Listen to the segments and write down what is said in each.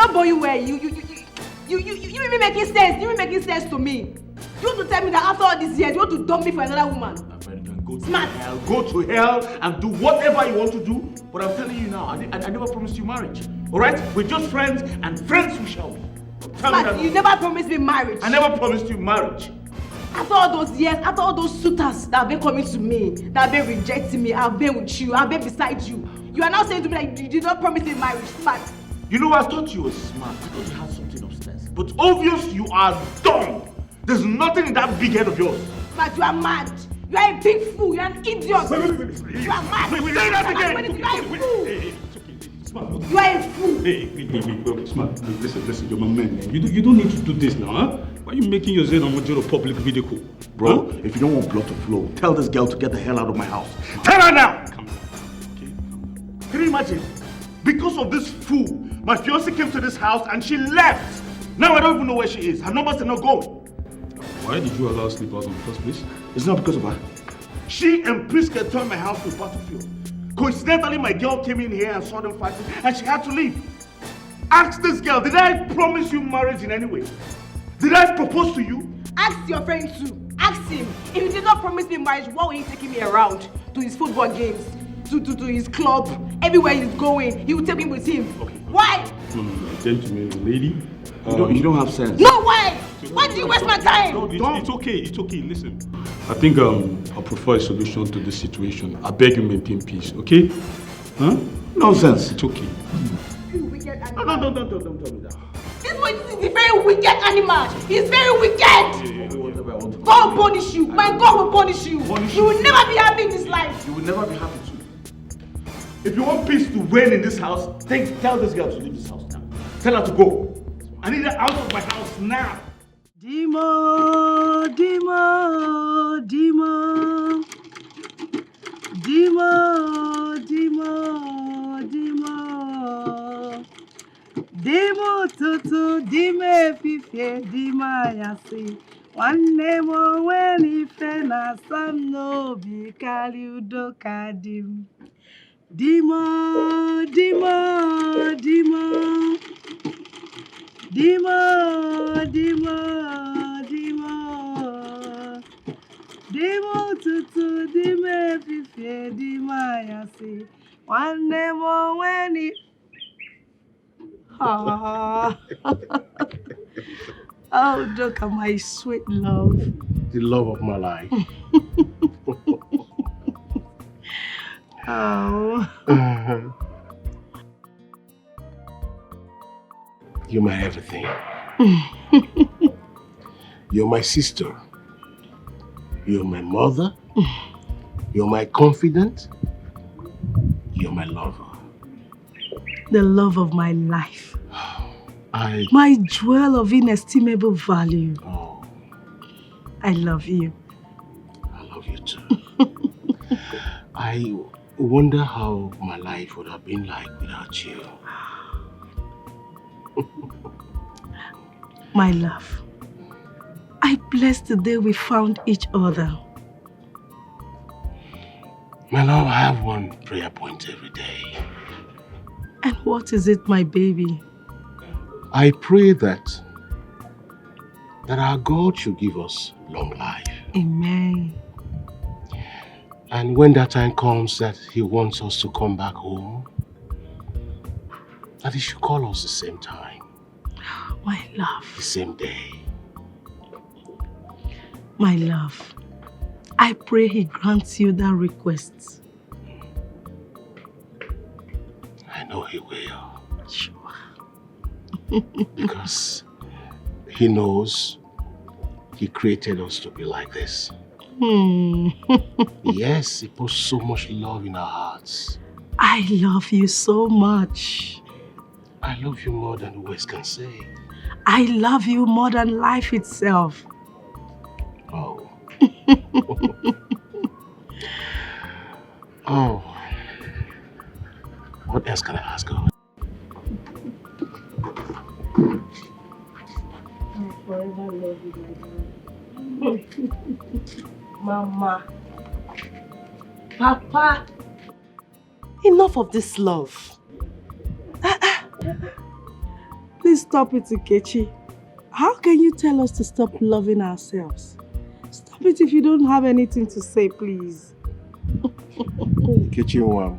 not born you where you even making sense. You even making sense to me. You want to tell me that after all these years, you want to dump me for another woman? My friend, you can go to Smart. hell. Go to hell and do whatever you want to do. But I'm telling you now, I never promised you marriage. Alright? We're just friends, and friends we shall be. Smart, you never promised me marriage. I never promised you marriage. After all those years, after all those suitors that have been coming to me, that have been rejecting me, I've been with you, I've been beside you. You are now saying to me like you did not promise me marriage. Smart. You know, I thought you were smart. I thought you had something upstairs. But obvious you are dumb. There's nothing in that big head of yours. But you are mad. You are a big fool. You are an idiot. You are mad. Say that again. You are a fool. It's okay. Smart. You are a fool. Hey, Smart. Listen, you're my man. You don't need to do this now, huh? Why are you making yourself a major public video call? Bro, if you don't want blood to flow, tell this girl to get the hell out of my house. Tell her now! Calm down. Okay, calm down. Can you imagine? Because of this fool, my fiancée came to this house and she left. Now I don't even know where she is. Her numbers are not going. Why did you allow her to sleep out in the first place? It's not because of her. She and Priska turned my house to a battlefield. Coincidentally, my girl came in here and saw them fighting and she had to leave. Ask this girl, did I promise you marriage in any way? Did I propose to you? Ask your friend too. Ask him. If he did not promise me marriage, why were he taking me around to his football games, to his club, everywhere he's going? He would take me with him. Okay. Why? No, gentleman, lady. You don't have sense. No, why? Why do you waste my time? No, it's okay. Listen, I think I'll prefer a solution to this situation. I beg you maintain peace, okay? Huh? Nonsense. It's okay. You wicked animal. No, don't tell me that. This boy is a very wicked animal. He's very wicked. God will punish you. My God will punish you. You will never be happy in this life. You will never be happy too. If you want peace to reign in this house, tell this girl to leave this house now. Tell her to go. I need her out of my house now. Dimo, Dimo, Dimo, Dimo, Dimo, Dimo, Dimo tutu, Dime fife, Dima yasi. One name when ife na sam no bi kali udo kadim. Dimo, Dimo, Dimo. Dimo, Dimo, Dimo, Dimo tutu, Dime fife, Dima yasi. One more when it. Oh, look at my sweet love. The love of my life. Oh. You're my everything. You're my sister. You're my mother. You're my confidant. You're my lover. The love of my life. I... My jewel of inestimable value. Oh. I love you. I love you too. I wonder how my life would have been like without you. My love, I bless the day we found each other. My love, I have one prayer point every day. And what is it, my baby? I pray that our God should give us long life. Amen. And when that time comes that He wants us to come back home, that He should call us the same time. My love. The same day. My love, I pray He grants you that request. I know He will. Sure. Because He knows He created us to be like this. Yes, He puts so much love in our hearts. I love you so much. I love you more than words can say. I love you more than life itself. Oh. Oh. What else can I ask God? I forever love you, my God. Mama. Papa. Enough of this love. Please stop it, Nkechi. How can you tell us to stop loving ourselves? Stop it if you don't have anything to say, please. Nkechi, wow.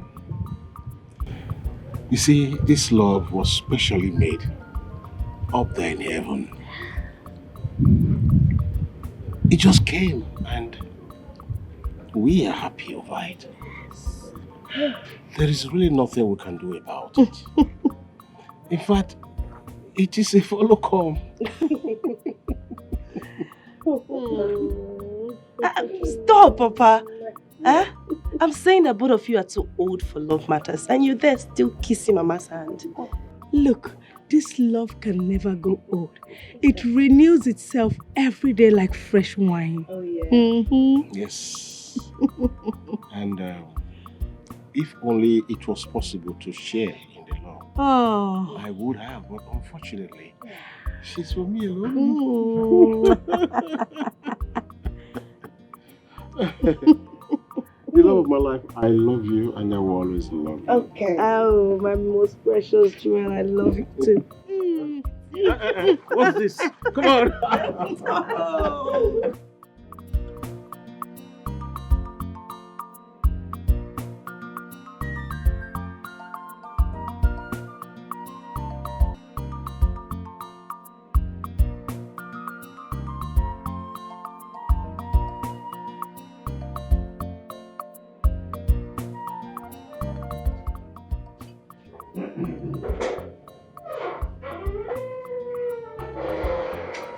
You see, this love was specially made up there in heaven. It just came and we are happy over it. There is really nothing we can do about it. In fact, it is a follow come. Stop, Papa. Huh? I'm saying that both of you are too old for love matters and you're there still kissing Mama's hand. Look, this love can never grow old. It renews itself every day like fresh wine. Oh, yeah. Yes. And if only it was possible to share in the love, I would have, but unfortunately, she's for me alone. The love of my life, I love you and I will always love you. Okay. Oh, my most precious jewel, I love you too. What's this? Come on.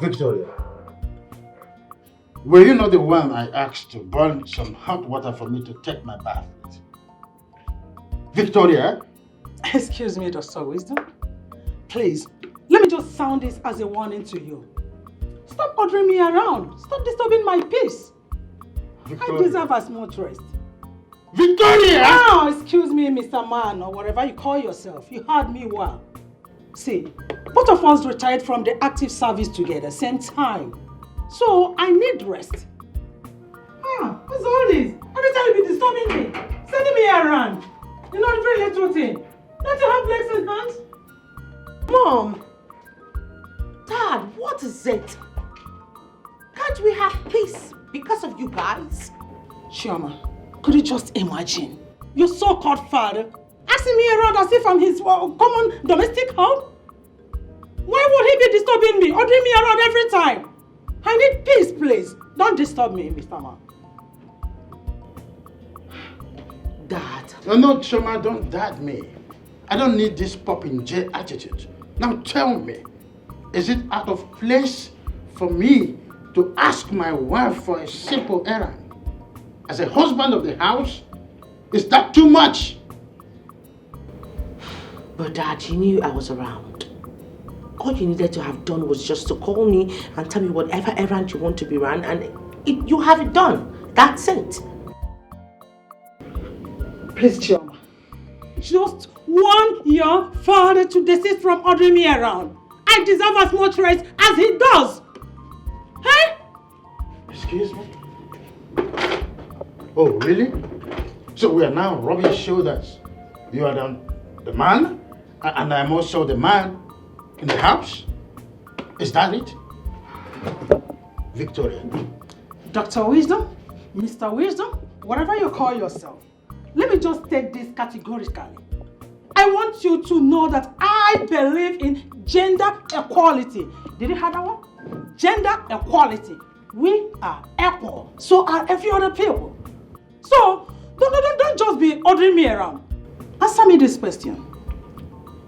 Victoria, were you not the one I asked to burn some hot water for me to take my bath with? Victoria? Excuse me, Dr. Wisdom. Please, let me just sound this as a warning to you. Stop ordering me around. Stop disturbing my peace. Victoria. I deserve as much rest. Victoria! Oh, excuse me, Mr. Man, or whatever you call yourself. You heard me well. See, both of us retired from the active service together, same time. So, I need rest. What's all this? Every time you be disturbing me, sending me around. You know, very little thing. Don't you have legs and hands? Mom! Dad, what is it? Can't we have peace because of you guys? Chioma, could you just imagine? Your so-called father asking me around as if I'm his common domestic help? Why would he be disturbing me, ordering me around every time? I need peace, please. Don't disturb me, Mr. Man. Dad. No, Choma, don't dad me. I don't need this Popinjay attitude. Now tell me, is it out of place for me to ask my wife for a simple errand? As a husband of the house, is that too much? But Dad, you knew I was around. All you needed to have done was just to call me and tell me whatever errand you want to be run, and you have it done. That's it. Please, Chioma, just want your father to desist from ordering me around. I deserve as much rest as he does. Hey? Excuse me? Oh, really? So we are now rubbing shoulders. You are the man, and I'm also the man in the house? Is that it? Victoria. Dr. Wisdom, Mr. Wisdom, whatever you call yourself, let me just take this categorically. I want you to know that I believe in gender equality. Did you hear that one? Gender equality. We are equal. So are every other people. So, don't just be ordering me around. Answer me this question.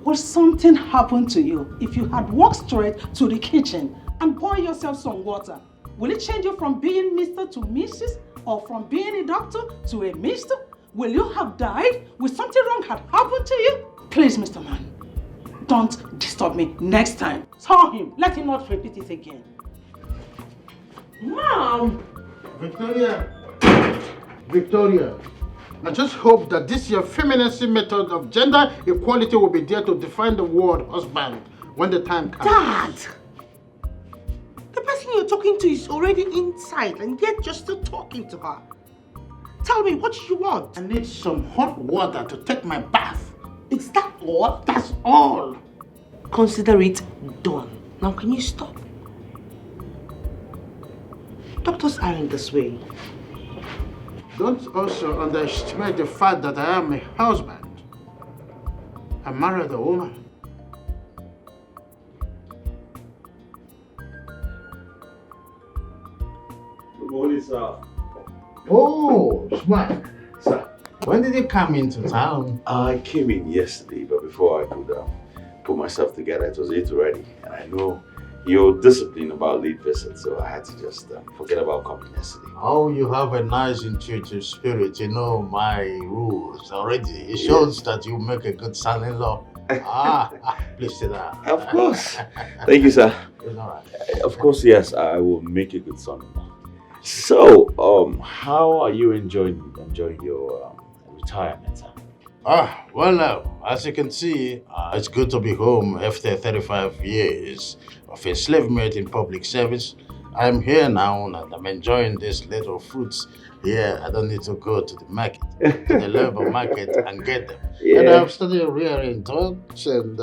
Would something happen to you if you had walked straight to the kitchen and pour yourself some water? Will it change you from being Mr. to Mrs. or from being a doctor to a Mr.? Will you have died? Will something wrong have happened to you? Please, Mr. Man, don't disturb me next time. Tell him, let him not repeat it again. Mom! Victoria, I just hope that this your femininity method of gender equality will be there to define the word husband when the time comes. Dad! The person you're talking to is already inside and yet you're still talking to her. Tell me, what do you want? I need some hot water to take my bath. Is that all? That's all. consider it done. Now can you stop? Doctors aren't this way. Don't also underestimate the fact that I am a husband. I married a woman. Good morning, sir. Oh, smart. Sir, when did you come into town? I came in yesterday, but before I could put myself together, it was 8 already. And I know you're disciplined about late visits, so I had to just forget about coming yesterday. Oh, you have a nice intuitive spirit. You know my rules already. It shows that you make a good son-in-law. Please sit down. Of course. Thank you, sir. It's all right. Of course, yes, I will make a good son-in-law. So, how are you enjoying your retirement, sir? Well, as you can see, it's good to be home after 35 years of enslavement in public service. I'm here now and I'm enjoying these little fruits here. I don't need to go to the market, to the local market and get them. Yeah. And I've started rearing dogs and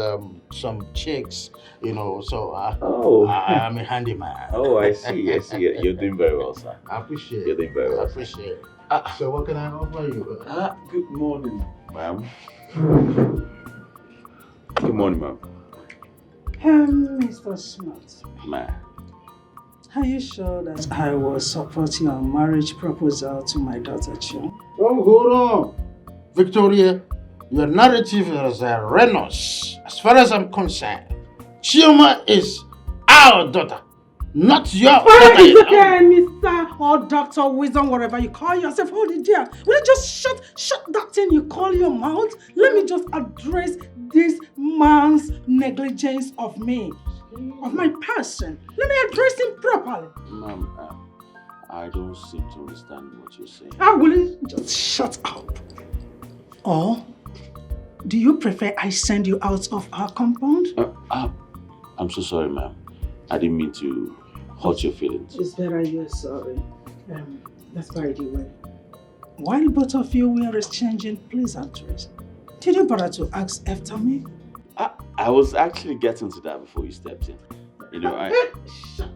some chicks, you know, so I'm a handyman. Oh, I see. You're doing very well, sir. I appreciate it. You're doing very well. I appreciate it. So what can I offer you? Good morning, ma'am. Good morning, ma'am. Mr. Smart, Ma'am. are you sure that I will support your marriage proposal to my daughter, Chioma? Oh, hold on. Victoria, your narrative is erroneous. As far as I'm concerned, Chioma is our daughter, not your daughter. It's okay, Mr. or Dr. Wisdom, whatever you call yourself. Hold it there. Will you just shut that thing you call your mouth? Let me just address this man's negligence of me, of my person. Let me address him properly. Ma'am, I don't seem to understand what you're saying. Will you just shut up? Or do you prefer I send you out of our compound? I'm so sorry, ma'am. I didn't mean to hurt your feelings. It's better you're sorry. That's by the way. While both of you were exchanging pleasantries, did you bother to ask after me? I was actually getting to that before you stepped in. You know, Shut!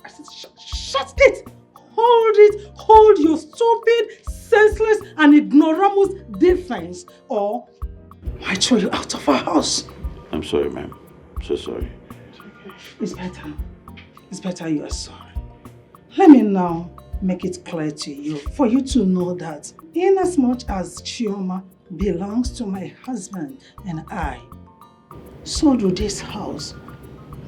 I said shut it! Hold your stupid, senseless, and ignoramus defense, or I throw you out of our house. I'm sorry, ma'am. So sorry. It's better you are sorry. Let me now make it clear to you, for you to know that inasmuch as Chioma belongs to my husband and I, so do this house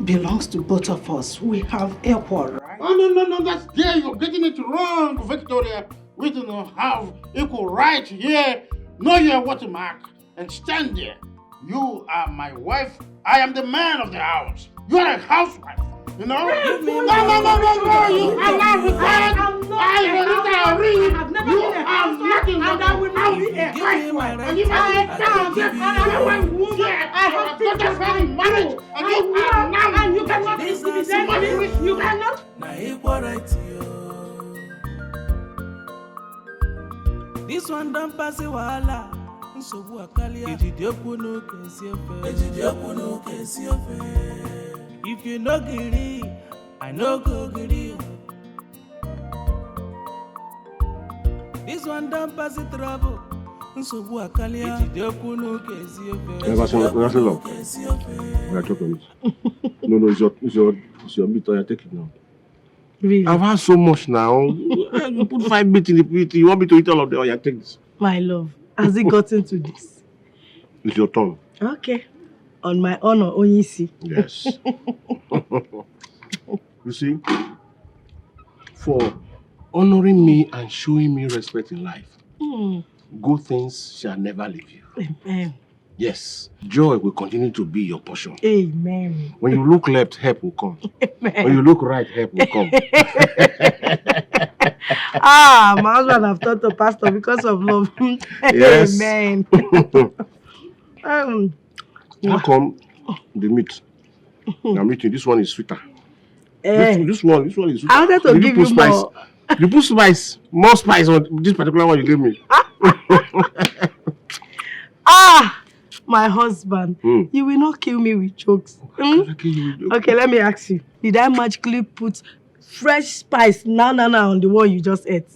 belongs to both of us. We have equal right. Oh, no, that's there. You're getting it wrong, Victoria. We do not have equal right here. Know your watermark and stand there. You are my wife. I am the man of the house. You are a housewife. You know? No. You are not required. I have never been a housewife, and I will not be a housewife. And if I have things to say marriage, and you are now, and you cannot intimidate me. You cannot. This one don't pass a wahala. Nsobu akalia. Ejidiokuno kesi ofe. If you no giri, I no go giri. This one don't pass a trouble. Nsobu akalia. Ejidiokuno kesi ofe. We are talking. No, it's your meat. I take it now. Really? I've had so much now. You put 5 bits in the plate. You want me to eat all of them? I take this. My love, has it gotten to this? It's your turn. Okay. On my honor, Onyisi. Yes. You see, for honoring me and showing me respect in life, good things shall never leave you. Amen. Yes, joy will continue to be your portion. Amen. When you look left, help will come. Amen. When you look right, help will come. My husband have taught the pastor because of love. Yes. Amen. How come the meat? I'm eating. This one is sweeter. Eh. This one is sweeter. I wanted to give you spice? more. You put spice, more spice on this particular one you gave me. My husband, you will not kill me with jokes. Okay, let me ask you. Did I magically put fresh spice now on the one you just ate?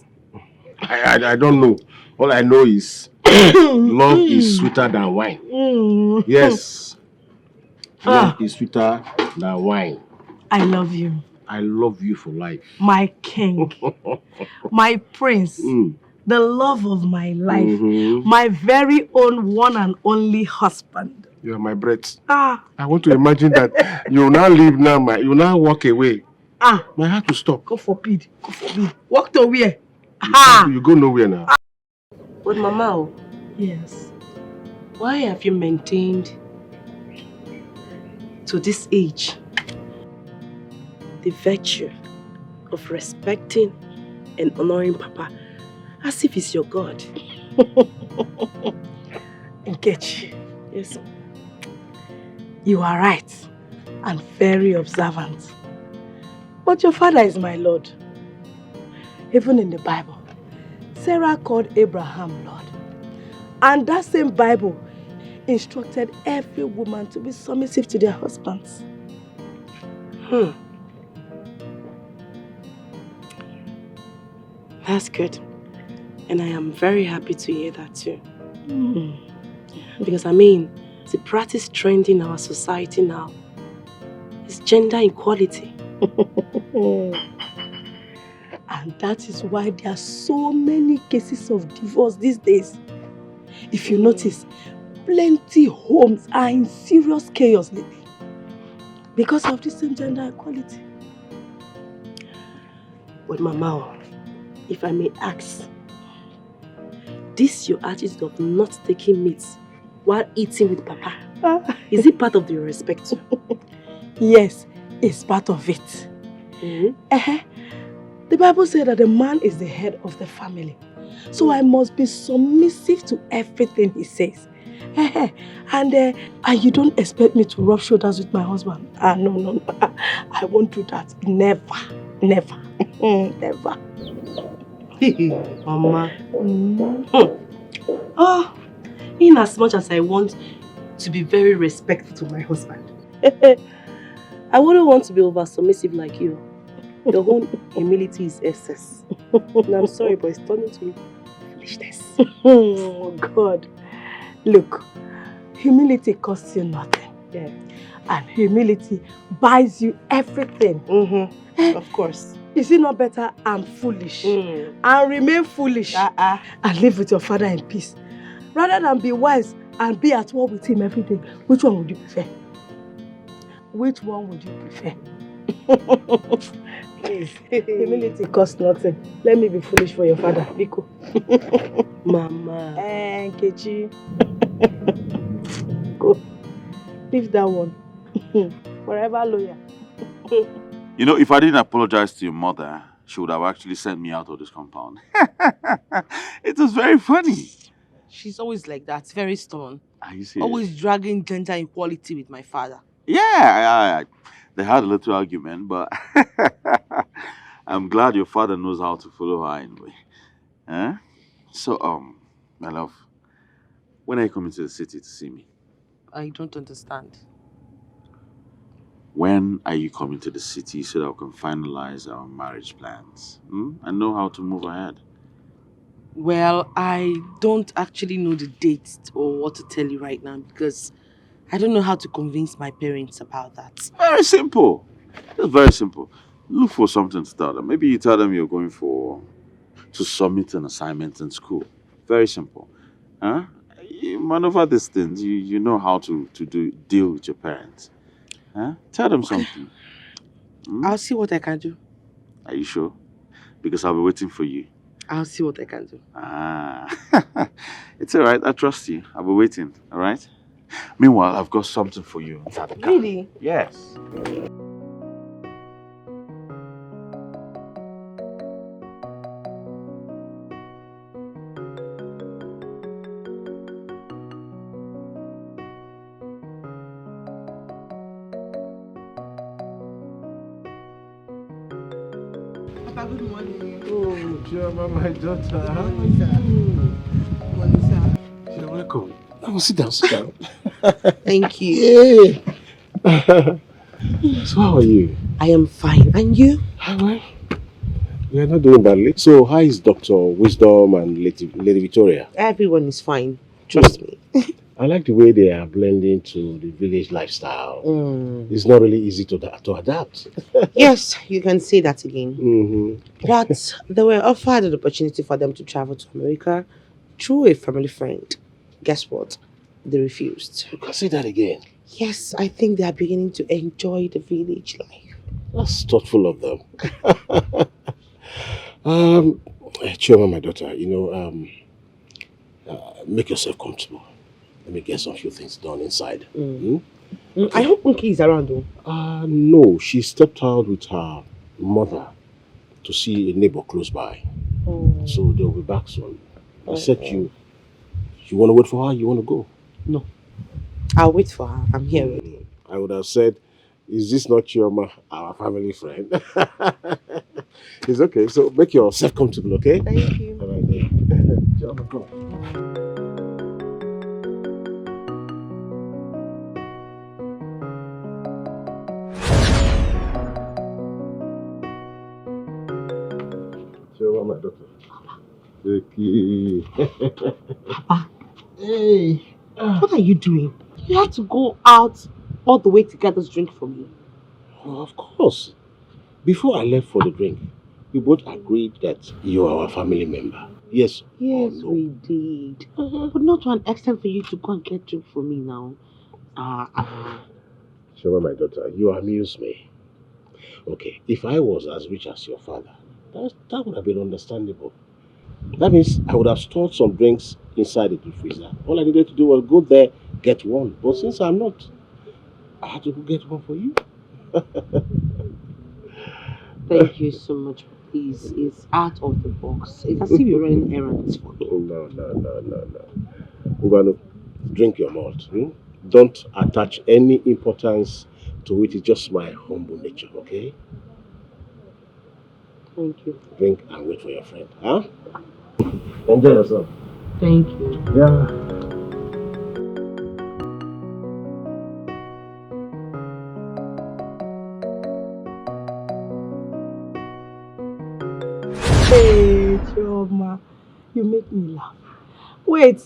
I don't know. All I know is love is sweeter than wine. Yes. Love is sweeter than wine. I love you. I love you for life. My king. My prince. The love of my life. My very own one and only husband. You are my breath. I want to imagine that you now leave now, you now walk away. My heart will stop. God forbid. God forbid. Walk to where? You go nowhere now. But Mama, yes. Why have you maintained to this age the virtue of respecting and honoring Papa as if he's your God? Nkechi. Yes. You are right and very observant. But your father is my Lord. Even in the Bible, Sarah called Abraham Lord. And that same Bible instructed every woman to be submissive to their husbands. That's good. And I am very happy to hear that too. Because I mean, the practice trend in our society now is gender equality. And that is why there are so many cases of divorce these days. If you notice, plenty homes are in serious chaos lately because of this same gender equality. But Mama, if I may ask, this your attitude of not taking meat while eating with Papa, is it part of the respect? Yes, it's part of it. The Bible says that the man is the head of the family. So I must be submissive to everything he says. And you don't expect me to rub shoulders with my husband? No. I won't do that. Never. Never. Never. Mama. In as much as I want to be very respectful to my husband, I wouldn't want to be over submissive like you. Your own humility is excess. And I'm sorry, but it's turning to foolishness. Oh God. Look, humility costs you nothing. Yeah. And humility buys you everything. Of course. Is it not better I'm foolish and remain foolish and live with your father in peace, rather than be wise and be at war with him every day? Which one would you prefer? Which one would you prefer? Please. Humility costs nothing. Let me be foolish for your father, Biko. Mama. Nkechi. Go. Leave that one. Forever lawyer. You know, if I didn't apologize to your mother, she would have actually sent me out of this compound. It was very funny. She's always like that, very stubborn. Are you serious? Always dragging gender equality with my father. Yeah, they had a little argument, but I'm glad your father knows how to follow her anyway. So, my love, when are you coming to the city to see me? I don't understand. When are you coming to the city so that we can finalize our marriage plans? And know how to move ahead? Well, I don't actually know the date or what to tell you right now because I don't know how to convince my parents about that. Very simple. It's very simple. Look for something to tell them. Maybe you tell them you're going to submit an assignment in school. Very simple. You maneuver these things. You know how to deal with your parents. Tell them something. I'll see what I can do. Are you sure? Because I'll be waiting for you. I'll see what I can do. It's all right. I trust you. I'll be waiting. All right? Meanwhile, I've got something for you inside the car. Really? Yes. Papa, good morning. Oh, Chioma, my daughter. Good morning, sir. You're welcome. Oh, sit down, sit down. Thank you. Yeah. So how are you? I am fine. And you? Well, we are not doing badly. So how is Dr. Wisdom and Lady Victoria? Everyone is fine. Trust me. I like the way they are blending to the village lifestyle. It's not really easy to adapt. Yes, you can say that again. Mm-hmm. But they were offered an opportunity for them to travel to America through a family friend. Guess what? They refused. You can say that again. Yes, I think they are beginning to enjoy the village life. That's thoughtful of them. Chioma, my daughter, make yourself comfortable. Let me get some few things done inside. Okay. I hope Unki is around though. No, she stepped out with her mother to see a neighbor close by. So they'll be back soon. Except you want to wait for her? You want to go? No. I'll wait for her. I'm here already. I would have said, is this not Chioma, our family friend? It's okay. So make yourself comfortable, okay? Thank you. All right, then. Chioma, go. Chioma, my daughter. Papa. Hey. What are you doing? You have to go out all the way to get this drink for me. Oh, of course. Before I left for the drink, we both agreed that you are our family member. Yes. Yes, no? we did. But not to an extent for you to go and get drink for me now. Shema, my daughter, you amuse me. Okay, if I was as rich as your father, that would have been understandable. That means I would have stored some drinks inside the deep freezer. All I needed to do was go there, get one. But since I'm not, I had to go get one for you. Thank you so much. Please, it's out of the box. It's as if you're running errands for me. No. Uganu, drink your malt. Don't attach any importance to it. It's just my humble nature, okay? Thank you. Drink and wait for your friend, huh? Enjoy yourself. Thank you. Yeah. Hey, Chioma, you make me laugh. Wait,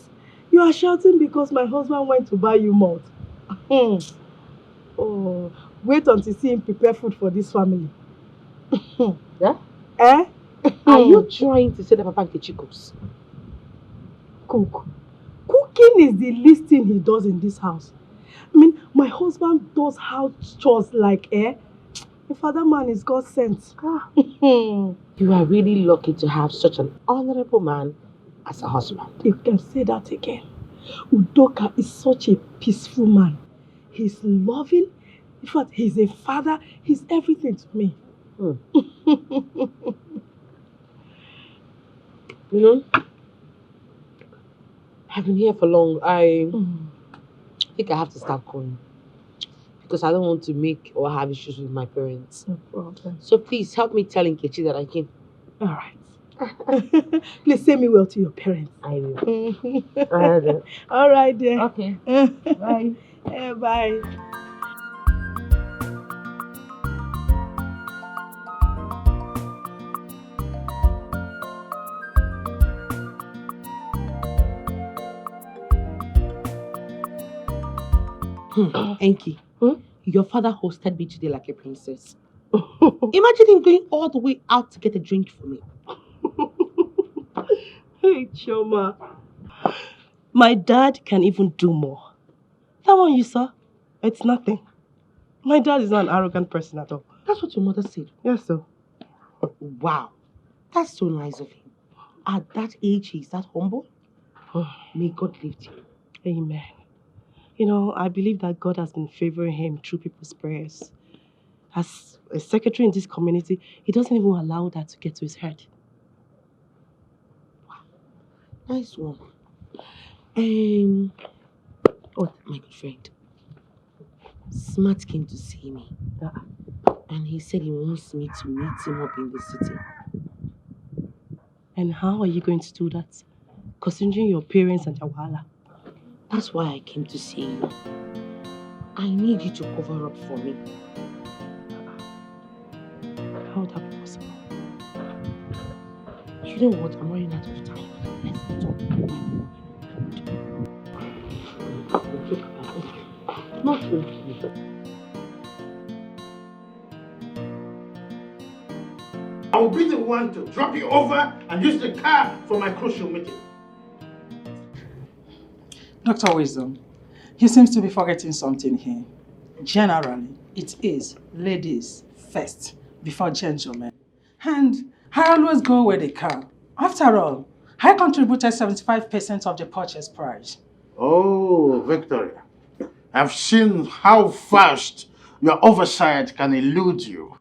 you are shouting because my husband went to buy you malt. Oh, wait until see him prepare food for this family. Yeah? Eh? Are you trying to say that Papa Nkechi cooks? Cook. Cooking is the least thing he does in this house. I mean, my husband does house chores like, the father man is God sent. You are really lucky to have such an honorable man as a husband. You can say that again. Udoka is such a peaceful man. He's loving. In fact, he's a father. He's everything to me. You know, I've been here for long. I think I have to start going. Because I don't want to make or have issues with my parents. No problem. So please help me tell Nkechi that I came. All right. Please say me well to your parents. I will. All right, then. Okay. Bye. Bye. Enki, your father hosted me today like a princess. Imagine him going all the way out to get a drink for me. Hey, Chioma. My dad can even do more. That one you saw, it's nothing. My dad is not an arrogant person at all. That's what your mother said. Yes, sir. Wow. That's so nice of him. At that age, he's that humble. May God lift him. Amen. You know, I believe that God has been favoring him through people's prayers. As a secretary in this community, he doesn't even allow that to get to his head. Wow. Nice one. Oh, my good friend. Smart came to see me. And he said he wants me to meet him up in the city. And how are you going to do that? Considering your parents and your wahala. That's why I came to see you. I need you to cover up for me. How would that be possible? You know what? I'm running out of time. Let's talk. Not okay. I will be the one to drop you over and use the car for my crucial meeting. Dr. Wisdom, he seems to be forgetting something here. Generally, it is ladies first before gentlemen. And I always go with the car. After all, I contributed 75% of the purchase price. Oh, Victoria, I've seen how fast your oversight can elude you.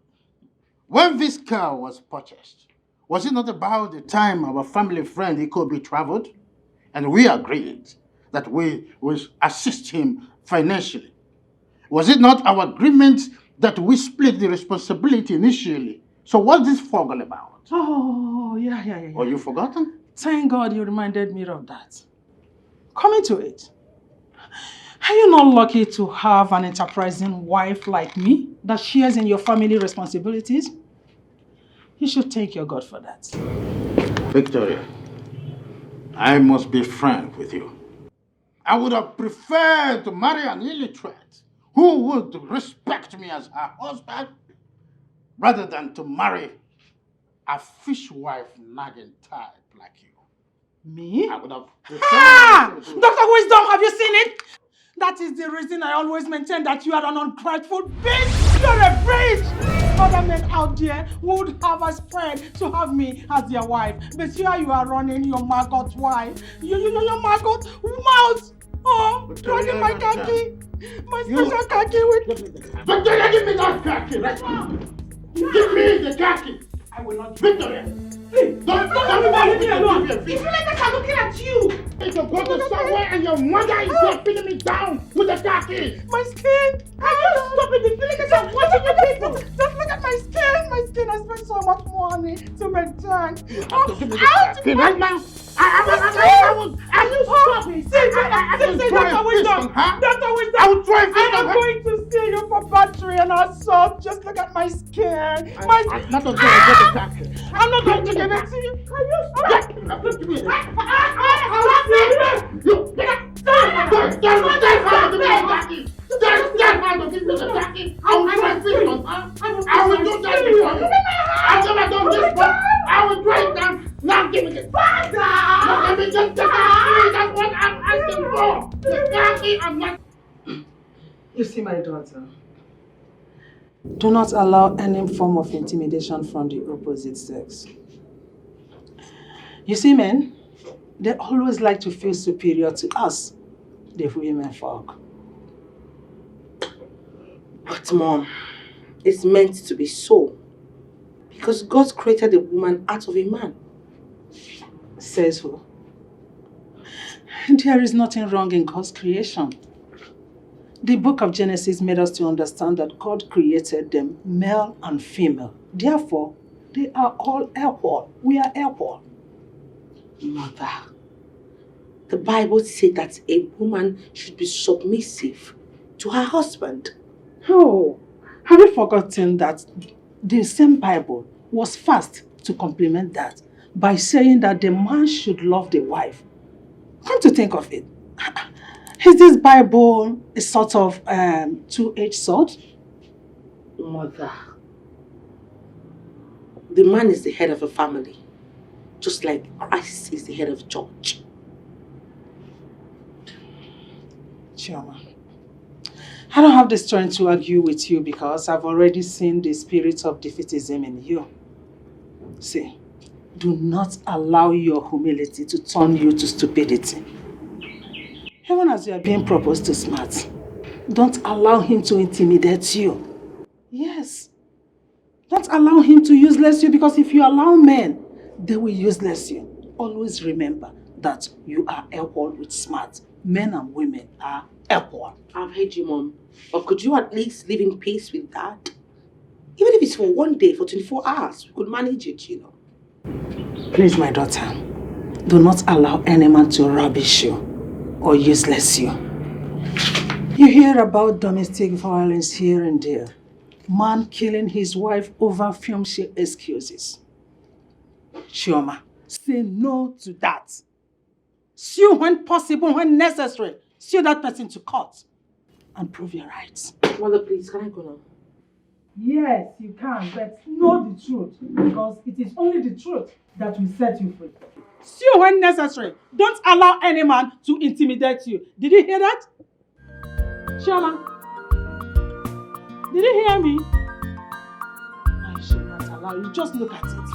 When this car was purchased, was it not about the time our family friend Ikobi traveled? And we agreed that we will assist him financially. Was it not our agreement that we split the responsibility initially? So what's this fog all about? Oh, yeah. Or you forgotten? Thank God you reminded me of that. Coming to it, are you not lucky to have an enterprising wife like me that shares in your family responsibilities? You should thank your God for that. Victoria, I must be frank with you. I would have preferred to marry an illiterate who would respect me as her husband rather than to marry a fishwife nagging type like you. Me? I would have preferred to... Dr. Wisdom, have you seen it? That is the reason I always maintain that you are an ungrateful bitch. You're a bitch. Other men out there would have a spread to have me as their wife. But here you are running your maggot wife. Your maggot mouth. Oh, dragging my khaki. My special khaki with... Victoria, give me that khaki right now. Give me the khaki. I will not... Victoria. Please, don't leave me alone. If you like that, I'm looking at you. If you go to somewhere and your mother is there pinning me down with the khaki. My skin. Can you stop it? The feeling is I'm watching you people. Just look at my skin. My skin. I spent so much money to maintain. Right now. I will stop it. See, Dr. Wisdom. Dr. Wisdom. I will try I am going to sue you for battery and assault. Just look at my skin. I'm not going to get the khaki. I'm not going to give it to you. Can you stop? I will do that before you. I've never done this before. I will try it down. Now give me it. Now let me just take it. That's what I'm asking for. The khaki, I'm not. You see, my daughter, do not allow any form of intimidation from the opposite sex. You see, men, they always like to feel superior to us, the women folk. But Mom, it's meant to be so. Because God created a woman out of a man. Says who? There is nothing wrong in God's creation. The book of Genesis made us to understand that God created them male and female. Therefore, they are all equal. We are equal. Mother, the Bible says that a woman should be submissive to her husband. Oh, have you forgotten that the same Bible was fast to complement that by saying that the man should love the wife? Come to think of it, is this Bible a sort of two-edged sword? Mother, the man is the head of a family, just like Christ is the head of the church. Chioma, I don't have the strength to argue with you because I've already seen the spirit of defeatism in you. See, do not allow your humility to turn you to stupidity. Even as you are being proposed to smart, don't allow him to intimidate you. Yes. Don't allow him to useless you, because if you allow men, they will useless you. Always remember that you are equal with smart. Men and women are equal. I've heard you, Mom. But could you at least live in peace with that? Even if it's for one day, for 24 hours, we could manage it, you know. Please, my daughter, do not allow any man to rubbish you or useless you. You hear about domestic violence here and there. Man killing his wife over fiancé excuses. Chioma, say no to that. Sue when possible, when necessary. Sue that person to court and prove your rights. Mother, please, can I go now? Yes, you can, but know the truth, because it is only the truth that will set you free. Sue when necessary. Don't allow any man to intimidate you. Did you hear that? Chioma, did you hear me? I should not allow you. Just look at it.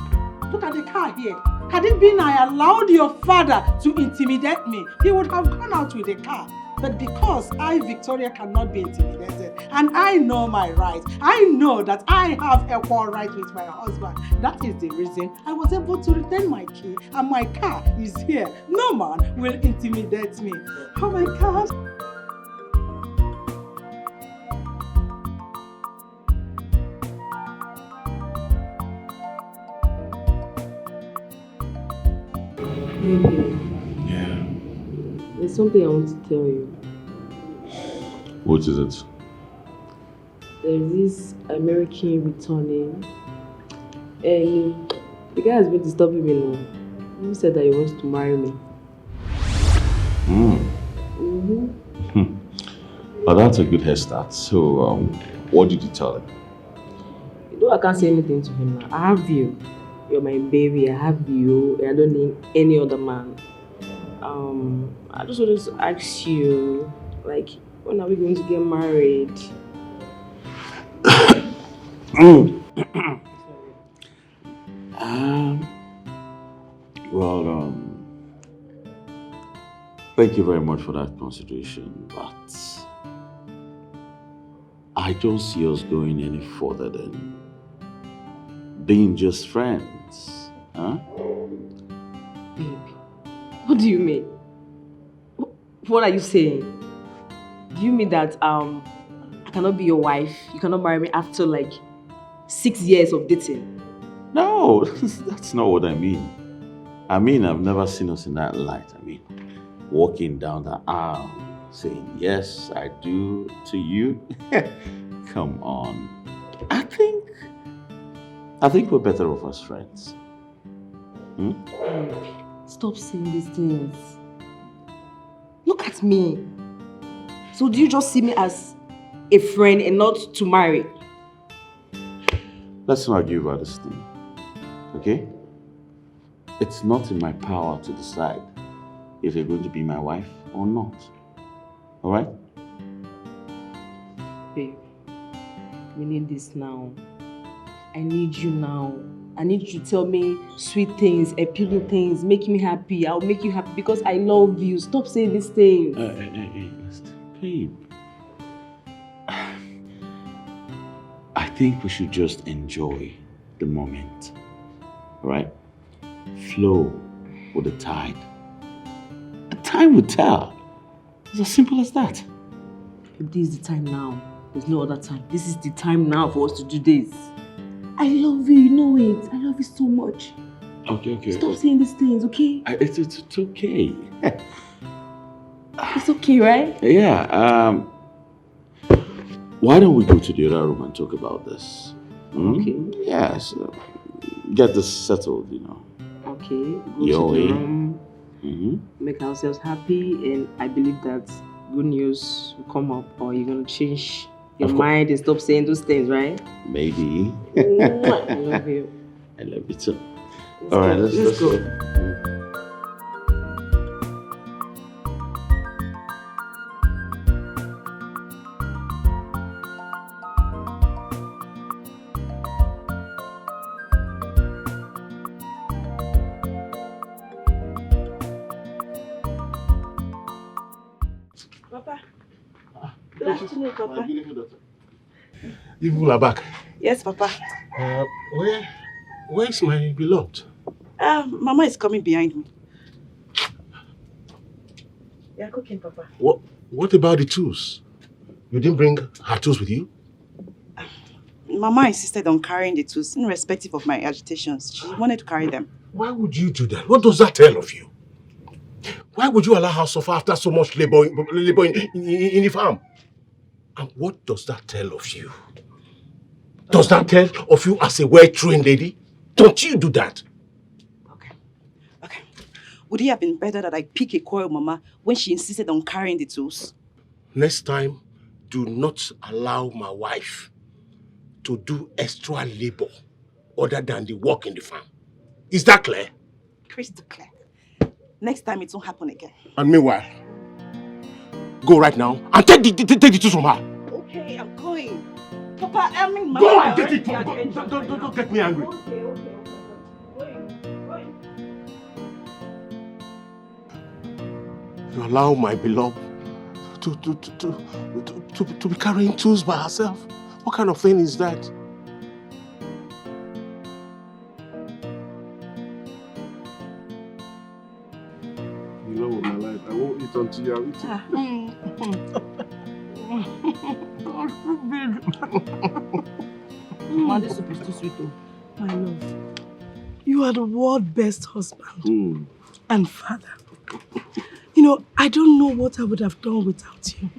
Look at the car here. Had it been I allowed your father to intimidate me, he would have gone out with the car. But because I, Victoria, cannot be intimidated, and I know my rights, I know that I have equal rights with my husband. That is the reason I was able to retain my key, and my car is here. No man will intimidate me. Oh my God. Baby, Yeah. there's something I want to tell you. What is it? There's this American returning, and the guy has been disturbing me now. He said that he wants to marry me. Well, that's a good head start. So, what did you tell him? You know I can't say anything to him now. I have you. You're my baby. I have you. I don't need any other man. I just wanted to ask you, like, when are we going to get married? Well, thank you very much for that consideration, but I don't see us going any further than being just friends, huh? Babe, what do you mean? What are you saying? Do you mean that I cannot be your wife? You cannot marry me after like 6 years of dating? No, that's not what I mean. I mean, I've never seen us in that light. I mean, walking down the aisle, saying, yes, I do to you. Come on. I think we're better off as friends. Stop saying these things. Look at me. So do you just see me as a friend and not to marry? Let's not argue about this thing, okay? It's not in my power to decide if you're going to be my wife or not. All right? Babe, we need this now. I need you now. I need you to tell me sweet things, appealing things, make me happy. I'll make you happy because I love you. Stop saying these things. Babe. I think we should just enjoy the moment. All right? Flow with the tide. The time will tell. It's as simple as that. This is the time now. There's no other time. This is the time now for us to do this. I love you, you know it. I love you so much. Okay. Stop saying these things, okay? It's okay. It's okay, right? Yeah. Why don't we go to the other room and talk about this? Okay. Yeah, so get this settled, you know. Okay. Go to the room, make ourselves happy, and I believe that good news will come up, or you're gonna change your mind and stop saying those things, right? Maybe. I love you. I love you too. Let's All right, go. let's go. Papa. Good afternoon, Papa. You people are back. Yes, Papa. Where's my beloved? Mama is coming behind me. They are cooking, Papa. What about the tools? You didn't bring her tools with you? Mama insisted on carrying the tools, irrespective of my agitations. She wanted to carry them. Why would you do that? What does that tell of you? Why would you allow her to suffer after so much labor in the farm? And what does that tell of you? Does that tell of you as a well-trained lady? Don't you do that? Okay. Would it have been better that I pick a quarrel, Mama, when she insisted on carrying the tools? Next time, do not allow my wife to do extra labor other than the work in the farm. Is that clear? Crystal clear. Next time it won't happen again. And meanwhile, go right now and take the tools from her. Okay, I'm going. Papa, I mean, Mama. Go and get it. Don't get me angry. Okay. You allow my beloved to be carrying tools by herself. What kind of thing is that? You know what, my life, I won't eat until you are eating. Mama, this soup is too sweet though. My love, you are the world's best husband and father. You know, I don't know what I would have done without you.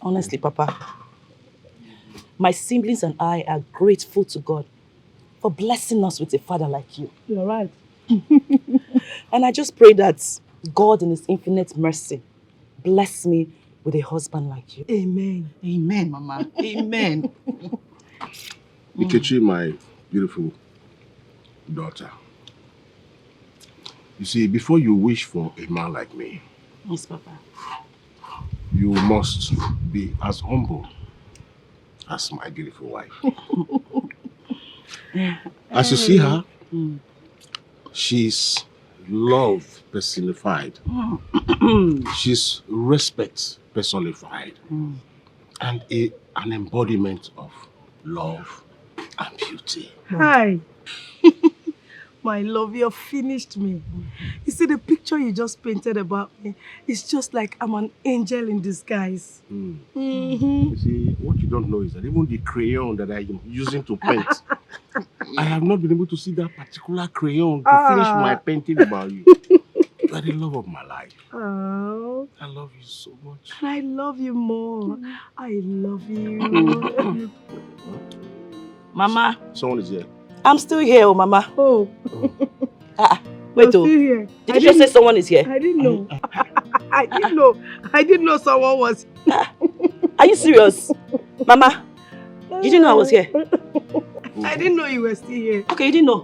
Honestly, Papa, my siblings and I are grateful to God for blessing us with a father like you. You're right. And I just pray that God in His infinite mercy bless me with a husband like you. Amen. Amen, Mama. Amen. Ikechi, my beautiful daughter. You see, before you wish for a man like me, Yes, Papa. you must be as humble as my beautiful wife. As you see her, she's love personified. She's respect personified. And an embodiment of love and beauty. Hi. My love, you've finished me. You see, the picture you just painted about me, it's just like I'm an angel in disguise. You see, what you don't know is that even the crayon that I am using to paint, I have not been able to see that particular crayon to finish my painting about you. You are the love of my life. Oh. I love you so much. And I love you more. I love you. Mama. Someone is here. I'm still here, oh Mama. Oh. Wait, still here. Did you just say someone is here? I didn't know. I didn't know someone was here. Are you serious? Mama, you didn't know I was here? I didn't know you were still here. Okay, you didn't know?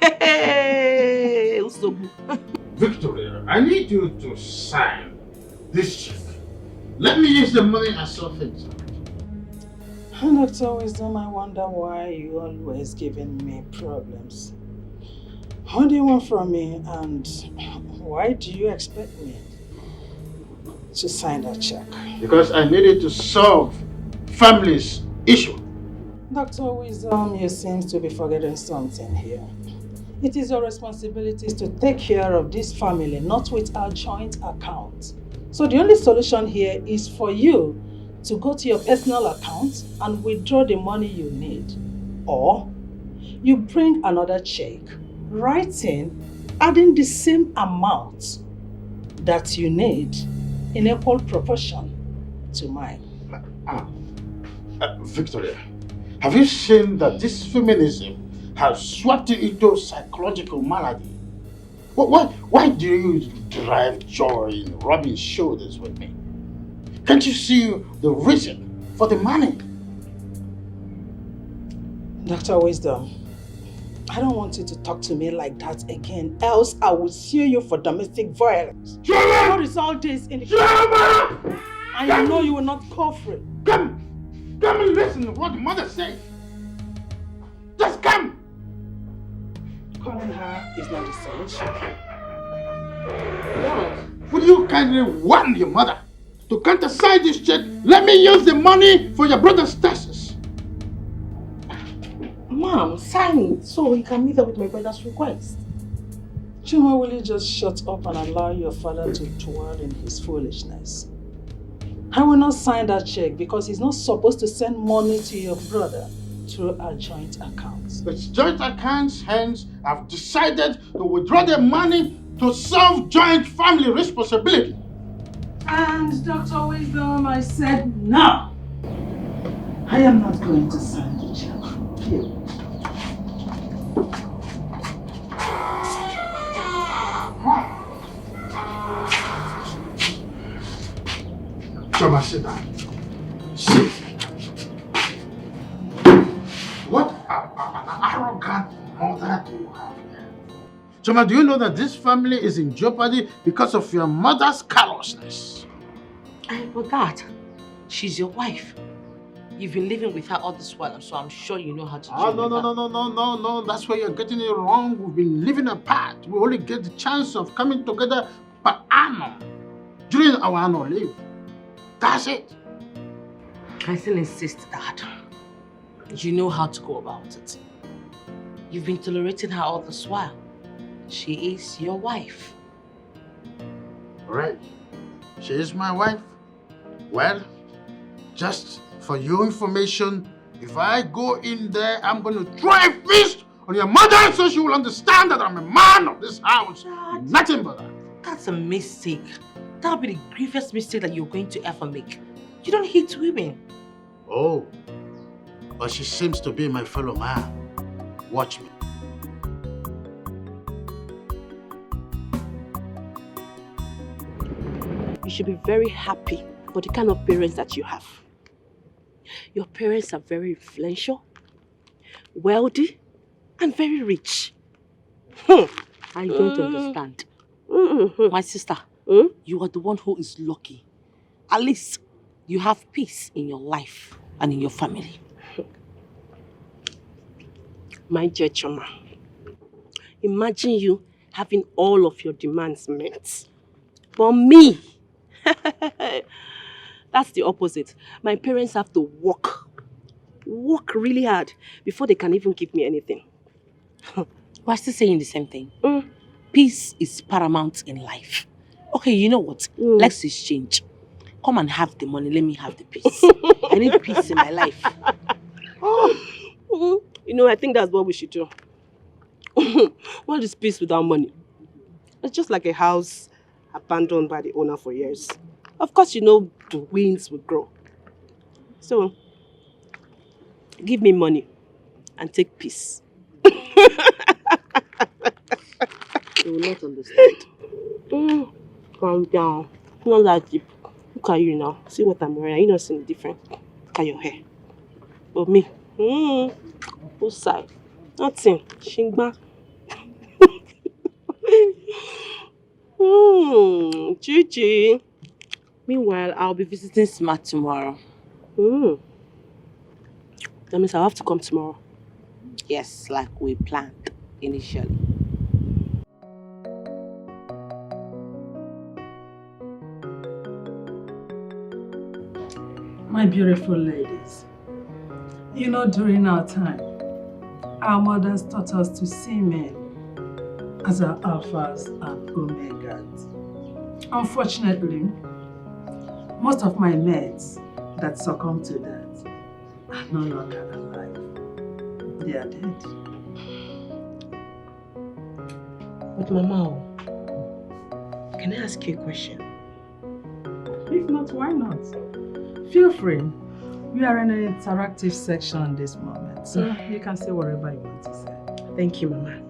Hey, Victoria, I need you to sign this check. Let me use the money as so things. Dr. Wisdom, I wonder why you always giving me problems. What do you want from me, and why do you expect me to sign that check? Because I needed to solve family's issue. Dr. Wisdom, you seem to be forgetting something here. It is your responsibility to take care of this family, not with our joint account. So the only solution here is for you to go to your personal account and withdraw the money you need. Or you bring another check, writing, adding the same amount that you need in equal proportion to mine. Victoria, have you seen that this feminism has swept you into psychological malady? Why do you derive joy in rubbing shoulders with me? Can't you see the reason for the money? Dr. Wisdom, I don't want you to talk to me like that again, else I will sue you for domestic violence. What is all this in here? And you know you will not go free. Come and listen to what the mother says. Just come. Calling her is not the solution. Would you kindly warn your mother to countersign this check? Let me use the money for your brother's taxes. Mom, sign it so he can meet up with my brother's request. Chuma, will you just shut up and allow your father to dwell in his foolishness? I will not sign that check because he's not supposed to send money to your brother through our joint accounts. It's joint accounts, hence I've decided to withdraw the money to solve joint family responsibility. And Dr. Wisdom, I said no. I am not going to sign the check. Here. Choma, sit down. Sit. What an arrogant mother do you have here? Choma, do you know that this family is in jeopardy because of your mother's callousness? But Dad, she's your wife. You've been living with her all this while, so I'm sure you know how to deal with her. No. That's where you're getting it wrong. We've been living apart. We only get the chance of coming together per annum during our annual leave. That's it. I still insist, Dad. You know how to go about it. You've been tolerating her all this while. She is your wife. Right. She is my wife. Well, just for your information, if I go in there, I'm going to throw a fist on your mother so she will understand that I'm a man of this house. Dad, nothing but that. That's a mistake. That'll be the grievous mistake that you're going to ever make. You don't hate women. Oh, but she seems to be my fellow man. Watch me. You should be very happy for the kind of parents that you have. Your parents are very influential, wealthy, and very rich. I don't understand. My sister, you are the one who is lucky. At least you have peace in your life and in your family. My dear Choma, imagine you having all of your demands met. But me, that's the opposite. My parents have to work really hard before they can even give me anything. We're still saying the same thing. Peace is paramount in life. Okay, you know what? Let's exchange. Come and have the money, let me have the peace. I need peace in my life. You know, I think that's what we should do. What is peace without money? It's just like a house abandoned by the owner for years. Of course, you know, the winds will grow. So, give me money and take peace. You will not understand. Calm down. Not that deep. Look at you now. See what I'm wearing. You not seeing different. Look at your hair. But me, whose side? Nothing. Shingba. Chichi. Meanwhile, I'll be visiting Smart tomorrow. That means I'll have to come tomorrow. Yes, like we planned initially. My beautiful ladies, you know, during our time, our mothers taught us to see men as our alphas and omegas. Unfortunately, most of my mates that succumbed to that are no longer alive. They are dead. But Mama, can I ask you a question? If not, why not? Feel free. We are in an interactive section at this moment, so you can say whatever you want to say. Thank you, Mama.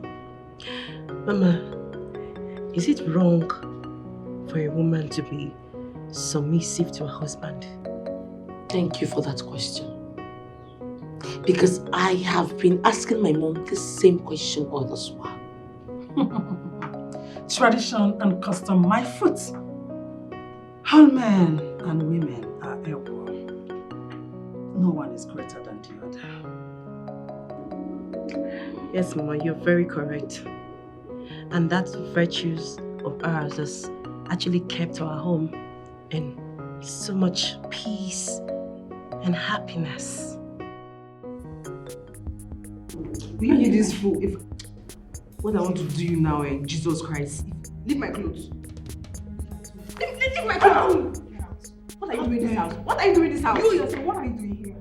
Mama, is it wrong for a woman to be submissive to her husband? Thank you for that question. Because I have been asking my mom the same question all this while. Tradition and custom, my foot. All men and women are equal. No one is greater than the other. Yes, Mama, you're very correct. And that virtues of ours has actually kept our home in so much peace and happiness. Will you hear this fool? If what I want to do you now, Jesus Christ. Leave my clothes. Leave my clothes. What are you doing in this house? What are you doing in this house? You yourself, what are you doing here?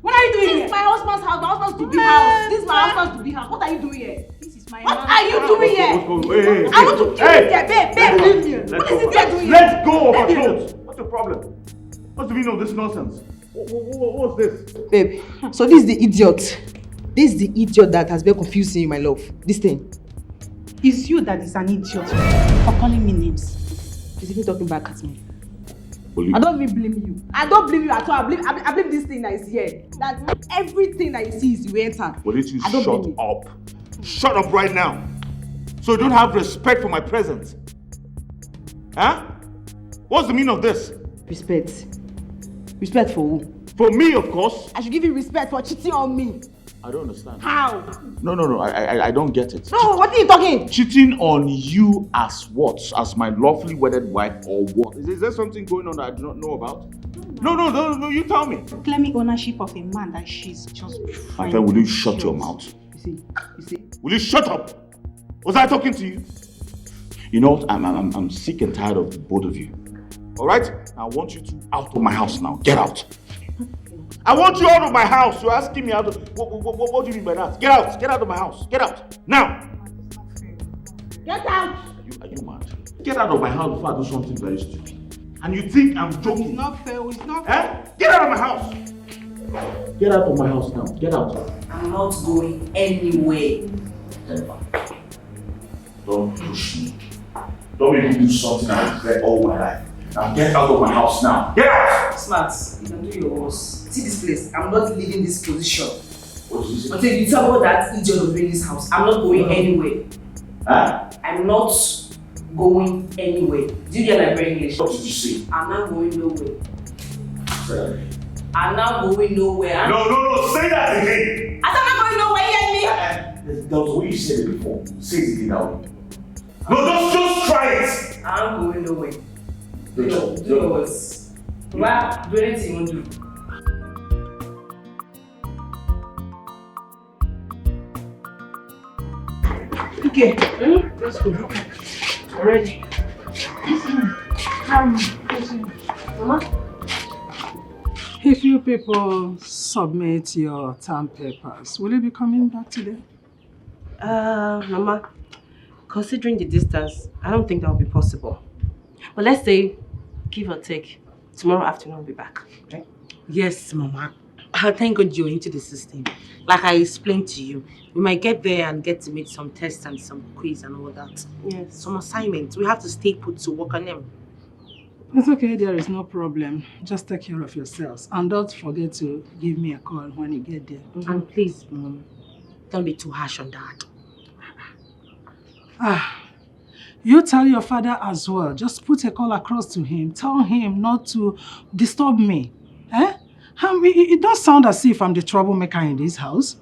What are you doing here? This is my husband's house. My husband's to be house. This is my husband's to be house. What are you doing here? This is my What man's are you house. doing here? Hey, I want to kill you there, babe, leave me. What is it you're doing here? Let go of our clothes. What's the problem? What's the meaning of this nonsense? What's this? Babe, so this is the idiot. This is the idiot that has been confusing you, my love. This thing. It's you that is an idiot for calling me names. She's even talking back at me. Believe I don't even blame you. I don't blame you at all. I blame this thing that is here. That everything that you see is you entered. Will you I don't shut blame you. up? Shut up right now. So you don't have respect for my presence. Huh? What's the meaning of this? Respect. Respect for who? For me, of course. I should give you respect for cheating on me. I don't understand. How? No. I don't get it. No, what are you talking? Cheating on you as what? As my lawfully wedded wife or what? Is there something going on that I do not know about? No, you tell me. Claiming ownership of a man that she's just My friend, will you shut your mouth? You see. Will you shut up? Was I talking to you? You know what? I'm sick and tired of the both of you. All right? I want you two out of my house now. Get out. I want you out of my house. You're asking me out of... What do you mean by that? Get out. Get out of my house. Get out. Now. Get out. Are you mad? Get out of my house before I do something very stupid. And you think I'm joking? It's not fair. It's not fair. Eh? Get out of my house. Get out of my house now. Get out. I'm not going anywhere. Don't push me. Don't make me do something I regret all my life. Now get out of my house now. Get out! Smart, you can do your worst. See this place, I'm not leaving this position. What is this? Until you tell me what that idiot will bring this house, I'm not going anywhere. Huh? I'm not going anywhere. Do you get my brain English? What did you say? I'm not going nowhere. Say I'm not going nowhere. No, say that again! I said I'm not going nowhere, you hear me? That was the way you said it before. Say it again now. No, just try it! I'm going nowhere. Do No. yours. Well, do anything you want to do. Okay. Let's go. Ready? Mama? If you people submit your term papers, will you be coming back today? Mama, considering the distance, I don't think that will be possible. But let's say, give or take, tomorrow afternoon we'll be back, right? Yes, Mama. Thank God you're into the system. Like I explained to you, we might get there and get to make some tests and some quiz and all that. Yes. Some assignments. We have to stay put to work on them. It's okay, there is no problem. Just take care of yourselves. And don't forget to give me a call when you get there. And please, Mom, don't be too harsh on that. You tell your father as well. Just put a call across to him. Tell him not to disturb me. It does sound as if I'm the troublemaker in this house.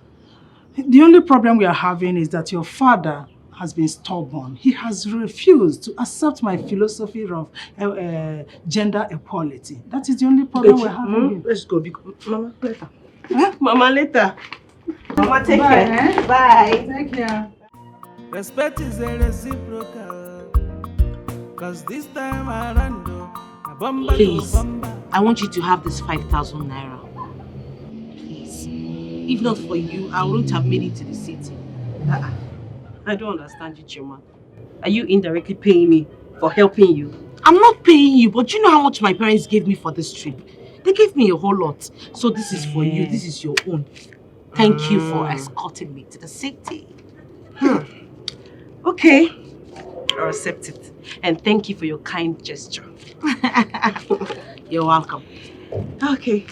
The only problem we are having is that your father has been stubborn. He has refused to accept my philosophy of gender equality. That is the only problem we're having. Let's go. Mama, later. Mama, later. Mama, take Bye, care. Bye. Take care. Respect is a reciprocal. Cause this time around, a bumper Please, to bumper. I want you to have this 5,000 naira. Please. If not for you, I wouldn't have made it to the city. I don't understand you, Chima. Are you indirectly paying me for helping you? I'm not paying you, but you know how much my parents gave me for this trip? They gave me a whole lot. So this is for you. This is your own. Thank you for escorting me to the city. Okay. I'll accept it. And thank you for your kind gesture. You're welcome. Okay.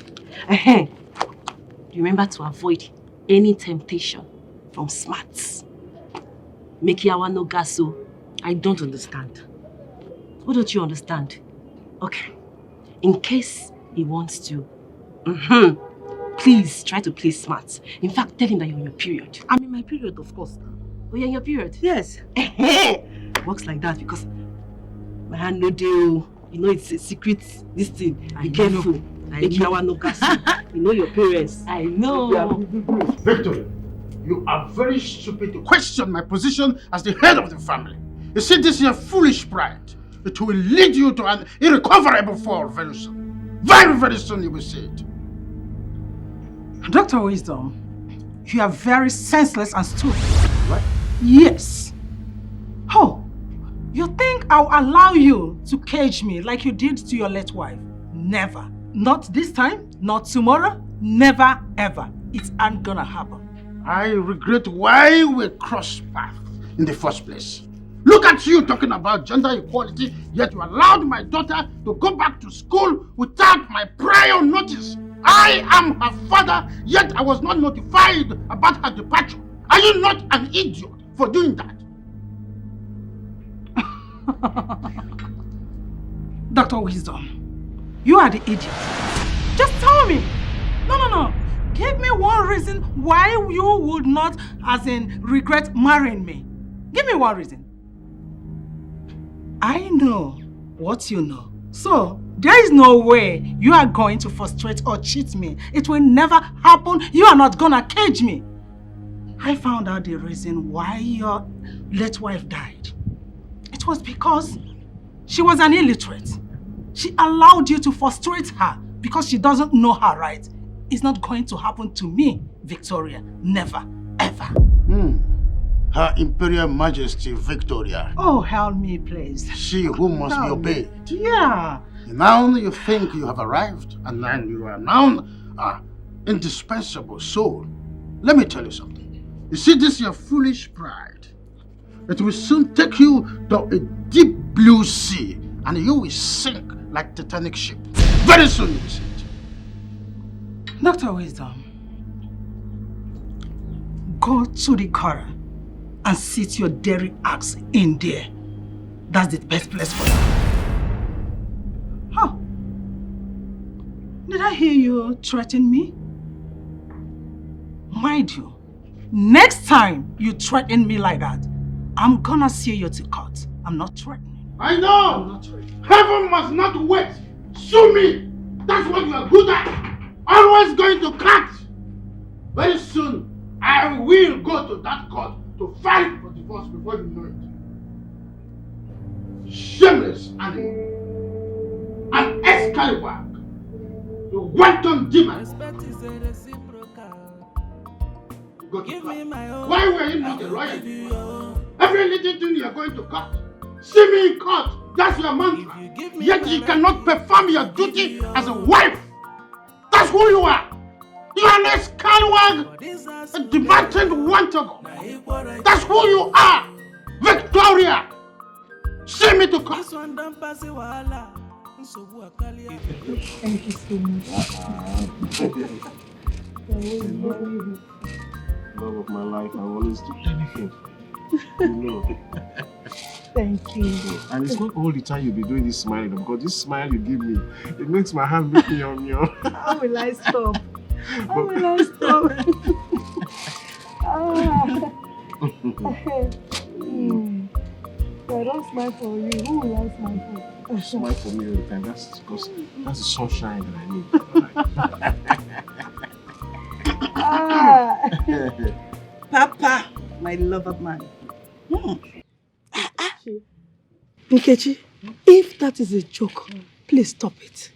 Remember to avoid any temptation from smarts. Mekiawa no gaso. I don't understand. What don't you understand? Okay. In case he wants to, please try to play smart. In fact, tell him that you're in your period. I'm in my period, of course. Oh, you're in your period? Yes. Works like that because my hand no deal. You know it's a secret, this thing. Be careful. Mekiawa no gaso. You know your parents. I know. Victor, you are very stupid to question my position as the head of the family. You see, this is a foolish pride. It will lead you to an irrecoverable fall very soon. Very, very soon you will see it. Dr. Wisdom, you are very senseless and stupid. What? Yes. Oh, you think I'll allow you to cage me like you did to your late wife? Never. Not this time, not tomorrow, never ever. It ain't gonna happen. I regret why we crossed paths in the first place. Look at you talking about gender equality, yet you allowed my daughter to go back to school without my prior notice. I am her father, yet I was not notified about her departure. Are you not an idiot for doing that? Dr. Wisdom, you are the idiot. Just tell me. No. Give me one reason why you would not, as in, regret marrying me. Give me one reason. I know what you know. So, there is no way you are going to frustrate or cheat me. It will never happen. You are not gonna cage me. I found out the reason why your late wife died. It was because she was an illiterate. She allowed you to frustrate her because she doesn't know her rights. It's not going to happen to me, Victoria. Never, ever. Her Imperial Majesty Victoria. Oh, help me, please. She who must be obeyed. Yeah. Now you think you have arrived, and then you are now indispensable soul. Let me tell you something. You see this your foolish pride. It will soon take you to a deep blue sea, and you will sink like Titanic ship. Very soon you will see it. Dr. Wisdom, go to the car and sit your dairy axe in there. That's the best place for you. Huh? Did I hear you threaten me? Mind you, next time you threaten me like that, I'm gonna see you to court. I'm not threatening. I know! I'm not threatening. Heaven must not wait. Sue me! That's what you are good at. Always going to cut. Very soon, I will go to that court to fight for divorce before you know it. Shameless animal. An Excalibur. You wanton demon. Respect is a reciprocal. Go to Give court. me my own. Why were you not a Give lawyer? you your own. Every little thing you are going to court. See me in court. That's your mantra. If you give me Yet my you right, cannot perform your duty as a wife. That's who you are. You are an Excalibur, a demanding wanton. That's who you are, Victoria. See me to court. This one don't pass the wahala. Thank you so much. Love of my life, I always do anything. You know. Thank you. And it's not all the time you'll be doing this smiling, because this smile you give me, it makes my hand look meow. How will I stop? How But- will I stop? I don't smile for you. Who will I smile for? You smile for me all the time. That's because that's the sunshine that I need. Papa, my lover man. Nkechi, if that is a joke, please stop it.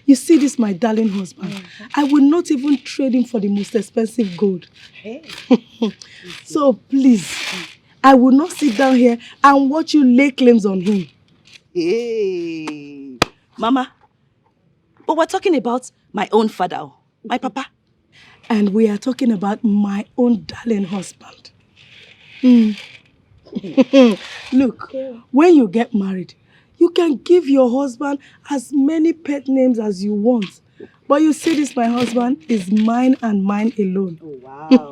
You see this, my darling husband. I will not even trade him for the most expensive gold. So please, I will not sit down here and watch you lay claims on him. Hey, Mama, but we're talking about my own father, my papa. And we are talking about my own darling husband. Look, when you get married, you can give your husband as many pet names as you want. But you see this, my husband is mine and mine alone. Oh, wow.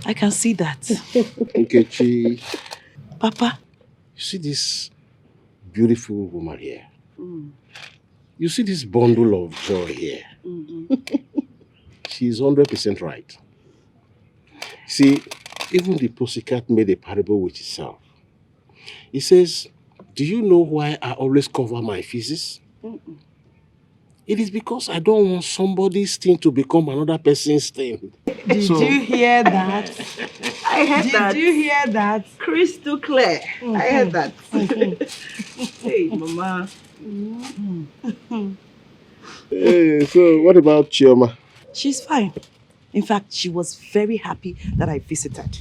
I can see that. Nkechi, Papa. you see this beautiful woman here? You see this bundle of joy here? She's 100% right. See, even the pussycat made a parable with itself. It says, do you know why I always cover my feces? It is because I don't want somebody's thing to become another person's thing. Did you hear that? I heard that. Did you hear that? Crystal clear. I heard that. Hey, Mama. Hey, so what about Chioma? She's fine. In fact, she was very happy that I visited.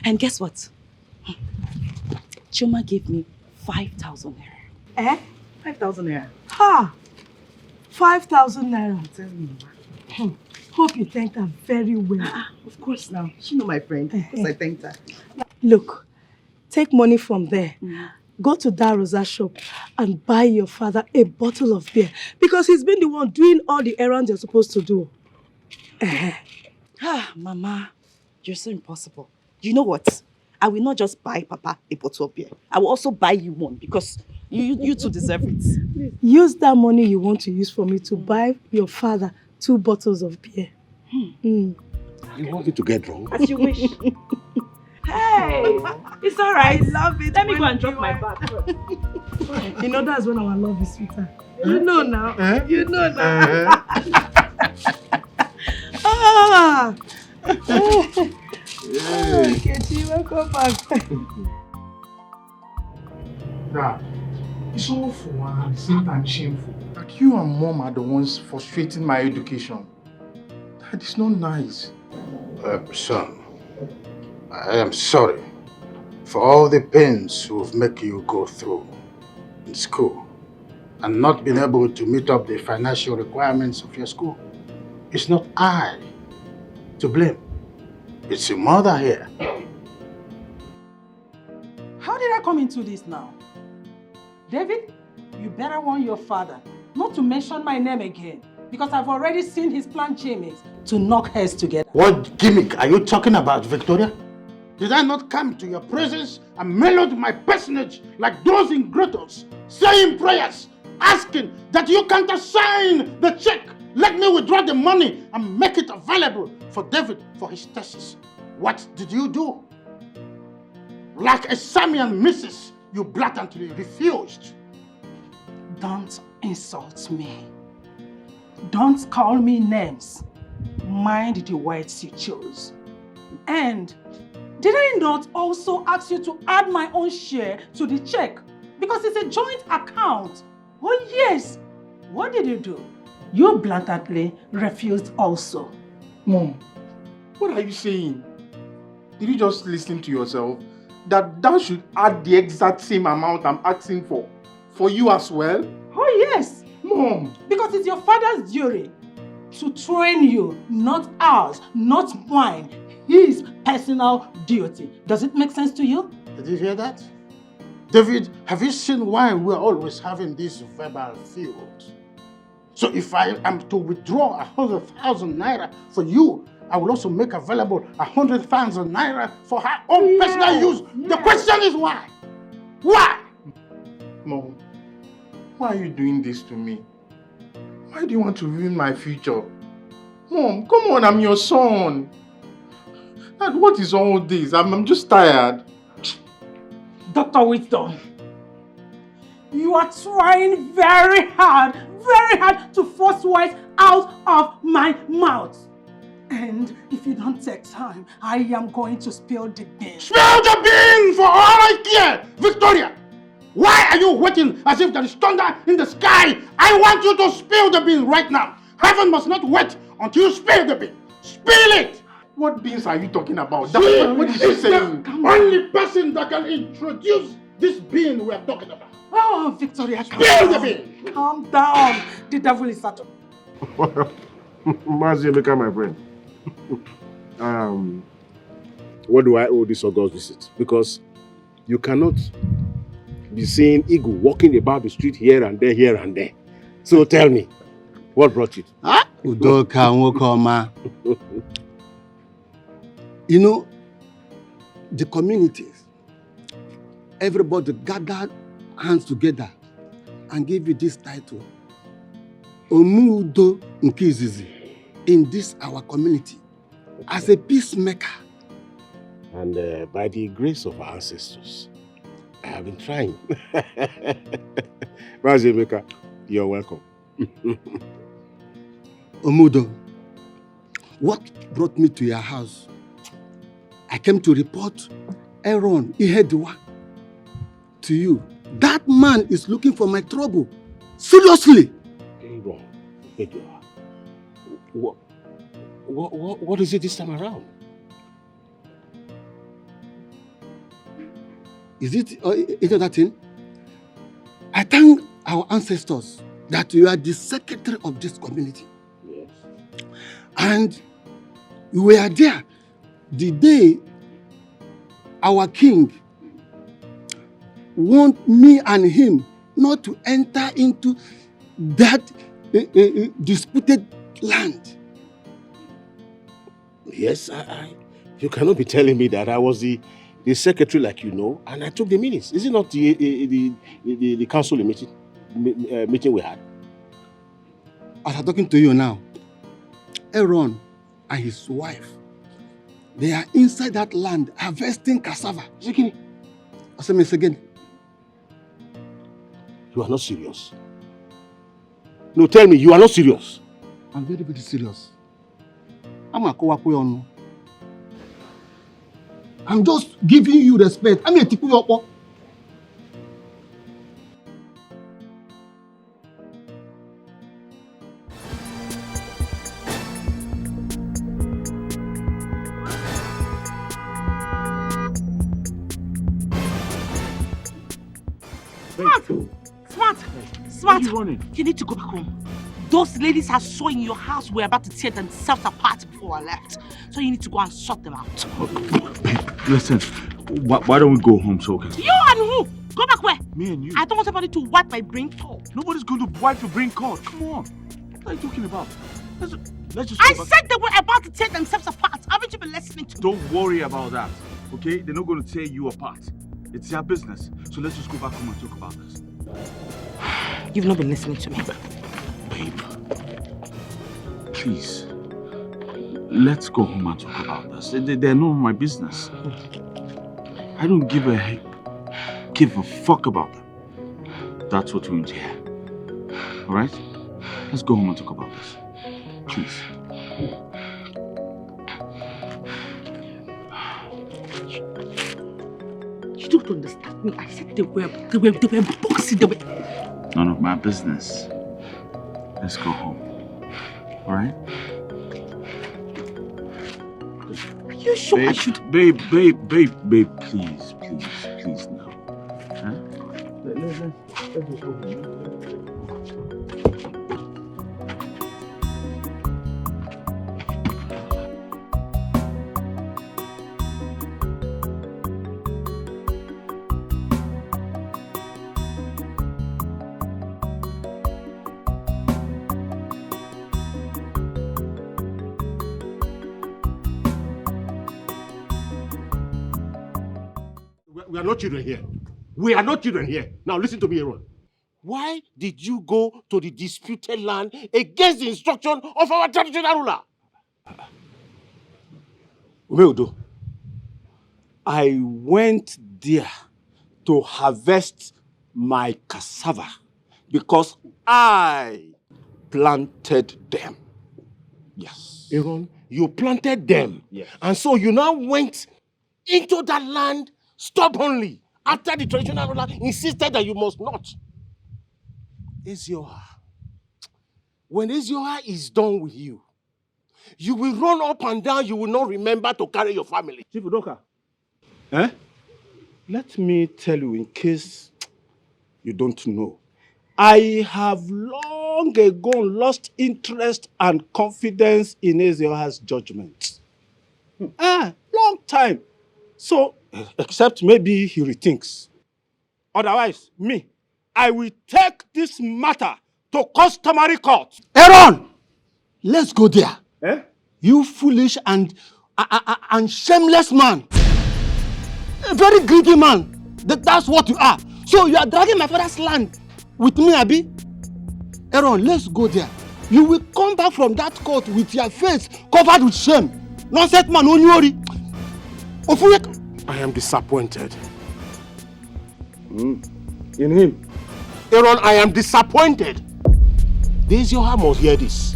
And guess what? Chuma gave me 5,000 naira. Eh? 5,000 naira. Ha! 5,000 naira. Tell me. Hope you thanked her very well. Of course now. She know my friend. Of course I thanked her. Look, take money from there. Go to that Rosa shop and buy your father a bottle of beer because he's been the one doing all the errands you're supposed to do. Mama, you're so impossible. You know what? I will not just buy Papa a bottle of beer. I will also buy you one because you two deserve it. Use that money you want to use for me to buy your father 2 bottles of beer. You want me to get drunk? As you wish. Hey, it's all right. I love it. Let me go and drop my bag first. You know that's when our love is sweeter. You know now. You know now. Kechi, welcome back. Dad, it's awful and at the same time shameful that you and Mom are the ones frustrating my education. That is not nice. Son, I am sorry for all the pains we've made you go through in school and not being able to meet up the financial requirements of your school. It's not I to blame. It's your mother here. How did I come into this now? David, you better warn your father not to mention my name again because I've already seen his plan gimmicks to knock heads together. What gimmick are you talking about, Victoria? Did I not come to your presence and mellowed my personage like those ingratos, saying prayers, asking that you can't assign the check? Let me withdraw the money and make it available for David for his thesis. What did you do? Like a Samian missus, you blatantly refused. Don't insult me. Don't call me names. Mind the words you chose. And did I not also ask you to add my own share to the check? Because it's a joint account. Oh yes. What did you do? You blatantly refused also. Mom, what are you saying? Did you just listen to yourself? That Dad should add the exact same amount I'm asking for you as well? Oh yes. Mom. Because it's your father's duty to train you, not ours, not mine. His personal duty. Does it make sense to you? Did you hear that? David, have you seen why we're always having this verbal feud? So if I am to withdraw 100,000 naira for you, I will also make available 100,000 naira for her own personal use. The question is why? Why? Mom, why are you doing this to me? Why do you want to ruin my future? Mom, come on, I'm your son. Dad, what is all this? I'm just tired. Dr. Wisdom, you are trying very hard to force words out of my mouth. And if you don't take time, I am going to spill the beans. Spill the beans for all I care! Victoria, why are you waiting as if there is thunder in the sky? I want you to spill the beans right now. Heaven must not wait until you spill the beans. Spill it! What beans are you talking about? What is is she the saying? only person that can introduce this bean we are talking about? Oh, Victoria, spill the bean! Calm down. The devil is at Mazi, look at my friend. What do I owe this August visit? Because you cannot be seeing Eagle walking about the street here and there. So tell me, what brought you? Udoka Nwokoma. You know, the communities, everybody gathered hands together and gave you this title, Omudo Nkizizi, in this our community, as a peacemaker. And by the grace of our ancestors, I have been trying. Mazemeka, you're welcome. Omudo, what brought me to your house? I came to report Aaron Ihediwa to you. That man is looking for my trouble. Seriously. Aaron Ihediwa. What is it this time around? Is it that thing? I thank our ancestors that you are the secretary of this community. Yes. And you were there the day our king want me and him not to enter into that disputed land. Yes, you cannot be telling me that I was the secretary, like you know, and I took the minutes. Is it not the council meeting we had? As I'm talking to you now, Aaron and his wife, they are inside that land harvesting cassava. Zikini, I say this again. You are not serious. No, tell me, you are not serious. I'm very, very serious. I'm just giving you respect. I'm a tipu yopo. Smart. You need to go back home. Those ladies I saw in your house were about to tear themselves apart before I left. So you need to go and sort them out. Listen, why don't we go home so okay? You and who? Go back where? Me and you. I don't want somebody to wipe my brain cold. Nobody's going to wipe your brain cold. Come on. What are you talking about? Let's just I said they were about to tear themselves apart. Haven't you been listening to me? Don't worry about that, okay? They're not going to tear you apart. It's their business. So let's just go back home and talk about this. You've not been listening to me. Babe, please, let's go home and talk about this. They're not my business. I don't give a fuck about them. That's what we need to hear. All right? Let's go home and talk about this. Please. You don't understand me. I said they were boxing. They were... None of my business. Let's go home. All right? Are you sure babe, I should? Babe, please now. Huh? Let's just go home. We are not children here. We are not children here. Now listen to me, Aaron. Why did you go to the disputed land against the instruction of our traditional ruler? Umeudo, I went there to harvest my cassava because I planted them. Yes. Aaron, you planted them. Yes. And so you now went into that land stubbornly after the traditional ruler insisted that you must not. Ezioha, when Ezioha is done with you, you will run up and down, you will not remember to carry your family. Chief Udoka, let me tell you in case you don't know. I have long ago lost interest and confidence in Ezioha's judgment. Long time. So, except maybe he rethinks. Otherwise, I will take this matter to customary court. Aaron, let's go there. You foolish and shameless man. A very greedy man. That's what you are. So you are dragging my father's land with me, Abi? Aaron, let's go there. You will come back from that court with your face covered with shame. Nonsense man, don't worry. I am disappointed. In him. Aaron, I am disappointed. Ezioha must hear this.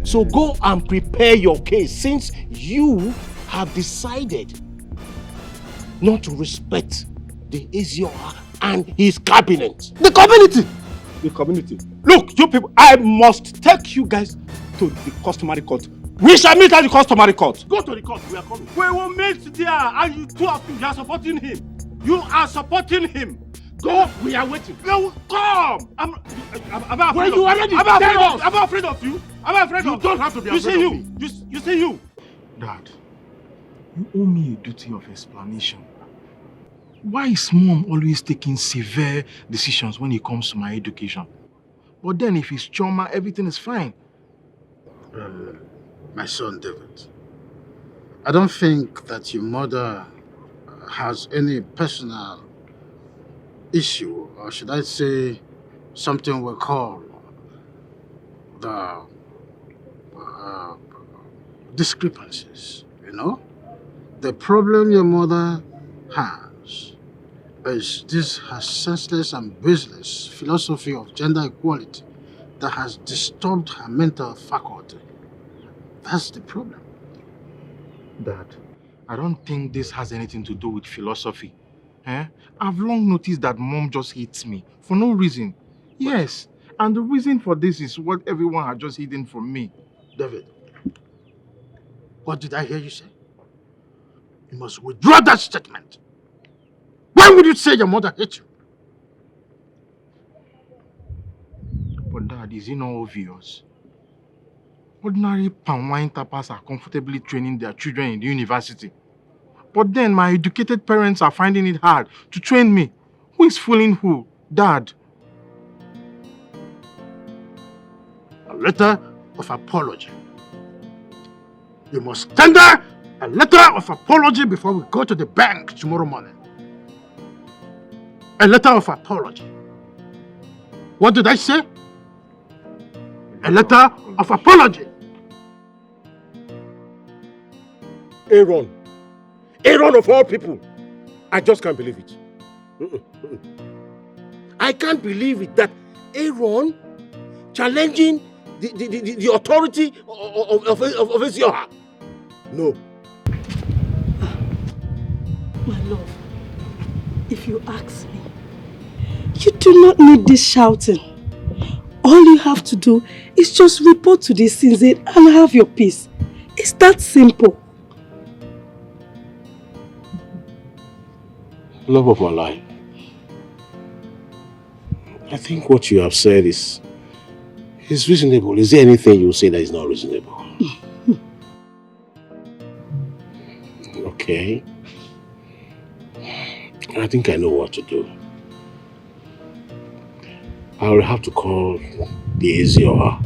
So go and prepare your case since you have decided not to respect the Ezioha and his cabinet. The community! The community. Look, you people, I must take you guys to the customary court We shall meet at the customary court. Go to the court, we are coming. We will meet there, and you two of you are supporting him. You are supporting him. Go, we are waiting. No, come! I'm afraid Well, of you already I'm afraid tell of us. I'm afraid of you. I'm afraid You of don't have to be you. afraid See of you. me. You see you. Dad, you owe me a duty of explanation. Why is Mom always taking severe decisions when it comes to my education? But then if it's trauma, everything is fine. My son David, I don't think that your mother has any personal issue, or should I say something we call the discrepancies, you know? The problem your mother has is this her senseless and baseless philosophy of gender equality that has disturbed her mental faculty. That's the problem. Dad, I don't think this has anything to do with philosophy. I've long noticed that Mom just hates me for no reason. Yes, and the reason for this is what everyone had just hidden from me. David, what did I hear you say? You must withdraw that statement. Why would you say your mother hates you? But Dad, is it not obvious? Ordinary palm wine tappers are comfortably training their children in the university. But then my educated parents are finding it hard to train me. Who is fooling who? Dad. A letter of apology. You must tender a letter of apology before we go to the bank tomorrow morning. A letter of apology. What did I say? A letter of apology. Aaron. Aaron of all people. I just can't believe it. I can't believe it that Aaron challenging the authority of Ezioha. No. My love, if you ask me, you do not need this shouting. All you have to do is just report to the scenes and have your peace. It's that simple. Love of my life. I think what you have said is reasonable. Is there anything you say that is not reasonable? Okay. I think I know what to do. I will have to call the Ezioha.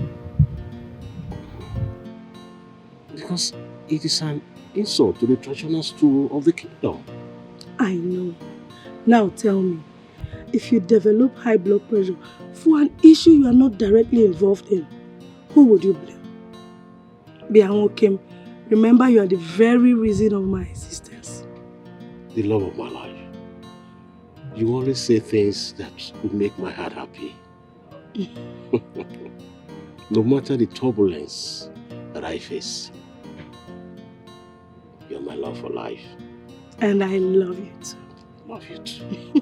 Because it is an insult to the traditional stool of the kingdom. I know. Now tell me, if you develop high blood pressure for an issue you are not directly involved in, who would you blame? Bianwokem, remember you are the very reason of my existence. The love of my life. You always say things that would make my heart happy. No matter the turbulence that I face, you're my love for life. And I love you too. Love you too.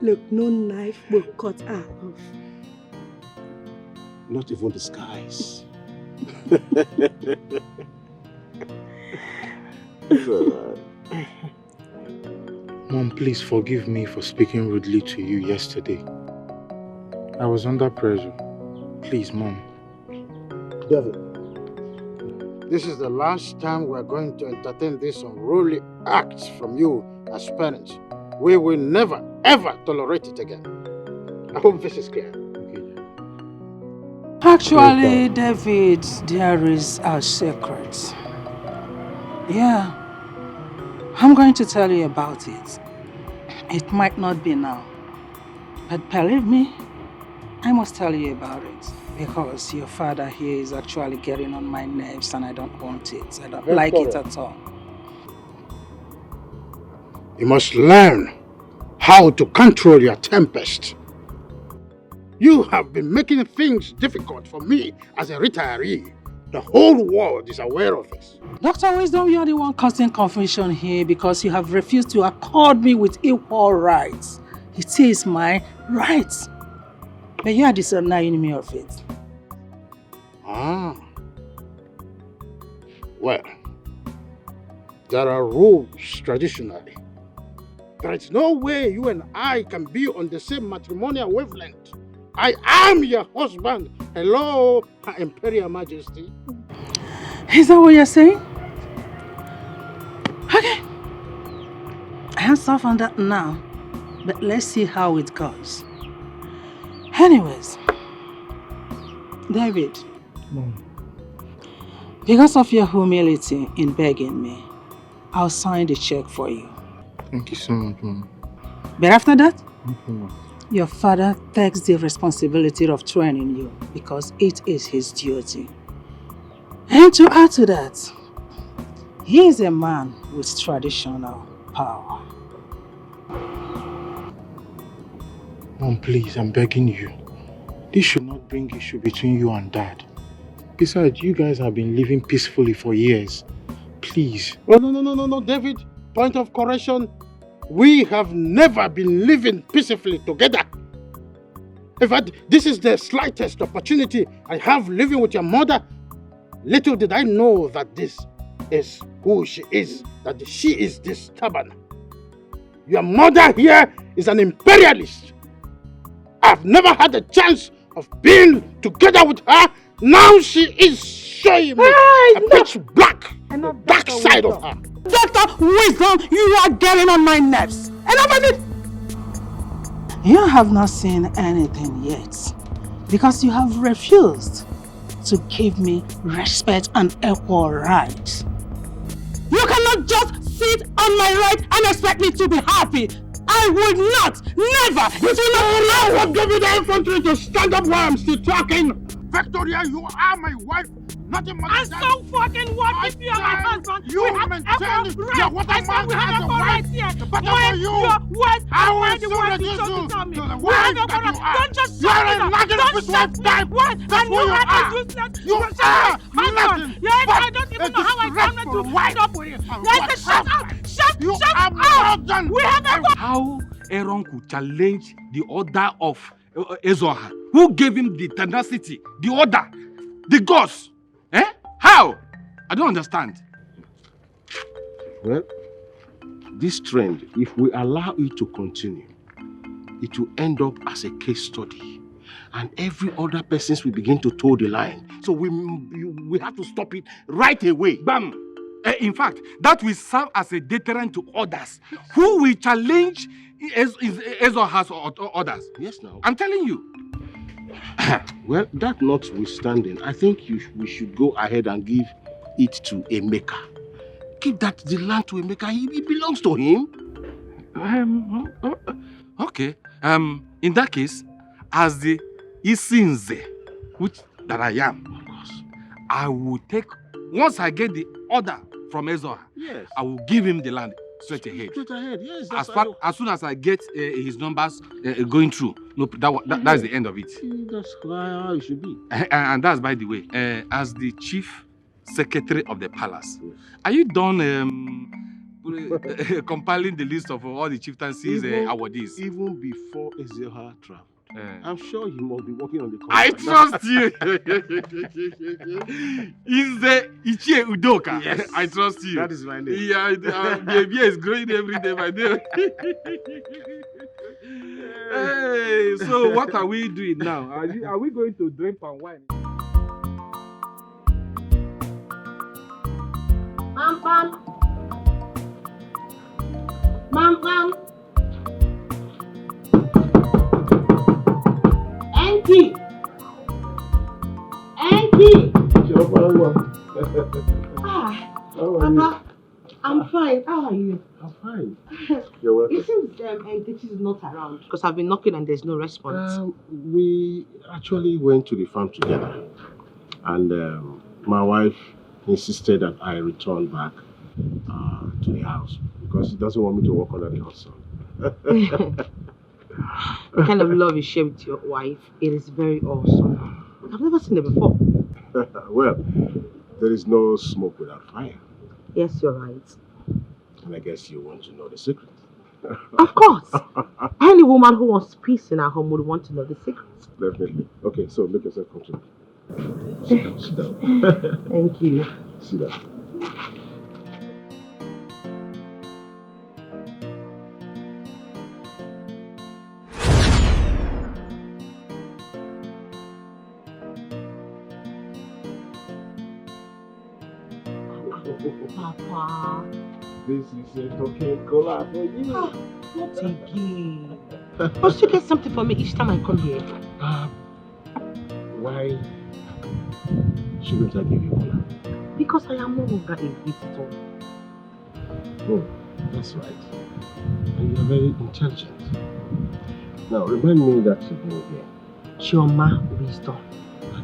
Look, no knife will cut our love. Not even the skies. Mom, please forgive me for speaking rudely to you yesterday. I was under pressure. Please, Mom. David, this is the last time we're going to entertain these unruly acts from you as parents. We will never, ever tolerate it again. I hope this is clear. Actually, David, there is a secret. Yeah. I'm going to tell you about it. It might not be now. But believe me, I must tell you about it. Because your father here is actually getting on my nerves and I don't want it. I don't like it at all. You must learn how to control your tempest. You have been making things difficult for me as a retiree. The whole world is aware of this. Dr. Wisdom, you are the one causing confusion here because you have refused to accord me with equal rights. It is my rights. But you are denying me of it. Ah, Well, there are rules traditionally. There is no way you and I can be on the same matrimonial wavelength. I am your husband. Hello, Her Imperial Majesty. Is that what you're saying? Okay. Hands off on that now. But let's see how it goes. Anyways, David. Because of your humility in begging me, I'll sign the check for you. Thank you so much, Mom. But after that, your father takes the responsibility of training you because it is his duty. And to add to that, he is a man with traditional power. Mom, please, I'm begging you. This should not bring issue between you and Dad. Besides, you guys have been living peacefully for years. Please. Oh, no, David. Point of correction. We have never been living peacefully together. In fact, this is the slightest opportunity I have living with your mother. Little did I know that this is who she is, that she is this stubborn. Your mother here is an imperialist. I've never had a chance of being together with her. Now she is showing me a pitch black, the dark side of her. Dr. Wisdom, you are getting on my nerves. Enough of it! You have not seen anything yet because you have refused to give me respect and equal rights. You cannot just sit on my right and expect me to be happy. I would not, never, it will not allow what gave you the infantry to stand up while I'm still talking. Victoria, you are my wife, nothing more than that. So fucking what if you are my husband? You maintain your what a man has a wife. The better for you. I will soon reduce you to the wife that you are. Don't just you are a nothing wife type. That's what you are. You are nothing. Yes, I don't even know how I come to wind up with you. Yes, shut up. Shut up. We have a How Aaron could challenge the order of Ezoha? Who gave him the tenacity, the order, the gods? How? I don't understand. Well, this trend, if we allow it to continue, it will end up as a case study. And every other person will begin to toe the line. So we have to stop it right away. Bam! In fact, that will serve as a deterrent to others who will challenge Ezoha's orders. Yes, now. I'm telling you. Well, that notwithstanding, I think we should go ahead and give it to Emeka. Give the land to Emeka. It belongs to him. Okay. In that case, as the Isinze, which that I am, of course, I will take, once I get the order from Ezoha, yes, I will give him the land straight ahead. Straight ahead, yes. As soon as I get his numbers going through, that's the end of it. That's how it should be. And that's, by the way, as the chief secretary of the palace, are you done compiling the list of all the chieftaincies awardees? Even before Ezoha traveled. I'm sure he must be working on the I contract. trust you. He's the Ichie Udoka. Yes. I trust you. That is my name. Yeah, the baby is growing every day by day. Hey, so what are we doing now? Are we going to drink palm wine? Pam. Pam. Enki! Papa, I'm fine. How are you? I'm fine. You're welcome. It seems Enki is not around because I've been knocking and there's no response. We actually went to the farm together, and my wife insisted that I return back to the house because she doesn't want me to work under the hot sun. The kind of love you share with your wife, it is very awesome. I've never seen it before. Well, there is no smoke without fire. Yes, you're right. And I guess you want to know the secret. Of course. Any woman who wants peace in her home would want to know the secret. Definitely. Okay, so make yourself comfortable. Sit down. Thank you. Sit down. Papa. This is a talking cola for you. Not again. Must you get something for me each time I come here? Why shouldn't I give you cola? Because I am no longer a visitor. Oh, that's right. And you're very intelligent. Now, remind me that you go here. Chioma Wisdom.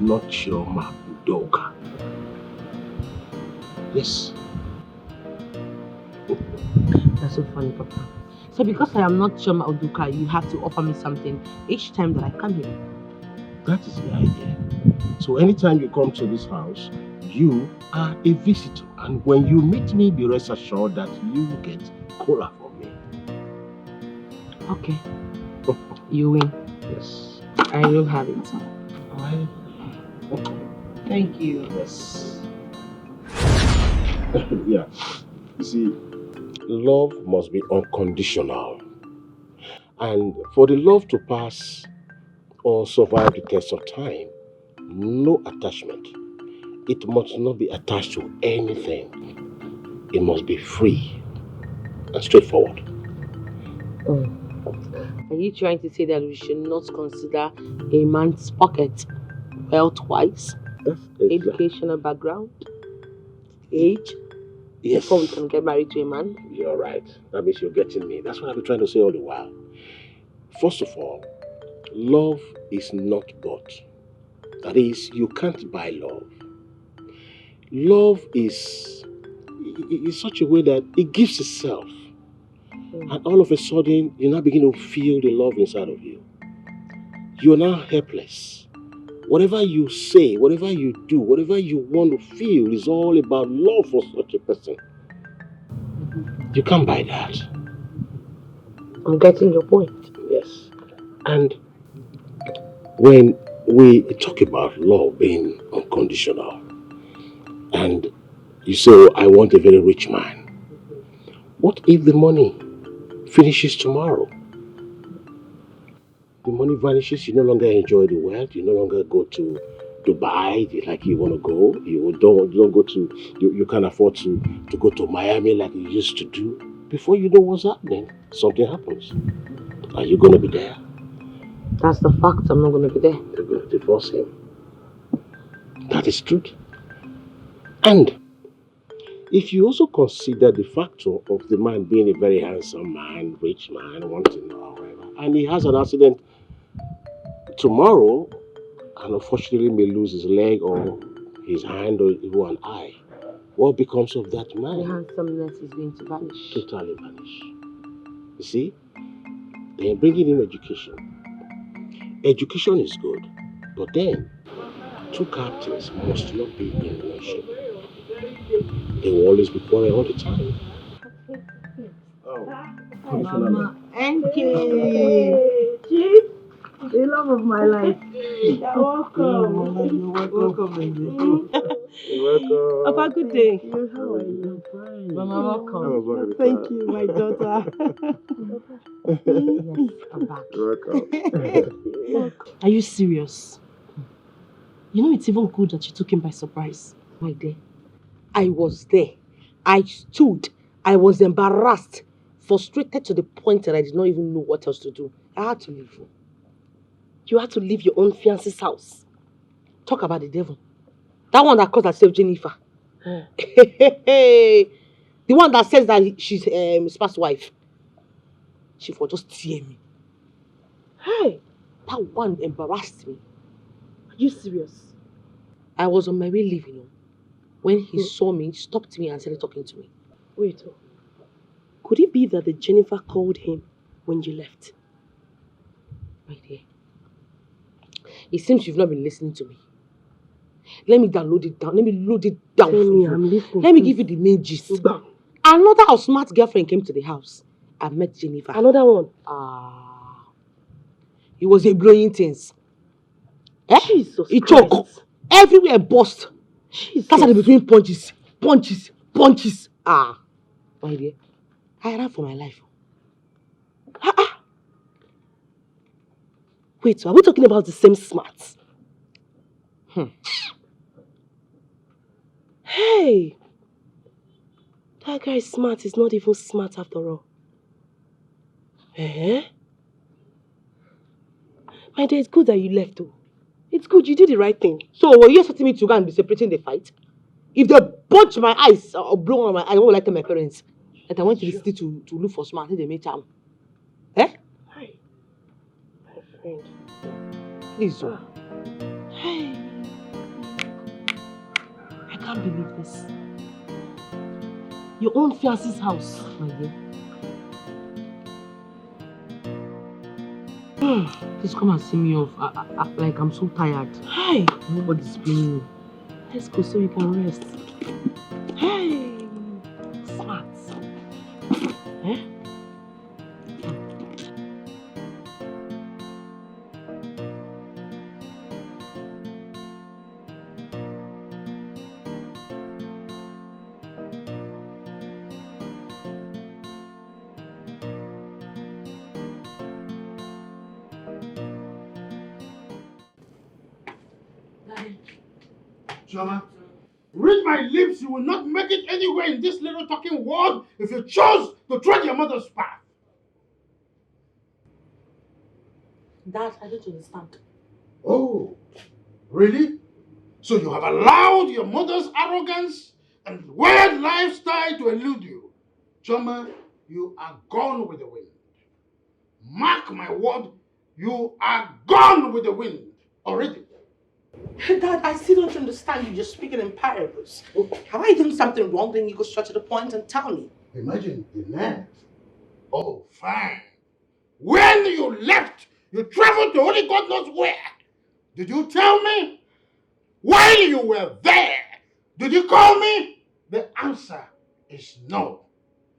Not Chioma Udoka. Yes. That's so funny, Papa. So because I am not Chioma Udoka, you have to offer me something each time that I come here. That is the idea. So anytime you come to this house, you are a visitor. And when you meet me, be rest assured that you will get cola from me. Okay. You win. Yes. I will have it. Alright. Thank you. Yes. Yeah. You see, love must be unconditional. And for the love to pass or survive the test of time, no attachment. It must not be attached to anything. It must be free and straightforward. Oh. Are you trying to say that we should not consider a man's pocket, wealth-wise, educational background, age, Yes. before we can get married to a man? You're right. That means you're getting me. That's what I've been trying to say all the while. First of all, love is not bought. That is, you can't buy love. Love is such a way that it gives itself. And all of a sudden, you now begin to feel the love inside of you. You're now helpless. Whatever you say, whatever you do, whatever you want to feel is all about love for such a person. You can't buy that. I'm getting your point. Yes. And when we talk about love being unconditional, and you say, oh, I want a very rich man. What if the money finishes tomorrow? The money vanishes, you no longer enjoy the wealth, you no longer go to Dubai like you want to go, you don't go to, you can't afford to go to Miami like you used to do. Before you know what's happening, something happens. Are you going to be there? That's the fact, I'm not going to be there. You're going to divorce him. That is truth. And if you also consider the factor of the man being a very handsome man, rich man, wanting whatever, and he has an accident tomorrow, and unfortunately may lose his leg or his hand or even an eye, what becomes of that man? The handsomeness is going to vanish. Totally vanish. You see, they're bringing in education. Education is good, but then two captains must not be in relation. They will always be quarreling all the time. Mama, thank you. Chief, the love of my life. You're welcome. Welcome, baby. You're welcome. Have a good day. How are you? Fine. Mama, welcome. Thank you, my daughter. Yes, I'm back. Welcome. Are you serious? You know it's even good that you took him by surprise. My dear, I was there. I stood. I was embarrassed, frustrated to the point that I did not even know what else to do. I had to leave. You had to leave your own fiance's house. Talk about the devil. That one that calls herself Jennifer. Oh. The one that says that she's his past wife. She for just tear me. Hey, that one embarrassed me. Are you serious? I was on my way leaving. When he saw me, he stopped me and started talking to me. Wait, could it be that the Jennifer called him when you left? My dear, it seems you've not been listening to me. Let me download it down. Let me load it down Tell for me, you. I'm listening. Let me give you the main gist. Another smart girlfriend came to the house. I met Jennifer. Another one? It was a blowing things. Jesus It Christ. choke. Everywhere bust. Jesus. That's between punches. My dear, I ran for my life. Wait, are we talking about the same smarts? Hey, That guy is smart. He's not even smart after all. Eh? My dear, it's good that you left though. It's good, you did the right thing. So were you expecting me to go and be separating the fight? If they punch my eyes or blow on my eyes, I won't like tell my parents that I went to the city to look for smart. They made time. Eh? Hi. My friend. Please, Hey. I can't believe this. Your own fiance's house, my dear. Please come and see me off. Like I'm so tired. Hi. Nobody's paying me. Let's go so you can rest. Hey. Smart. Eh? Chioma, read my lips, you will not make it anywhere in this little talking world if you chose to tread your mother's path. Dad, I don't understand. Oh, really? So you have allowed your mother's arrogance and weird lifestyle to elude you. Chioma, you are gone with the wind. Mark my word, you are gone with the wind already. Dad, I still don't understand you. You're speaking in parables. Have I done something wrong? Then you go straight to the point and tell me. Imagine the nerve. Oh, fine. When you left, you traveled to only God knows where. Did you tell me? While you were there, did you call me? The answer is no.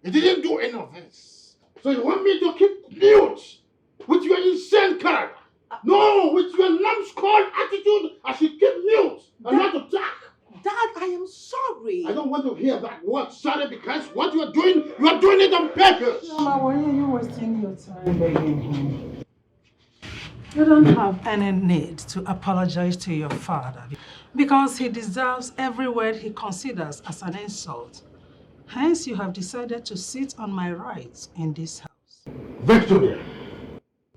You didn't do any of this. So you want me to keep mute with your insane character? No, with your numbskull attitude, I should keep mute and not attack. Dad, I am sorry. I don't want to hear that word sorry because what you are doing it on purpose. Mama, why are you wasting your time begging him? You don't have any need to apologize to your father because he deserves every word he considers as an insult. Hence, you have decided to sit on my rights in this house. Victoria,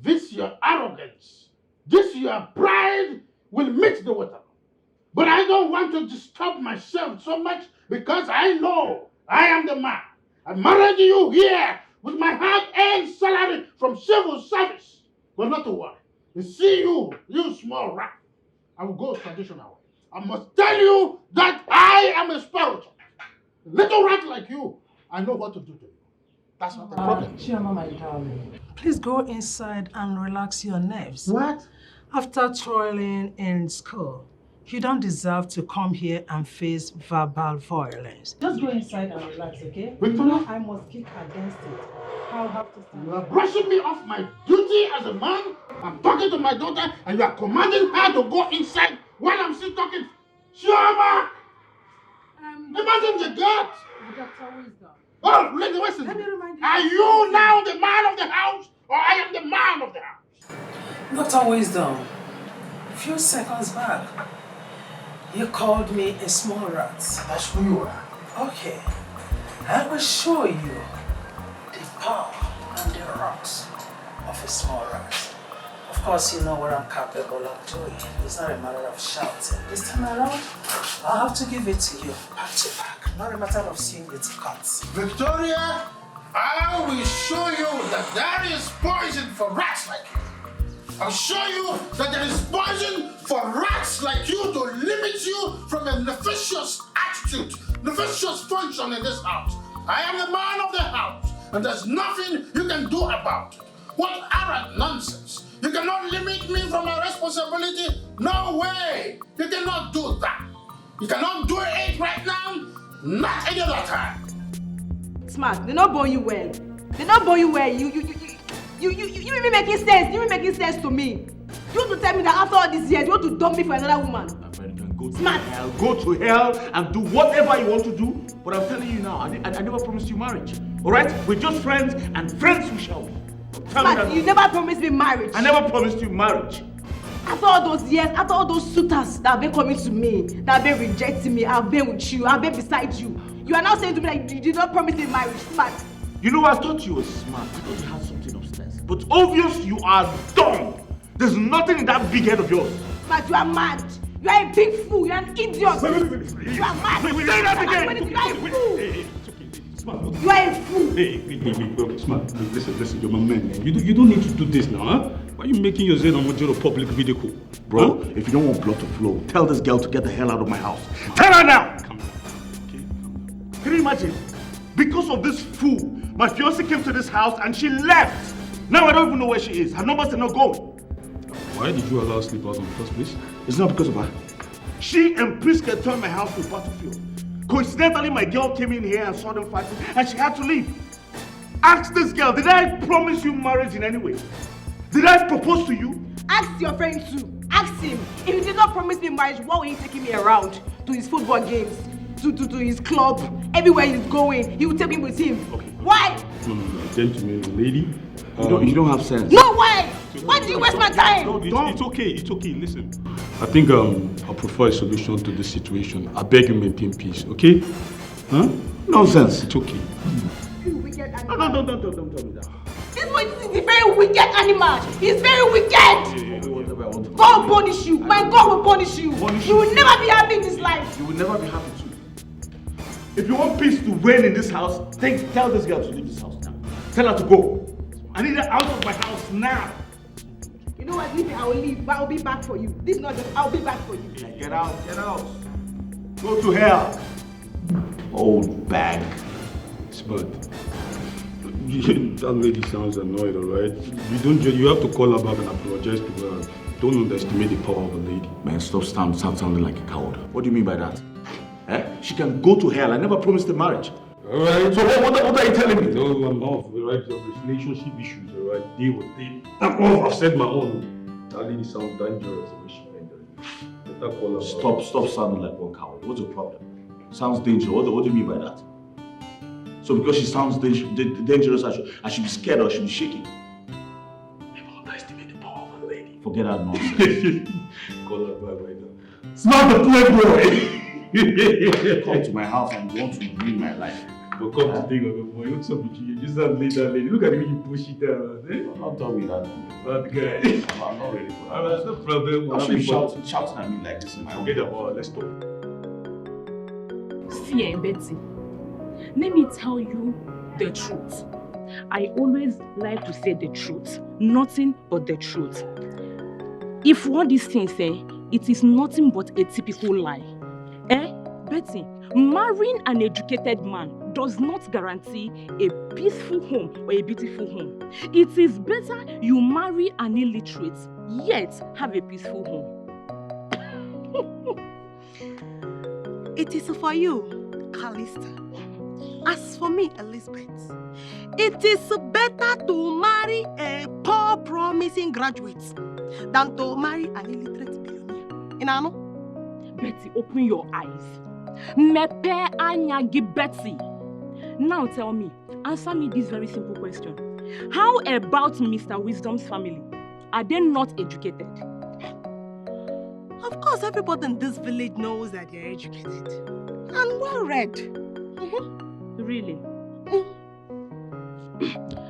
this your arrogance, this your pride will meet the water. But I don't want to disturb myself so much because I know I am the man. I married you here with my hard-earned salary from civil service. But not to worry. You see you small rat. I will go traditional. I must tell you that I am a spiritual. Little rat like you, I know what to do to you. That's not the problem. Chioma, my darling, please go inside and relax your nerves. What? After toiling in school, you don't deserve to come here and face verbal violence. Just go inside and relax, okay? Victoria? I must kick against it. I'll have to stand. You are brushing me off my duty as a man. I'm talking to my daughter and you are commanding her to go inside while I'm still talking. Chioma! Imagine the guts! Dr. Wisdom. Oh, listen. Let me remind you. Are you now the man of the house or I am the man of the house? Dr. Wisdom, a few seconds back, you called me a small rat. That's who you are. Okay, I will show you the power and the rocks of a small rat. Of course, you know what I'm capable of doing. It's not a matter of shouting. This time around, I'll have to give it to you, back to back. Not a matter of seeing its cuts. Victoria, I will show you that there is poison for rats like you. I'll show you that there is poison for rats like you to limit you from a nefarious attitude, nefarious function in this house. I am the man of the house, and there's nothing you can do about it. What arrant nonsense! You cannot limit me from my responsibility. No way! You cannot do that. You cannot do it right now, not any other time. Smart, they not born you well. They not born you well. You even making sense. You even making sense to me. You want to tell me that after all these years, you want to dump me for another woman? My friend, you can go to Smart. hell. Go to hell and do whatever you want to do. But I'm telling you now, I never promised you marriage. All right? We're just friends, and friends we shall be. Smart, you never promised me marriage. I never promised you marriage. After all those years, after all those suitors that have been coming to me, that have been rejecting me, I've been with you, I've been beside you. You are now saying to me that you did not promise me marriage. Smart. You know, I thought you were smart. I thought you had something upstairs. But obvious you are dumb. There's nothing in that big head of yours. But you are mad. You are a big fool. You are an idiot. You are mad. Say that again. You are a fool. You are a fool. Hey, Smart. Listen, you're my man. You don't need to do this now, huh? Why are you making yourself a major public video call? Bro, if you don't want blood to flow, tell this girl to get the hell out of my house. Tell her now! Come on. Okay, Can you imagine? Because of this fool, my fiancée came to this house and she left. Now I don't even know where she is. Her numbers are not going. Why did you allow her to sleep out in the first place? It's not because of her. She and Priska turned my house to a battlefield. Coincidentally, my girl came in here and saw them fighting and she had to leave. Ask this girl, did I promise you marriage in any way? Did I propose to you? Ask your friend too. Ask him. If he did not promise me marriage, why were you taking me around to his football games, to his club, everywhere he's going? He would take me with him. Okay. Why? No, gentleman, lady. You don't have sense. No, why? Why do you waste my time? It's okay. Listen, I think I'll prefer a solution to this situation. I beg you maintain peace, okay? Huh? Nonsense. It's okay. You wicked animal. No, don't tell me that. This boy is a very wicked animal. He's very wicked. God will punish you. My God will punish you. You will never be happy in this life. You will never be happy too. If you want peace to reign in this house, tell this girl to leave this house now. Tell her to go. I need her out of my house now. You know what? Leave me. I will leave, but I'll be back for you. This is not just. I'll be back for you. Yeah, get out. Go to hell. Old bag. But that lady sounds annoyed, alright? You have to call her back and apologize to her. Don't underestimate the power of a lady. Man, stop sounding like a coward. What do you mean by that? She can go to hell. I never promised her marriage. Alright. So what are you telling me? No, I'm off, alright? Your relationship issues, alright? Deal with it. I'm off. I've said my own. That lady sounds dangerous. Better call her. Stop sounding like one coward. What's your problem? Sounds dangerous. What do you mean by that? So because she sounds dangerous, I should be scared or I should be shaking. Never underestimate the power of a lady. Forget that nonsense. Call her back right now. Smart the playboy! Come to my house and want to ruin my life. But come to think of it, boy, what's up with you? You just sound that lady. Look at the way you push it down. Don't tell me that. Bad guy. I'm not ready for that. Alright, no problem. I should be shouting at me like this in my Forget about it. Let's talk. See, Betty. Let me tell you the truth. I always like to say the truth. Nothing but the truth. If what these things say, it is nothing but a typical lie. Betty, marrying an educated man does not guarantee a peaceful home or a beautiful home. It is better you marry an illiterate, yet have a peaceful home. It is for you, Callista. As for me, Elizabeth, it is better to marry a poor promising graduate than to marry an illiterate billionaire. Inano? Betty, open your eyes. Mepe anyagi Betty. Now tell me, answer me this very simple question. How about Mr. Wisdom's family? Are they not educated? Of course, everybody in this village knows that they're educated and well-read. Really?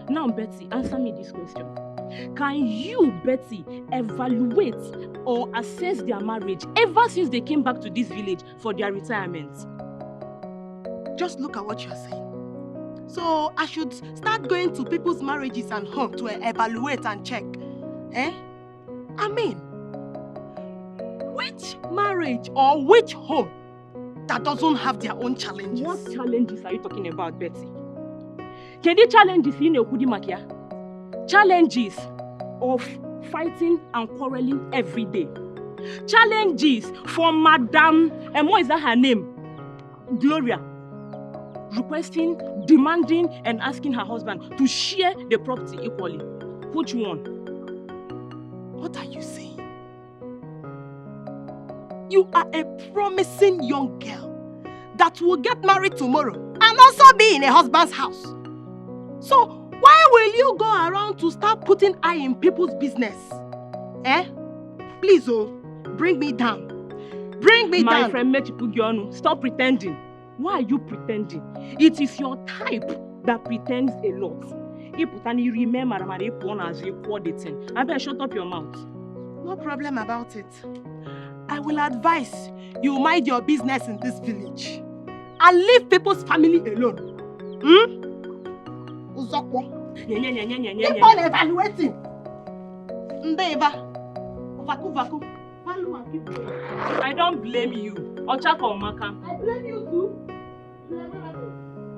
Now, Betty, answer me this question. Can you, Betty, evaluate or assess their marriage ever since they came back to this village for their retirement? Just look at what you're saying. So I should start going to people's marriages and home to evaluate and check. I mean, which marriage or which home that doesn't have their own challenges? What challenges are you talking about, Betty? Can you challenges in your Kudimakia? Challenges of fighting and quarreling every day. Challenges for Madame, and what is that her name? Gloria. Requesting, demanding, and asking her husband to share the property equally. Which one? What are you saying? You are a promising young girl that will get married tomorrow and also be in a husband's house. So, why will you go around to start putting eye in people's business? Please, bring me down. Bring me down. My friend Mechipugionu, stop pretending. Why are you pretending? It is your type that pretends a lot. If you remember, I better shut up your mouth. No problem about it. I will advise you mind your business in this village and leave people's family alone. Uzokwo. Keep on evaluating. Ndeva. Vaku. I don't blame you. Ochako Maka. I blame you too.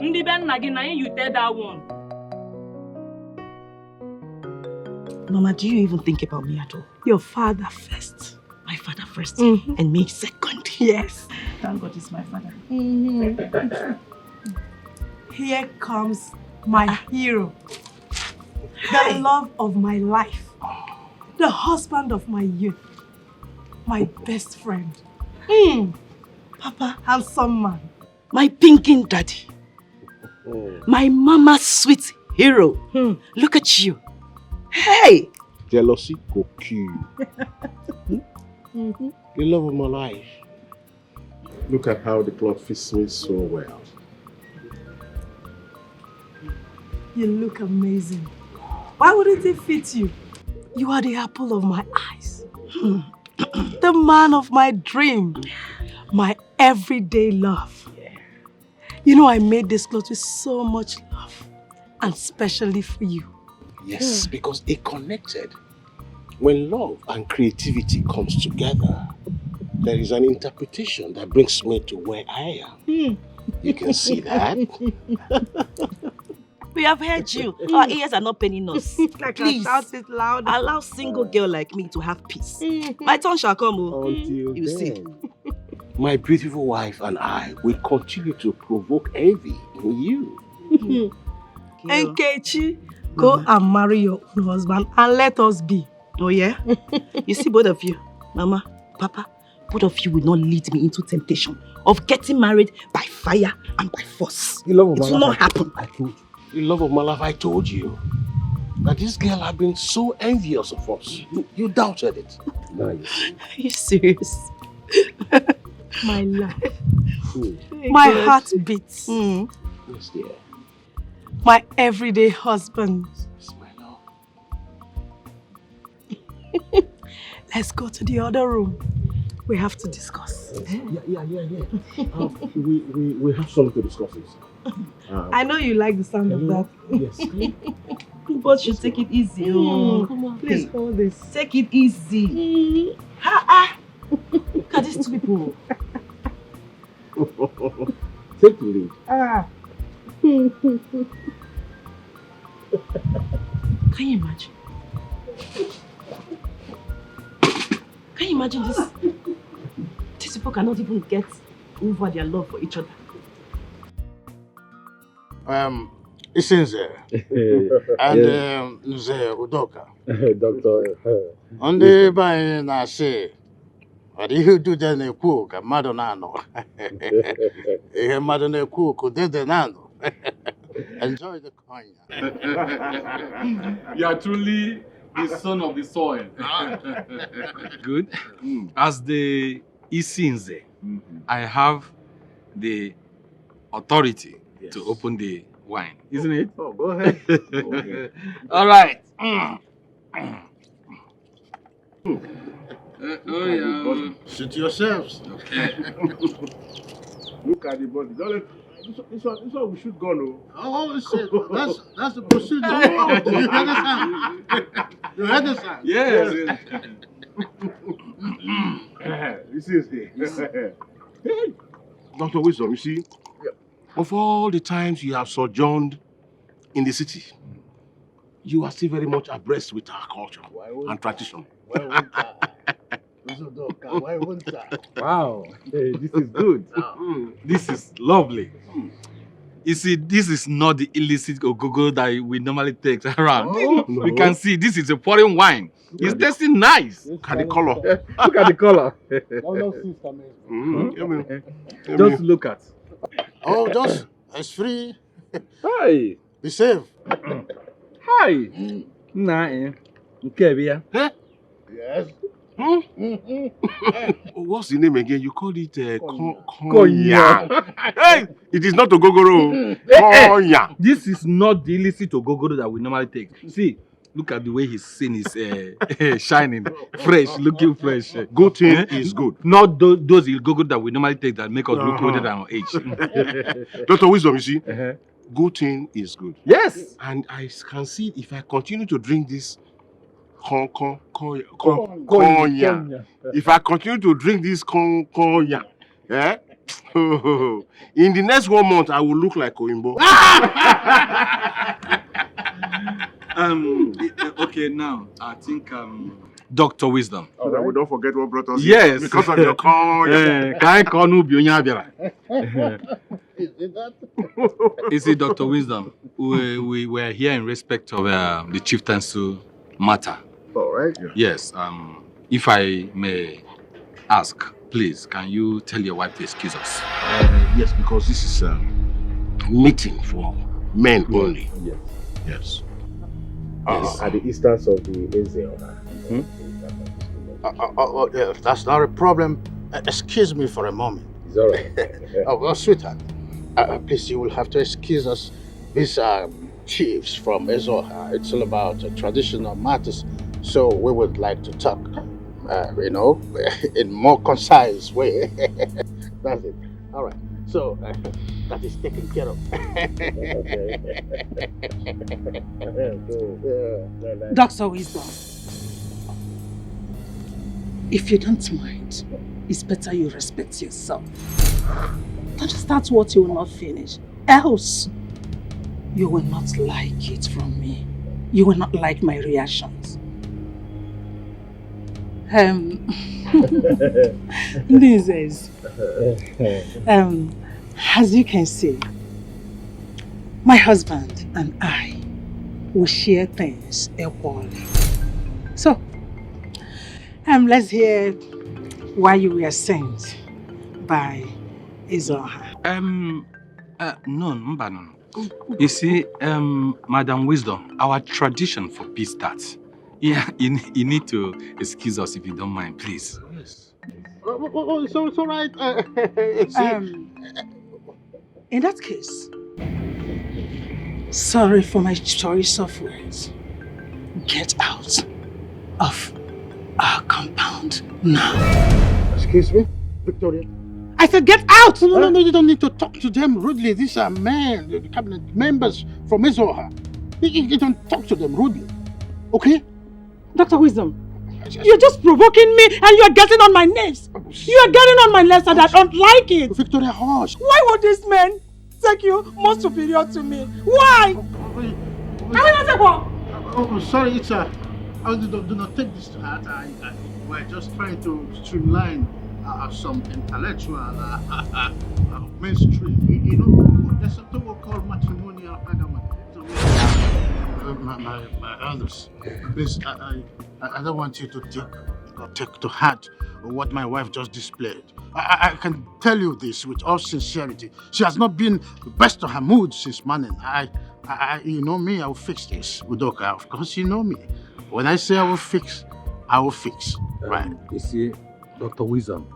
Ndi ben nagina you tell that one. Mama, do you even think about me at all? Your father first. My father first, and me second. Yes. Thank God it's my father. Here comes my hero. The love of my life. The husband of my youth. My best friend. Papa, handsome man. My pinking daddy. My mama's sweet hero. Look at you. Hey! Jealousy will kill you. The love of my life. Look at how the cloth fits me so well. You look amazing. Why wouldn't it fit you? You are the apple of my eyes. The man of my dream. My everyday love. You know I made this cloth with so much love. And specially for you. Yes, because it connected. When love and creativity comes together, there is an interpretation that brings me to where I am. You can see that. We have heard you. Our ears are not paining us. Please, shout it loud. allow single girl like me to have peace. My turn shall come. Until you see. My beautiful wife and I will continue to provoke envy in you. Nkechi, go and marry your own husband and let us be. Oh yeah? You see both of you, Mama, Papa, both of you will not lead me into temptation of getting married by fire and by force. The love of it will not happen. I told you. The love of my life, I told you. That this girl had been so envious of us. You doubted it. Now you see. Are you serious? My life. My heart beats. Yes, dear. My everyday husband. Yes, my love. Let's go to the other room. We have to discuss. Yeah. We have something to discuss. I know you like the sound of that. Yes. You both should take it easy. Come on, please hold this. Take it easy. Look at these two people. Take the lead. Can you imagine? Can you imagine this? These people cannot even get over their love for each other. Isinze and Nze Udoka. Doctor. On the by na say, what do you do then a cook a Madonano? A Madonna cook, did the nano. Enjoy the cognac. You are truly the son of the soil. Good. As the Isinze, I have the authority to open the wine, isn't it? Oh, go ahead. All right. Suit yourselves. Okay. Look at the body. Don't let, this one we should go, no? Oh, that's the procedure. You understand? You understand? Yes. This is it. Hey, Dr. Wisdom, you see, of all the times you have sojourned in the city, you are still very much abreast with our culture and tradition. Why wouldn't I? Wow. Hey, this is good. This is lovely. You see, this is not the illicit ogogo that we normally take around. No. We can see this is a foreign wine. It's tasting nice. Look at the color. Look at the color. Just look at. Oh, just it's free. Hi. Be safe. Hi. Nah, Yes. What's the name again? You called it Konya. Hey, it is not Ogogoro. Konya. This is not the illicit Ogogoro that we normally take. See, look at the way his skin is shining, fresh, looking fresh. Good thing is good. Not those Ogogoro that we normally take that make us look older than our age. Dr. Wisdom, you see, good thing is good. Yes. And I can see if I continue to drink this Konya. If I continue to drink this Konya, in the next 1 month, I will look like Oimbo. Okay, now I think Dr. Wisdom. So that we don't forget what brought us here. Yes. Because of your Konya. You see, Dr. Wisdom, we were here in respect of the chieftaincy matter. All right. Yes. If I may ask, please, can you tell your wife to excuse us? Yes, because this is a meeting for men only. Yes. Yes. At the instance of the Eze. Yes, that's not a problem. Excuse me for a moment. It's all right. Well, sweetheart, please, you will have to excuse us. These are chiefs from Ezoha. It's all about traditional matters. So we would like to talk, in more concise way. That's it. All right. So that is taken care of. Dr. Wisdom, if you don't mind, it's better you respect yourself. Don't start what you will not finish. Else, you will not like it from me. You will not like my reactions. This is, as you can see, my husband and I will share things equally. So, let's hear why you were sent by Ezoha. No. You see, Madam Wisdom, our tradition for peace starts. Yeah, you need to excuse us if you don't mind, please. Yes. So it's all right. In that case, sorry for my choice of words. Get out of our compound now. Excuse me, Victoria? I said get out! No, you don't need to talk to them rudely. These are men, the cabinet members from Ezoha. You don't talk to them rudely, okay? Dr. Wisdom, you're just provoking me and you're getting on my nerves. You are getting on my nerves and I don't like it. Victoria, hush. Why would this man take you more superior to me? Why? Sorry, it's do not take this to heart. We're just trying to streamline some intellectual mainstream. You know, there's something we call matrimonial agreement. My elders, please, I don't want you to take to heart what my wife just displayed. I can tell you this with all sincerity. She has not been the best of her mood since morning. You know me, I will fix this. Udoka, of course you know me. When I say I will fix, right? You see, Dr. Wisdom,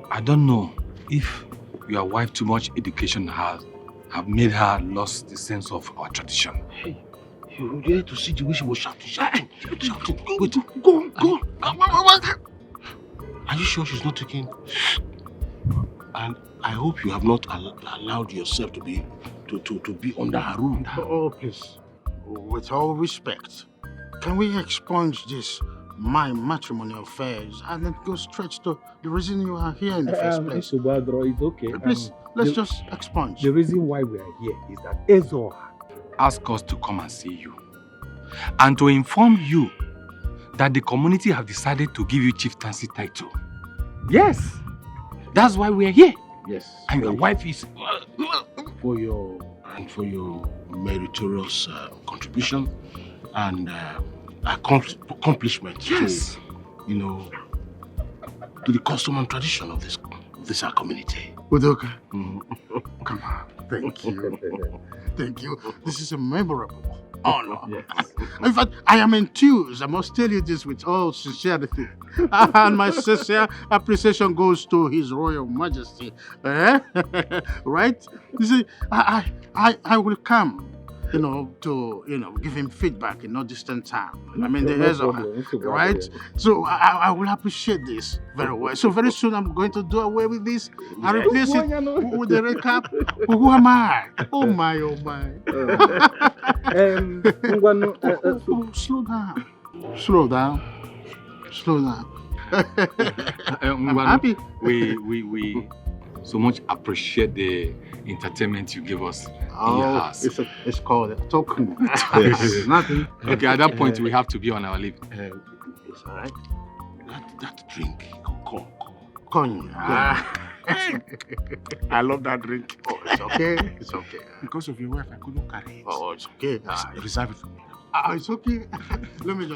I don't know if your wife too much education have made her lost the sense of our tradition. Hey, you need to see the way she was shouting. Wait, go. Are you sure she's not taking? And I hope you have not allowed yourself to be under her rule. Oh, please, with all respect, can we expunge this my matrimonial affairs and then go straight to the reason you are here in the first place? It's okay. Please, let's just expunge. The reason why we are here is that Ezoha asked us to come and see you and to inform you that the community have decided to give you chieftaincy title. Yes, that's why we are here. Yes. And your wife is for your meritorious contribution and accomplishment. Yes. To the custom and tradition of this our community. Udoka, come on. Thank you. Thank you. This is a memorable honor. Yes. In fact, I am enthused. I must tell you this with all sincerity. And my sincere appreciation goes to His Royal Majesty. Right? You see, I will come, to, give him feedback in no distant time. I mean, the heirs of her, right? So I will appreciate this very well. So very soon I'm going to do away with this and replace it with the red cap. Who am I? Oh my, oh my. Slow down. Slow down. Slow down. I'm happy. We so much appreciate the entertainment you give us in your house. It's called a token. Nothing. Okay, at that point we have to be on our leave. It's all right. That drink, cognac. I love that drink. Oh, it's okay. It's okay. Because of your wife, I couldn't carry it. Oh, it's okay. Reserve it for me. It's okay. Let me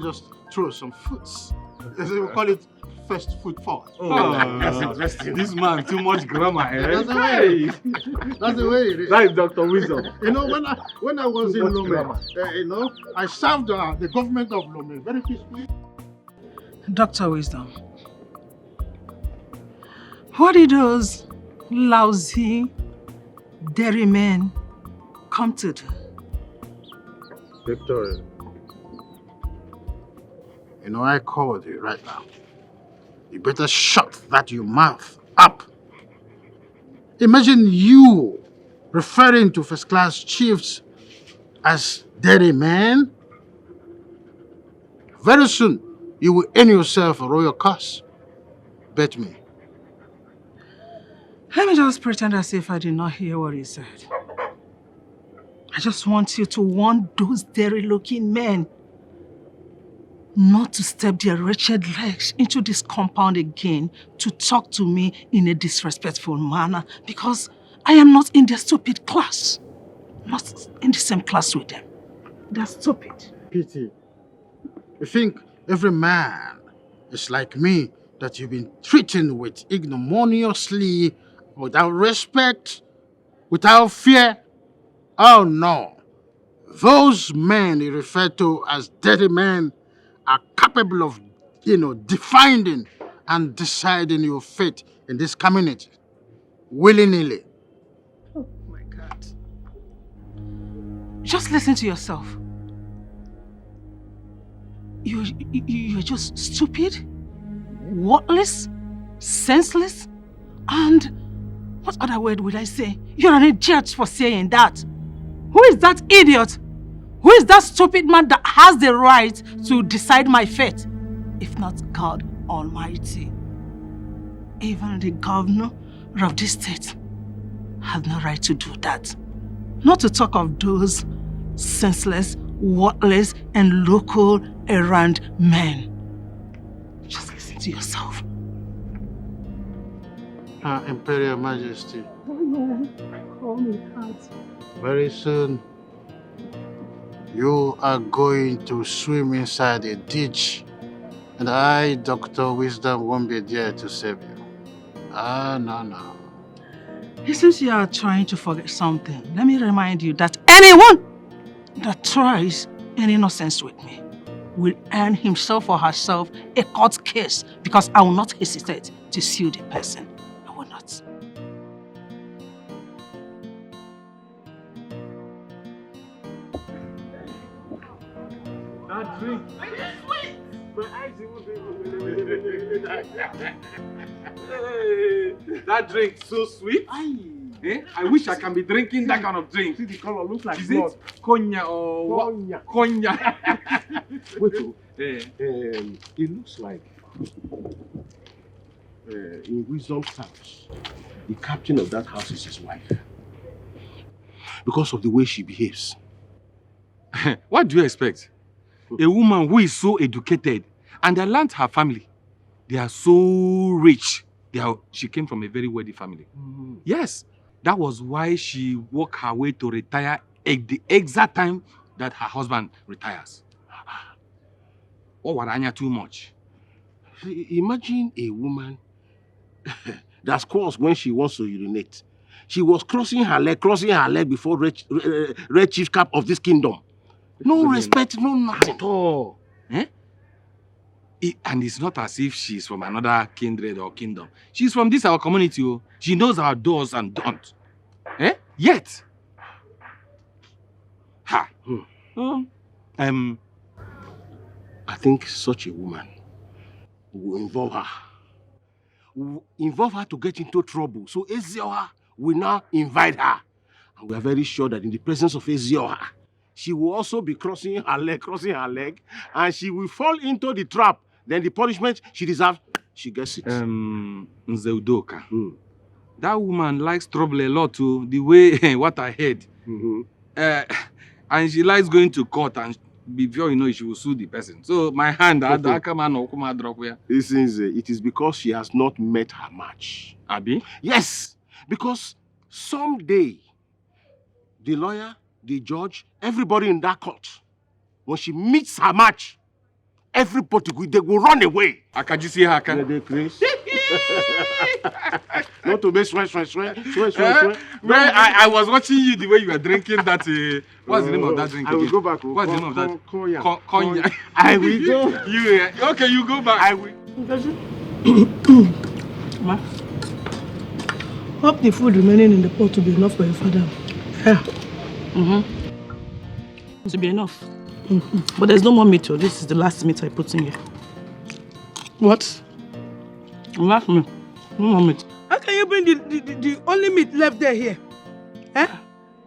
just throw some foods. We call it first food forward. Oh, that's interesting. This man, too much grammar. That's the way. That's the way it is. That is Dr. Wisdom. When I was in Lome, I served the government of Lome very peacefully. Dr. Wisdom, what did those lousy dairymen come to do? Victoria, I called you right now. You better shut that your mouth up. Imagine you referring to first-class chiefs as dairymen. Very soon, you will earn yourself a royal curse. Bet me. Let me just pretend as if I did not hear what he said. I just want you to warn those dairy-looking men not to step their wretched legs into this compound again to talk to me in a disrespectful manner, because I am not in their stupid class. Not in the same class with them. They're stupid. Pity. You think every man is like me that you've been treating with ignominiously, without respect, without fear? Oh no. Those men you refer to as dirty men are capable of, defining and deciding your fate in this community. Willy-nilly. Oh my God. Just listen to yourself. You're just stupid, worthless, senseless, and what other word would I say? You're an idiot for saying that. Who is that idiot? Who is that stupid man that has the right to decide my fate? If not God Almighty. Even the governor of this state has no right to do that. Not to talk of those senseless, worthless, and local errand men. Just listen to yourself. Imperial Majesty. Oh yeah, call me that. Very soon, you are going to swim inside a ditch, and I, Dr. Wisdom, won't be there to save you. No. It seems you are trying to forget something. Let me remind you that anyone that tries any nonsense with me will earn himself or herself a court case, because I will not hesitate to sue the person. I will not. That drink. That drink so sweet. I wish I can be drinking that kind of drink. See, the color looks like Is blood. it cognac or what? Cognac. Wait, it looks like in Wisdom's house, the captain of that house is his wife. Because of the way she behaves. What do you expect? A woman who is so educated and they learned her family. They are so rich. She came from a very wealthy family. Mm. Yes, that was why she worked her way to retire at the exact time that her husband retires. Oh, Waranya too much. Imagine a woman that squalls when she wants to urinate. she was crossing her leg before Red Chief Cap of this kingdom. No respect, no nothing. At all. Eh? And it's not as if she's from another kindred or kingdom. She's from this our community. Oh. She knows our do's and don'ts. Eh? Yet. Ha. I think such a woman will involve her. Will involve her to get into trouble. So Ezioha will now invite her. And we are very sure that in the presence of Ezioha, she will also be crossing her leg, and she will fall into the trap. Then the punishment she deserves, she gets it. Nzeudoka. That woman likes trouble a lot too, the way what I heard. And she likes going to court, and before you know it, she will sue the person. So my hand, it is because she has not met her match. Abi? Yes, because someday the lawyer, the judge, everybody in that court, when she meets her match, everybody they will run away. Can you see her? They Chris. Not to be swear. I was watching you the way you were drinking that. What's the name of that drink? I will go back. What's the name of that? Cognac. I will go. Okay, you go back. I will. Ma, hope the food remaining in the pot will be enough for your father. Yeah. It will be enough. But there's no more meat. This is the last meat I put in here. What? Last meat. No more meat. How can you bring the only meat left there here? Eh?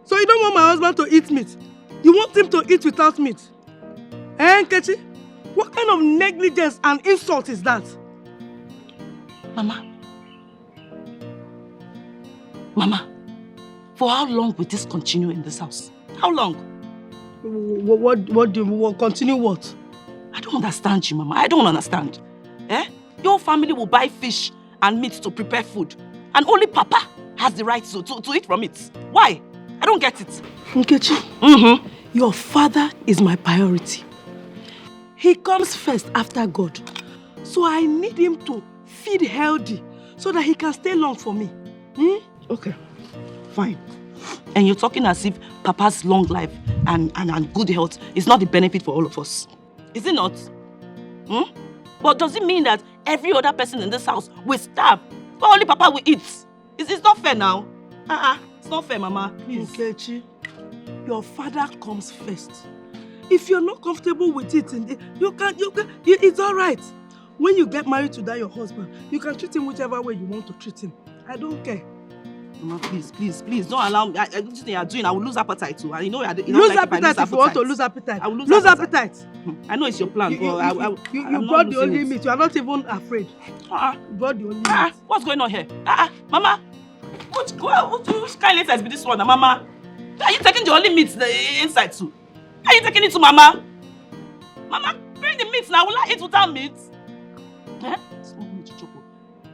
So you don't want my husband to eat meat? You want him to eat without meat? Eh, Nkechi? What kind of negligence and insult is that? Mama, for how long will this continue in this house? How long? What do you continue what? I don't understand you, Mama. I don't understand. Eh? Your family will buy fish and meat to prepare food, and only Papa has the right to eat from it. Why? I don't get it. Nkechi, your father is my priority. He comes first after God. So I need him to feed healthy so that he can stay long for me. Okay, fine. And you're talking as if Papa's long life and good health is not the benefit for all of us. Is it not? But does it mean that every other person in this house will starve, but only Papa will eat? It's not fair now. It's not fair, Mama. Please. Nkechi, your father comes first. If you're not comfortable with it, it's all right. When you get married to that your husband, you can treat him whichever way you want to treat him. I don't care. Mama, please, don't allow me. This thing you're doing, I will lose appetite too. And you know, lose appetite if you want to lose appetite. I will lose appetite. I know it's your plan. You brought the only meat. You are not even afraid. You brought the only meat. What's going on here? Mama, which kind of has been this one, Mama? Are you taking the only meat inside too? Are you taking it to Mama? Mama, bring the meat now. Will I eat without meat? Eh?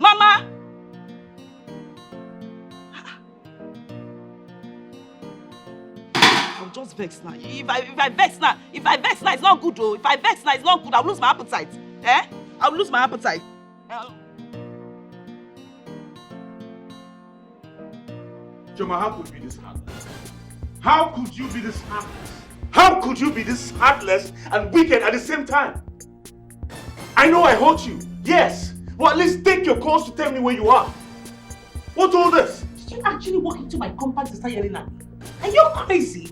Mama! I'll just vex now. If I vex now, it's not good though. If I vex now, it's not good. I'll lose my appetite. Eh? I'll lose my appetite. Choma, how could you be this heartless? How could you be this heartless? How could you be this heartless and wicked at the same time? I know I hurt you, yes. Well, at least take your calls to tell me where you are. What's all this? Did you actually walk into my compound to start yelling at me? Are you crazy?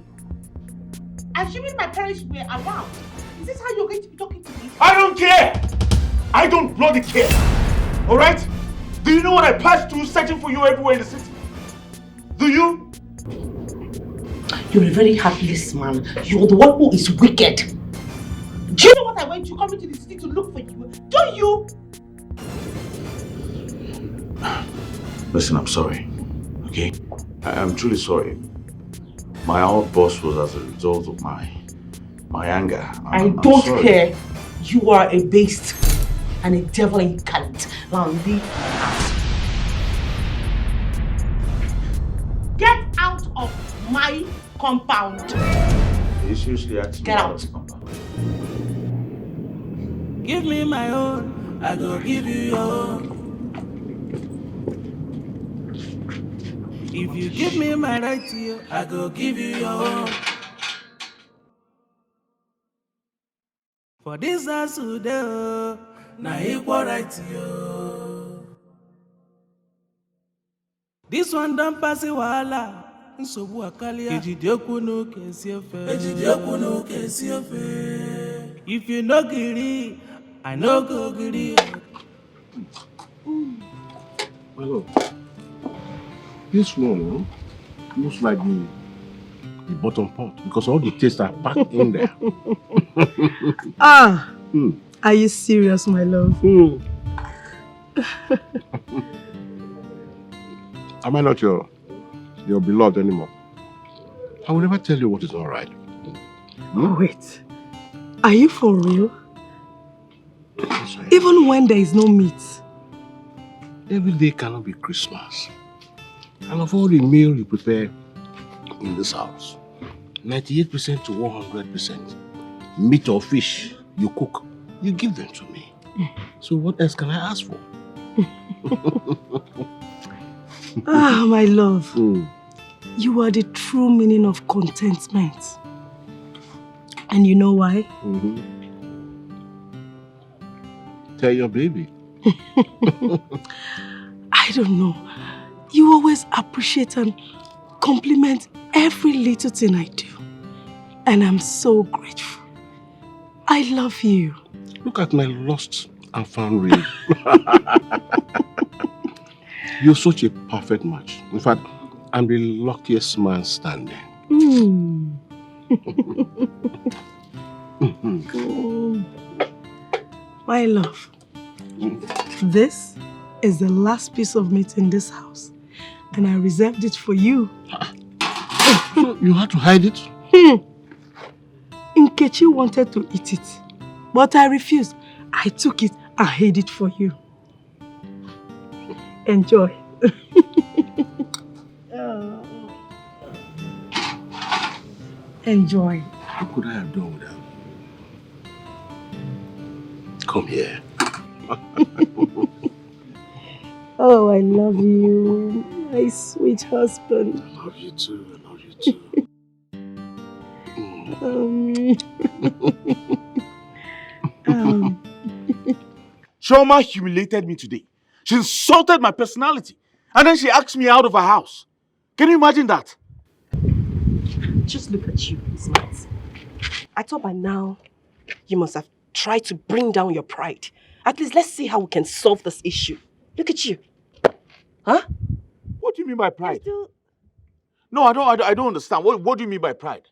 Assuming my parents were around, is this how you're going to be talking to me? I don't care! I don't bloody care! Alright? Do you know what I passed through searching for you everywhere in the city? Do you? You're a very heartless man. You're the one who is wicked. Do you know what I went to coming to the city to look for you? Don't you? Listen, I'm sorry. Okay? I'm truly sorry. My outburst was as a result of my anger. I don't care. You are a beast and a devil incarnate. Now leave my house. Get out of my compound. You seriously actually get out. Give me my own, I go give you your own. If you give me my right to you, I go give you your own. For this house today, na equal right to you. This one don't pass it wahala. Nsogbu akalia. Ejidekwu n'oke esi ofe. If you no gree, I no go gree. Hello. This one looks like the bottom pot because all the tastes are packed in there. Ah, are you serious, my love? Am I not your beloved anymore? I will never tell you what is all right. Wait, are you for real? Yes, I am. Even when there is no meat? Every day cannot be Christmas. And of all the meal you prepare in this house, 98% to 100% meat or fish you cook, you give them to me. So what else can I ask for? Ah, my love. You are the true meaning of contentment. And you know why? Tell your baby. I don't know. You always appreciate and compliment every little thing I do. And I'm so grateful. I love you. Look at my lost and found ring. You're such a perfect match. In fact, I'm the luckiest man standing. My love, this is the last piece of meat in this house. And I reserved it for you. So you had to hide it? Nkechi wanted to eat it, but I refused. I took it and hid it for you. Enjoy. Enjoy. What could I have done without you? Come here. Oh, I love you, my sweet husband. I love you too. I love you too. Chioma humiliated me today. She insulted my personality. And then she asked me out of her house. Can you imagine that? Just look at you, Smart. I thought by now you must have tried to bring down your pride. At least let's see how we can solve this issue. Look at you. Huh? What do you mean by pride? No, I don't understand. What do you mean by pride?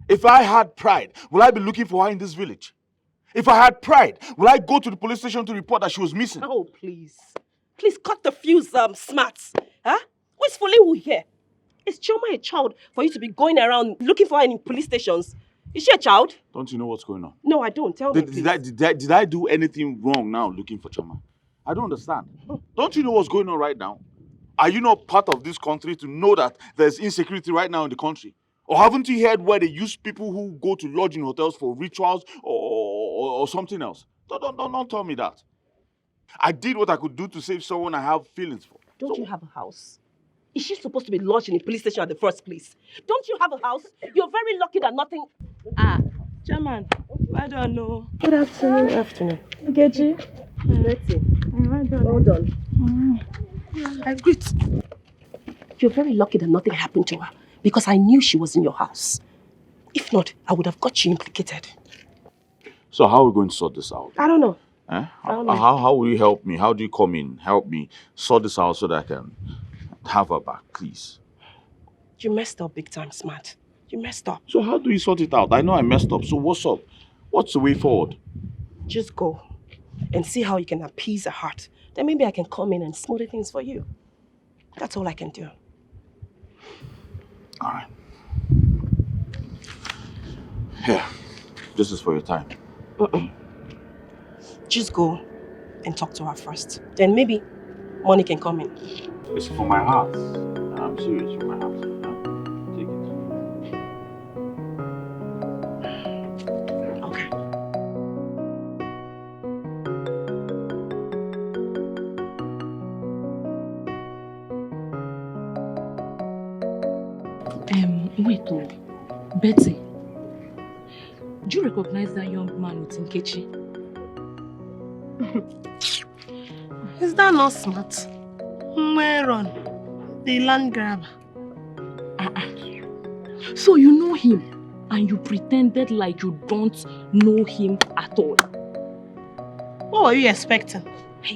If I had pride, will I be looking for her in this village? If I had pride, will I go to the police station to report that she was missing? Oh, please. Please cut the fuse, Smart. Huh? Who is fooling who here? Is Chioma a child for you to be going around looking for her in police stations? Is she a child? Don't you know what's going on? No, I don't. Tell me, please. Did I do anything wrong now looking for Chioma? I don't understand. Don't you know what's going on right now? Are you not part of this country to know that there's insecurity right now in the country? Or haven't you heard where they use people who go to lodge in hotels for rituals or something else? Don't tell me that. I did what I could do to save someone I have feelings for. Don't you have a house? Is she supposed to be lodged in a police station at the first place? Don't you have a house? You're very lucky that nothing... Chairman, I don't know. Good afternoon. Afternoon. Nkechi. Well done. I agree. You're very lucky that nothing happened to her because I knew she was in your house. If not, I would have got you implicated. So how are we going to sort this out? I don't know. Eh? I don't know. How will you help me? How do you come in, help me sort this out so that I can have her back, please? You messed up big time, Smart. You messed up. So how do we sort it out? I know I messed up, so what's up? What's the way forward? Just go and see how you can appease her heart. Then maybe I can come in and smooth things for you. That's all I can do. All right. Here, this is for your time. Just go and talk to her first. Then maybe money can come in. It's for my heart. I'm serious, for my heart. Take it. Okay. Wait, oh, Betty. Do you recognize that young man with Nkechi? Is that not smart? Where on? The land grabber. So you know him and you pretended like you don't know him at all. What were you expecting?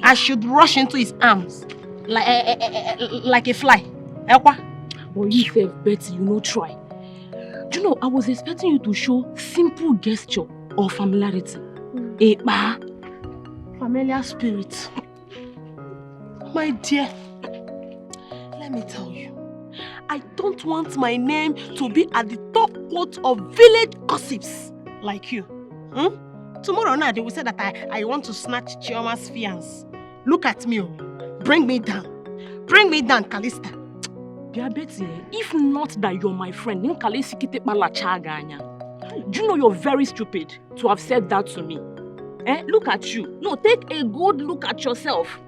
I should rush into his arms like a fly. But you said, Betty, you know, try. Do you know, I was expecting you to show simple gesture or familiarity. Familiar spirit. My dear, let me tell you, I don't want my name to be at the top quote of village gossips like you. Tomorrow night they will say that I want to snatch Chioma's fiance. Look at me, bring me down. Bring me down, Callista. Betty, if not that you're my friend, do you know you're very stupid to have said that to me? Look at you. No, take a good look at yourself.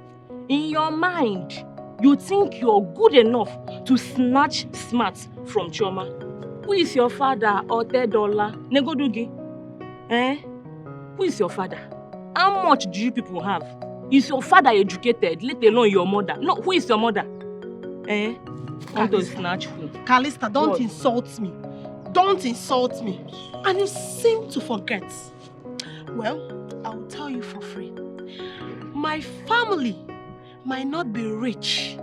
In your mind, you think you're good enough to snatch smarts from Chioma. Who is your father, Otedola? Negodugi? Who is your father? How much do you people have? Is your father educated, let alone your mother? No, who is your mother? Callista, don't insult me. Don't insult me. And you seem to forget. Well, I will tell you for free. My family might not be rich,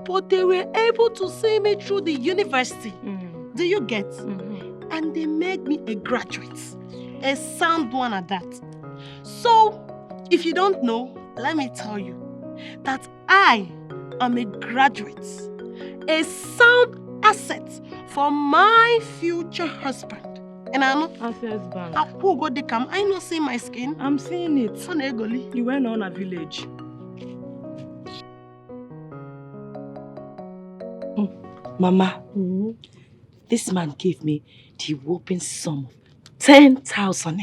but they were able to see me through the university. Do you get? And they made me a graduate. A sound one at that. So, if you don't know, let me tell you that I am a graduate. A sound asset for my future husband. And I know Access Bank. I not see my skin. I'm seeing it. You went on a village. Mama, this man gave me the whopping sum of 10,000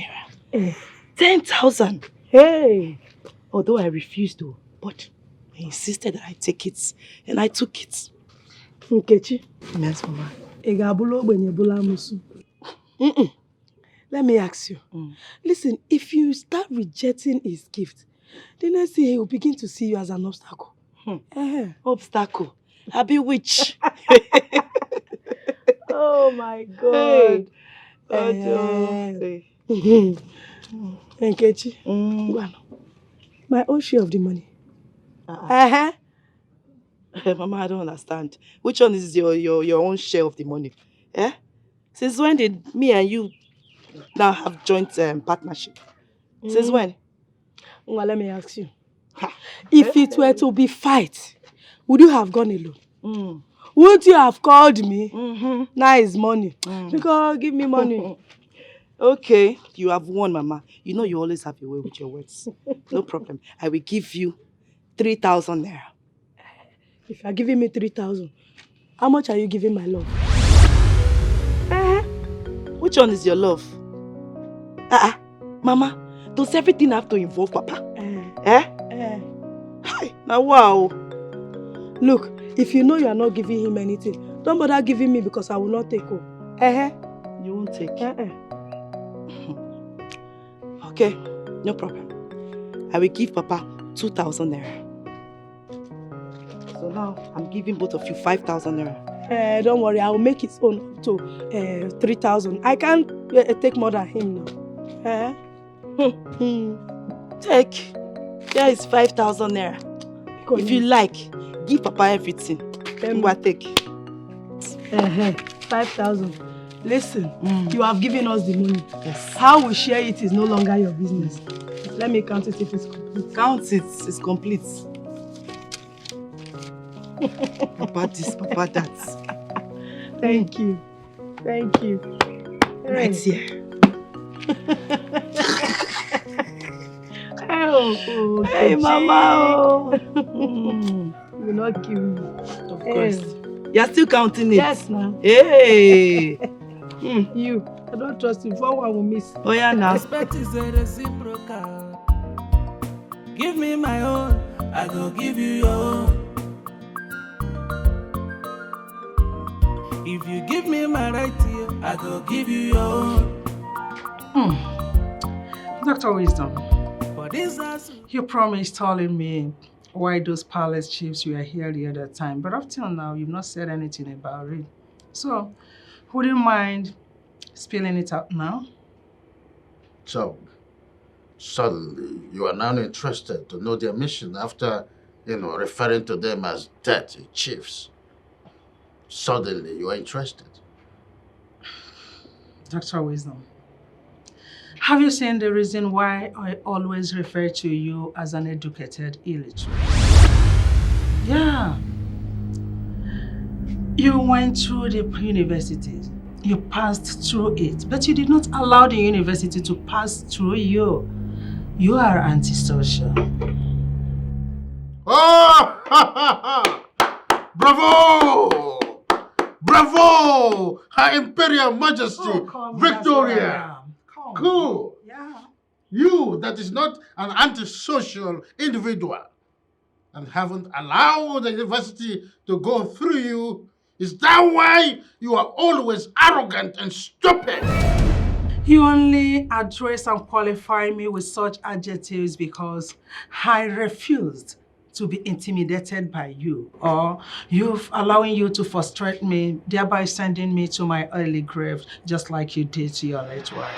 naira. 10,000. Hey. Although I refused to, but he insisted that I take it, and I took it. Nkechi. Yes, Mama. Let me ask you. Listen, if you start rejecting his gift, the next thing he will begin to see you as an obstacle. Obstacle? I be witch. Oh my God. Nkechi, my own share of the money. Mama, I don't understand. Which one is your own share of the money? Since when did me and you now have joint partnership? Since when? Well, let me ask you. If it were to be fight, would you have gone alone? Wouldn't you have called me? Now it's money. Because give me money. Okay, you have won, Mama. You know you always have a way with your words. No problem. I will give you 3,000 naira. If you are giving me 3,000, how much are you giving my love? Which one is your love? Mama, does everything have to involve Papa? Hi, now wow. Look, if you know you are not giving him anything, don't bother giving me because I will not take home. You won't take? Okay, no problem. I will give Papa 2,000 naira. So now, I'm giving both of you 5,000 naira. Don't worry, I will make his own up to 3,000. I can't take more than him now. Take. Here is 5,000 naira. If you like, give Papa everything. Take. 5,000. Listen, you have given us the money. Yes. How we share it is no longer your business. Let me count it if it's complete. Count it, it's complete. Papa this, Papa that. Thank you. Thank you. Right here. Hey, Mama. You will not kill me. Of course. You're still counting it? Yes, ma'am. Hey. You. I don't trust you. For one will miss. Oh, yeah, now. Respect is a reciprocal. Give me my own, I go give you your own. If you give me my right here, I go give you your own. Dr. Wisdom, For this house, you promised telling me why those palace chiefs were here the other time, but up till now, you've not said anything about it. So, would you mind spilling it out now? So, suddenly, you are now interested to know their mission after, referring to them as dirty chiefs. Suddenly, you are interested. Dr. Wisdom, have you seen the reason why I always refer to you as an educated illiterate? Yeah. You went through the university. You passed through it, but you did not allow the university to pass through you. You are antisocial. Oh! Bravo! Bravo! Her Imperial Majesty, Victoria! Cool! Yeah. You that is not an antisocial individual and haven't allowed the university to go through you, is that why you are always arrogant and stupid? You only address and qualify me with such adjectives because I refused to be intimidated by you, or you've allowing you to frustrate me, thereby sending me to my early grave, just like you did to your late wife.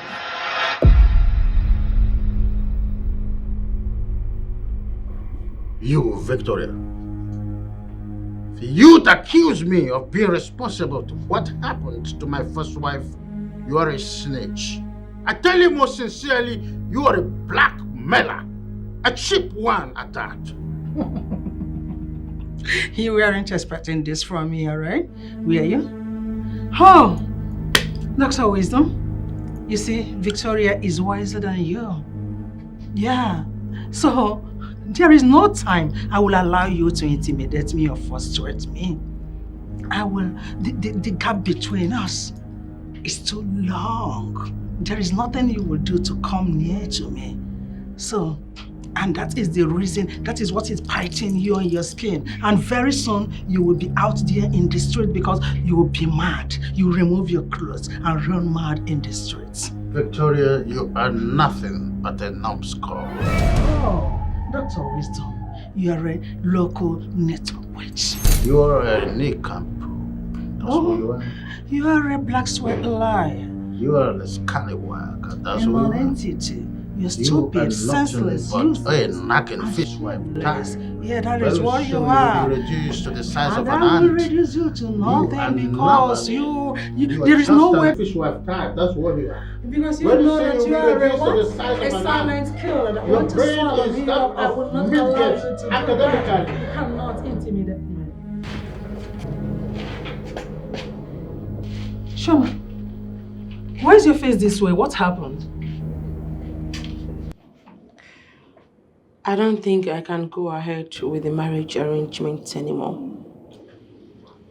You, Victoria, you accuse me of being responsible to what happened to my first wife. You are a snitch. I tell you most sincerely, you are a blackmailer. A cheap one at that. You weren't expecting this from me, all right? Were you? Oh, Dr. Wisdom, you see, Victoria is wiser than you. Yeah, so there is no time I will allow you to intimidate me or frustrate me. The gap between us is too long. There is nothing you will do to come near to me. So, and that is the reason, that is what is biting you on your skin. And very soon, you will be out there in the street because you will be mad. You will remove your clothes and run mad in the streets. Victoria, you are nothing but a numbskull. Oh, Dr. Wisdom, you are a local network witch. You are a nincompoop. That's what you are. You are a black sweat liar. You are a scallywag. That's A what you are. non-entity. You're stupid, senseless, useless, a knocking fishwife. Yeah, that is what you are. Will be reduced to the size And of an that will ant. reduce you to nothing are because nothing. you are there is just no a way. fishwife type. That's what you are. Because you When know say that you'll you be are a reduced to what? the size A of an ant. silent killer. And I Your want to brain swallow is me that up. I of will not allow you midget to do academically. that. You cannot intimidate me. Shoma, why is your face this way? What happened? I don't think I can go ahead with the marriage arrangement anymore.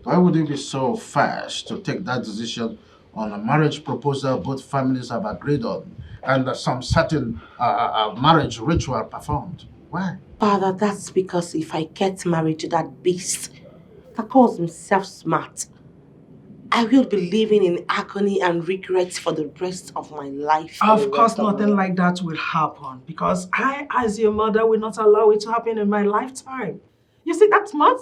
Why would you be so fast to take that decision on a marriage proposal both families have agreed on and some certain marriage ritual performed? Why? Father, that's because if I get married to that beast that calls himself smart, I will be living in agony and regret for the rest of my life. Of course, nothing like that will happen because I, as your mother, will not allow it to happen in my lifetime. You see, that smart?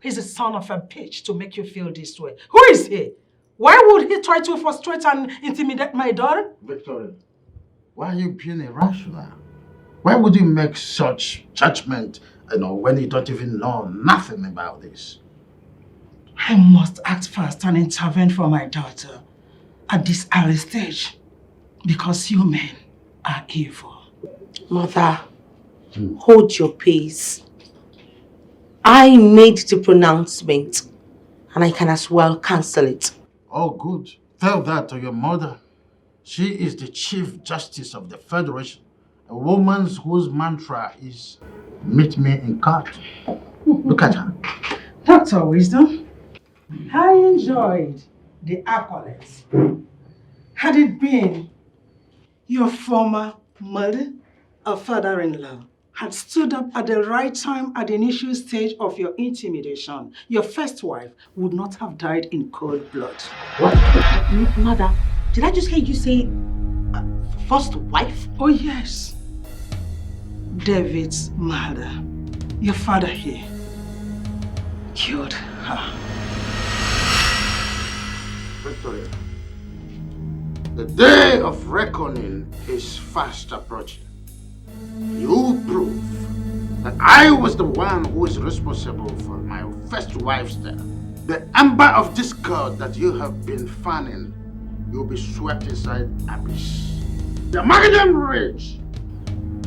He's a son of a bitch to make you feel this way. Who is he? Why would he try to frustrate and intimidate my daughter? Victoria, why are you being irrational? Why would you make such judgment, when you don't even know nothing about this? I must act fast and intervene for my daughter at this early stage because you men are evil. Mother, hold your pace. I made the pronouncement and I can as well cancel it. Oh, good. Tell that to your mother. She is the Chief Justice of the Federation, a woman whose mantra is, meet me in court. Look at her. Dr. Wisdom, I enjoyed the accolades. Had it been your former mother or father-in-law, had stood up at the right time at the initial stage of your intimidation, your first wife would not have died in cold blood. What? Mother, did I just hear you say first wife? Oh yes. David's mother, your father here, killed her. Victoria, the day of reckoning is fast approaching. You prove that I was the one who is responsible for my first wife's death. The ember of discord that you have been fanning, you'll be swept inside abyss. The Magadam Ridge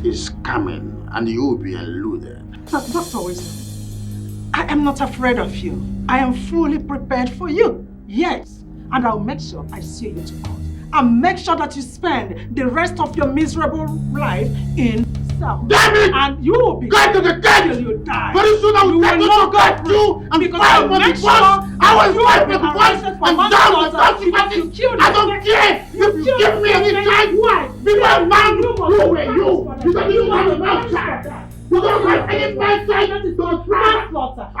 is coming and you will be eluded. Dr. Wisdom, I am not afraid of you. I am fully prepared for you. Yes, and I'll make sure I see you to court. And make sure that you spend the rest of your miserable life in cell. Damn it! And you will be Go to the dead till you die. Very soon I will take you to get you and fight for the boss. I will fight for the boss and down the consequences. I don't care if you give me any time. Be my man, you were you. Because you have a mouth shot. You don't have any bad side to try. I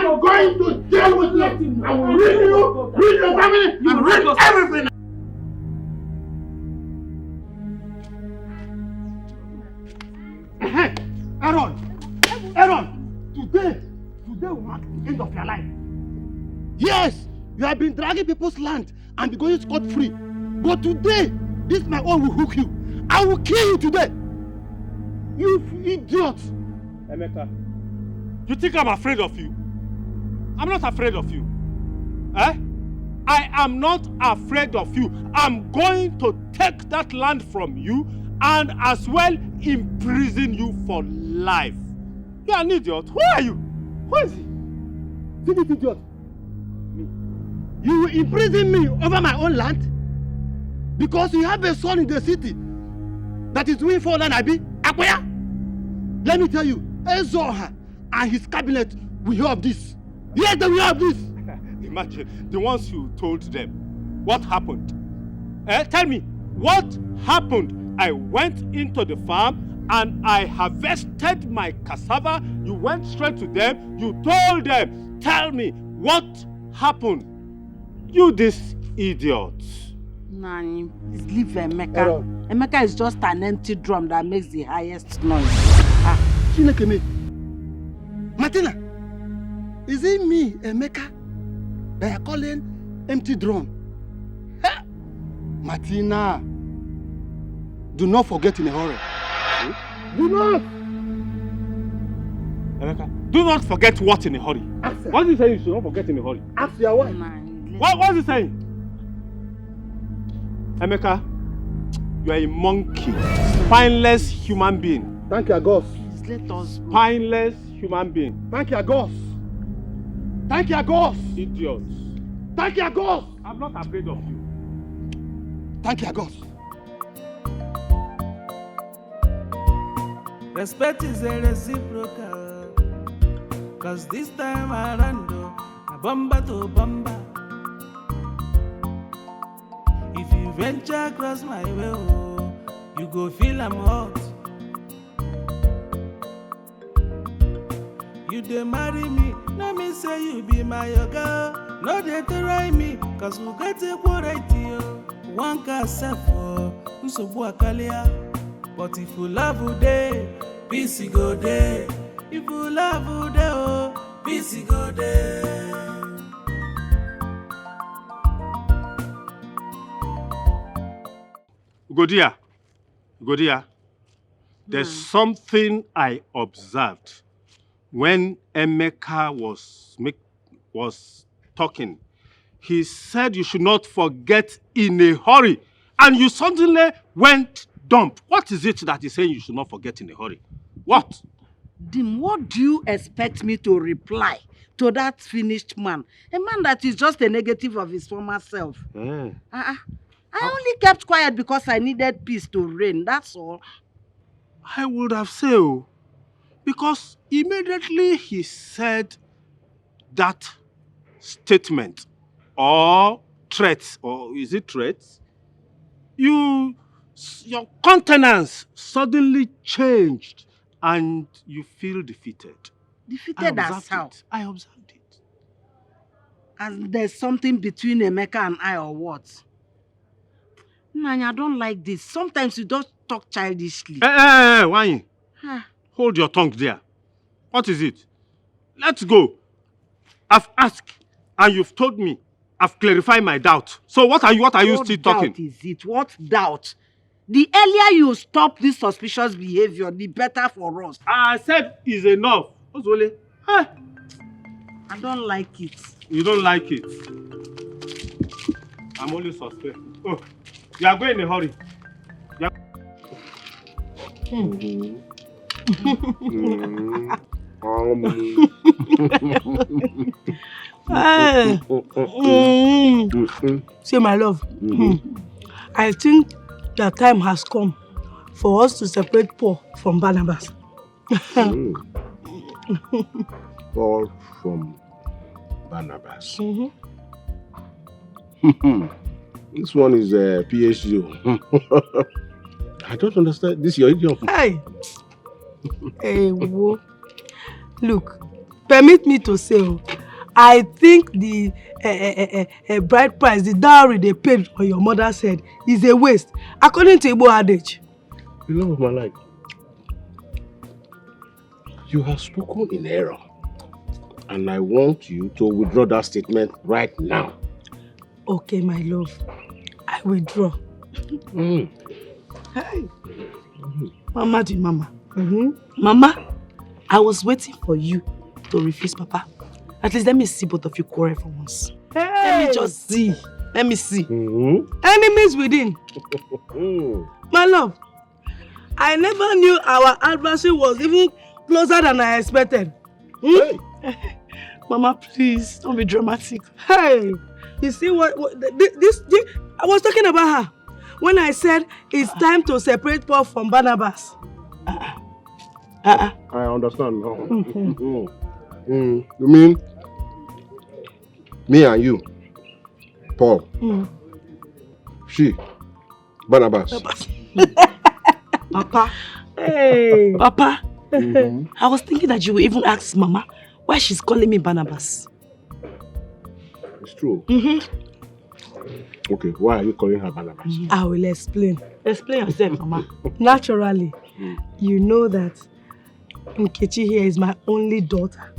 am going to deal with you. I will rid you, rid your family, and rid everything. Aaron, today will mark the end of your life. Yes, you have been dragging people's land and be going scot-free. But today, this my own will hook you. I will kill you today. You idiot. Emeka, you think I'm afraid of you? I'm not afraid of you. Eh? I am not afraid of you. I'm going to take that land from you and as well imprison you for life. You're an idiot. Who are you? Who is he? This idiot. Me. You will imprison me over my own land? Because you have a son in the city that is doing for land, Abi? Akwaya? Let me tell you, Ezoha and his cabinet will hear of this. Yes, they will hear of this. Imagine, the ones you told them. What happened? Tell me, what happened? I went into the farm and I harvested my cassava. You went straight to them. You told them. Tell me, what happened? You this idiot. Nani, please leave Emeka. Emeka is just an empty drum that makes the highest noise. Chinekeme. Martina, is it me, Emeka, that are calling empty drum? Huh? Martina, do not forget in a hurry. Do not! Emeka, do not forget what in a hurry? What is he saying you should not forget in a hurry? Ask your wife. What is he saying? Emeka, you are a monkey, spineless human being. Thank you, God. Let us. Spineless human being. Thank you, God. Thank you, God. Idiot. Thank you, God. I'm not afraid of you. Thank you, God. Respect is a reciprocal. Cause this time around, a bomba to bomba. If you venture across my way, you go feel I'm hot. You dey marry me, no me say you be my girl. No dey try me, cause we get a quality. One can self, Nsobu Akalia. But if you love you day, peace go day. If you love you day, oh, peace go day. Godia, there's something I observed when Emeka was talking. He said you should not forget in a hurry, and you suddenly went dumb. What is it that he's saying you should not forget in a hurry? What? Dim, what do you expect me to reply to that finished man? A man that is just a negative of his former self. I only kept quiet because I needed peace to reign, that's all. I would have said, because immediately he said that statement or threats, or is it threats? Your countenance suddenly changed and you feel defeated. Defeated as how? I observed it. And there's something between Emeka and I or what? Nanya, I don't like this. Sometimes you don't talk childishly. Hey, Wanyi. Huh. Hold your tongue there. What is it? Let's go. I've asked and you've told me. I've clarified my doubt. So what are you still talking? What doubt is it? What doubt? The earlier you stop this suspicious behavior, the better for us. I said is enough. Ozole. Hey. I don't like it. You don't like it? I'm only suspect. Oh, you are going in a hurry. See, my love, I think the time has come for us to separate Paul from Barnabas. Paul from Barnabas. This one is a PhD. I don't understand. This is your idiom. Hey, whoa. Look, permit me to say, I think the bride price, the dowry they paid on your mother's head is a waste, according to Igbo adage. The love of my life. You have spoken in error, and I want you to withdraw that statement right now. Okay, my love, I withdraw. Hey, Mama to Mama. Mama, I was waiting for you to refuse Papa. At least let me see both of you quarrel for once. Hey. Let me just see. Let me see. Enemies within. My love, I never knew our adversary was even closer than I expected. Hey. Mama, please, don't be dramatic. Hey, you see what this I was talking about her when I said it's time to separate Paul from Barnabas. I understand now. You mean me and you, Paul, she, Barnabas. Papa. Hey. Papa. I was thinking that you would even ask Mama why she's calling me Barnabas. It's true. Okay, why are you calling her Barnabas? I will explain. Explain yourself, Mama. Naturally, you know that Nkechi here is my only daughter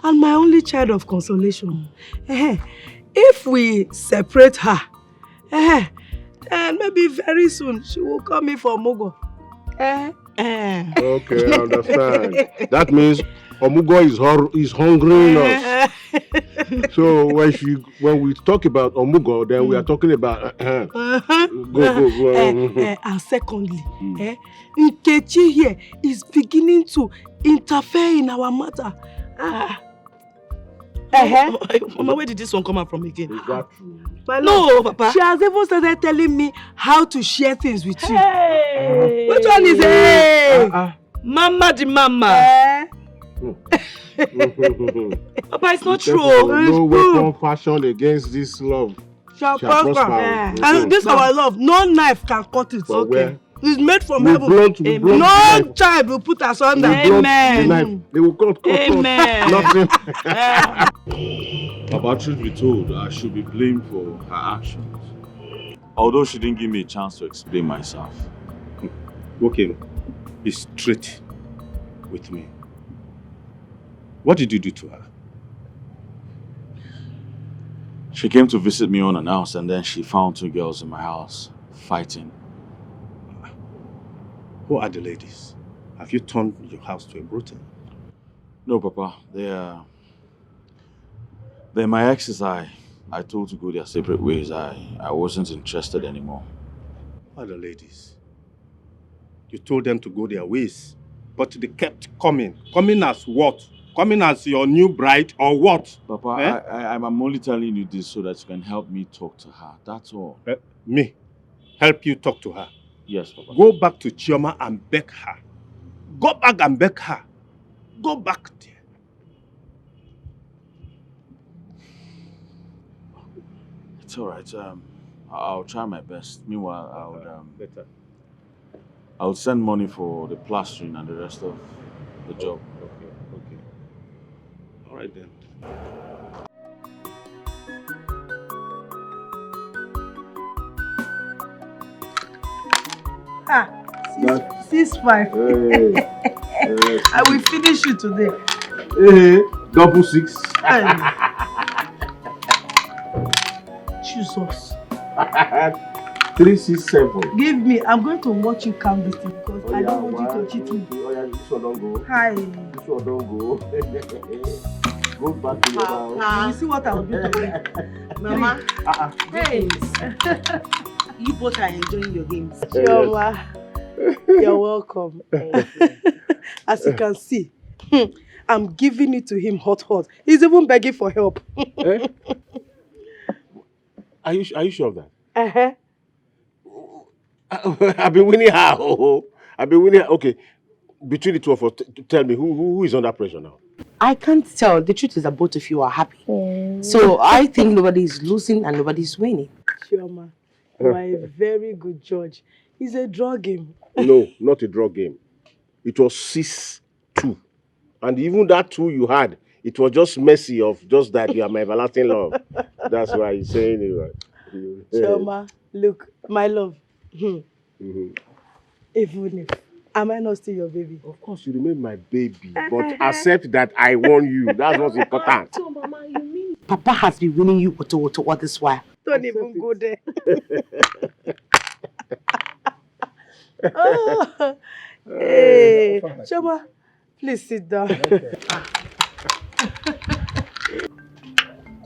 and my only child of consolation. If we separate her, then maybe very soon she will call me for Mugo. Okay, I understand. That means Omugo is hungry enough. So when we talk about Omugo, then we are talking about go. And secondly, Nkechi here is beginning to interfere in our matter. Mama, where did this one come out from again? Is that true? No, Papa. She has even started telling me how to share things with you. Hey. Which one is it? Mama the Mama. Papa, it's not true. No weapon fashioned against this love shall prosper. And this our love, no knife can cut it. Okay. It's made from heaven. No child will put us under. Amen. They will cut. Amen. Nothing. Papa, truth be told, I should be blamed for her actions. Although she didn't give me a chance to explain myself. Okay, be straight with me. What did you do to her? She came to visit me unannounced and then she found two girls in my house fighting. Who are the ladies? Have you turned your house to a brothel? No, Papa. They're my exes. I told to go their separate ways. I wasn't interested anymore. Who are the ladies? You told them to go their ways, but they kept coming. Coming as what? Coming as your new bride or what? Papa, I'm only telling you this so that you can help me talk to her. That's all. Me? Help you talk to her? Yes, Papa. Go back to Chioma and beg her. Go back and beg her. Go back there. It's all right. I'll try my best. Meanwhile, I'll send money for the plastering and the rest of the job. Okay. All right then. Ah, 6-5. I will finish you today. Double 6. Jesus. 3, 6, 7. Give me. I'm going to watch you count this thing because I don't want you to cheat me. Oh yeah, this one don't go. Hi. This one don't go. Go back to your house. You see what I'll do today. Mama. Hey. You both are enjoying your games. Chioma, you're welcome. As you can see, I'm giving it to him hot. He's even begging for help. Are you sure of that? Uh-huh. I've been winning her. I've been winning her. Okay, between the two of us, tell me who is under pressure now? I can't tell. The truth is that both of you are happy. So I think nobody is losing and nobody is winning. Chioma, you are a very good judge. It's a draw game. No, not a draw game. It was 6-2. And even that 2 you had, it was just messy of just that you are my everlasting love. That's why he's saying it right. Chioma, look, my love. Even if, am I not still your baby? Of course, you remain my baby, but accept that I won you. That's what's important. So, Mama, you mean Papa has been winning you all this while? Don't even go there. Oh, hey, Chioma, please sit down.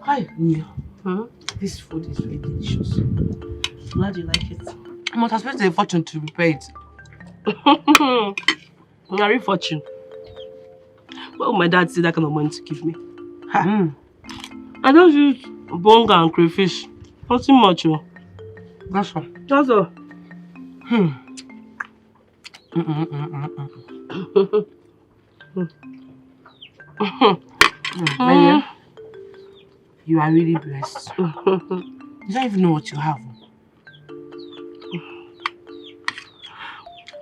Hi, Nya. This food is really delicious. Glad you like it. I must have spent a fortune to prepare it. Very fortune. What would my dad see that kind of money to give me? I don't use bonga and crayfish. Nothing much. That's all. That's all. Baby, you are really blessed. You don't even know what you have.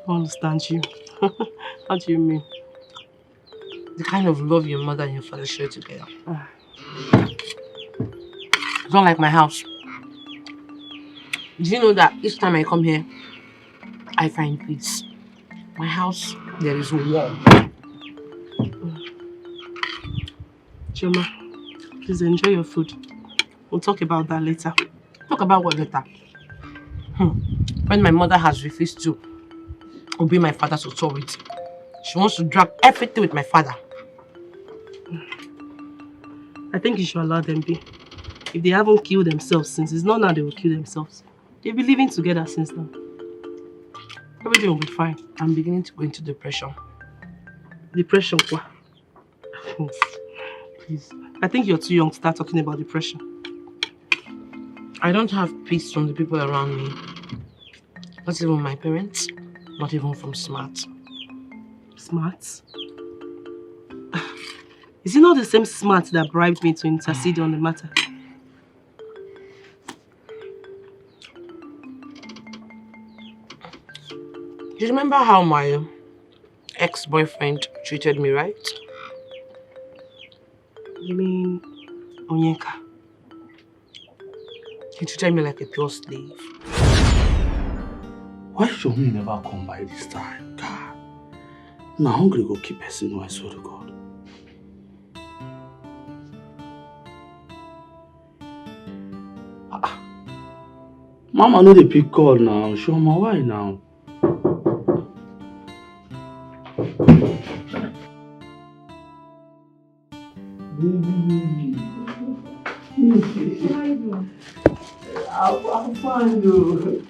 I understand you. What do you mean? The kind of love your mother and your father share together. It's not like my house. Do you know that each time I come here, I find peace? My house, there is a wall. Chioma, please enjoy your food. We'll talk about that later. Talk about what later? When my mother has refused to obey my father's authority, she wants to drag everything with my father. I think you should allow them be. If they haven't killed themselves since, it's not now they will kill themselves. They've been living together since now. Everything will be fine. I'm beginning to go into depression. Depression, what? Please. I think you're too young to start talking about depression. I don't have peace from the people around me. Not even my parents. Not even from Smart. Smart? Is it not the same Smart that bribed me to intercede on the matter? You remember how my ex-boyfriend treated me, right? You mean Onyeka? He treated me like a pure slave. Why should me never come by this time? God. Now hungry go keep person, I swear to God. Mama no dey pick call now. Show me why now. I'm fine though.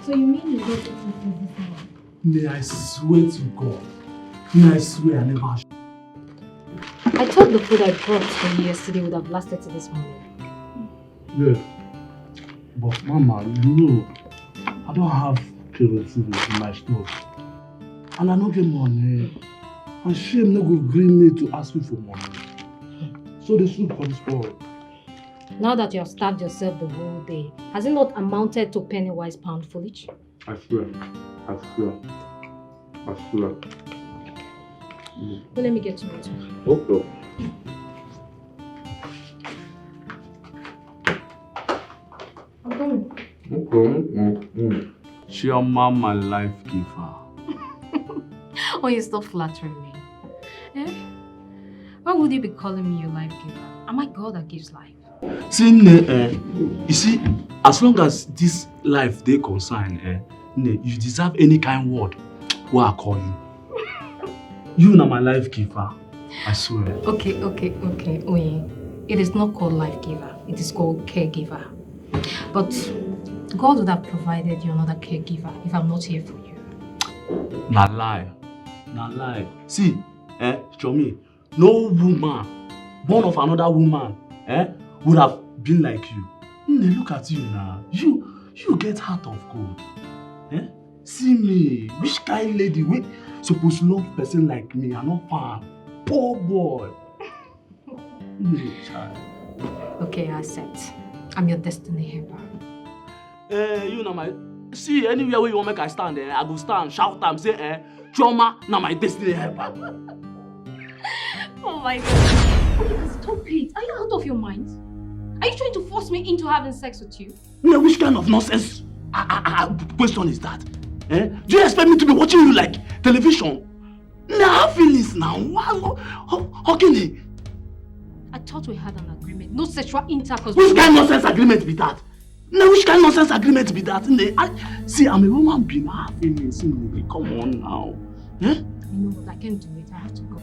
So you mean you got to this now? May I swear to God. May I swear I never. I thought the food I brought for you yesterday would have lasted till this morning. Yeah. But Mama, you know, I don't have kerosene in my stove. And I don't get money. And shame no go gree me to ask me for money. So the soup comes spoiled. Now that you have starved yourself the whole day, has it not amounted to penny-wise pound foolish? I swear. Well, let me get to it. Okay. I'm coming. Chioma, my life giver. Oh, you stop flattering me. Eh? Why would you be calling me your life giver? Am I God that gives life? See, you see, as long as this life they concern, you deserve any kind word where I call you. You are my life giver. I swear. Okay. Oye, it is not called life giver. It is called caregiver. But God would have provided you another caregiver if I'm not here for you. Na lie. See, Chomi, no woman born of another woman, would have been like you. Look at you now. You get heart of gold. See me, which kind lady we supposed to love person like me and not fan? Poor boy. Child. Okay, I accept. I'm your destiny helper. You know my. See, anywhere where you want make I stand there, I go stand, shout and say, Chioma, now my destiny helper. Oh my God. Okay, stop it. Are you out of your mind? Are you trying to force me into having sex with you? No, which kind of nonsense question is that? Do you expect me to be watching you like television? Nah, I have feelings now. How can you? I thought we had an agreement. No sexual intercourse. Which kind of nonsense agreement be that? No, which kind of nonsense agreement be that? See, I'm a woman being. I have feelings. Come on now. You know what? I can't do it. I have to go.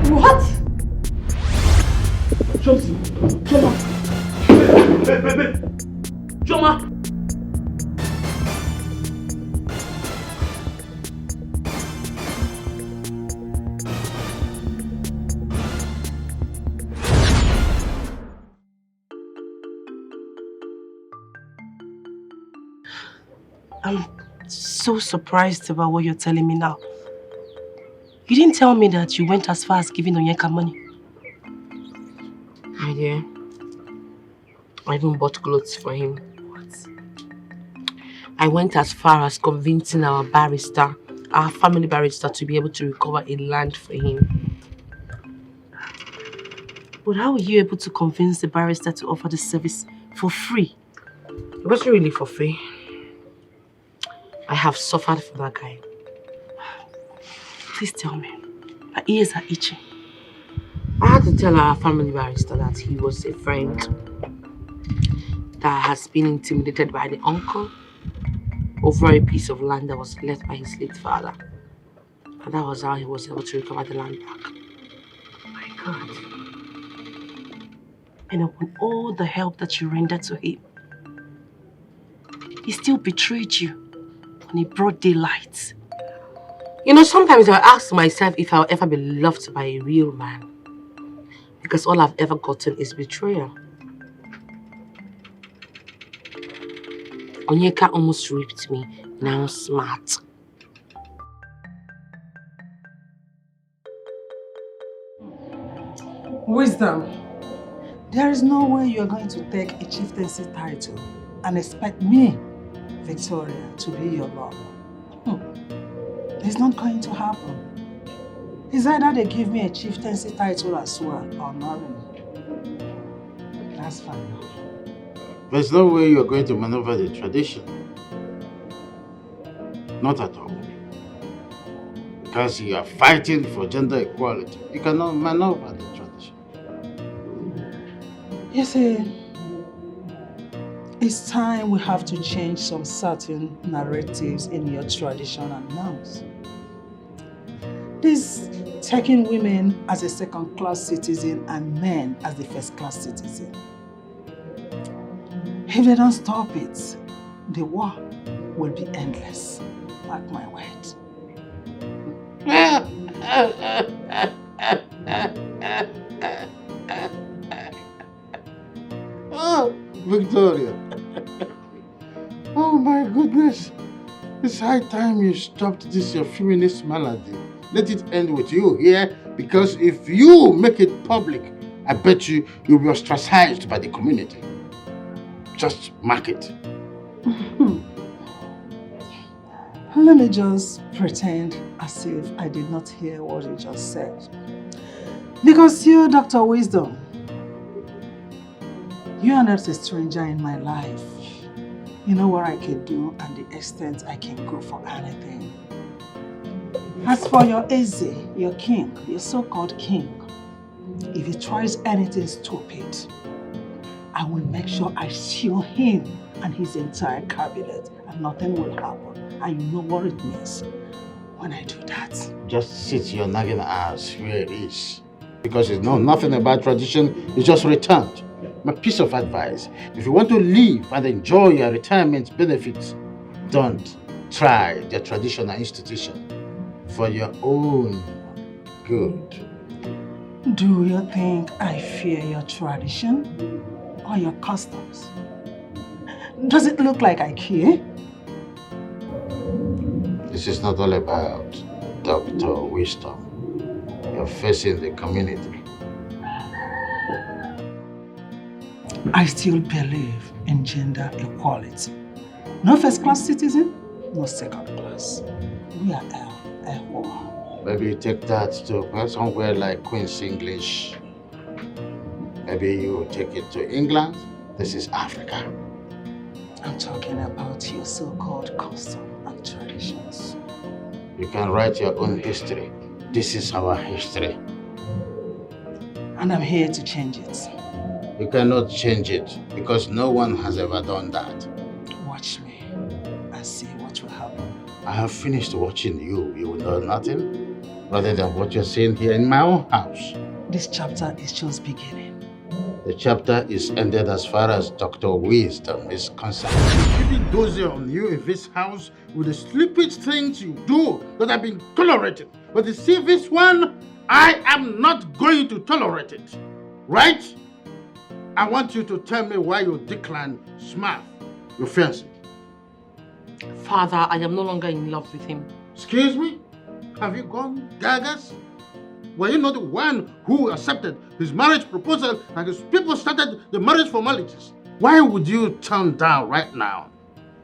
What? Chomsi! Choma! Baby! Choma! I'm so surprised about what you're telling me now. You didn't tell me that you went as far as giving Onyeka money. My dear, I even bought clothes for him. What? I went as far as convincing our barrister, our family barrister, to be able to recover a land for him. But how were you able to convince the barrister to offer the service for free? It wasn't really for free. I have suffered for that guy. Please tell me. My ears are itching. I had to tell our family barrister that he was a friend that has been intimidated by the uncle over a piece of land that was left by his late father. And that was how he was able to recover the land back. Oh my God. And upon all the help that you rendered to him, he still betrayed you on a broad daylight. You know, sometimes I ask myself if I'll ever be loved by a real man. Because all I've ever gotten is betrayal. Onyeka almost raped me. Now I'm smart. Wisdom. There is no way you are going to take a chieftaincy title and expect me, Victoria, to be your lover. It's not going to happen. It's either they give me a chieftaincy title as well or marry me. That's fine. There's no way you're going to maneuver the tradition. Not at all. Because you are fighting for gender equality. You cannot maneuver the tradition. You see, it's time we have to change some certain narratives in your tradition and norms. This taking women as a second-class citizen and men as the first-class citizen. If they don't stop it, the war will be endless. Mark my words. Oh, Victoria. Oh my goodness. it's high time you stopped this your feminist malady. Let it end with you here, because if you make it public, I bet you'll be ostracized by the community. Just mark it. Let me just pretend as if I did not hear what you just said. Because you, Dr. Wisdom, you are not a stranger in my life. You know what I can do and the extent I can go for anything. As for your Eze, your king, your so-called king, if he tries anything stupid, I will make sure I shield him and his entire cabinet and nothing will happen. And you know what it means when I do that. Just sit your nagging ass where it is. Because you know nothing about tradition, you just returned. My piece of advice, if you want to live and enjoy your retirement benefits, don't try the traditional institution for your own good. Do you think I fear your tradition or your customs? Does it look like I care? This is not all about Dr. Wisdom. You're facing the community. I still believe in gender equality. No first-class citizen, no second-class. We are equal. Maybe you take that to somewhere like Queen's English. Maybe you take it to England. This is Africa. I'm talking about your so-called custom and traditions. You can write your own history. This is our history. And I'm here to change it. You cannot change it because no one has ever done that. Watch me and see what will happen. I have finished watching you. You will know nothing rather than what you're seeing here in my own house. This chapter is just beginning. The chapter is ended as far as Dr. Wisdom is concerned. Keeping dozy on you in this house with the stupid things you do that have been tolerated. But you see this one, I am not going to tolerate it. Right? I want you to tell me why you declined Smart, your fiancé. Father, I am no longer in love with him. Excuse me? Have you gone gagas? Were you not the one who accepted his marriage proposal and his people started the marriage formalities? Why would you turn down right now?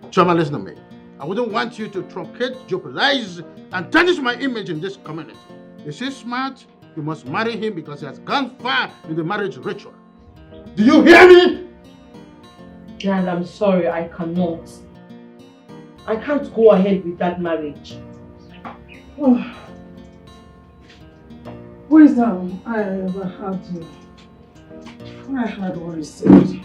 Choma, listen to me. I wouldn't want you to truncate, jeopardize, and tarnish my image in this community. Is he smart? You must marry him because he has gone far in the marriage ritual. Do you hear me? Dad, I'm sorry, I cannot. I can't go ahead with that marriage. Wisdom, I overheard you. I heard what you said.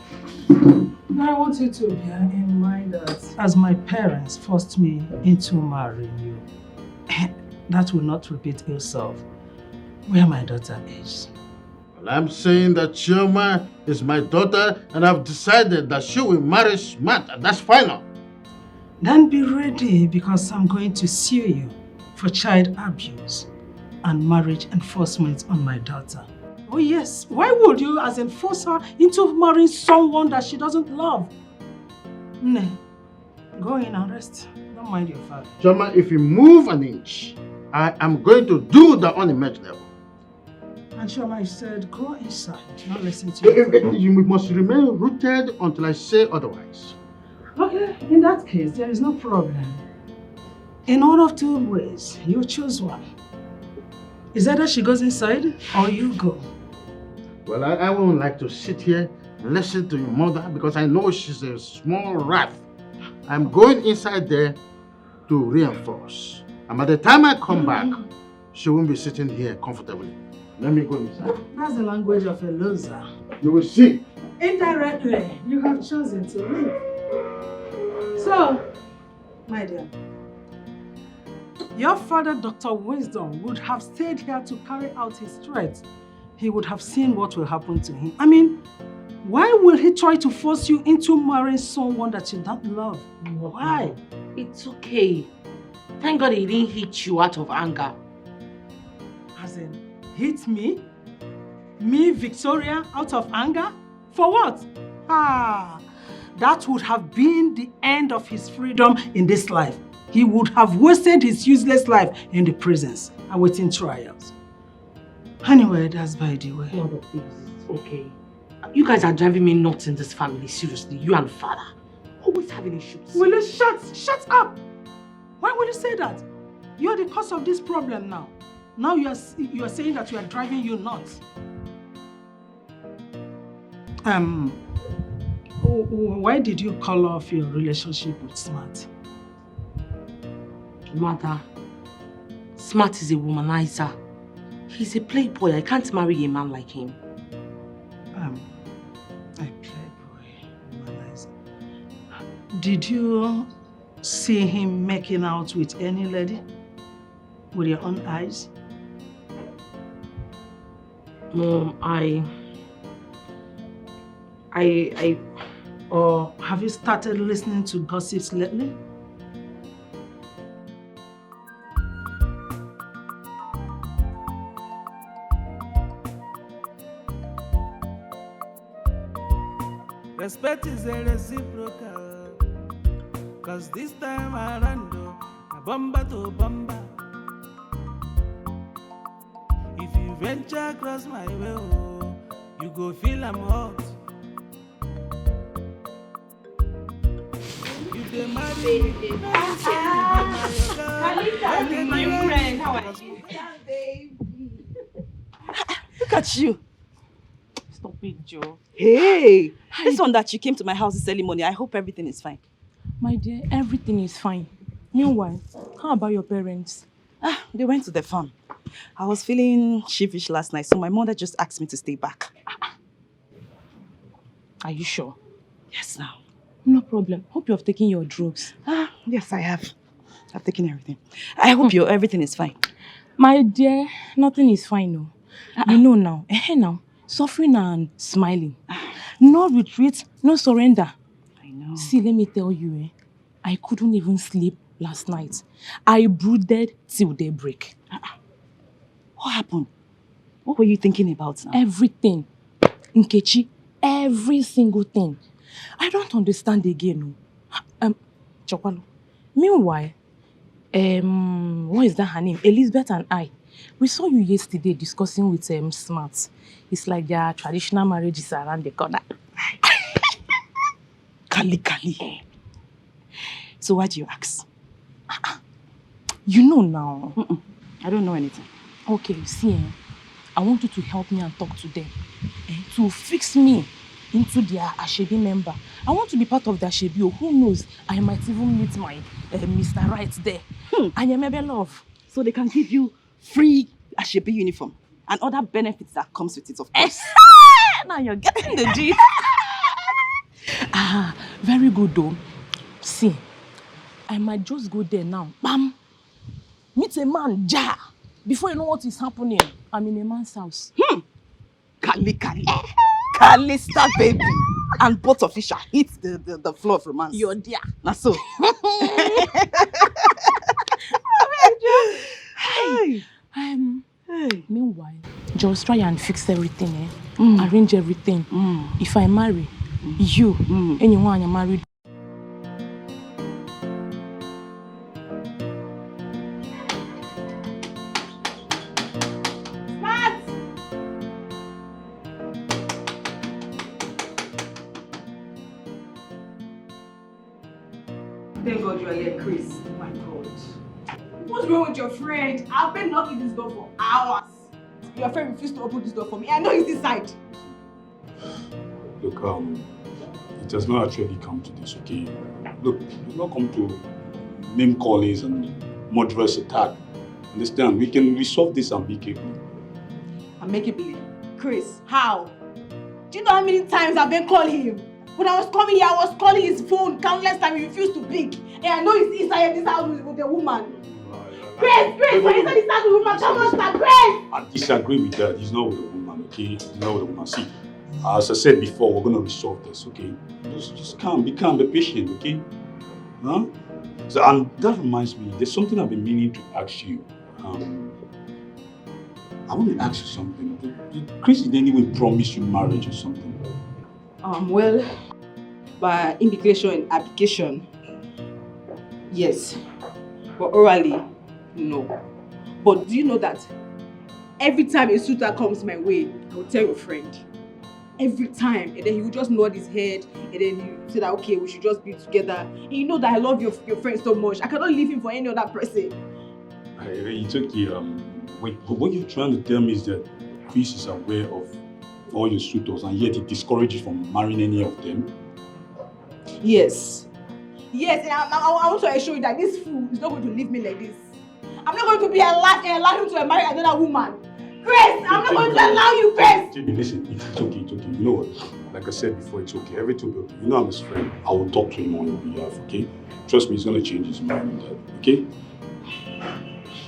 Now I want you to bear in mind that as my parents forced me into marrying you, that will not repeat itself where my daughter is. Well, I'm saying that Chioma is my daughter and I've decided that she will marry Smart, and that's final. Then be ready because I'm going to sue you for child abuse and marriage enforcement on my daughter. Oh yes, why would you as enforce her into marrying someone that she doesn't love? Nah, go in and rest. Don't mind your father. Chioma, if you move an inch, I am going to do the unimaginable. And Chioma said, go inside, not listen to you. You must remain rooted until I say otherwise. Okay, in that case, there is no problem. In one of two ways, you choose one. Is either she goes inside or you go. Well, I wouldn't like to sit here and listen to your mother because I know she's a small rat. I'm going inside there to reinforce. And by the time I come back, she won't be sitting here comfortably. Let me go inside. That's the language of a loser. You will see. Indirectly, you have chosen to leave. So, my dear, your father, Dr. Wisdom, would have stayed here to carry out his threats. He would have seen what will happen to him. I mean, why will he try to force you into marrying someone that you don't love? Why? It's okay. Thank God he didn't hit you out of anger. As in, hit me? Me, Victoria, out of anger? For what? that would have been the end of his freedom in this life. He would have wasted his useless life in the prisons awaiting trials. Anyway, that's by the way. Mother, please, okay. You guys are driving me nuts in this family, seriously. You and father. Always having issues. Will you shut up? Why will you say that? You're the cause of this problem now. Now you are saying that we are driving you nuts. Why did you call off your relationship with Smart? Mother, Smart is a womanizer. He's a playboy. I can't marry a man like him. A playboy, womanizer. Did you see him making out with any lady? With your own eyes? Mom, Or have you started listening to gossips lately? Respect is a reciprocal. Cause this time around, a bomba to bomba. If you venture across my way, you go feel I'm hot. If they marry me, Kalita, my friend, how are you? Look at you. Stop it, Joe. Hey! This one that you came to my house this early morning, I hope everything is fine. My dear, everything is fine. Meanwhile, how about your parents? They went to the farm. I was feeling sheepish last night, so my mother just asked me to stay back. Are you sure? Yes, now. No problem. Hope you have taken your drugs. Yes, I have. I've taken everything. I hope everything is fine. My dear, nothing is fine, no. You know now. Now. Suffering and smiling. No retreat, no surrender. I know. See, let me tell you, I couldn't even sleep last night. I brooded till daybreak. What happened? What were you thinking about now? Everything. Nkechi, every single thing. I don't understand again. Chokwalo. Meanwhile, what is that her name? Elizabeth and I. We saw you yesterday discussing with Smart. It's like their traditional marriages around the corner. Kali. So why do you ask? You know now. I don't know anything. Okay, see, I want you to help me and talk to them. To fix me into their Ashebi member. I want to be part of the Ashebi. Who knows? I might even meet my Mr. Right there. And your maybe love. So they can give you free Ashebi uniform and other benefits that comes with it, of course. Now you're getting the gist. Very good though. See, I might just go there now. Bam! Meet a man, ja! Before you know what is happening, I'm in a man's house. Kali. Kalista, baby. And both of you shall hit the floor of romance. You're there. Now so. Meanwhile, just try and fix everything, arrange everything. If I marry, you, anyone you're married. Thank God you are here, Chris. Oh my God. What's wrong with your friend? I've been knocking this door for hours. Your friend refused to open this door for me. I know he's inside. Look, it has not actually come to this, okay? Look, it's not come to name callings and murderous attack. Understand? We can resolve this amicably. Amicably? Chris, how? Do you know how many times I've been calling him? When I was coming here, I was calling his phone countless times. He refused to pick. And I know he's inside this house with a woman. Chris, we're inside this house with a woman. Come on, stop, Chris! I disagree with that. He's not with a woman, okay? He's not with a woman. See, as I said before, we're going to resolve this, okay? Just calm, be patient, okay? Huh? So, and that reminds me, there's something I've been meaning to ask you. I want to ask you something. Did Chris in any way promise you marriage or something? Well, But implication and application, yes. But orally, no. But do you know that every time a suitor comes my way, I will tell your friend. Every time. And then he will just nod his head. And then he will say that, okay, we should just be together. And you know that I love your friend so much. I cannot leave him for any other person. It's okay. Wait, but what you're trying to tell me is that Chris is aware of all your suitors and yet he discourages you from marrying any of them? Yes. Yes, and I want to assure you that this fool is not going to leave me like this. I'm not going to be allow him to marry another woman. Grace, I'm not going to allow you, Grace! JB, listen, it's okay. You know what? Like I said before, it's okay. Everything will be okay. You know I'm his friend. I will talk to him on your behalf, okay? Trust me, he's going to change his mind on that, okay?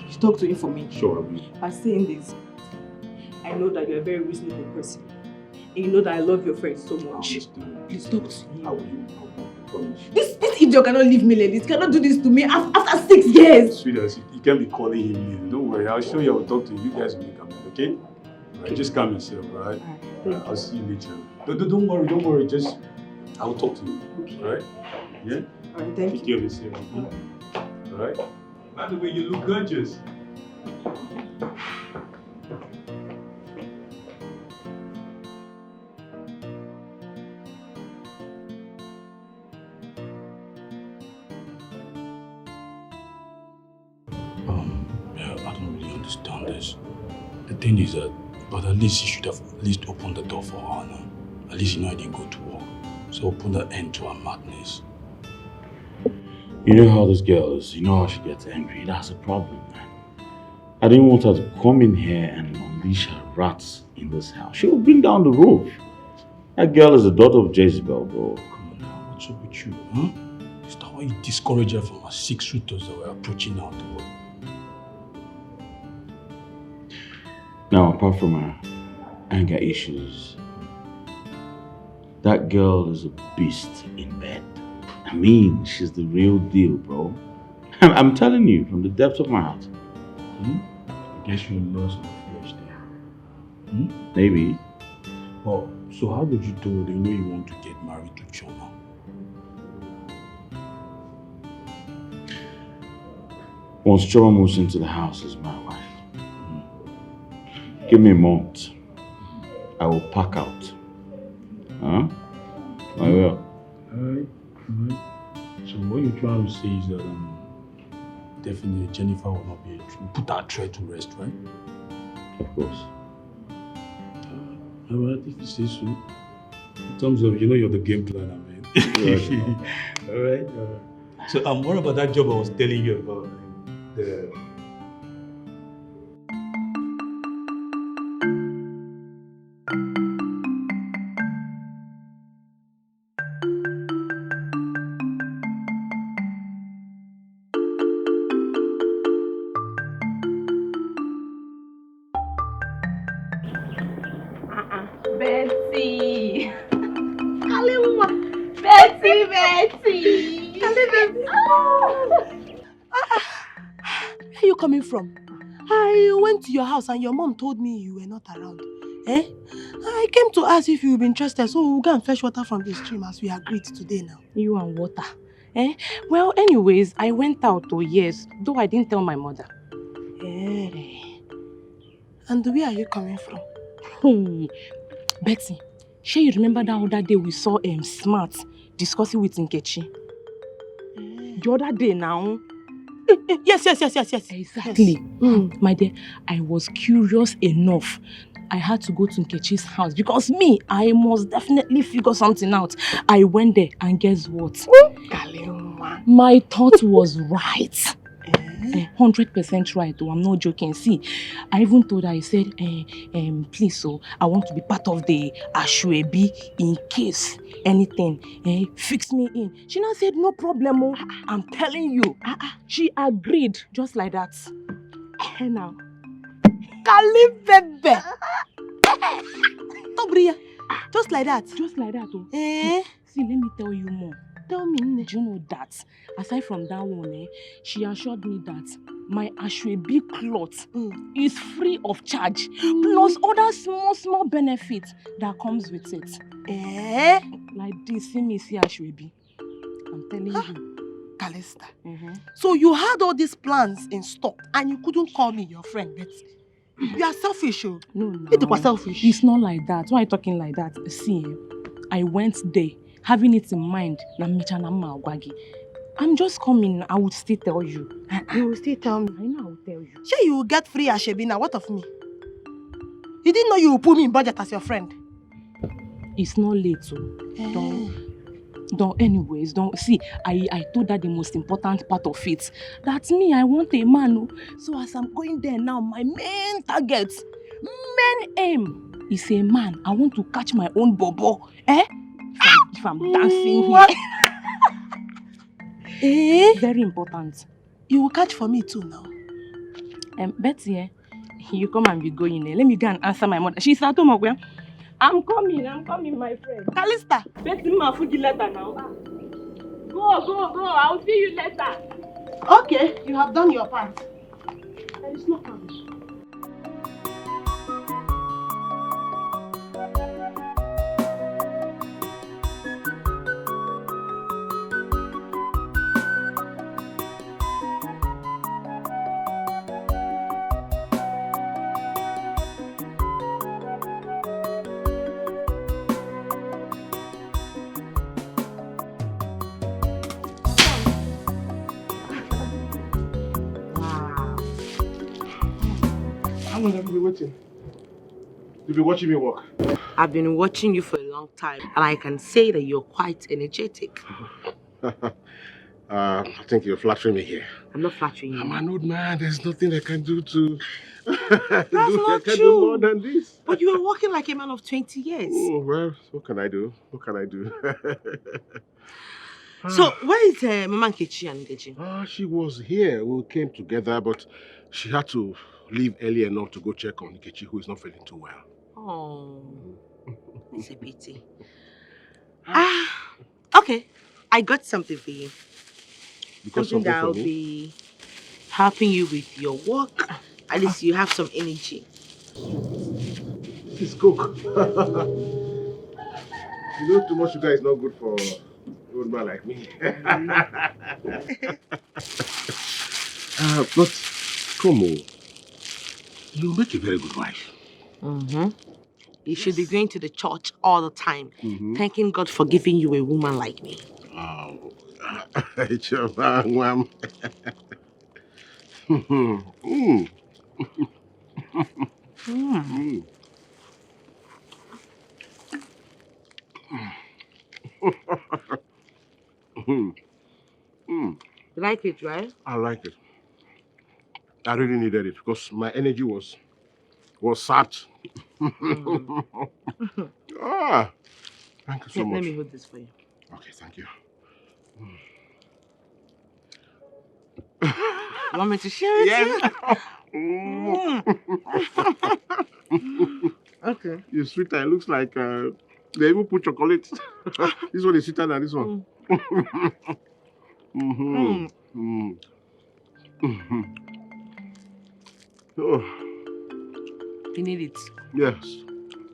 You talk to him for me. Sure, I will. By saying this, I know that you're a very reasonable person. And you know that I love your friend so much. Please talk to him. I will. I promise. This idiot cannot leave me like this. He cannot do this to me after 6 years. Sweetheart, you can't be calling him in. Don't worry, I'll show you. I will talk to you. You guys will make up, okay? Alright, just calm yourself, alright? I'll see you later. Don't worry. Just, I'll talk to you. Okay. Alright? Yeah? Alright, thank you. Take care of yourself. Alright? By the way, you look gorgeous. I don't really understand this. The thing is that, but at least you should have at least opened the door for her now. At least you know I didn't go to work. So open the end to her madness. You know how this girl is. You know how she gets angry. That's a problem, man. I didn't want her to come in here and unleash her rats in this house. She will bring down the roof. That girl is the daughter of Jezebel, bro. Come on now, what's up with you, huh? Is that why you discourage her from her 6 suitors that were approaching her to work? Now, apart from her anger issues, that girl is a beast in bed. I mean, she's the real deal, bro. I'm telling you from the depths of my heart. I guess you lost your flesh there. Maybe. Oh, so how did you tell her you know you want to get married to Choma? Once Choma moves into the house as my wife, give me a month. I will pack out. Huh? I will. Alright. So what you're trying to say is that definitely Jennifer will not be put our threat to rest, right? Of course. Alright, if you say so. In terms of, you know you're the game planner, man. Alright. So what about that job I was telling you about? The Betty! Kalimwa! Betty! Where are you coming from? I went to your house and your mom told me you were not around. Eh? I came to ask if you would be interested, so we'll go and fetch water from the stream as we agreed today now. You and water? Eh? Well, anyways, I went out, yes, though I didn't tell my mother. Eh. And where are you coming from? Betty, sure you remember that other day we saw Smart discussing with Nkechi? The other day now. Yes. Exactly. Yes. My dear, I was curious enough. I had to go to Nkechi's house because I must definitely figure something out. I went there and guess what? My thought was right. 100% right, though. I'm not joking. See, I even told her, I said, please, so I want to be part of the Ashwebi in case anything. Fix me in. She now said, no problem. I'm telling you. She agreed, just like that. Now. Kali bebe. Tobria. Just like that. Just like that. See, let me tell you more. Tell me, do you know that aside from that one, she assured me that my Ashwebi cloth is free of charge, plus other small benefits that comes with it. Eh? Like this, see me see Ashwebi. I'm telling you. Calista. So you had all these plans in stock and you couldn't call me your friend, but you are selfish. Oh. No. It was selfish. It's not like that. Why are you talking like that? See, I went there having it in mind. I'm just coming. I would still tell you. You will still tell me? I know I will tell you. Sure, you will get free Ashwebi now. What of me? You didn't know you would put me in budget as your friend. It's not late, so don't see. I told that the most important part of it. That's me. I want a man. So as I'm going there now, my main target, main aim is a man. I want to catch my own bobo. If I'm dancing here. Very important. You will catch for me too now. Betty, you come and be going. Let me go and answer my mother. She's at home. I'm coming, my friend. Calista! Betty, my food letter now. Go. I'll see you later. Okay, you have done your part. There is no problem. How long have you been waiting? You've been watching me work. I've been watching you for a long time, and I can say that you're quite energetic. I think you're flattering me here. I'm not flattering you. I'm an old man. There's nothing I can do to... That's not true. Do more than this. But you are walking like a man of 20 years. Oh, well, what can I do? So, where is Mama Nkechi and Nkechi? She was here. We came together, but she had to leave early enough to go check on Nkechi, who is not feeling too well. Oh, it's a pity. Okay. I got something for you. Something that will be helping you with your work. At least you have some energy. Please cook. You know, too much sugar is not good for an old man like me. But, Como, you make a very good wife. You should be going to the church all the time, thanking God for giving you a woman like me. Oh, You like it, right? I like it. I really needed it because my energy was sapped. Thank you so much. Let me hold this for you. Okay, thank you. You want me to share it? Yes. Okay. You're sweeter. It looks like they even put chocolate. This one is sweeter than this one. Oh. You need it? Yes,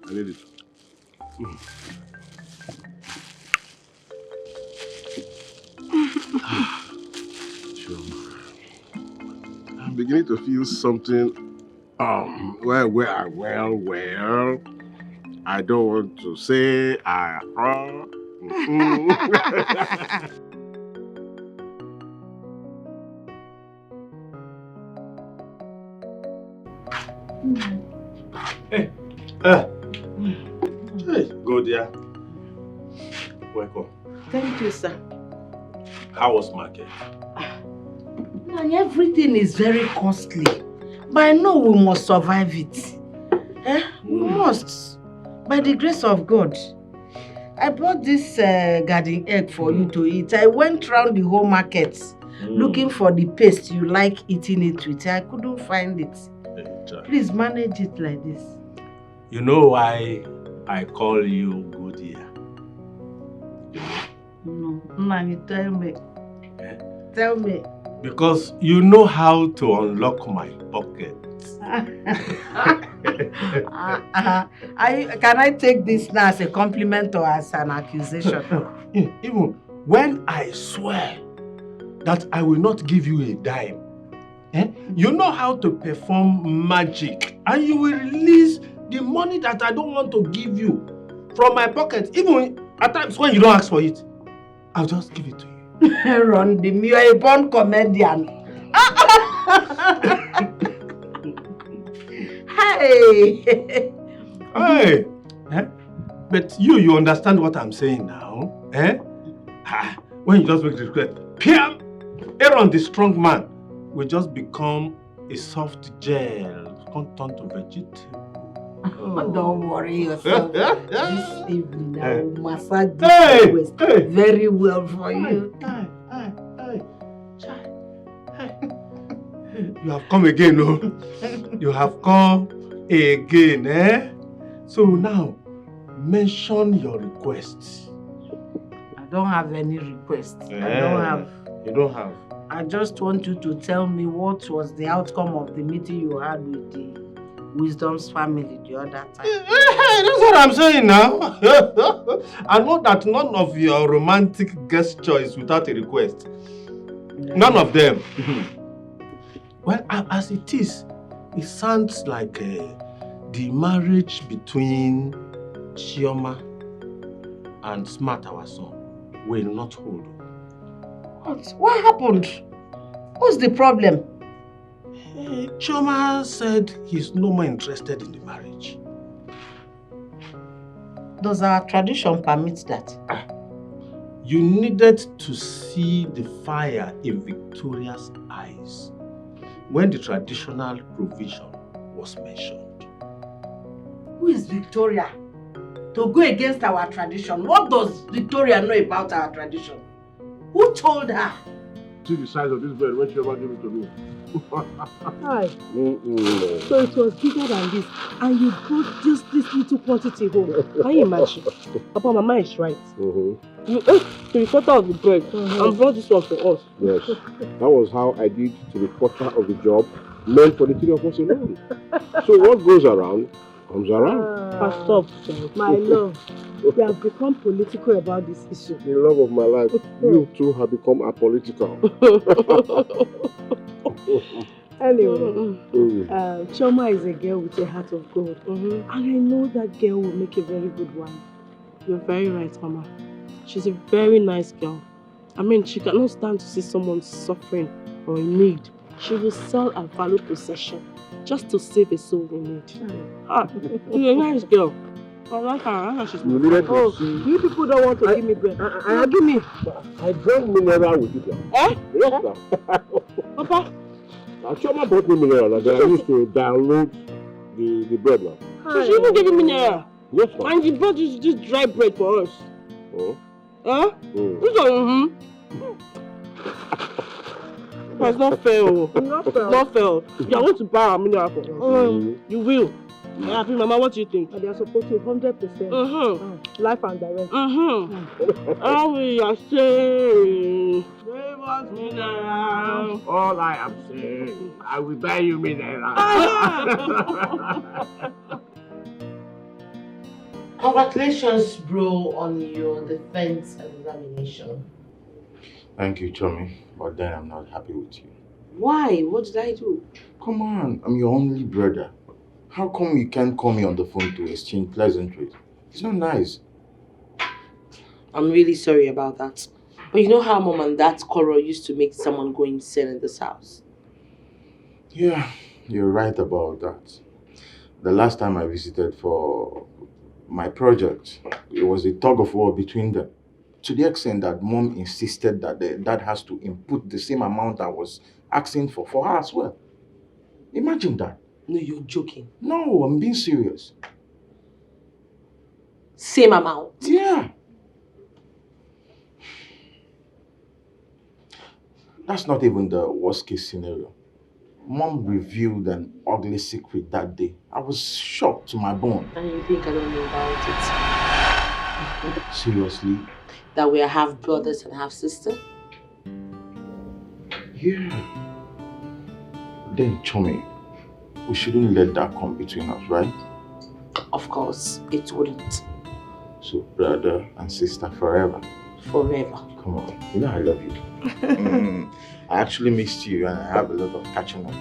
I need it. I'm beginning to feel something. Well. I don't want to say Hey, go there. Welcome. Thank you, sir. How was market? And everything is very costly. But I know we must survive it. We must. By the grace of God. I bought this garden egg for you to eat. I went round the whole market looking for the paste you like eating it with. I couldn't find it. Please manage it like this. You know why I call you good here? No, Nani, tell me. Tell me. Because you know how to unlock my pocket. Can I take this now as a compliment or as an accusation? Even when I swear that I will not give you a dime, you know how to perform magic and you will release the money that I don't want to give you from my pocket. Even at times when you don't ask for it, I'll just give it to you. Rondim, you are a born comedian. Hey! Hey! But you understand what I'm saying now? When you just make the request, Piam! Aaron, the strong man, will just become a soft gel, can't turn to vegetable. Don't worry yourself. This evening I will massage this request very well for you. You have come again, no? You have come again, eh? So now, mention your requests. I don't have any requests. I don't have. You don't have? I just want you to tell me what was the outcome of the meeting you had with the Wisdom's family the other time. That's what I'm saying now. I know that none of your romantic gesture is without a request. None of them. Well, as it is, it sounds like the marriage between Chioma and Smart, our son, will not hold. What happened? What's the problem? Chioma said he's no more interested in the marriage. Does our tradition permit that? You needed to see the fire in Victoria's eyes when the traditional provision was mentioned. Who is Victoria? To go against our tradition. What does Victoria know about our tradition? Who told her? See the size of this bread when she ever gave it to me. Hi. So it was bigger than this, and you brought just this little quantity home. Can you imagine? Papa, Mama is right. You ate 3/4 of the bread and brought this one for us. Yes, that was how I did 3/4 of the job meant for the three of us alone. So what goes around comes around. Stop, my love. You have become political about this issue. The love of my life, you too have become apolitical. Anyway, Chioma is a girl with a heart of gold. And I know that girl will make a very good wife. You're very right, Mama. She's a very nice girl. I mean, she cannot stand to see someone suffering or in need. She will sell her valued possession just to save a soul in need. She's a nice girl. I like her. She's You needed to see. You people don't want to give me bread. Give me. I drank mineral with it. Eh? Yes, sir. Papa? Chioma brought me mineral and then I used to download the bread now. So she even gave me mineral? Yes, sir. And you brought this dry bread for us? Oh. Huh? This one, It's not fair. Not fair. You are going to buy a mineral for us. You will. Happy Mama, what do you think? They are supporting 100%. Life and direct. How we are saying? Give us mineral. All I am saying, I will buy you mineral. Congratulations, bro, on your defense examination. Thank you, Tommy, but then I'm not happy with you. Why? What did I do? Come on, I'm your only brother. How come you can't call me on the phone to exchange pleasantries? It's not nice. I'm really sorry about that. But you know how Mom and Dad's quarrel used to make someone go insane in this house? Yeah, you're right about that. The last time I visited for my project, it was a tug of war between them. To the extent that Mom insisted that the dad has to input the same amount I was asking for her as well. Imagine that. No, you're joking. No, I'm being serious. Same amount? Yeah. That's not even the worst case scenario. Mom revealed an ugly secret that day. I was shocked to my bone. And you think I don't know about it? Seriously? That we are half brothers and half sisters? Yeah. Then, Chummy, we shouldn't let that come between us, right? Of course, it wouldn't. So, brother and sister forever. Forever. Come on, you know I love you. I actually missed you and I have a lot of catching up.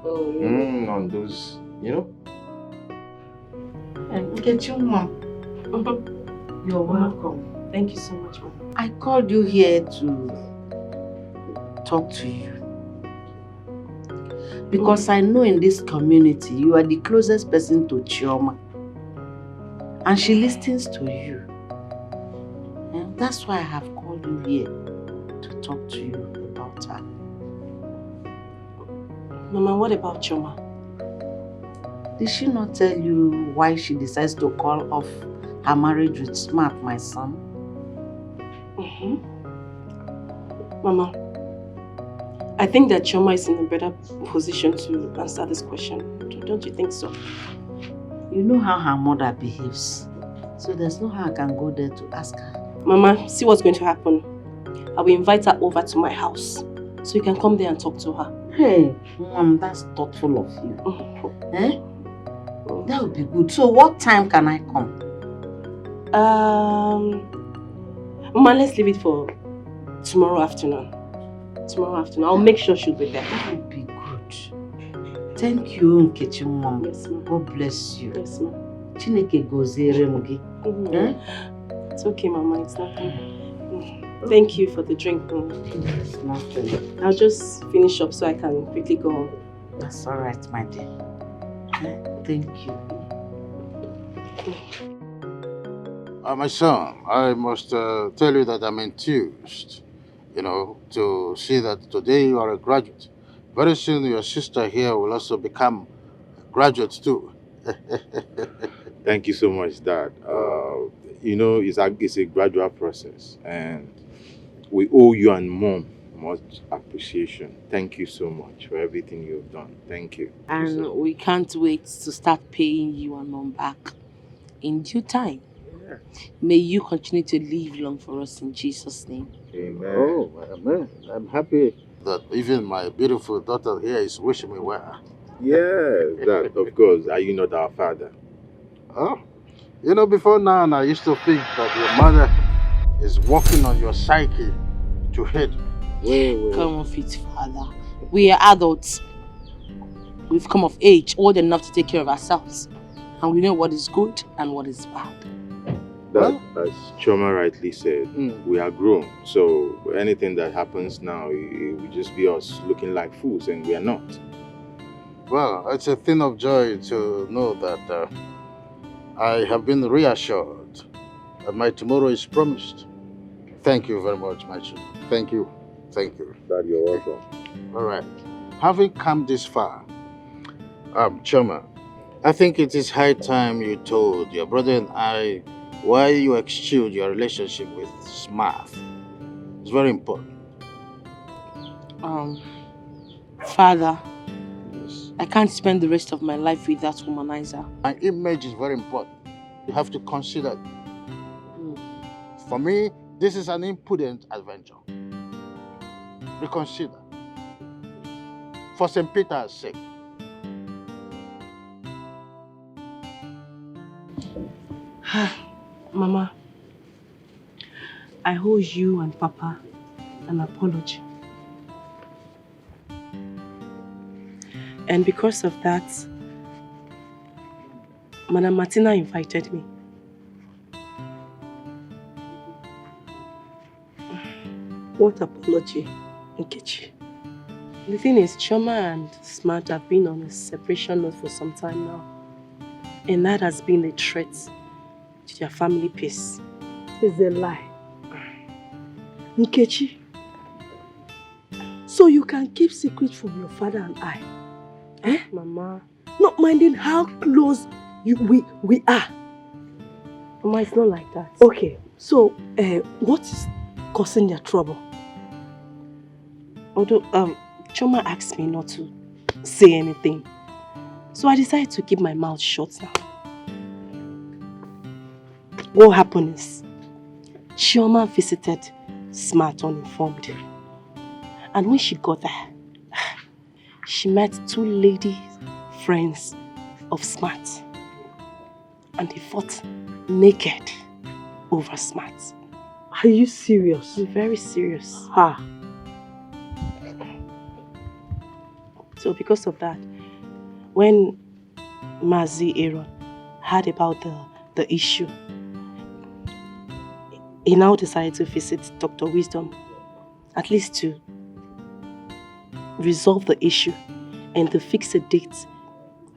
Oh, really? On those, you know? And get your mom. You're welcome. Thank you so much, Mom. I called you here to talk to you. Because I know in this community, you are the closest person to Chioma. And she listens to you. And that's why I have called you here to talk to you about her. Mama, what about Chioma? Did she not tell you why she decides to call off her marriage with Smart, my son? Mama, I think that Chioma is in a better position to answer this question. Don't you think so? You know how her mother behaves. So there's no how I can go there to ask her. Mama, see what's going to happen. I will invite her over to my house. So you can come there and talk to her. Hey, Mom, that's thoughtful of you. Eh? That would be good. So what time can I come? Mama, let's leave it for tomorrow afternoon. Tomorrow afternoon. I'll make sure she'll be there. That would be good. Thank you, Nkechi, Mom. Yes, ma'am. God bless you. Yes, ma'am. Chineke gozere mugi. It's okay, Mama. It's nothing. Thank you for the drink, Mama. It's nothing. I'll just finish up so I can quickly go home. That's all right, my dear. Thank you. My son, I must tell you that I'm enthused, to see that today you are a graduate. Very soon your sister here will also become a graduate too. Thank you so much, Dad. It's a gradual process and we owe you and Mom much appreciation. Thank you so much for everything you've done. Thank you. And we can't wait to start paying you and Mom back in due time. Yeah. May you continue to live long for us in Jesus' name. Amen. Oh, amen. I'm happy that even my beautiful daughter here is wishing me well. Yes, Dad, of course. Are you not our father? Oh, before now, I used to think that your mother is working on your psyche to hate. Come off it, Father. We are adults. We've come of age, old enough to take care of ourselves. And we know what is good and what is bad. That, as Chioma rightly said, we are grown. So anything that happens now, it will just be us looking like fools, and we are not. Well, it's a thing of joy to know that I have been reassured that my tomorrow is promised. Thank you very much, my children. Thank you. Thank you. Dad, you're welcome. All right. Having come this far, Chioma, I think it is high time you told your brother and I why you eschewed your relationship with Smart. It's very important. Father, I can't spend the rest of my life with that womanizer. My image is very important. You have to consider it. For me, this is an impudent adventure. Reconsider. For St. Peter's sake. Mama, I owe you and Papa an apology. And because of that, Madam Martina invited me. What apology, Nkechi? The thing is, Chioma and Smart have been on a separation note for some time now. And that has been a threat to their family peace. It's a lie. Nkechi, so you can keep secret from your father and I? Eh? Mama. Not minding how close we are. Mama, it's not like that. Okay, so what is causing their trouble? Although Chioma asked me not to say anything, so I decided to keep my mouth shut now. What happened is, Chioma visited Smart uninformed. And when she got there, she met two lady friends of Smart. And they fought naked over Smart. Are you serious? I'm very serious. Ha. So because of that, when Mazi Aaron heard about the issue, he now decided to visit Dr. Wisdom, at least to resolve the issue and to fix a date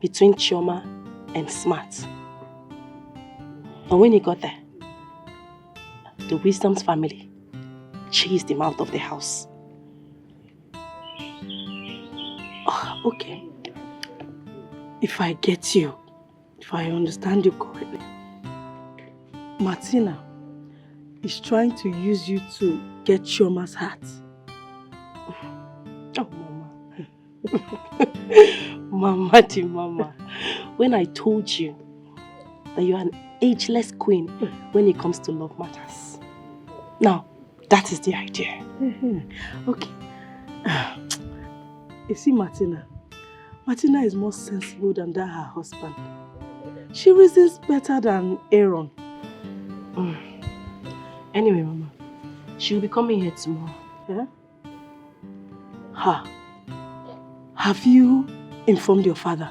between Chioma and Smart. But when he got there, the Wisdom's family chased him out of the house. Oh, okay. If I get you, if I understand you correctly, Martina is trying to use you to get Chioma's heart. Oh, Mama. Mama. When I told you that you are an ageless queen when it comes to love matters. Now, that is the idea. Okay. You see, Martina is more sensible than that her husband. She reasons better than Aaron. Anyway, Mama, she'll be coming here tomorrow. Yeah? Have you informed your father?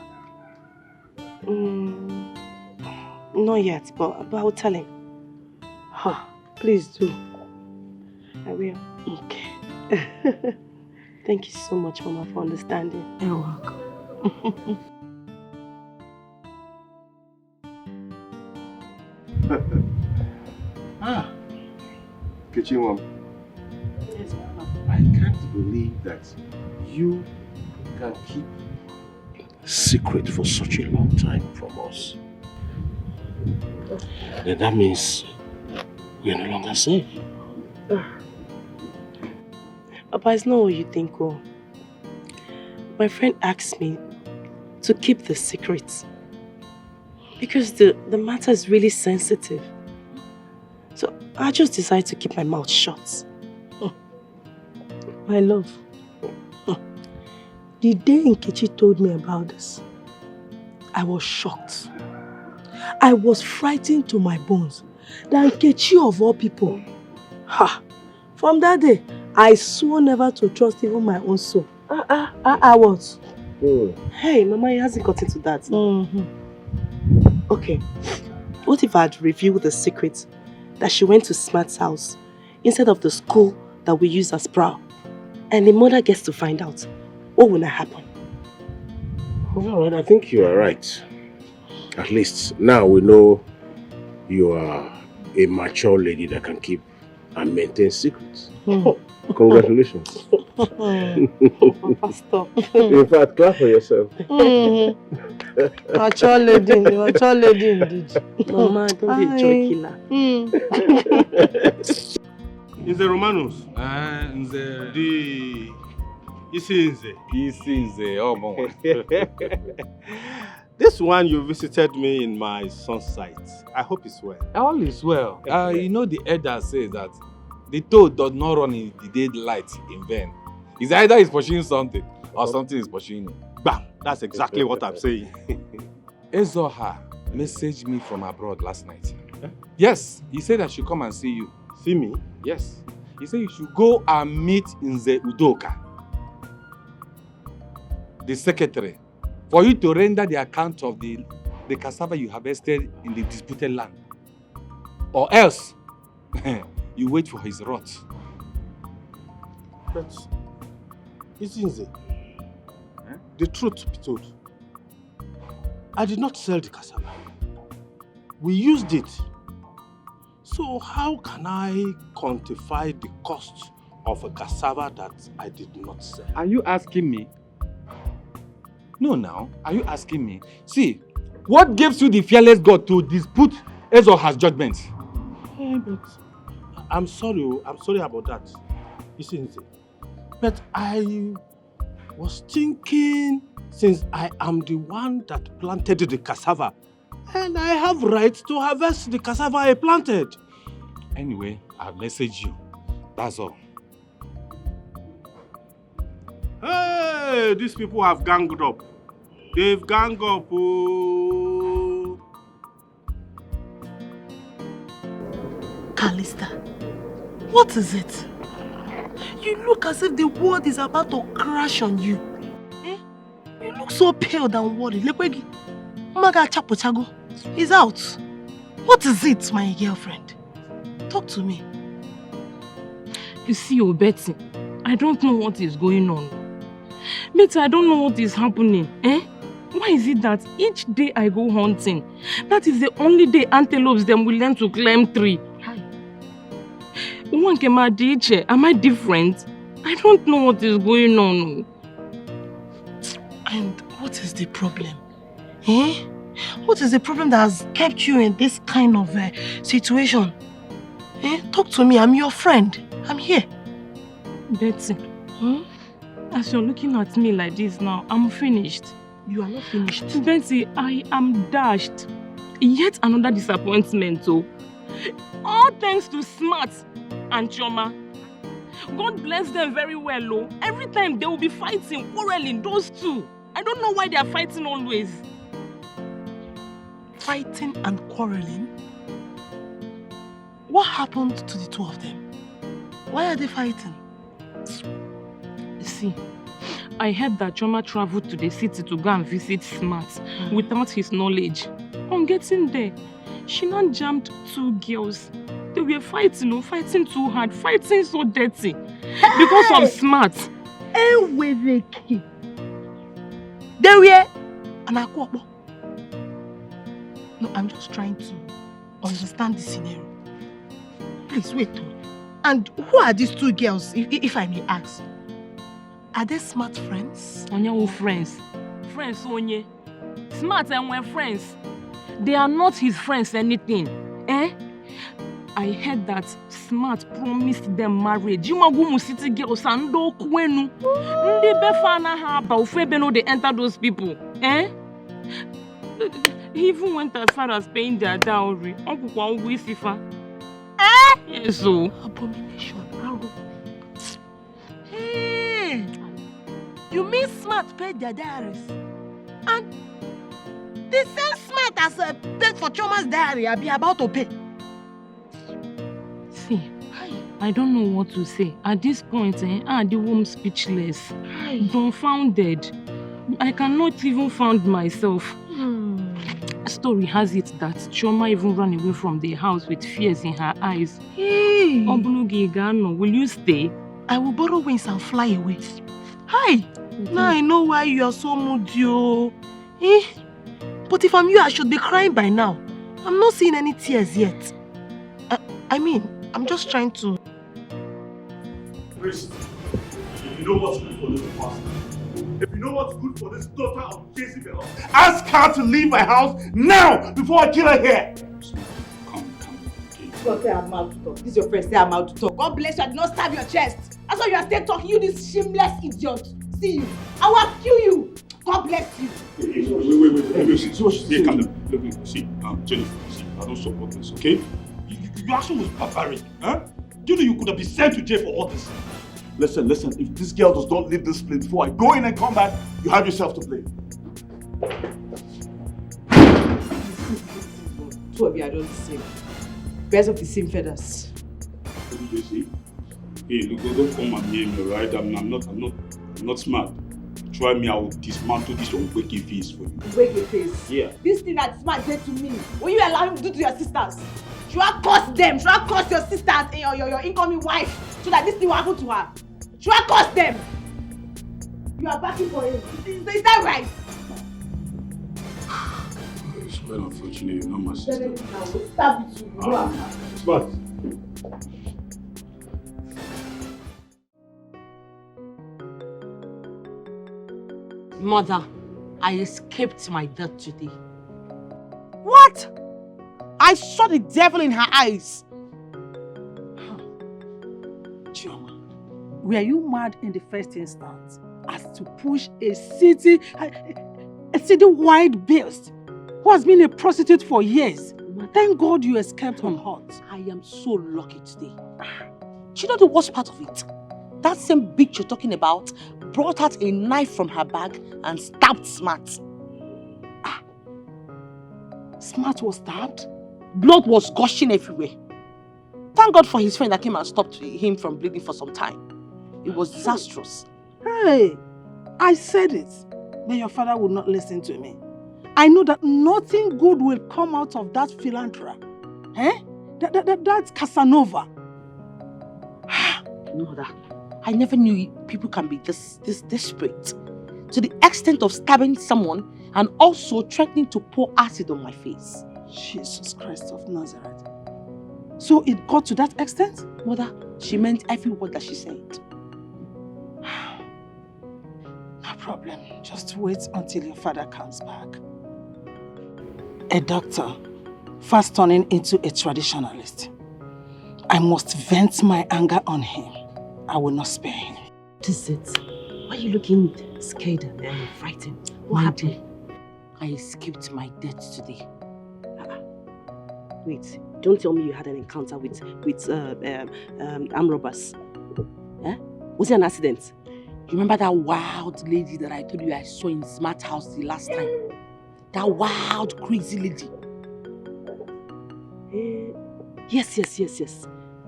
Not yet, but I'll tell him. Please do. I will. Okay. Thank you so much, Mama, for understanding. You're welcome. Kitchen Mom. Yes, Mama. I can't believe that you can keep secret for such a long time from us. Then that means we are no longer safe. Papa, it's not what you think, oh. My friend asked me to keep the secret because the matter is really sensitive. So I just decided to keep my mouth shut. My love, the day Nkechi told me about this, I was shocked. I was frightened to my bones that Nkechi of all people. From that day, I swore never to trust even my own soul. What? Hey, Mama, it hasn't got into that. Okay, what if I had revealed the secret that she went to Smart's house instead of the school that we use as prowl, and the mother gets to find out? What will not happen? Well, I think you are right. At least now we know you are a mature lady that can keep and maintain secrets. Congratulations. Papa, stop. In fact, clap for yourself. Mature lady indeed. Mama, don't be a joy killer. In the Romanos? In the... The... Isinze. Oh, bon. This one you visited me in my son's site. I hope it's well. All is well. You know the elder says that the toad does not run in the daylight in vain. It's either he's pursuing something or something is pursuing him. Bam! That's exactly what I'm saying. Ezoha messaged me from abroad last night. Yes, he said I should come and see you. See me? Yes. He said you should go and meet Nze Udoka, the secretary, for you to render the account of the cassava you harvested in the disputed land. Or else, you wait for his wrath. But, Isinze, the truth be told, I did not sell the cassava. We used it. So how can I quantify the cost of a cassava that I did not sell? Are you asking me? No, now. Are you asking me? See, what gives you the fearless God to dispute Ezoha's judgment? But I'm sorry about that. Isn't it? But I was thinking, since I am the one that planted the cassava, and I have right to harvest the cassava I planted. Anyway, I've messaged you. That's all. Hey, these people have ganged up. They've ganged up. Oh. Callista, what is it? You look as if the world is about to crash on you. Eh? You look so pale and worried. Lekwegi, Umaga Chapochago is out. What is it, my girlfriend? Talk to me. You see, Betty, I don't know what is going on. Betty, I don't know what is happening. Eh? Why is it that each day I go hunting, that is the only day antelopes them will learn to climb tree? Am I different? I don't know what is going on. And what is the problem? Eh? What is the problem that has kept you in this kind of situation? Eh? Talk to me, I'm your friend. I'm here. Betty, as you're looking at me like this now, I'm finished. You are not finished. Betty, I am dashed. Yet another disappointment, oh. All thanks to Smart and Choma. God bless them very well, oh. Every time they will be fighting, quarreling, those two. I don't know why they are fighting always. Fighting and quarreling? What happened to the two of them? Why are they fighting? See, I heard that Choma traveled to the city to go and visit Smart without his knowledge. On getting there, she now jammed two girls. They were fighting, oh, fighting too hard, fighting so dirty. Because of Smart. They were Anakwokbo. No, I'm just trying to understand the scenario. Please wait. And who are these two girls, if I may ask? Are they Smart friends? Onye friends. Friends, Onye. Smart and we're friends. They are not his friends anything. Eh? I heard that Smart promised them marriage. You magumu city girls and do kwenu. Ndi befana ha ba ufebe no they enter those people. Eh? He even went as far as paying their dowry. Uncle kwa ugwu isifa. Eh? Yes, so. Abomination. Hey! You mean Smart paid their dowries? And the same Smart as paid for Choma's diary I be about to pay. See, I don't know what to say. At this point, the womb speechless. Dumbfounded. I cannot even find myself. Story has it that Choma even ran away from the house with fears in her eyes. Hey! Will you stay? I will borrow wings and fly away. Hi! Now I know why you are so moody. Eh? But if I'm you, I should be crying by now. I'm not seeing any tears yet. I'm just trying to... Chris, if you know what's good for this pastor, if you know what's good for this daughter of Jezebel, ask her to leave my house now before I kill her here. God say I'm out to talk. This is your friend, say I'm out to talk. God bless you, I did not stab your chest. That's why you are still talking, you this shameless idiot. See you. I will kill you. God bless you. Wait. See what she's saying. Calm down. Look, see, Jennifer, see, I don't support this, okay? Your action was barbaric, huh? Do you know you could have been sent to jail for all this? Listen, if this girl does not leave this place before I go in and come back, you have yourself to blame. Two of you are not the same. Birds of the same feathers. What did you say? Hey, look, don't come and name me, right? I'm not smart. Try me, I will dismantle this unwakey face for you. Unwakey face? Yeah. This thing that Smart did to me, will you allow him to do to your sisters? Should I curse them? Should I curse your sisters and your incoming wife so that this thing will happen to her? Should I curse them? You are backing for him. Is that right? It's quite unfortunate, you're not my sister. I will stab you. Smart. Mother, I escaped my death today. What? I saw the devil in her eyes. Chioma, were you mad in the first instance as to push a city-wide beast who has been a prostitute for years? Thank God you escaped unhurt. I am so lucky today. Do you know the worst part of it? That same bitch you're talking about brought out a knife from her bag and stabbed Smart. Smart was stabbed? Blood was gushing everywhere. Thank God for his friend that came and stopped him from bleeding for some time. It was disastrous. Hey, I said it, but your father would not listen to me. I know that nothing good will come out of that philanthropist. That's Casanova. Mother, I never knew people can be this desperate. To the extent of stabbing someone and also threatening to pour acid on my face. Jesus Christ of Nazareth. So it got to that extent? Mother, she meant every word that she said. No problem. Just wait until your father comes back. A doctor, fast turning into a traditionalist. I must vent my anger on him. I will not spare him. What is it? Why are you looking scared and frightened? What happened? I escaped my death today. Wait, don't tell me you had an encounter with armed robbers. Was it an accident? You remember that wild lady that I told you I saw in Smart House the last time? That wild, crazy lady. Yes.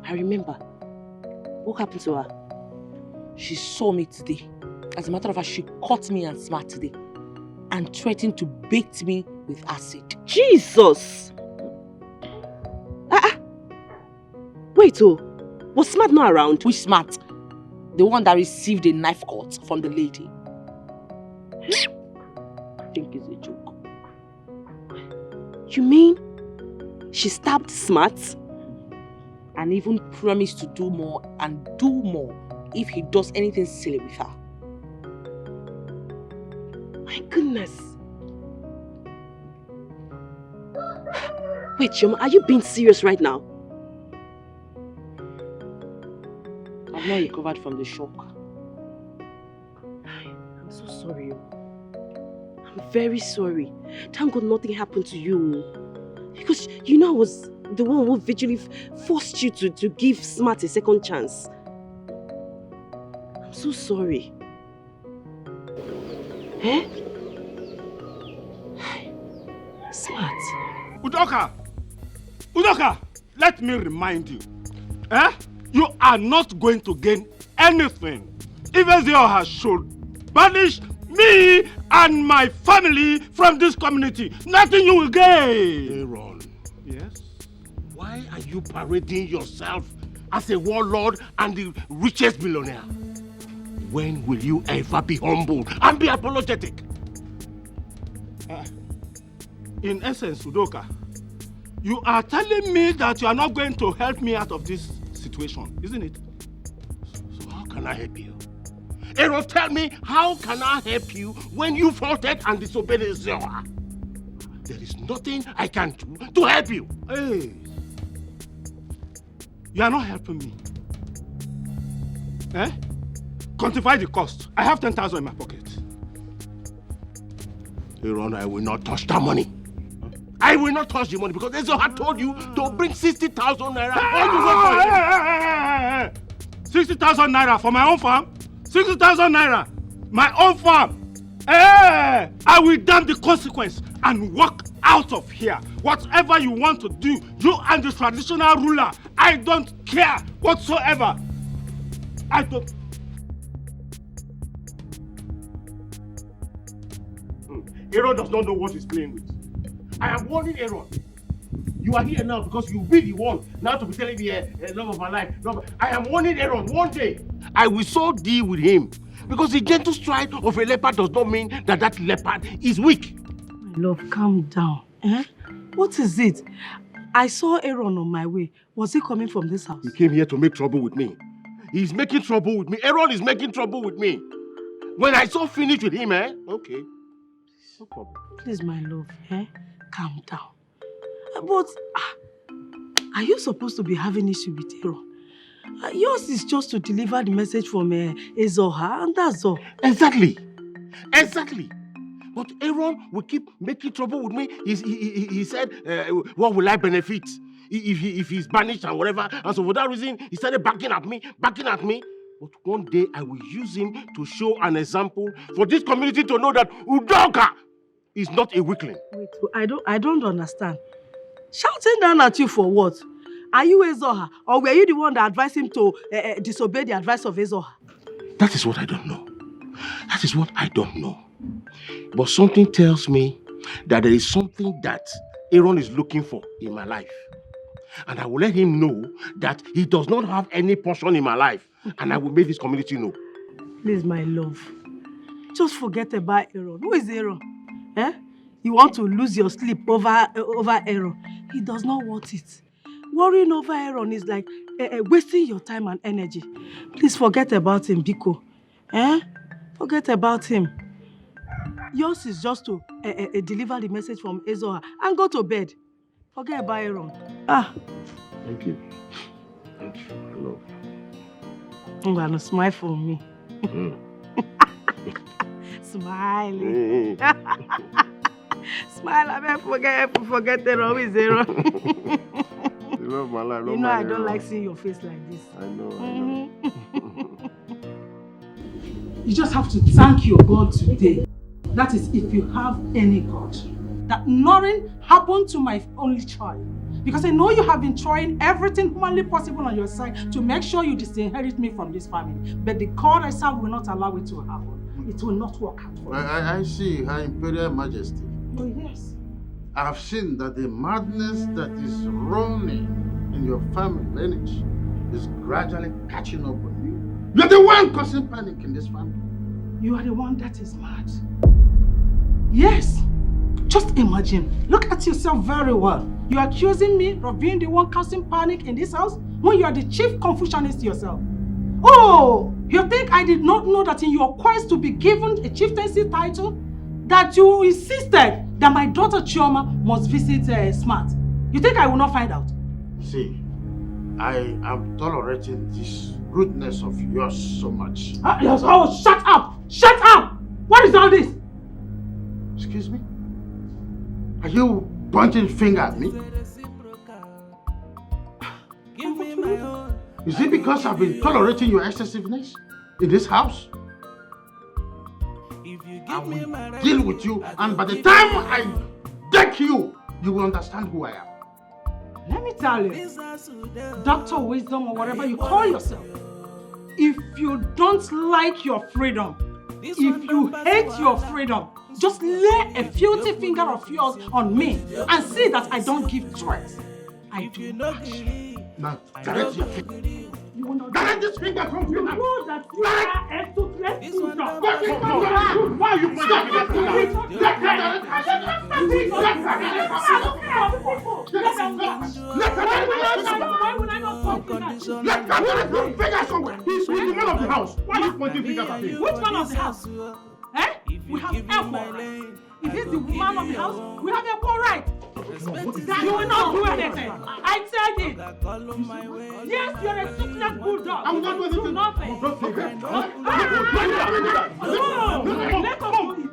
I remember. What happened to her? She saw me today. As a matter of fact, she caught me and Smart today and threatened to bait me with acid. Jesus! Wait, was Smart not around? Which Smart? The one that received a knife cut from the lady. I think it's a joke. You mean she stabbed Smart? And even promised to do more and do more if he does anything silly with her. My goodness. Wait, Choma, are you being serious right now? I've not recovered from the shock. I'm so sorry. I'm very sorry. Thank God nothing happened to you. Because you know I was the one who vigilantly forced you to give Smart a second chance. I'm so sorry. Smart. Udoka, let me remind you. You are not going to gain anything. Even Ezio should banish me and my family from this community. Nothing you will gain. Aaron. Yes? Why are you parading yourself as a warlord and the richest billionaire? When will you ever be humble and be apologetic? In essence, Udoka, you are telling me that you are not going to help me out of this situation, isn't it? So how can I help you? Aaron, tell me, how can I help you when you faulted and disobeyed Ezio? There is nothing I can do to help you. Hey, you are not helping me. Quantify the cost. I have 10,000 in my pocket. Aaron, I will not touch that money. I will not touch the money because Ezio had told you to bring 60,000 naira. Hey! 60,000 naira for my own farm? 60,000 naira? My own farm? Hey! I will damn the consequence and walk out of here. Whatever you want to do, you and the traditional ruler, I don't care whatsoever. I don't. Aaron does not know what he's playing with. I am warning Aaron. You are here now because you will be the one now to be telling me love of my life. I am warning Aaron. One day, I will so deal with him. Because the gentle stride of a leopard does not mean that that leopard is weak. My love, calm down. What is it? I saw Aaron on my way. Was he coming from this house? He came here to make trouble with me. He's making trouble with me. Aaron is making trouble with me. When I saw finish with him, okay. No problem. Please, my love, calm down. But are you supposed to be having issue with Aaron? Yours is just to deliver the message from Ezoha, and that's all. Exactly. But Aaron will keep making trouble with me. He said, what will I benefit if he's banished and whatever? And so for that reason, he started backing at me. But one day I will use him to show an example for this community to know that Udoka is not a weakling. Wait, I don't understand. Shouting down at you for what? Are you Ezoha? Or were you the one that advised him to disobey the advice of Ezoha? That is what I don't know. That is what I don't know. But something tells me that there is something that Aaron is looking for in my life. And I will let him know that he does not have any portion in my life. And I will make this community know. Please, my love. Just forget about Aaron. Who is Aaron? Eh? You want to lose your sleep over Aaron. He does not want it. Worrying over Aaron is like wasting your time and energy. Please forget about him, Biko. Eh? Forget about him. Yours is just to deliver the message from Ezoha and go to bed. Forget about Aaron. Ah. Thank you. Thank you. I love you. I'm gonna smile for me. Smiling. Smile, I mean, forget Aaron. Who is Aaron? You love my life. You know I don't like seeing your face like this. I know. You just have to thank your God today. That is, if you have any God. That nothing happened to my only child. Because I know you have been trying everything humanly possible on your side to make sure you disinherit me from this family. But the God I serve will not allow it to happen. It will not work out for you. I see, Her Imperial Majesty. Oh, yes. I have seen that the madness that is roaming in your family lineage is gradually catching up on you. You're the one causing panic in this family. You are the one that is mad. Yes. Just imagine. Look at yourself very well. You are accusing me of being the one causing panic in this house when you are the chief Confucianist yourself. Oh, you think I did not know that in your quest to be given a chieftaincy title, that you insisted that my daughter Chioma must visit Smart? You think I will not find out? See, I am tolerating this rudeness of yours so much. Oh, shut up! Shut up! What is all this? Excuse me? Are you pointing finger at me? Is it because I've been tolerating your excessiveness in this house? I will deal with you, and by the time I deck you, you will understand who I am. Let me tell you, Dr. Wisdom or whatever you call yourself, if you don't like your freedom, if you hate your freedom, just lay a filthy finger of yours on me and see that I don't give threats. I do not. Now, direct your finger. Direct this finger from you. You know that you are a toothless loser. Why are you pointing at me? He's the man of the house. Why are you pointing fingers at him? Which man of the house? Eh? We have equal right. If he's the man of the house, we have equal right. You will not do anything. I said it. Yes, you're a toothless bulldog. I'm not doing anything. Nothing.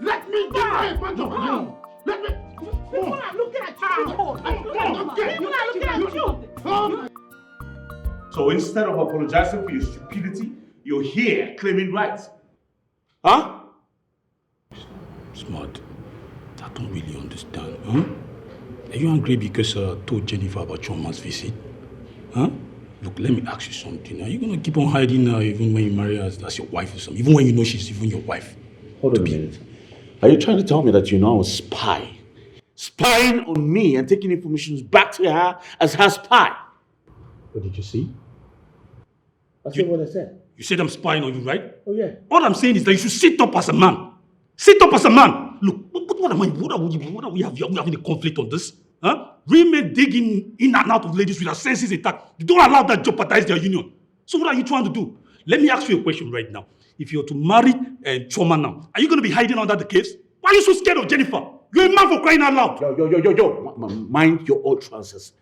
Let me get my punch of you. Let me. People are looking at you. People are looking at you. So instead of apologizing for your stupidity, you're here claiming rights. Huh? Smart. I don't really understand. Huh? Are you angry because I told Jennifer about Choma's visit? Huh? Look, let me ask you something. Are you going to keep on hiding her even when you marry her as your wife or something? Even when you know she's even your wife? Hold on a minute. Are you trying to tell me that you know I was spy? Spying on me and taking information back to her as her spy? What did you see? That's what I said. You said I'm spying on you, right? Oh, yeah. All I'm saying is that you should sit up as a man. Sit up as a man. Look, what are we having a conflict on this? Huh? Women digging in and out of ladies with their senses intact. You don't allow that jeopardize their union. So what are you trying to do? Let me ask you a question right now. If you're to marry Choma now, are you going to be hiding under the caves? Why are you so scared of Jennifer? You're a man for crying out loud. Yo. Mind your utterances.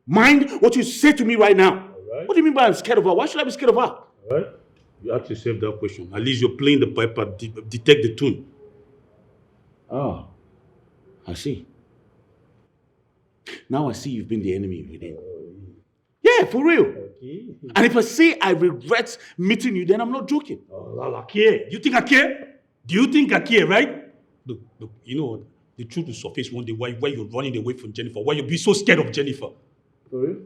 Mind what you say to me right now. Right. What do you mean by I'm scared of her? Why should I be scared of her? All right. You ask yourself that question. At least you're playing the piper, detect the tune. Oh, I see. Now I see you've been the enemy within. Yeah, for real. okay. And if I say I regret meeting you, then I'm not joking. Oh, Lala, care. Do you think I care? Do you think I care, right? Look, you know what? The truth will surface one day why you're running away from Jennifer, why you're being so scared of Jennifer. For real?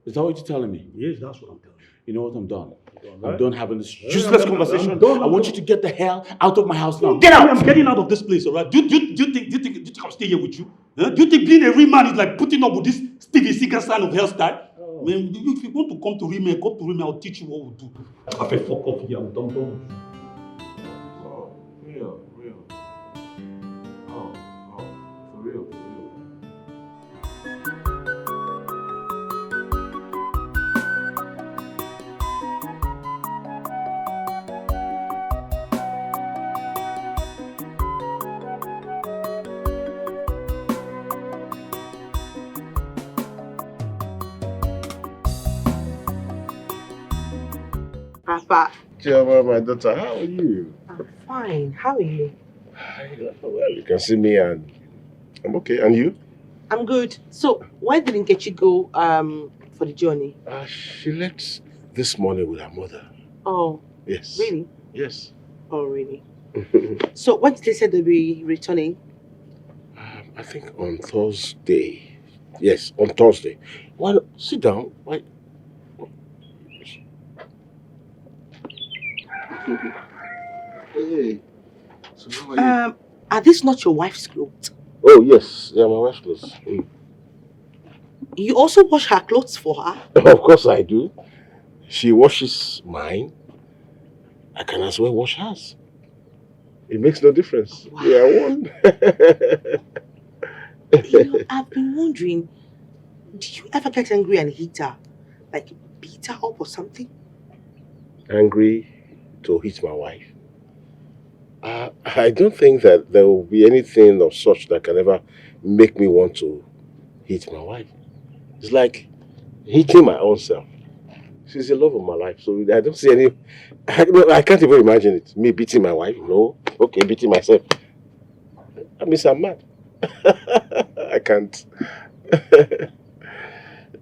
Is that what you're telling me? Yes, that's what I'm telling you. You know what? I'm done. Right? I'm done having this useless conversation. I want you to get the hell out of my house now. Get out! I'm getting out of this place, alright? Do you think I'll stay here with you? Huh? Do you think being a real man is like putting up with this Stevie Seeger style of hairstyle? Oh. Man, if you want to come to real men, I'll teach you what we'll do. I feel fuck off here. I'm done. Oh, real. Oh, for real. Papa. Chioma, my daughter, how are you? I'm fine. How are you? Well, you can see me and I'm okay. And you? I'm good. So, why didn't Nkechi go for the journey? She left this morning with her mother. Oh. Yes. Really? Yes. Oh, really? So, when did they say they'll be returning? I think on Thursday. Yes, on Thursday. Well, sit down. Why? Hey. So how are you? Are these not your wife's clothes? Oh, yes. Yeah, my wife's clothes. You also wash her clothes for her? Of course I do. She washes mine. I can as well wash hers. It makes no difference. Wow. We are one. I've been wondering, do you ever get angry and hit her? Like beat her up or something? Angry to hit my wife? I don't think that there will be anything of such that can ever make me want to hit my wife. It's like hitting my own self. She's the love of my life, so I don't see any... I can't even imagine it. Me beating my wife, no. Okay, beating myself. I mean, I'm mad. I can't.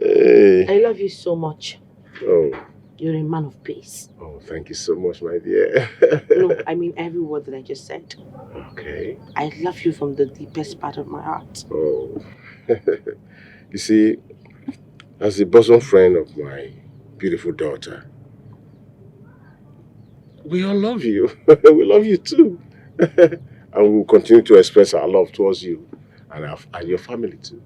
Hey. I love you so much. Oh. You're a man of peace. Oh, thank you so much, my dear. Look, I mean every word that I just said. Okay. I love you from the deepest part of my heart. Oh. You see, as the bosom friend of my beautiful daughter, we all love you. We love you too. And we will continue to express our love towards you and your family too.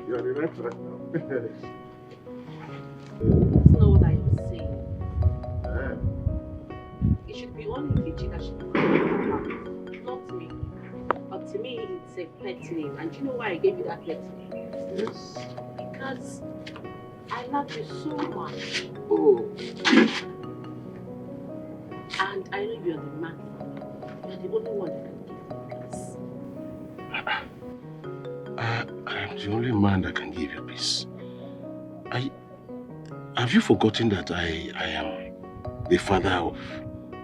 You're on the right track now. That's not what I was saying. It should be only Nkechi that should be not me. But to me, it's a pet name. And do you know why I gave you that pet name? Yes. Because I love you so much. Oh. And I know you're the man. You're the only one that can give me peace. I'm the only man that can give you peace. Have you forgotten that I am the father of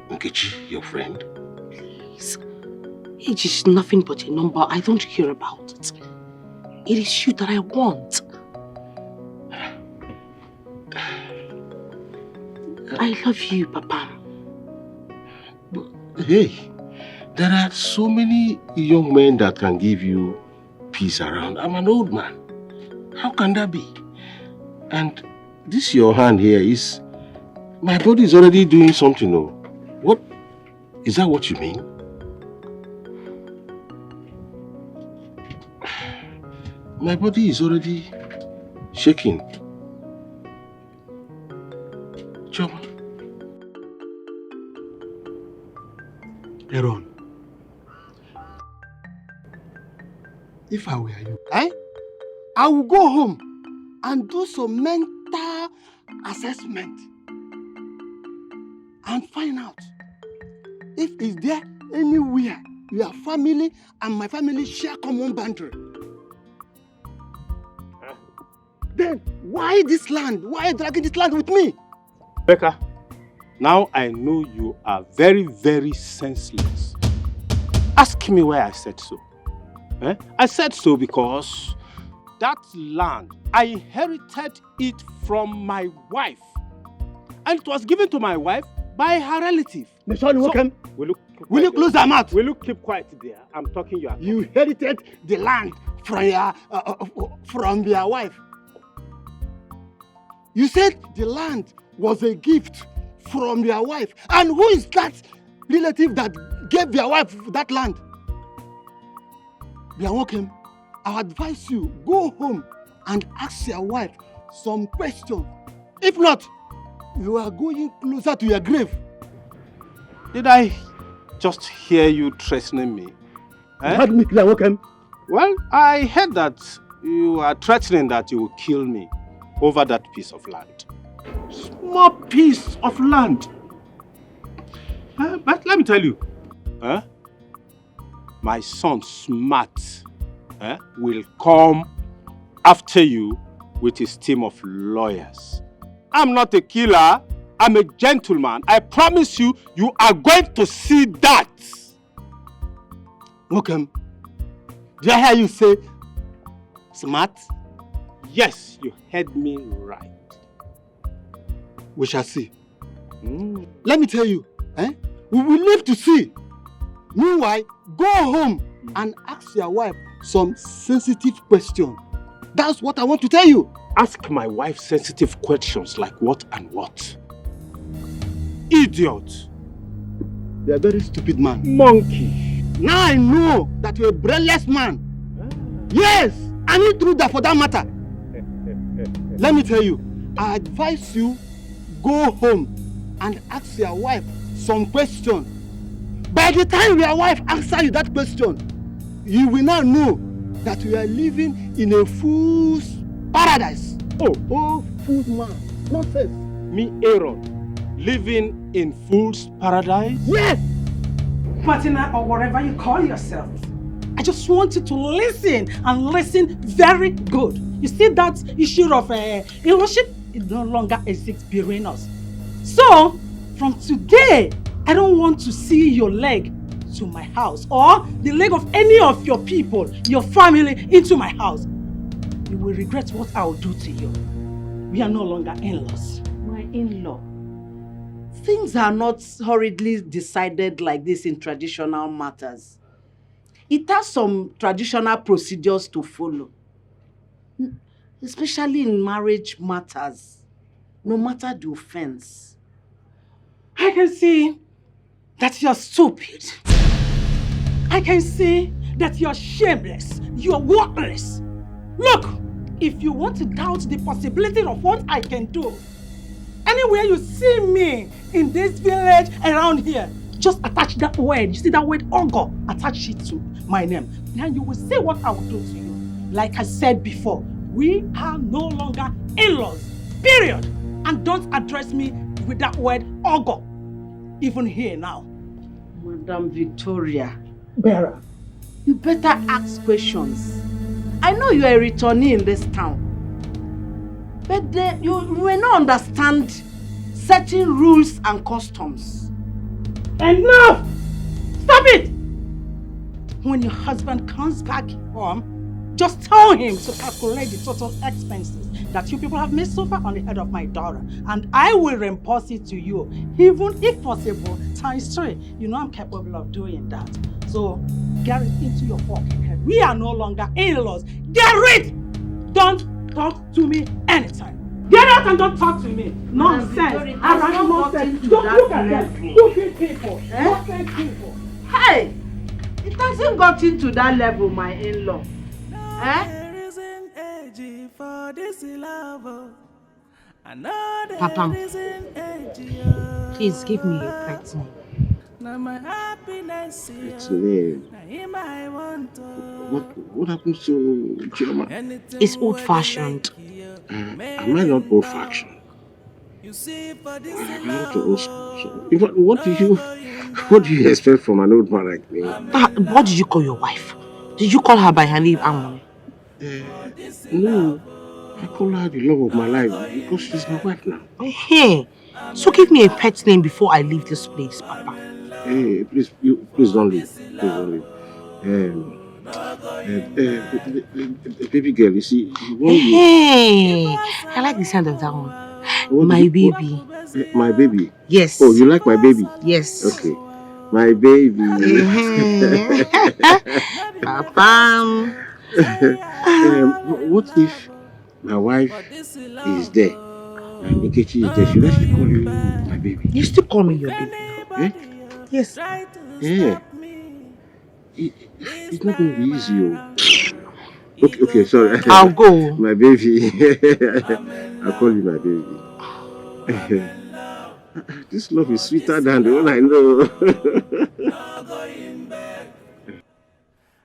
Nkechi, your friend? Please. Age is nothing but a number. I don't care about it. It is you that I want. I love you, Papa. But, hey, there are so many young men that can give you peace around. I'm an old man. How can that be? And this your hand here is... My body is already doing something. Oh. What? Is that what you mean? My body is already shaking. Choma. Aaron, if I were you, I will go home and do some mental assessment and find out if is there anywhere your family and my family share common boundary. Then Then why this land? Why are you dragging this land with me? Becca, now I know you are very, very senseless. Ask me why I said so. I said so because that land, I inherited it from my wife. And it was given to my wife by her relative. Will you close your mouth? Will you keep quiet there? I'm talking you. You inherited the land from your wife. You said the land was a gift from your wife. And who is that relative that gave your wife that land? Biawokem, I advise you, go home and ask your wife some questions. If not, you are going closer to your grave. Did I just hear you threatening me? You heard me, Biawokem? Well, I heard that you are threatening that you will kill me over that piece of land. Small piece of land. But let me tell you, my son Smart will come after you with his team of lawyers. I'm not a killer. I'm a gentleman. I promise you, you are going to see that. Okay. Did I hear you say Smart? Yes, you heard me right. We shall see. Let me tell you, we will live to see. Meanwhile, go home and ask your wife some sensitive questions. That's what I want to tell you. Ask my wife sensitive questions like what and what. Idiot. You're a very stupid man. Monkey. Now I know that you're a brainless man. Yes, and you through that for that matter. Let me tell you, I advise you go home and ask your wife some questions. By the time your wife answers you that question, you will now know that you are living in a fool's paradise. Oh, fool's man. Nonsense. Me, Aaron, living in fool's paradise? Yes! Martina, or whatever you call yourself, I just want you to listen and listen very good. You see that issue of illusion? It no longer exists between us. So, from today, I don't want to see your leg to my house or the leg of any of your people, your family, into my house. You will regret what I will do to you. We are no longer in-laws. My in-law. Things are not hurriedly decided like this in traditional matters. It has some traditional procedures to follow. Especially in marriage matters, no matter the offense. I can see that you're stupid. I can see that you're shameless. You're worthless. Look, if you want to doubt the possibility of what I can do, anywhere you see me in this village around here, just attach that word. You see that word, Ogo? Attach it to my name. Then you will see what I will do to you. Like I said before, we are no longer in-laws. Period. And don't address me with that word, Ogo. Even here now. Madam Victoria. Bearer. You better ask questions. I know you are a returnee in this town. But you may not understand certain rules and customs. Enough! Stop it! When your husband comes back home, just tell him to calculate the total expenses that you people have made so far on the head of my daughter. And I will reimburse it to you, even if possible, ×3. You know I'm capable of doing that. So, get it into your fucking head. We are no longer in-laws. Get rid! Don't talk to me anytime. Get out and don't talk to me. Nonsense. Nonsense. Don't look at them. Stupid people. Nonsense people. Hey! It hasn't got into that level, my in-law. Papa, please give me a pet name. It's name. What happens to Chioma? It's old-fashioned. Am I not old-fashioned? I'm not old school. So, in fact, what do you expect from an old man like me? What did you call your wife? Did you call her by her name, Amon? No. I call her the love of my life because she's my wife now. Hey, so give me a pet name before I leave this place, Papa. Hey, please don't leave. Please don't leave. Baby girl, you see, Hey, I like the sound of that one. My baby. My baby? Yes. Oh, you like my baby? Yes. Okay. My baby. Papa. What if my wife is there and Nkechi is there? Should I still call you my baby? You still call me your baby? Eh? Yes. Yeah. It's not going to be easy. Okay, sorry. I'll go. My baby. I'll call you my baby. This love is sweeter than the one I know.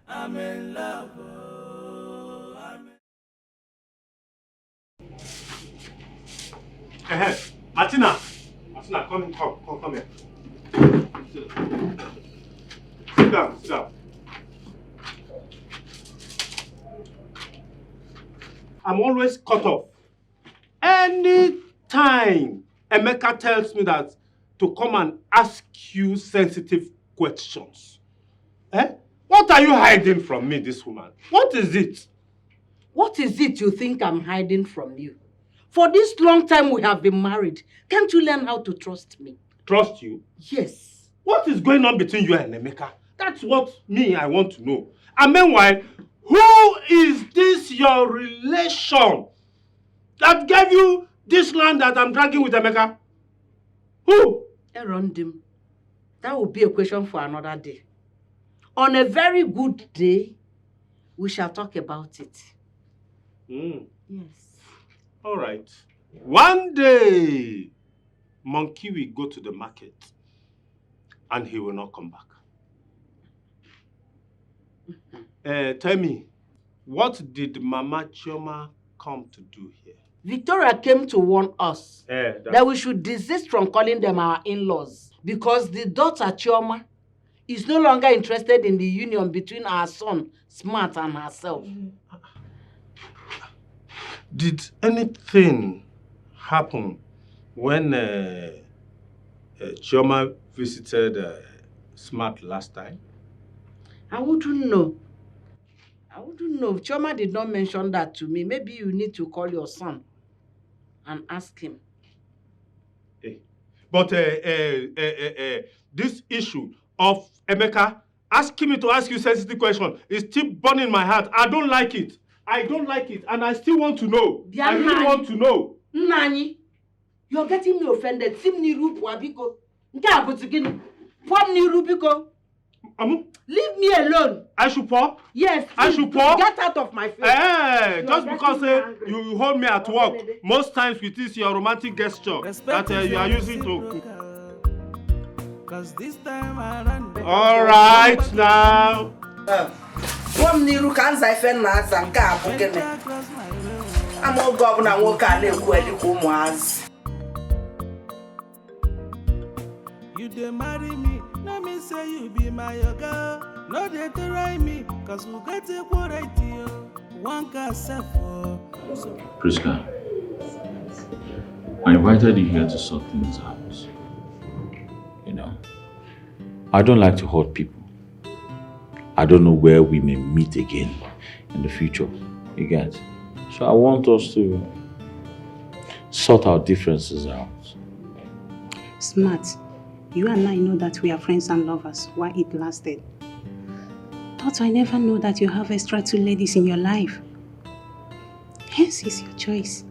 I'm in love. Martina, come here. Sit down. I'm always cut off. Anytime Emeka tells me that to come and ask you sensitive questions. What are you hiding from me, this woman? What is it? What is it you think I'm hiding from you? For this long time we have been married, can't you learn how to trust me? Trust you? Yes. What is going on between you and Emeka? That's what I want to know. And meanwhile, who is this your relation that gave you this land that I'm dragging with Emeka? Who? Erondim. That will be a question for another day. On a very good day, we shall talk about it. Yes. All right. One day, Monkey will go to the market and he will not come back. Tell me, what did Mama Chioma come to do here? Victoria came to warn us that we should desist from calling them our in-laws because the daughter Chioma is no longer interested in the union between our son, Smart, and herself. Did anything happen when Chioma visited Smart last time? I wouldn't know. Chioma did not mention that to me. Maybe you need to call your son and ask him. But this issue of Emeka asking me to ask you sensitive question is still burning my heart. I don't like it. And I still want to know. I really want to know. Nani, you're getting me offended. Leave me alone. I should pour? Yes. I should pour? Get out of my face. Just because you hold me at work, most times with this your romantic gesture that you are using to. All right now. You dey marry me, no me say you be my girl. No dey try me, cause we get a quality. One can self. Priska, I invited you here to sort things out. You know, I don't like to hurt people. I don't know where we may meet again in the future. You get? So I want us to sort our differences out. Smart. You and I know that we are friends and lovers while it lasted. But I never know that you have extra 2 ladies in your life. Hence is your choice.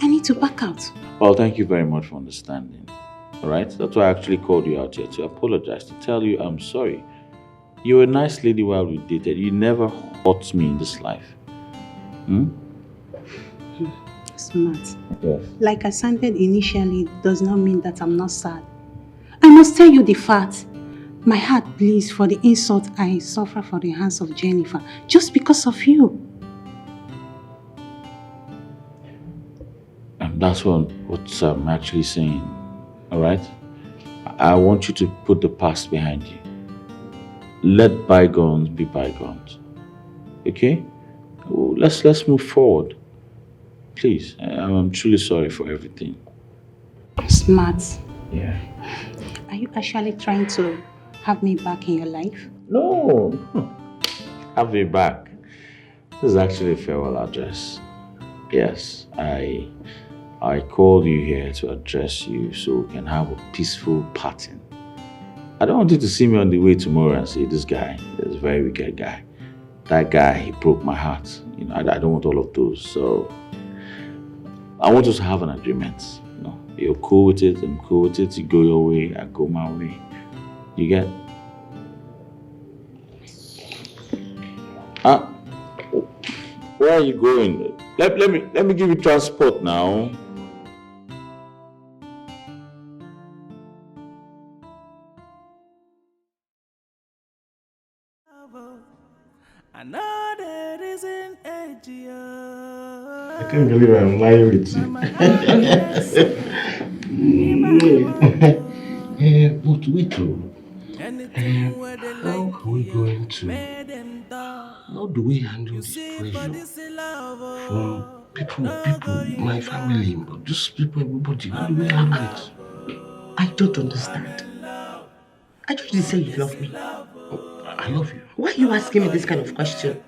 I need to back out. Well, thank you very much for understanding. Alright? That's why I actually called you out here to apologize, to tell you I'm sorry. You were a nice lady while we dated. You never hurt me in this life. Smart. Yes. Like I sounded initially does not mean that I'm not sad. I must tell you the fact. My heart bleeds for the insult I suffer for the hands of Jennifer just because of you. And that's what I'm actually saying. Alright? I want you to put the past behind you. Let bygones be bygones. Okay? Let's move forward. Please, I'm truly sorry for everything. Smart. Yeah. Are you actually trying to have me back in your life? No. Have me back. This is actually a farewell address. Yes, I called you here to address you so we can have a peaceful parting. I don't want you to see me on the way tomorrow and say, this guy is a very wicked guy. That guy, he broke my heart. You know, I don't want all of those. So I want us to have an agreement. You know, you're cool with it, I'm cool with it. You go your way, I go my way. You get? Where are you going? Let me give you transport now. I know there isn't a I can't believe I'm lying with you. But wait, how are we going to? How do we handle this pressure from people, my family, just people, everybody? How do we handle it? I don't understand. I thought you said you love me. I love you. Why are you asking me this kind of question?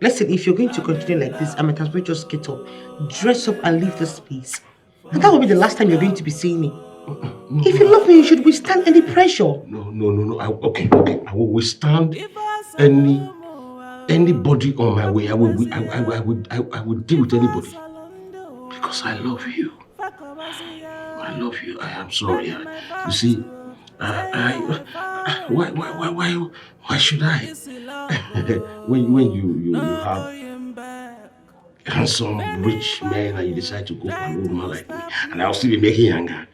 Listen, if you're going to continue like this, I might as well just get up, dress up and leave this place. And that will be the last time you're going to be seeing me. If you love me, you should withstand any pressure. No. Okay. I will withstand anybody on my way. I will deal with anybody because I love you. I love you. I am sorry. You see, why should I? when you have handsome, rich men and you decide to go for an old man like me, and I'll still be making younger.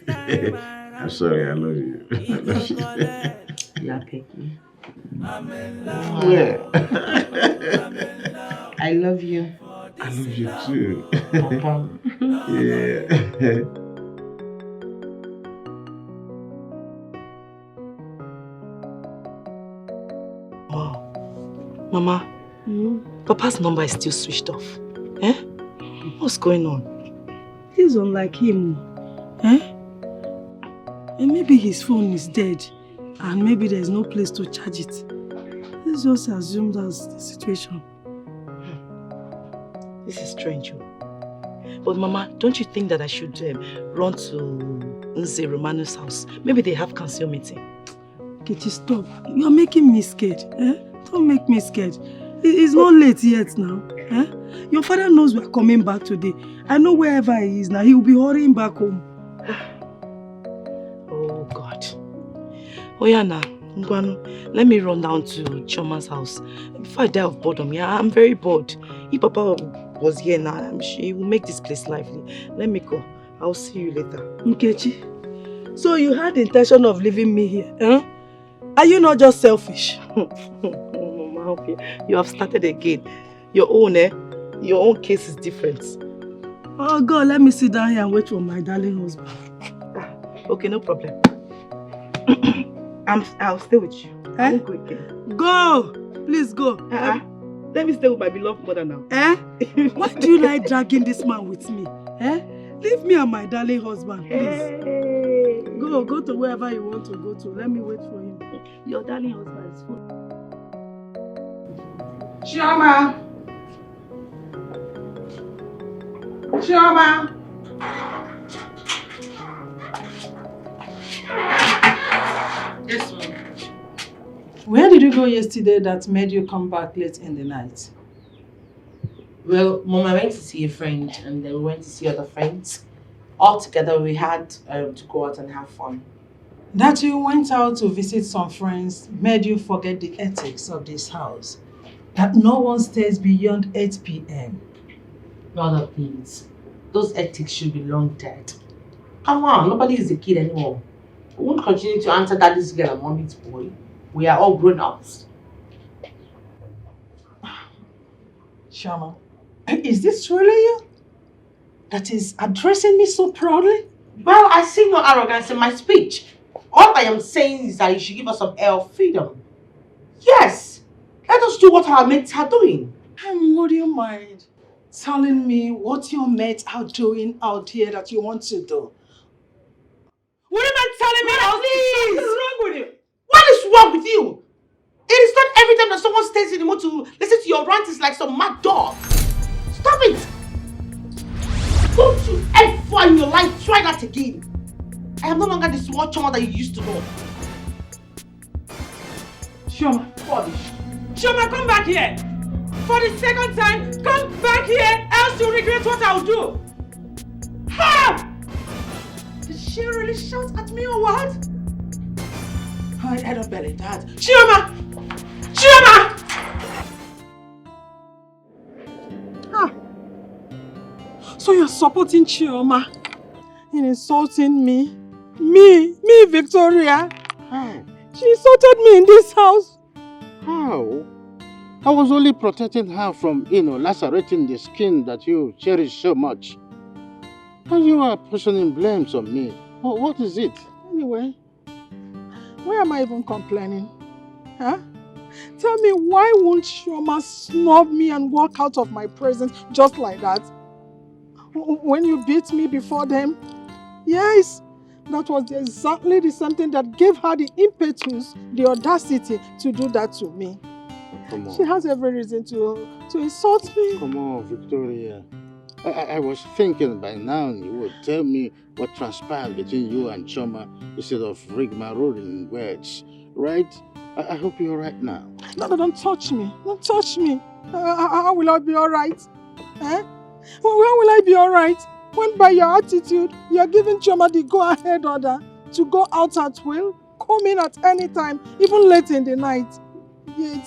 I'm sorry, I love you. I love you. Yeah, Peggy. Yeah. I love you. I love you too. Papa. Yeah. Wow. Mama, Papa's number is still switched off. Eh? What's going on? He's unlike him. Eh? And maybe his phone is dead. And maybe there's no place to charge it. Let's just assume that's the situation. This is strange. But Mama, don't you think that I should run to Nze Romano's house? Maybe they have council meeting. Kechi, stop. You're making me scared. Eh? Don't make me scared. It's not late yet now. Eh? Your father knows we're coming back today. I know wherever he is now, he will be hurrying back home. Oh God. Oyana, let me run down to Choma's house. Before I die of boredom, yeah, I'm very bored. If Papa was here now, I'm sure he will make this place lively. Let me go. I'll see you later. Nkechi, so you had the intention of leaving me here, huh? Are you not just selfish? Mama, you have started again. Your own, Your own case is different. Oh God, let me sit down here and wait for my darling husband. Okay, no problem. I'll stay with you. I won't go again. Go! Please go. Let me stay with my beloved mother now. Why do you like dragging this man with me? Leave me and my darling husband, please. Go to wherever you want to go to. Let me wait for him. Your darling husband is full. Chioma! Chioma! Yes, ma'am. Where did you go yesterday that made you come back late in the night? Well, Mom, I went to see a friend and then we went to see other friends. All together we had to go out and have fun. That you went out to visit some friends made you forget the ethics of this house. That no one stays beyond 8 p.m. Mother, please. Those ethics should be long dead. Come on, nobody is a kid anymore. We won't continue to answer daddy's girl and mommy's boy. We are all grown-ups. Shama, is this really you? That is addressing me so proudly? Well, I see no arrogance in my speech. All I am saying is that you should give us some air of freedom. Yes, let us do what our mates are doing. And would you mind telling me what your mates are doing out here that you want to do. What am I telling me? Please! What is wrong with you? What is wrong with you? It is not every time that someone stays in the mood to listen to your rant is like some mad dog. Stop it! Don't you ever in your life try that again. I am no longer the small child that you used to know. Chioma, Chioma, come back here! For the second time, come back here, else you'll regret what I'll do! Ha! Did she really shout at me or what? I don't believe that. Chioma! Chioma! Ah. So you're supporting Chioma in insulting me? Me, Victoria? How? She insulted me in this house. How? I was only protecting her from, lacerating the skin that you cherish so much. And you are pushing blames on me. What is it? Anyway, why am I even complaining? Huh? Tell me, why won't Chioma snub me and walk out of my presence just like that? When you beat me before them? Yes, that was exactly the same thing that gave her the impetus, the audacity to do that to me. Come on. She has every reason to insult me. Come on, Victoria. I was thinking by now you would tell me what transpired between you and Chioma instead of rigmaroling words, right? I hope you're right now. No, don't touch me. Don't touch me. How will I be alright? Eh? When will I be alright? When by your attitude, you're giving Chioma the go-ahead order to go out at will, come in at any time, even late in the night. Yet,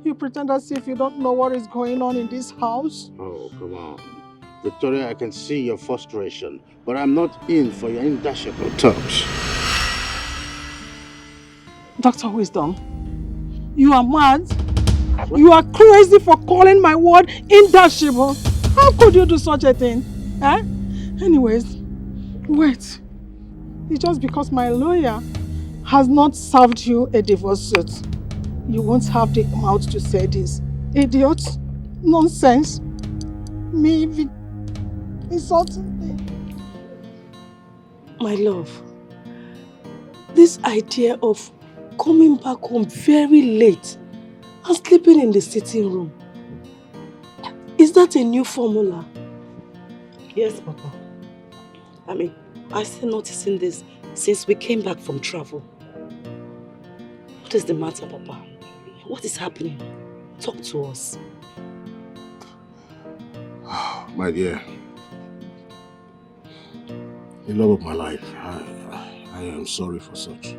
you pretend as if you don't know what is going on in this house. Oh, come on. Victoria, I can see your frustration, but I'm not in for your indashable terms. Dr. Wisdom, you are mad. You are crazy for calling my word indashable. How could you do such a thing? Eh? Anyways, wait. It's just because my lawyer has not served you a divorce suit. You won't have the mouth to say this. Idiot. Nonsense. Me insulting me. My love, this idea of coming back home very late and sleeping in the sitting room, is that a new formula? Yes, Papa. I mean, I'm still noticing this since we came back from travel. What is the matter, Papa? What is happening? Talk to us. My dear, the love of my life, I am sorry for such.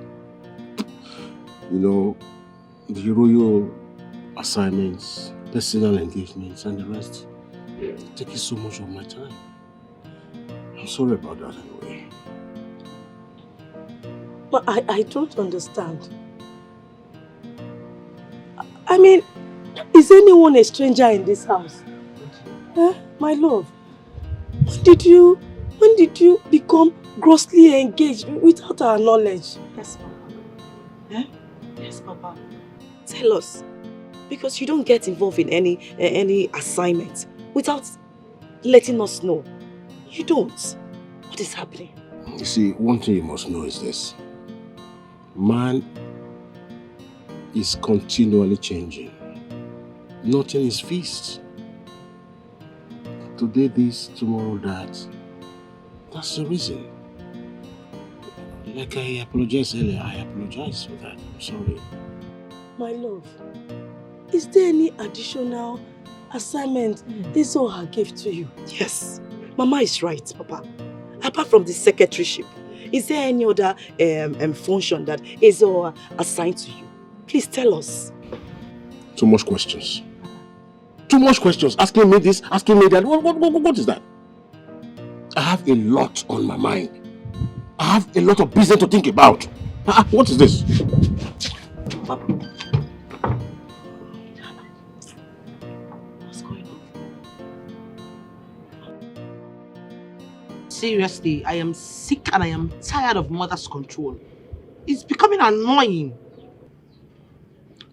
You know, the royal assignments, personal engagements, and the rest taking so much of my time. I'm sorry about that anyway. But I don't understand. I mean, is anyone a stranger in this house? Eh? My love, when did you become grossly engaged without our knowledge? Yes, Papa. Eh? Yes, Papa. Tell us. Because you don't get involved in any assignment without letting us know. You don't. What is happening? You see, one thing you must know is this. Man is continually changing. Nothing is fixed. Today this, tomorrow that. That's the reason. Like I apologized earlier, I apologize for that. I'm sorry. My love, is there any additional assignment Isoha gave to you? Yes. Mama is right, Papa. Apart from the secretaryship, is there any other function that Isoha assigned to you? Please tell us. Too much questions. Too much questions. Asking me this, asking me that. What is that? I have a lot on my mind. I have a lot of business to think about. What is this? Papa. What's going on? Seriously, I am sick and I am tired of mother's control. It's becoming annoying.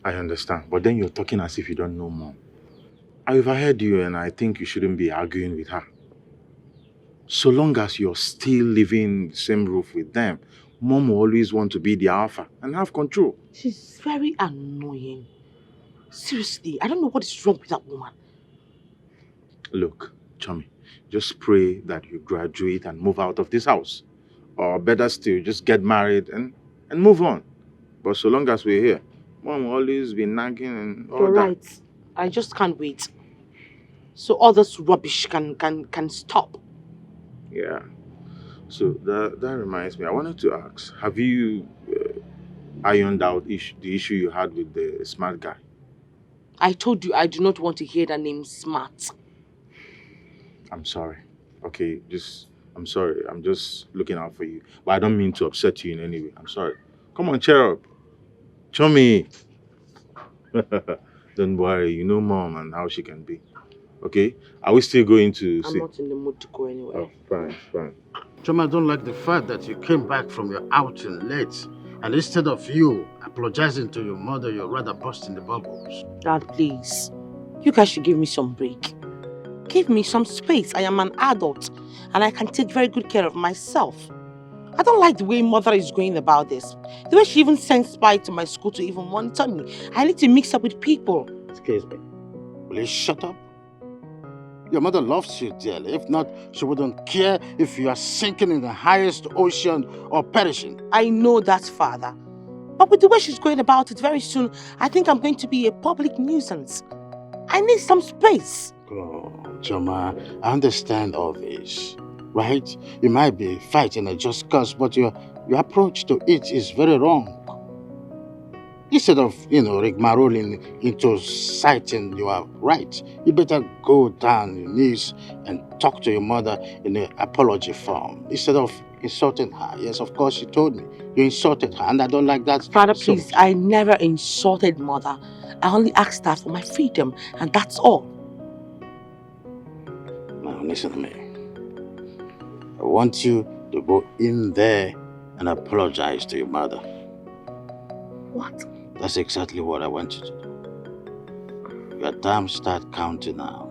I understand, but then you're talking as if you don't know Mom. I overheard you and I think you shouldn't be arguing with her. So long as you're still living in the same roof with them, Mom will always want to be the alpha and have control. She's very annoying. Seriously, I don't know what is wrong with that woman. Look, Chummy, just pray that you graduate and move out of this house. Or better still, just get married and move on. But so long as we're here, Mom will always be nagging and all You're that. right. I just can't wait. So all this rubbish can stop. Yeah. So that reminds me, I wanted to ask, have you ironed out the issue you had with the smart guy? I told you I do not want to hear that name smart. I'm sorry. Okay, I'm sorry. I'm just looking out for you. But I don't mean to upset you in any way. I'm sorry. Come on, cheer up. Chummy. Don't worry. You know Mom and how she can be. Okay? Are we still going to I'm not in the mood to go anywhere. Oh, fine. Chum, I don't like the fact that you came back from your outing late. And instead of you apologizing to your mother, you're rather busting the bubbles. Dad, please. You guys should give me some break. Give me some space. I am an adult and I can take very good care of myself. I don't like the way Mother is going about this. The way she even sends spy to my school to even monitor me. I need to mix up with people. Excuse me. Will you shut up? Your mother loves you dearly. If not, she wouldn't care if you are sinking in the highest ocean or perishing. I know that, Father. But with the way she's going about it very soon, I think I'm going to be a public nuisance. I need some space. Oh, Choma, I understand all this, right? You might be fighting a just cause, but your approach to it is very wrong. Instead of, rigmaroling into citing you are right, you better go down your knees and talk to your mother in an apology form instead of insulting her. Yes, of course, you told me. You insulted her, and I don't like that. Father, please, I never insulted Mother. I only asked her for my freedom, and that's all. Now, listen to me. I want you to go in there and apologize to your mother. What? That's exactly what I want you to do. Your time start counting now.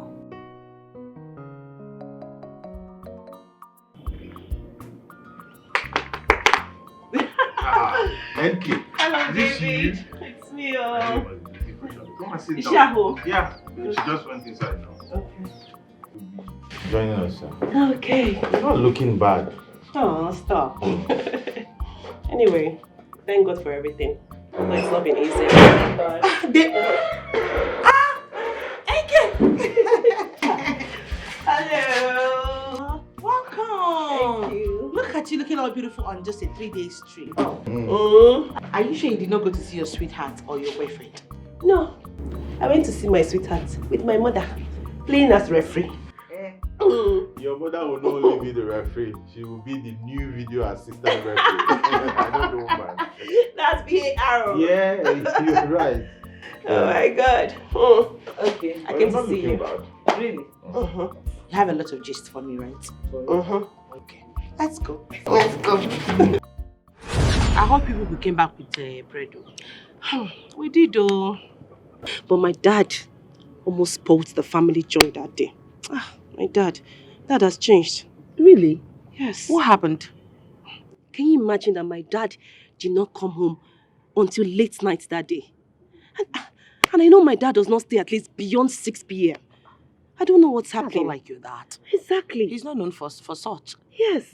Thank you. Hello, This baby. you? It's me. Oh. Come and sit Is down. she at home? Yeah, she just went inside now. Okay. Joining us, sir. Okay. You're not looking bad. Oh, stop. Anyway, thank God for everything. But it's not been easy. Hello. Welcome. Thank you. Look at you looking all beautiful on just a 3-day trip. Are you sure you did not go to see your sweetheart or your boyfriend? No. I went to see my sweetheart with my mother, playing as referee. Your mother will not only be the referee, she will be the new video assistant referee. I don't know, man. That's VAR. Yeah, you're right. Oh my God. Okay, I came to see you. Bad. Really? You have a lot of gist for me, right? Okay. Let's go. I hope you came back with bread. We did though. But my dad almost spoiled the family joy that day. My dad has changed. Really? Yes. What happened? Can you imagine that my dad did not come home until late night that day? And I know my dad does not stay at least beyond 6 p.m. I don't know what's happening. I don't like you that. Exactly. He's not known for such. Yes.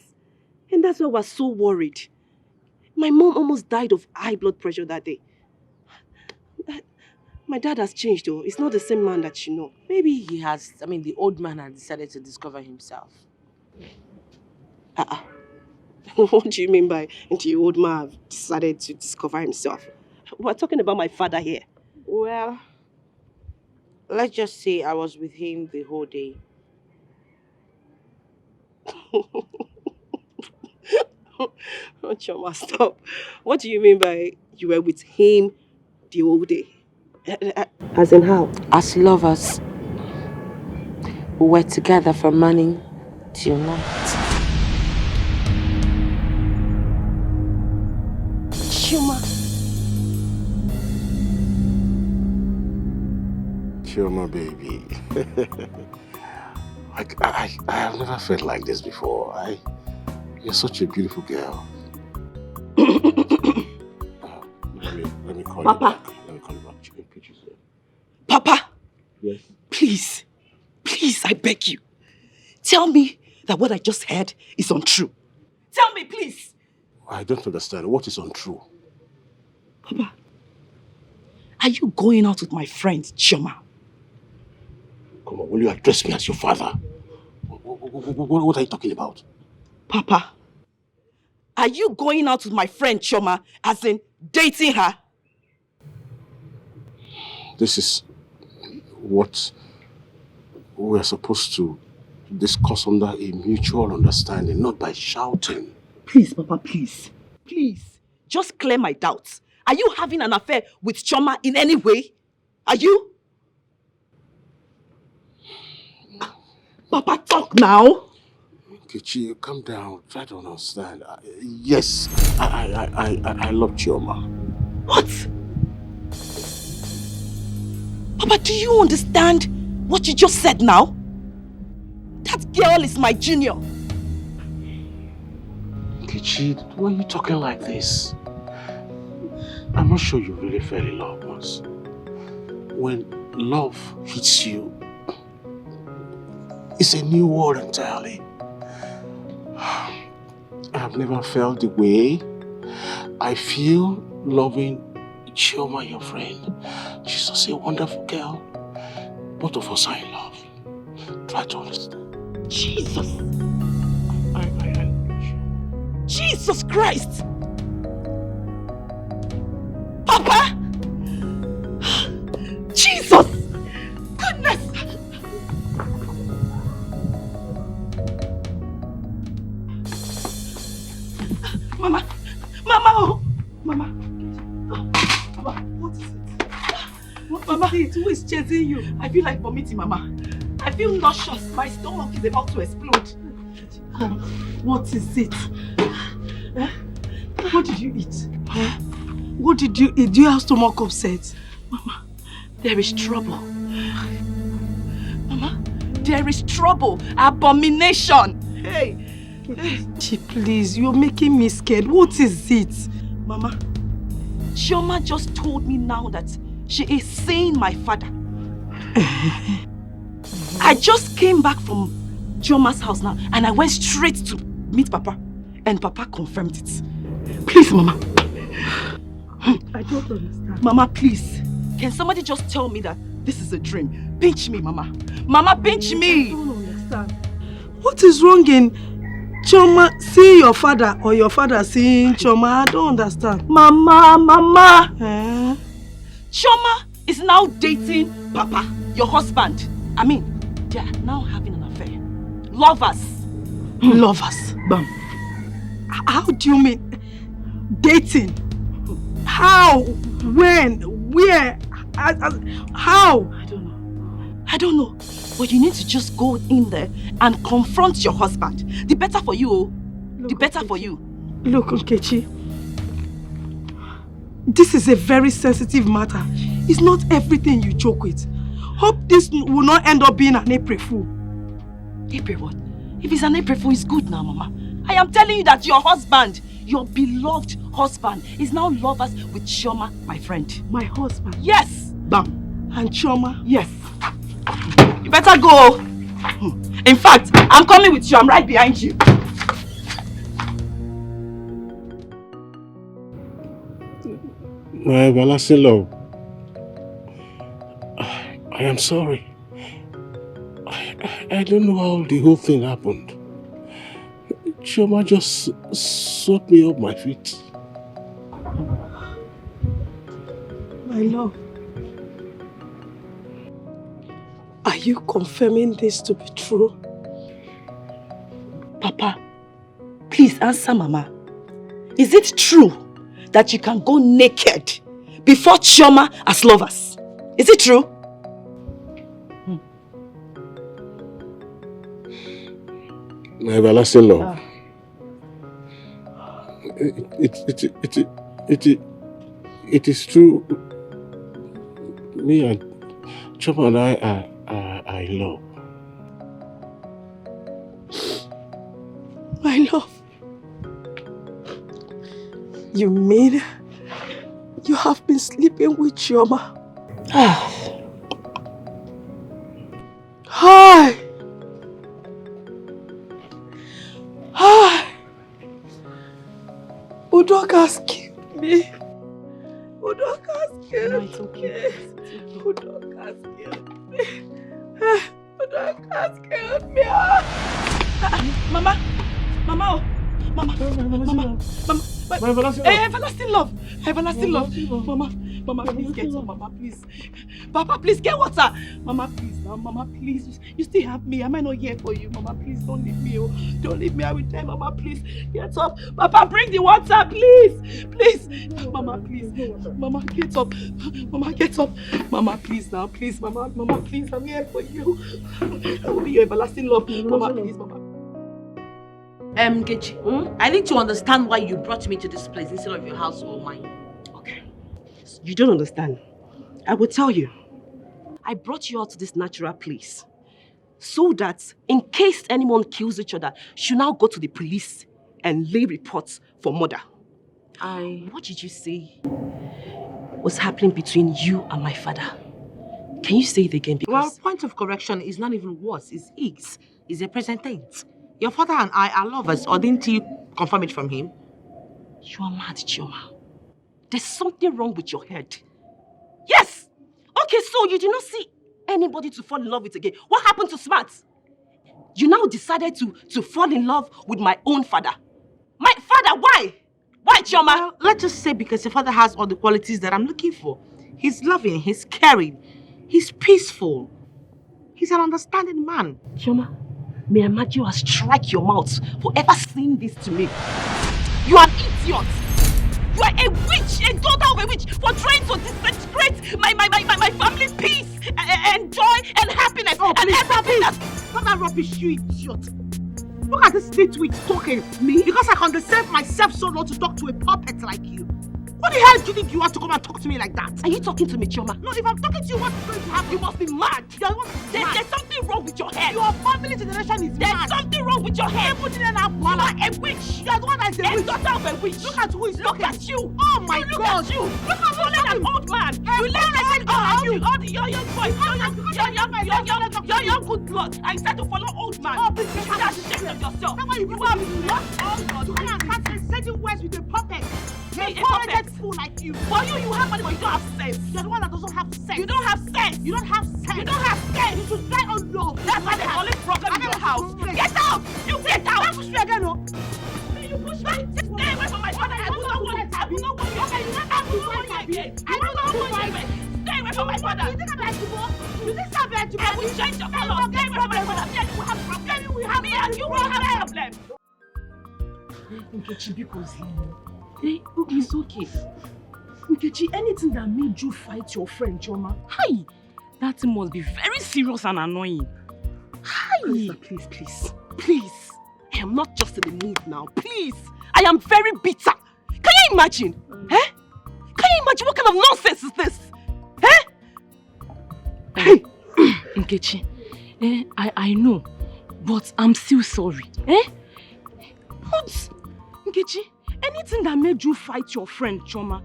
And that's why we're so worried. My mom almost died of high blood pressure that day. My dad has changed though. It's not the same man that you know. Maybe he has, the old man has decided to discover himself. What do you mean by the old man have decided to discover himself? We're talking about my father here. Well, let's just say I was with him the whole day. Oh, Choma, stop. What do you mean by you were with him the whole day? As in how? As lovers. We were together from morning till night. Choma. Choma, baby. I have never felt like this before. You're such a beautiful girl. Let me call Papa. you back. Let me call you back. Papa, Yes. please, I beg you. Tell me that what I just heard is untrue. Tell me, please. I don't understand. What is untrue? Papa, are you going out with my friend, Chioma? Come on, will you address me as your father? What are you talking about? Papa, are you going out with my friend, Chioma, as in dating her? This is what we're supposed to discuss under a mutual understanding, not by shouting. Please, Papa, please. Please, just clear my doubts. Are you having an affair with Chioma in any way? Are you? Papa, talk now. Kichi, calm down. Try to understand. Yes, I love Chioma. What? Papa, do you understand what you just said now? That girl is my junior. Kichi, why are you talking like this? I'm not sure you really fell in love once. When love hits you, it's a new world entirely. I've never felt the way I feel loving Chioma, your friend. She's just a wonderful girl. Both of us are in love. Try to understand. Jesus! Jesus Christ! Papa! Jesus! Goodness! Mama! Mama! Oh! Mama! Mama, what is it? Mama, who is chasing you? I feel like vomiting, Mama. I feel nauseous. My stomach is about to explode. What is it? Eh? What did you eat? Eh? What did you eat? Do you have stomach upset? Mama, there is trouble. Mama, there is trouble. Abomination. Hey. Please, you're making me scared. What is it? Mama, Chioma just told me now that she is seeing my father. I just came back from Chioma's house now and I went straight to meet Papa and Papa confirmed it. Please, Mama. I don't understand. Mama, please. Can somebody just tell me that this is a dream? Pinch me, Mama. Mama, pinch me. I don't understand. What is wrong in Chioma seeing your father or your father seeing Chioma? I don't understand. Mama. Chioma is now dating Papa, your husband. I mean, they are now having an affair. Lovers. Lovers? Bam. How do you mean? Dating? How? When? Where? How? I don't know. But you need to just go in there and confront your husband. The better for you. The better for you. Look, Nkechi. This is a very sensitive matter. It's not everything you joke with. Hope this will not end up being an April Fool. April what? If it's an April Fool, it's good now, Mama. I am telling you that your husband, your beloved husband, is now lovers with Chioma, my friend. My husband? Yes! Bam. And Chioma? Yes. You better go. In fact, I'm coming with you. I'm right behind you. My everlasting love, I am sorry. I don't know how the whole thing happened. Chioma just swept me off my feet. My love, are you confirming this to be true? Papa, please answer Mama. Is it true that you can go naked before Chioma as lovers? Is it true? My everlasting love. It is true. Me and Chioma and I I love. My love. You mean you have been sleeping with Chioma? Hi! Hi! Udoka's killed me. Udoka's killed me. Udoka's killed me. Udoka's killed me. Mama! Mama! Mama! Mama! My everlasting love! Everlasting love! Everlasting love! Mama! Mama, please get some. Mama, please. Papa, please get water. Mama, please now. Mama, please. You still have me. Am I not here for you? Mama, please don't leave me. Oh. Don't leave me. I will die. Mama, please. Get up. Papa, bring the water, please. Please. Mama, please. Mama, get up. Mama, get up. Mama, please now. Please, Mama. Mama, please. I'm here for you. I will be your everlasting love. Mama, please, Mama. Nkechi, I need to understand why you brought me to this place instead of your house or mine. You don't understand. I will tell you. I brought you out to this natural place so that in case anyone kills each other, you now go to the police and lay reports for murder. What did you say was happening between you and my father? Can you say it again? Because Well, point of correction is not even worse. It's is. It's a present tense. Your father and I are lovers, or didn't you confirm it from him? You are mad, Chioma. There's something wrong with your head. Yes! Okay, so you did not see anybody to fall in love with again. What happened to Smart? You now decided to fall in love with my own father. My father, why? Why, Chioma? Well, let's just say because your father has all the qualities that I'm looking for. He's loving, he's caring, he's peaceful. He's an understanding man. Chioma, may Amadio strike your mouth for ever saying this to me. You are an idiot. You are a witch, a daughter of a witch, for trying to disintegrate my family's peace and joy and happiness and everything. Not that rubbish, you idiot. Look at this nitwit talking. Me? Because I condescend myself so low to talk to a puppet like you. What the hell do you think you want to come and talk to me like that? Are you talking to me, Chioma? No, if I'm talking to you, what's going to happen? You must be mad. There's something wrong with your head. Your family generation is mad. There's something wrong with your head. You are a witch. You are the one that is a witch. Daughter of a witch. Look at who is Look at you. Oh my Look God. at you. Look at you, an old man. You let your young boy, your young good blood. I said to follow old man. Oh, please you should have ashamed of yourself. You are not old God. You can't start setting words with a puppet. A puppet fool like you. For you have money, but you don't have sense. You're the one that doesn't have sense. You don't have sense. You don't have sense. You don't have sense. You should die on love. That's why the only problem in your house. Get out! You get out! Don't push me again, no. You push me. Stay away from my father. I will not want it. I will not want you. I will not want you again. I will not want you again. Stay away from my father. You think I'm like you? You think I'm like you? I will change your color. Stay away from my father. Me and you will have problem. Me and you will have problem. Nkechi, because it's okay. Nkechi, anything that made you fight your friend, Chioma, hi, that thing must be very serious and annoying. Hi. Please. I am not just in the mood now. Please. I am very bitter. Can you imagine? Can you imagine what kind of nonsense is this? Hey, Nkechi, I know, but I'm still sorry. What? Nkechi, anything that made you fight your friend, Chioma,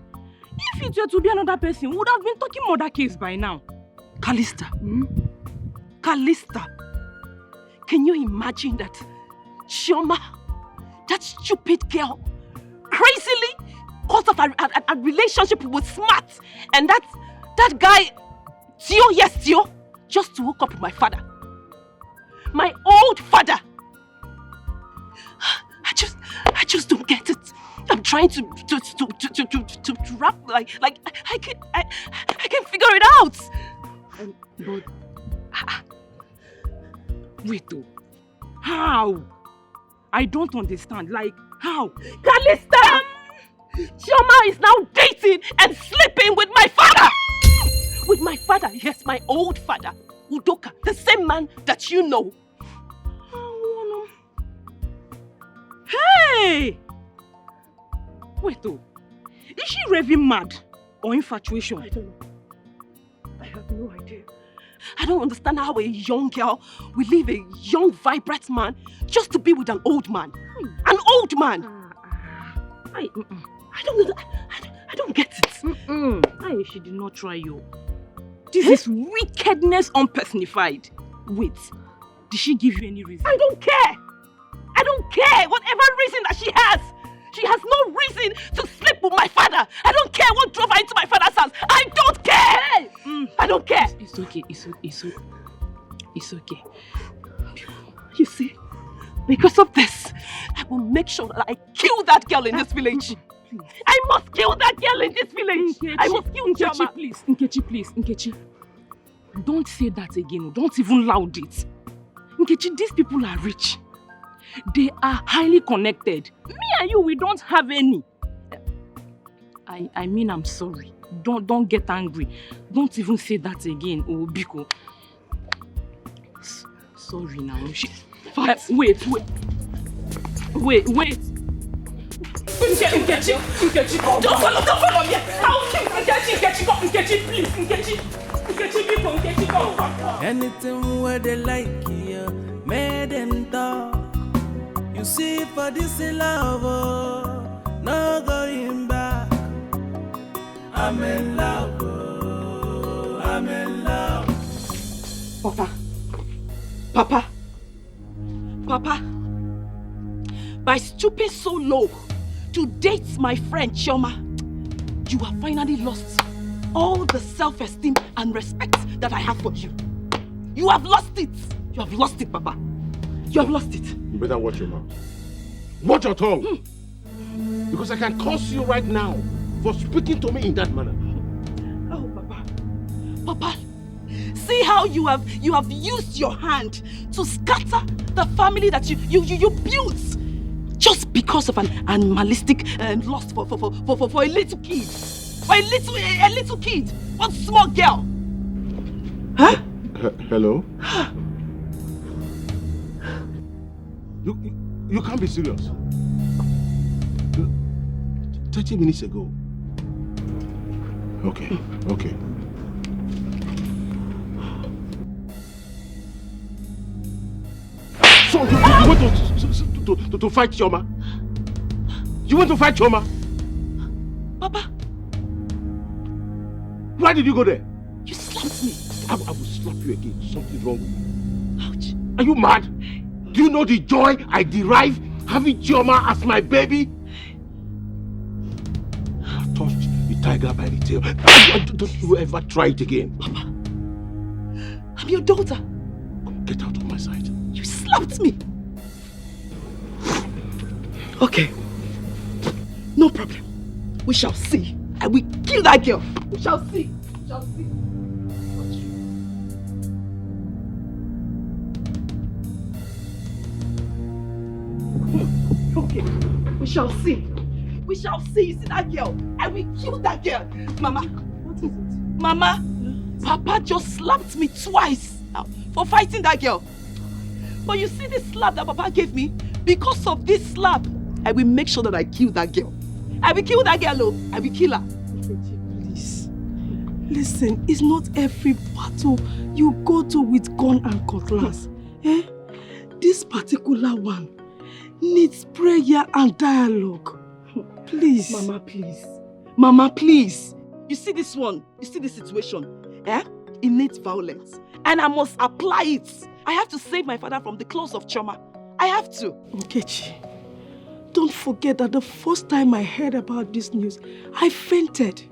if it were to be another person, we would have been talking murder case by now. Callista. Callista. Can you imagine that Chioma, that stupid girl, crazily caught up a relationship with Smart, and that guy, Tio, just to hook up with my father. My old father. I just don't get it. I'm trying to rap like I can figure it out. But wait though. How? I don't understand. Like how? Callista! Chioma is now dating and sleeping with my father! With my father, yes, my old father. Udoka, the same man that you know. Hey! Wait though. Is she raving mad or infatuation? I don't know. I have no idea. I don't understand how a young girl will leave a young, vibrant man just to be with an old man. An old man! I don't get it. She did not try you. This is wickedness unpersonified. Wait, did she give you any reason? I don't care! I don't care! Whatever reason that she has no reason to sleep with my father. I don't care what drove her into my father's house. I don't care! I don't care! It's okay. It's okay. You see, because of this, I will make sure that I kill that girl in this village. I must kill that girl in this village. I must kill Chama. Please, Nkechi. Don't say that again. Don't even loud it. Nkechi, these people are rich. They are highly connected. Me and you, we don't have any. I mean, I'm sorry. Don't get angry. Don't even say that again, Biko. Sorry now. Wait. Nkechi, don't follow me. I'll kill Nkechi, please. Nkechi, come. Anything where they like you, make them talk. You see, for this love, no going back. I'm in love, I'm in love. Papa, by stooping so low to date my friend Chioma, you have finally lost all the self-esteem and respect that I have for you. You have lost it. You have lost it, Papa. You have lost it. You better watch your mouth. Watch your tongue. Because I can curse you right now for speaking to me in that manner. Oh, Papa, see how you have used your hand to scatter the family that you built just because of an animalistic lust for a little kid. For a little kid, one small girl. Huh? Hello? You can't be serious. 30 minutes ago. Okay. So you want to fight Chioma? You want to fight Chioma? Papa. Why did you go there? You slapped me. I will slap you again. Something's wrong with you. Ouch. Are you mad? Do you know the joy I derive having Chioma as my baby? I've touched the tiger by the tail. Don't you ever try it again. Papa, I'm your daughter. Get out of my sight. You slapped me. Okay. No problem. We shall see. I will kill that girl. We shall see. Okay. We shall see. You see that girl? I will kill that girl. Mama. What is it? Mama, Papa just slapped me twice for fighting that girl. But you see this slap that Papa gave me? Because of this slap, I will make sure that I kill that girl. I will kill that girl, I will kill her. Please. Listen, it's not every battle you go to with gun and cutlass. This particular one needs prayer and dialogue. Please. Mama, please. You see this one? You see this situation? It needs violence. And I must apply it. I have to save my father from the claws of Chioma. I have to. Nkechi, don't forget that the first time I heard about this news, I fainted.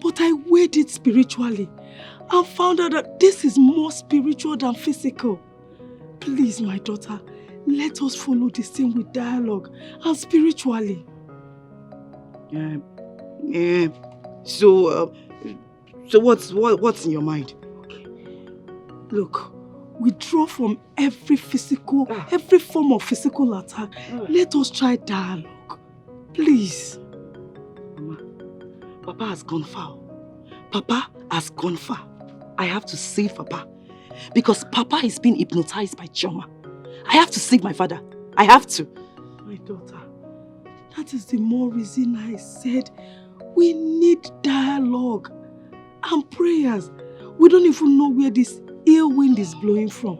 But I weighed it spiritually and found out that this is more spiritual than physical. Please, my daughter, let us follow this thing with dialogue and spiritually. So what's in your mind? Okay. Look, withdraw from every form of physical attack. Let us try dialogue. Please. Mama, Papa has gone far. I have to save Papa. Because Papa is being hypnotized by Chioma. I have to save my father. I have to. My daughter, that is the more reason I said we need dialogue and prayers. We don't even know where this ill wind is blowing from.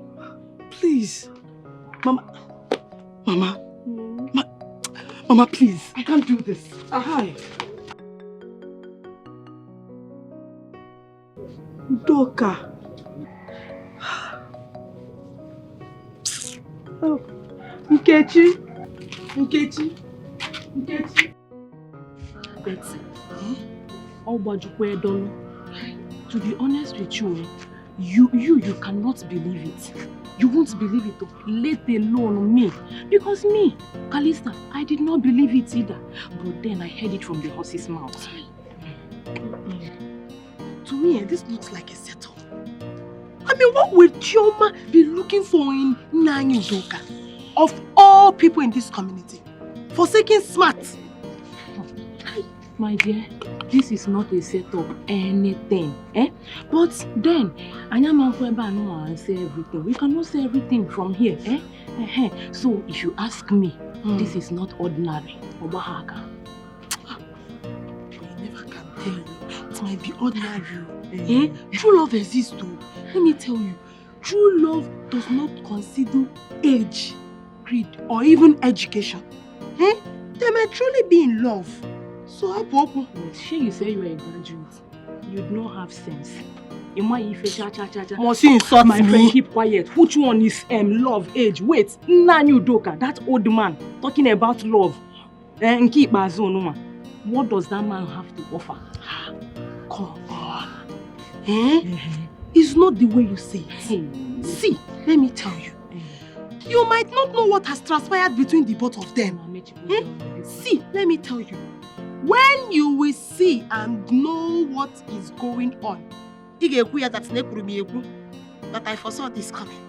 Please. Mama. Mama, please. I can't do this. Hi. Doka. Oh. Nkechi. Betsy, to be honest with you, you cannot believe it. You won't believe it, let alone me. Because me, Calista, I did not believe it either. But then I heard it from the horse's mouth. To me, this looks like a setup. I mean, what would Chioma be looking for in Nanyu Doka? Of all people in this community, forsaking Smart. My dear, this is not a setup, anything. But then, I say everything. We cannot say everything from here. So if you ask me, this is not ordinary. We never can tell you. It might be ordinary. True love exists too. Let me tell you, true love does not consider age, creed, or even education. They may truly be in love. So I hope. Sure, you say you are a graduate. You do not have sense. You might Must you insult my me? friend, keep quiet. Which one is love, age? Wait, Nanyu Doka, that old man talking about love. And keep Bazonuma. What does that man have to offer? Come on. It's not the way you say it. See, let me tell you. You might not know what has transpired between the both of them. See, let me tell you. When you will see and know what is going on, that I foresaw this coming.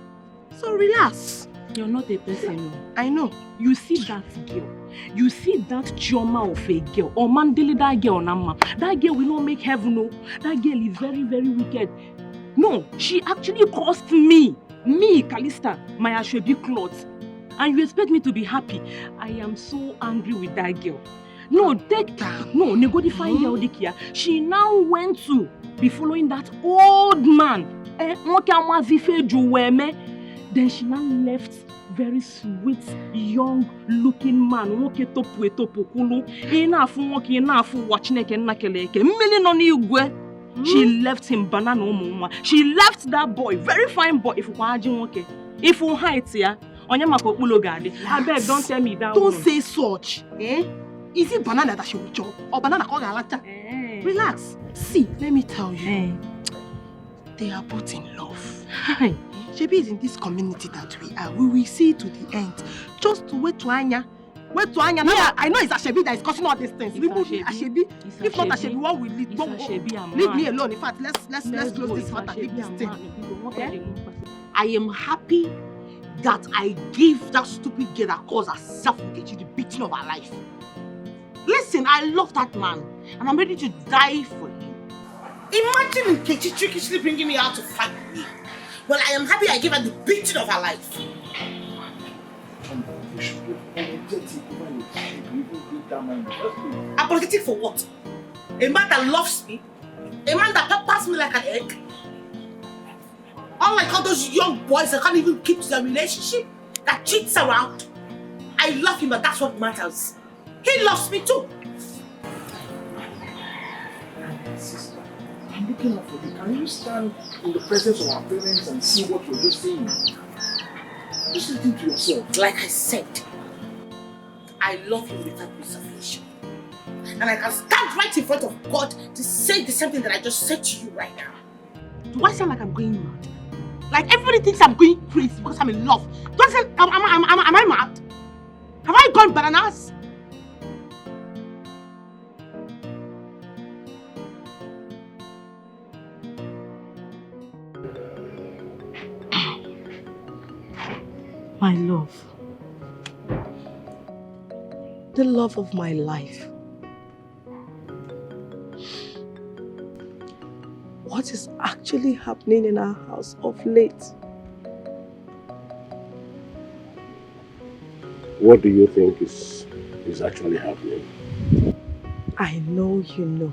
So relax. You're not a person. I know. You see that girl. You see that Chioma of a girl. Or Mandeli, that girl, Nama. That girl will not make heaven, no. That girl is very, very wicked. No, she actually cost me, Calista, my Ashwebi clothes. And you expect me to be happy? I am so angry with that girl. No, Negodi girl, Dikia. She now went to be following that old man. Then she now left very sweet, young looking man. She left him banana. She left that boy, very fine boy. If you hide here, I beg, don't tell me that. Don't say such. Is it banana that she will chop or banana called Galata? Relax. See, let me tell you. They are both in love. Shebi is in this community that we are. We will see to the end. Just to wait to Anya. Wait to Anya. Yeah, I know it's Ashebi that is causing all these things. Remove Ashebi. If not Ashebi, what will lead? Leave me alone. In fact, let's close this matter. Leave this thing. I am happy that I give that stupid girl that calls herself Nkechi the beating of her life. Listen, I love that man, and I'm ready to die for him. Imagine Nkechi trickishly bringing me out to fight with me. Well, I am happy I gave her the beating of her life. Apologetic for what? A man that loves me? A man that peppers me like an egg? Unlike all those young boys that can't even keep their relationship, that cheats around. I love him, and that's what matters. He loves me too. Sister, I'm looking out for you. Can you stand in the presence of our parents and see what you're just saying? Just listen to yourself. Like I said, I love him without reservation. And I can stand right in front of God to say the same thing that I just said to you right now. Do I sound like I'm going mad? Like everybody thinks I'm going crazy because I'm in love. Don't say, am I mad? Have I gone bananas? My love. The love of my life. What is actually happening in our house of late? What do you think is actually happening? I know you know,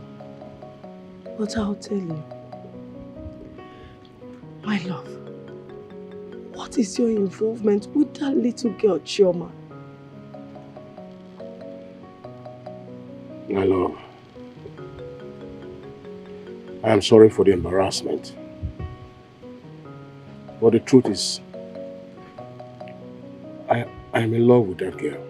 but I'll tell you. My love, what is your involvement with that little girl, Chioma? My love, I am sorry for the embarrassment. But the truth is, I am in love with that girl.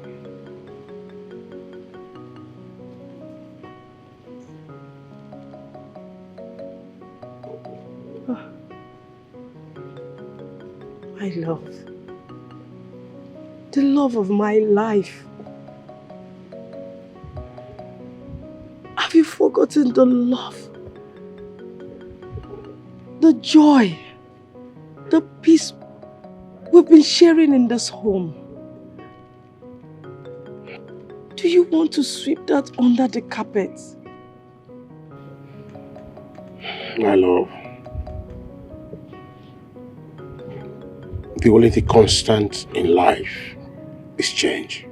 My love, the love of my life. Have you forgotten the love, the joy, the peace we've been sharing in this home? Do you want to sweep that under the carpet? My love, the only thing constant in life is change.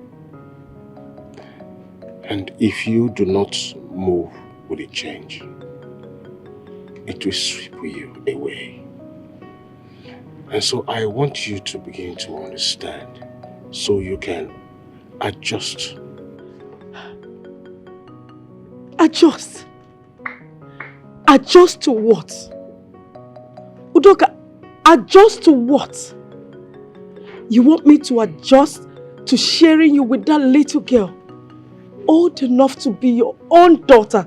And if you do not move with the change, it will sweep you away. And so I want you to begin to understand so you can adjust. Adjust? Adjust to what? Udoka, adjust to what? You want me to adjust to sharing you with that little girl, old enough to be your own daughter?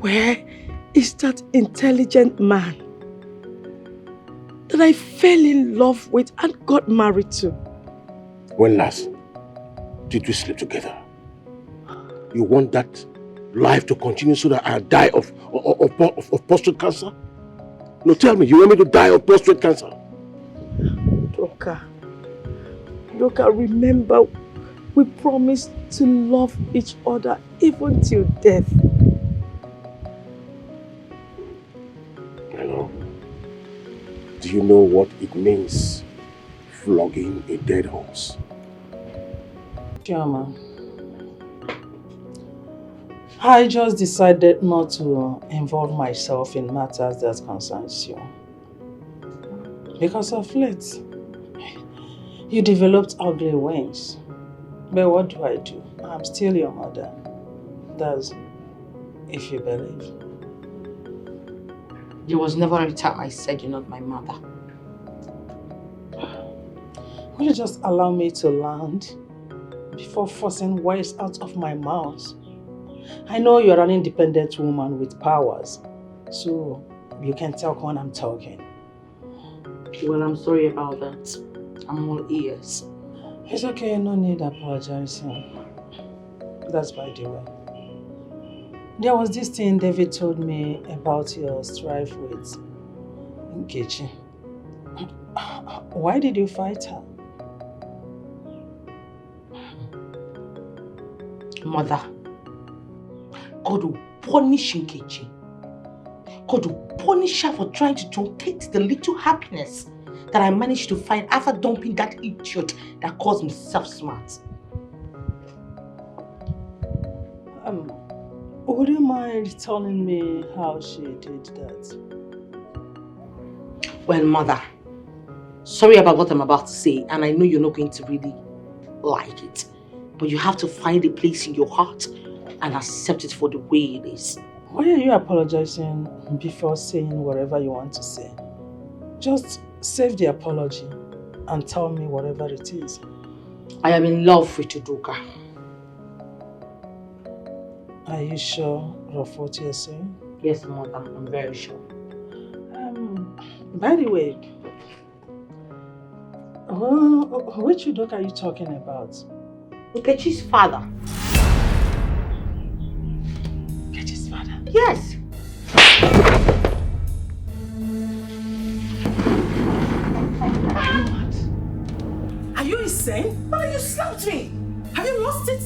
Where is that intelligent man that I fell in love with and got married to? When last did we sleep together? You want that life to continue so that I die of prostate cancer? No, tell me, you want me to die of prostate cancer? Doka, remember, we promised to love each other even till death. Hello. Do you know what it means, flogging a dead horse? Chioma, I just decided not to involve myself in matters that concerns you. Because of late, you developed ugly wings. But what do? I'm still your mother. That's if you believe. There was never a time I said you're not my mother. Will you just allow me to land before forcing words out of my mouth? I know you're an independent woman with powers, so you can talk when I'm talking. Well, I'm sorry about that. I'm all ears. It's okay, no need apologizing. That's by the way. There was this thing David told me about your strife with Nkechi. Why did you fight her? Mother, God will punish Nkechi. God will punish her for trying to truncate the little happiness that I managed to find after dumping that idiot that calls himself smart. Would you mind telling me how she did that? Well, Mother, sorry about what I'm about to say, and I know you're not going to really like it, but you have to find a place in your heart and accept it for the way it is. Why are you apologizing before saying whatever you want to say? Just save the apology and tell me whatever it is. I am in love with Udoka. Are you sure of what you're saying? Yes, Mother, I'm very sure. By the way, which Udoka are you talking about? Nkechi's father. Nkechi's father? Yes. What? Are you insane? Mother, you slapped me! Have you lost it?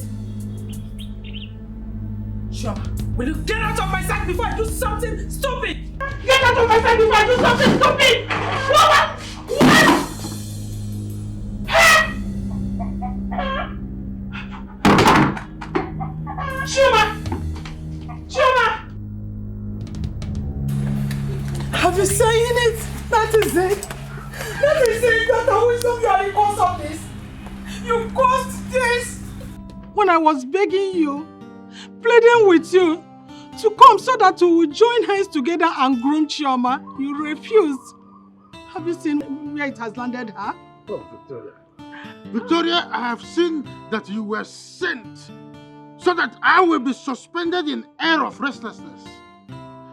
Chioma, will you get out of my sight before I do something stupid? Get out of my sight before I do something stupid! What? Chioma! Chioma! saying it. That is it. That is it. Dr. Wisdom, you are the cause of this. You caused this. When I was begging you, pleading with you to come so that we would join hands together and groom Chioma, you refused. Have you seen where it has landed her? Oh, Victoria. Victoria, I have seen that you were sent so that I will be suspended in air of restlessness.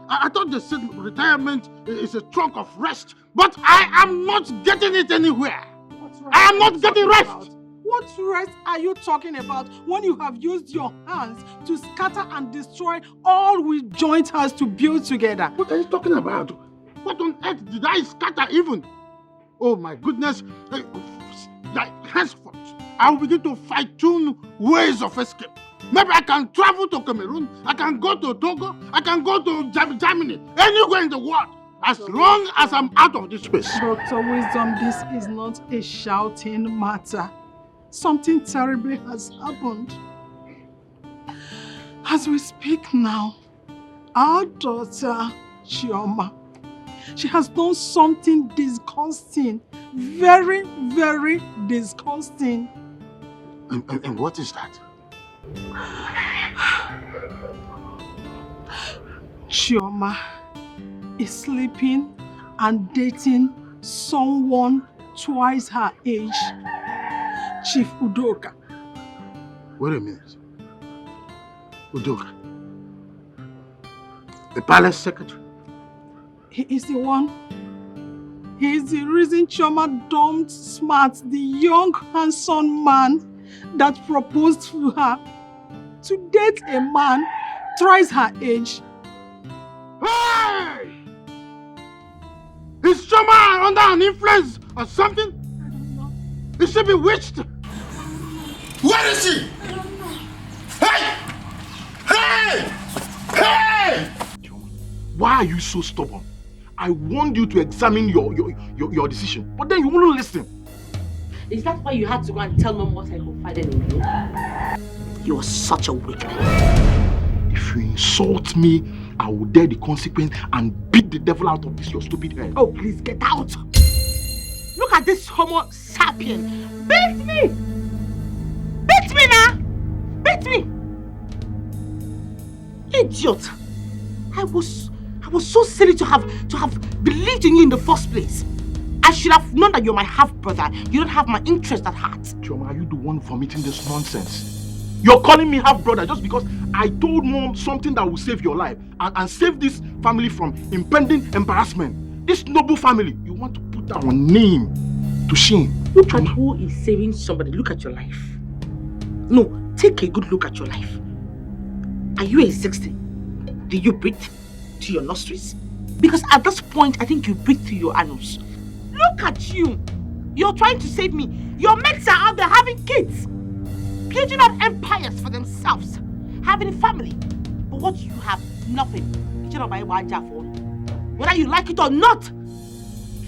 I thought they said retirement is a trunk of rest, but I am not getting it anywhere. I am not getting rest. What rest are you talking about when you have used your hands to scatter and destroy all we joined hands to build together? What are you talking about? What on earth did I scatter even? Oh my goodness. Henceforth, I will begin to fine-tune ways of escape. Maybe I can travel to Cameroon, I can go to Togo, I can go to Germany, anywhere in the world, as long as I'm out of this space. Dr. Wisdom, this is not a shouting matter. Something terrible has happened. As we speak now, our daughter, Chioma, she has done something disgusting. Very, very disgusting. And what is that? Chioma is sleeping and dating someone twice her age, Chief Udoka. Wait a minute. Udoka? The palace secretary? He is the one. He is the reason Chioma dumped Smart, the young, handsome man that proposed to her to date a man thrice her age. Hey! Is Chioma under an influence or something? I don't know. Is she bewitched? Where is she? Hey! Hey! Hey! Why are you so stubborn? I warned you to examine your decision, but then you wouldn't listen. Is that why you had to go and tell Mom what I confided in you? You are such a wicked. If you insult me, I will dare the consequence and beat the devil out of this your stupid head. Oh, please get out! Look at this Homo sapien. Beat me! Beat me now! Beat me! Idiot! I was so silly to have believed in you in the first place. I should have known that you're my half-brother. You don't have my interest at heart. Chioma, are you the one vomiting this nonsense? You're calling me half-brother just because I told Mom something that will save your life and save this family from impending embarrassment. This noble family, you want to put our name to shame. Look at who is saving somebody. Look at your life. No, take a good look at your life. Are you a 60? Do you breathe to your nostrils? Because at this point, I think you breathe to your anus. Look at you. You're trying to save me. Your mates are out there having kids. Building up empires for themselves. Having a family. But what you have? Nothing. Whether you like it or not,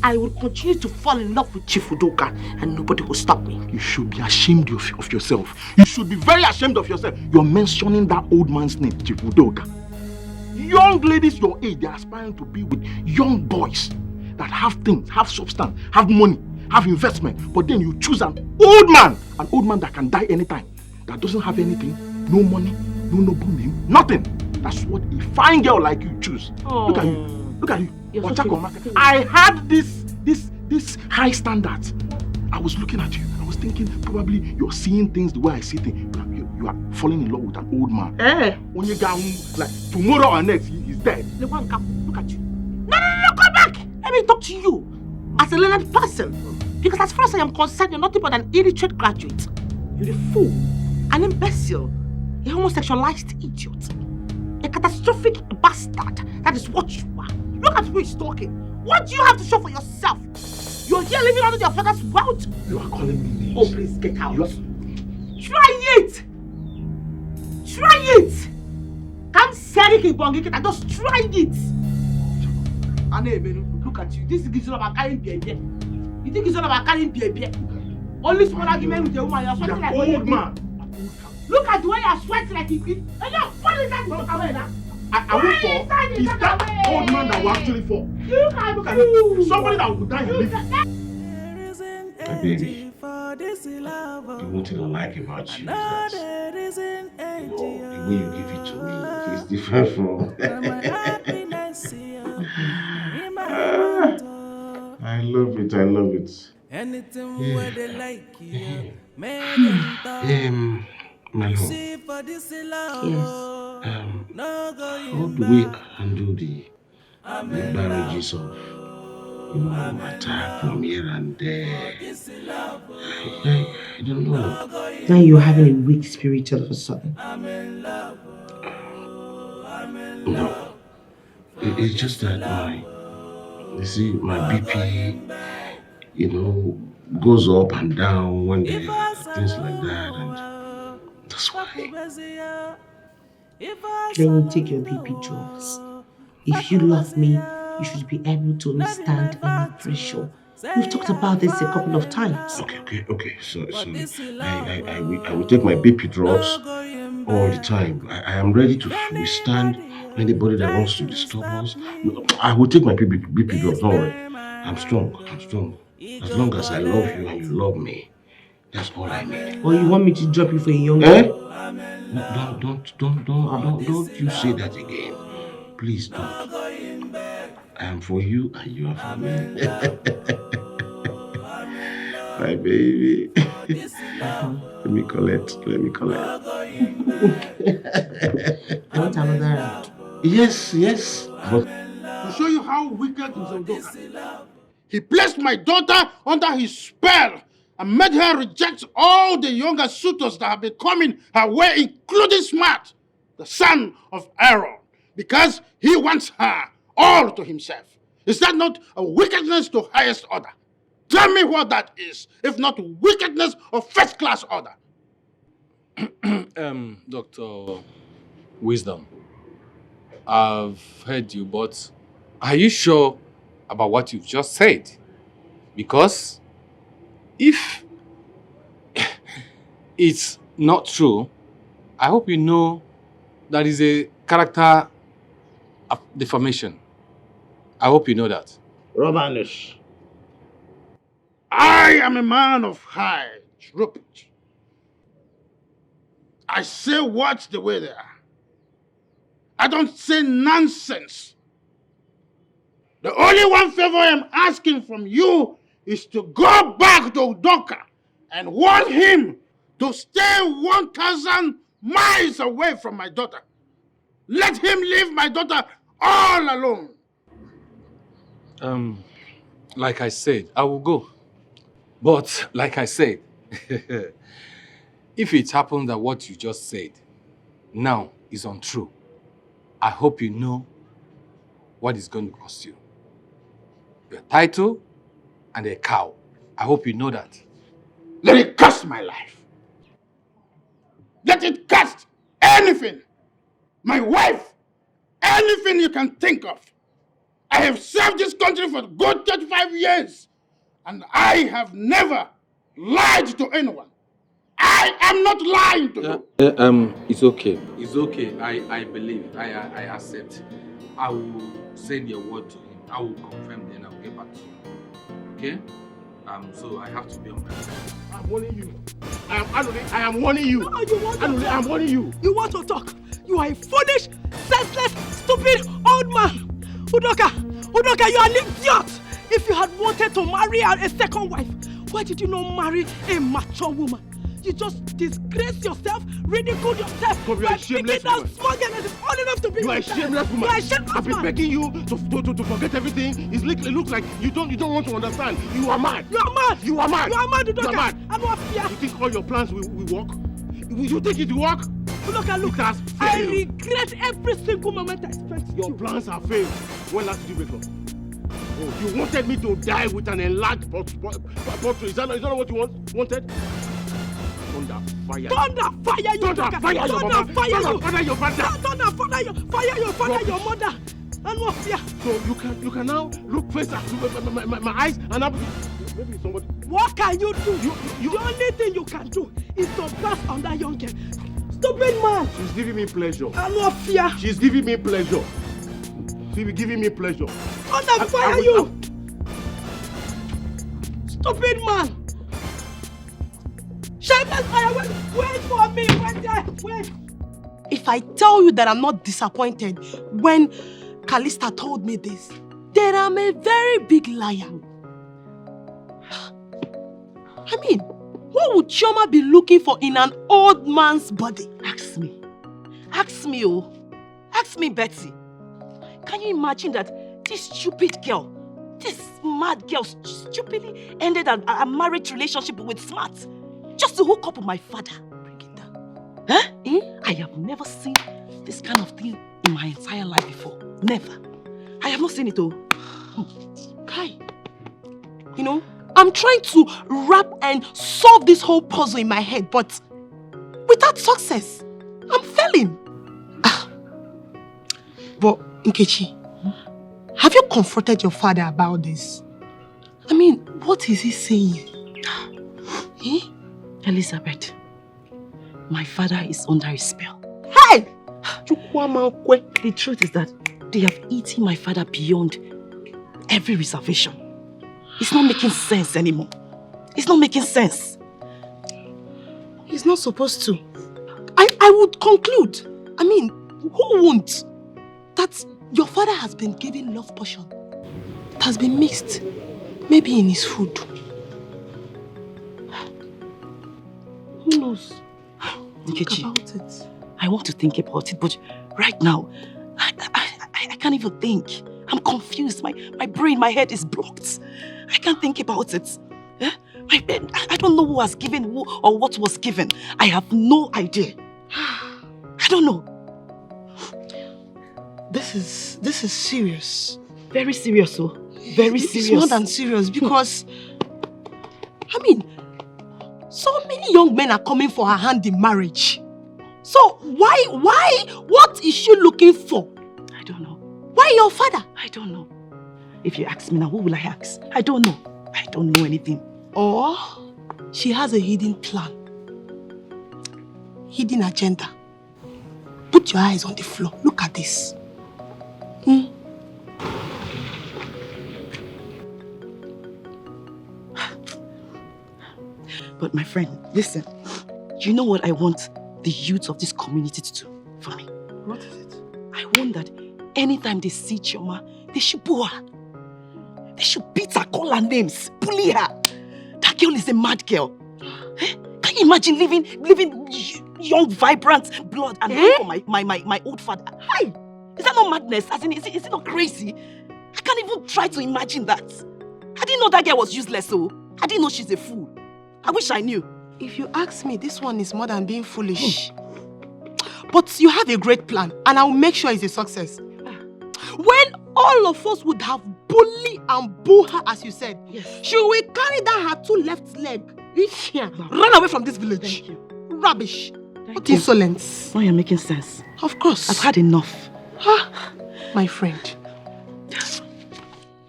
I will continue to fall in love with Chief Udoka and nobody will stop me. You should be ashamed of yourself. You should be very ashamed of yourself. You're mentioning that old man's name, Chief Udoka. Young ladies your age, they're aspiring to be with young boys that have things, have substance, have money, have investment. But then you choose an old man that can die anytime, that doesn't have anything, no money, no noble name, nothing. That's what a fine girl like you choose. Oh. Look at you. Look at you. I had this high standards. I was looking at you. I was thinking probably you're seeing things the way I see things. You are falling in love with an old man. When you get like tomorrow or next, he's dead. Look at you. No, come back. Let me talk to you as a learned person. Because as far as I am concerned, you're nothing but an illiterate graduate. You're a fool, an imbecile, a homosexualized idiot, a catastrophic bastard. That is what you are. Look at who is talking. What do you have to show for yourself? You're here living under your father's wealth. You are calling me names. Oh, please get out. Try it. Try it. Come say it, just try it. Look at you. This is all about carrying baby. You think it's all about carrying baby? Only small argument with the woman. You're sweating like old man. Look at the way you're sweating like a kid. What is that you talk about now? Are we for? Is that old man that we're actually for? Look at you. Somebody that will die and live. My baby, the one thing I like about you is that the way you give it to me is different from. I love it. I love it. My love. Yes. How do we handle the marriages of attack from here and there? I don't know. Now you're having a weak spirit all of a sudden. No. It's just that you see, my BP, goes up and down when there are things like that, and that's why. Then you take your BP drugs. If you love me, you should be able to withstand any pressure. We've talked about this a couple of times. Okay. So I will take my BP drugs all the time. I am ready to withstand anybody that wants to disturb us. No, I will take my BP drugs, don't worry. I'm strong. As long as I love you and you love me, that's all I need. Or you want me to drop you for a young girl? Don't you say that again. Please don't. I am for you and you are for me. My baby. Let me collect. I want another round. Yes. But to show you how wicked is Udoka. He placed my daughter under his spell and made her reject all the younger suitors that have been coming her way, including Smart, the son of Aaron, because he wants her all to himself. Is that not a wickedness to highest order? Tell me what that is, if not wickedness of first-class order. Dr. Wisdom, I've heard you, but are you sure about what you've just said? Because if it's not true, I hope you know that is a character defamation. I hope you know that. Romanus, I am a man of high repute. I say words the way they are. I don't say nonsense. The only one favor I'm asking from you is to go back to Udoka and warn him to stay 1,000 miles away from my daughter. Let him leave my daughter all alone. Like I said, I will go. But like I said, if it happens that what you just said now is untrue, I hope you know what it's going to cost you. Your title and a cow. I hope you know that. Let it cost my life. Let it cost anything. My wife. Anything you can think of. I have served this country for a good 35 years. And I have never lied to anyone. I am not lying to you. It's okay. It's okay. I believe. I accept. I will send your word to him. I will confirm, then I will get back to you. Okay? So I have to be on my side. I'm warning you. I am warning you. No, you want to talk. I'm warning you. You want to talk. You are a foolish, senseless, stupid old man. Udoka, you are an idiot. If you had wanted to marry a second wife, why did you not marry a mature woman? You just disgrace yourself, ridicule yourself. You are a shameless woman. Small girl that is old enough to be You are a shameless woman. You are a shameless I've been begging you to forget everything. It looks like you don't want to understand. You are mad. You are mad. You are mad. You are mad, Udoka. You are mad. I'm not fear. You think all your plans will work? You think it will work? Look. I regret every single moment I spent. Your plans have failed. When last did you wake up? Oh, you wanted me to die with an enlarged portrait. Is that not what you wanted? Thunder, fire you. Thunder, fire you. Thunder, fire your mother. Thunder, fire you. Thunder, your father. Thunder, fire your father, your mother. And what fear? So you can now look face at my eyes and maybe somebody. What can you do? The only thing you can do is to pass on that young girl. Stupid man! She's giving me pleasure. I'm not fear. She's giving me pleasure. She's giving me pleasure. Under fire, you! Stupid man! Shameless fire! Wait for me! Wait there! Wait! If I tell you that I'm not disappointed when Callista told me this, then I'm a very big liar. I mean, what would Chioma be looking for in an old man's body? Ask me. Ask me, oh. Ask me, Betty. Can you imagine that this stupid girl, this mad girl, stupidly ended a marriage relationship with Smart just to hook up with my father? Huh? I have never seen this kind of thing in my entire life before. Never. I have not seen it, oh. Kai, you know, I'm trying to wrap and solve this whole puzzle in my head, but without success, I'm failing. But, Nkechi, have you confronted your father about this? I mean, what is he saying? Elizabeth, my father is under a spell. Hey! The truth is that they have eaten my father beyond every reservation. It's not making sense anymore. It's not making sense. He's not supposed to. I would conclude, I mean, who won't? That your father has been given love potion. It has been mixed, maybe in his food. Who knows? Nkechi, Think about it. I want to think about it, but right now, I can't even think. I'm confused. My brain, my head is blocked. I can't think about it. Eh? I don't know who has given who or what was given. I have no idea. I don't know. This is serious. Very serious, oh. Very serious. It's more than serious because, I mean, so many young men are coming for her hand in marriage. So why, what is she looking for? I don't know. Why your father? I don't know. If you ask me now, who will I ask? I don't know. I don't know anything. Or she has a hidden plan. Hidden agenda. Put your eyes on the floor. Look at this. But my friend, listen. You know what I want the youth of this community to do for me? What is it? I want that anytime they see Chioma, they should boo her. They should beat her, call her names, bully her. That girl is a mad girl. Can you imagine living young, vibrant blood and for my old father? Hi! Is that not madness? As in, is it not crazy? I can't even try to imagine that. I didn't know that girl was useless, so I didn't know she's a fool. I wish I knew. If you ask me, this one is more than being foolish. But you have a great plan, and I will make sure it's a success. When all of us would have bullied and booed her, as you said, she will carry down her two left leg. Run away from this village. Thank you. Rubbish. What insolence. Now you're making sense. Of course. I've had enough. My friend.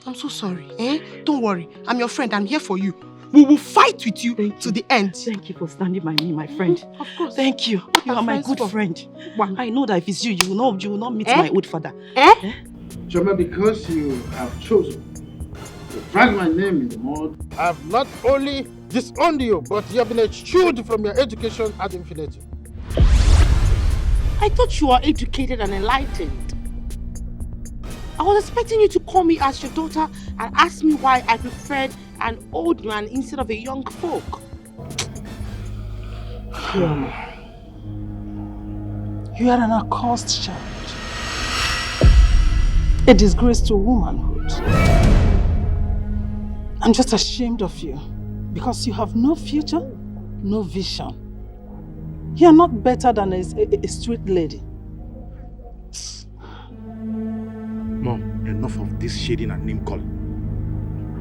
I'm so sorry. Don't worry. I'm your friend. I'm here for you. We will fight with you to the end. Thank you for standing by me, my friend. Of course. Thank you. You are my good friend. I know that if it's you, you will not meet my old father. Chioma, because you have chosen to drag my name in the mud, I have not only disowned you, but you have been eschewed from your education ad infinitum. I thought you were educated and enlightened. I was expecting you to call me as your daughter and ask me why I preferred an old man instead of a young folk. You are an accursed child. A disgrace to womanhood. I'm just ashamed of you because you have no future, no vision. You are not better than a street lady. Mom, enough of this shading and name calling.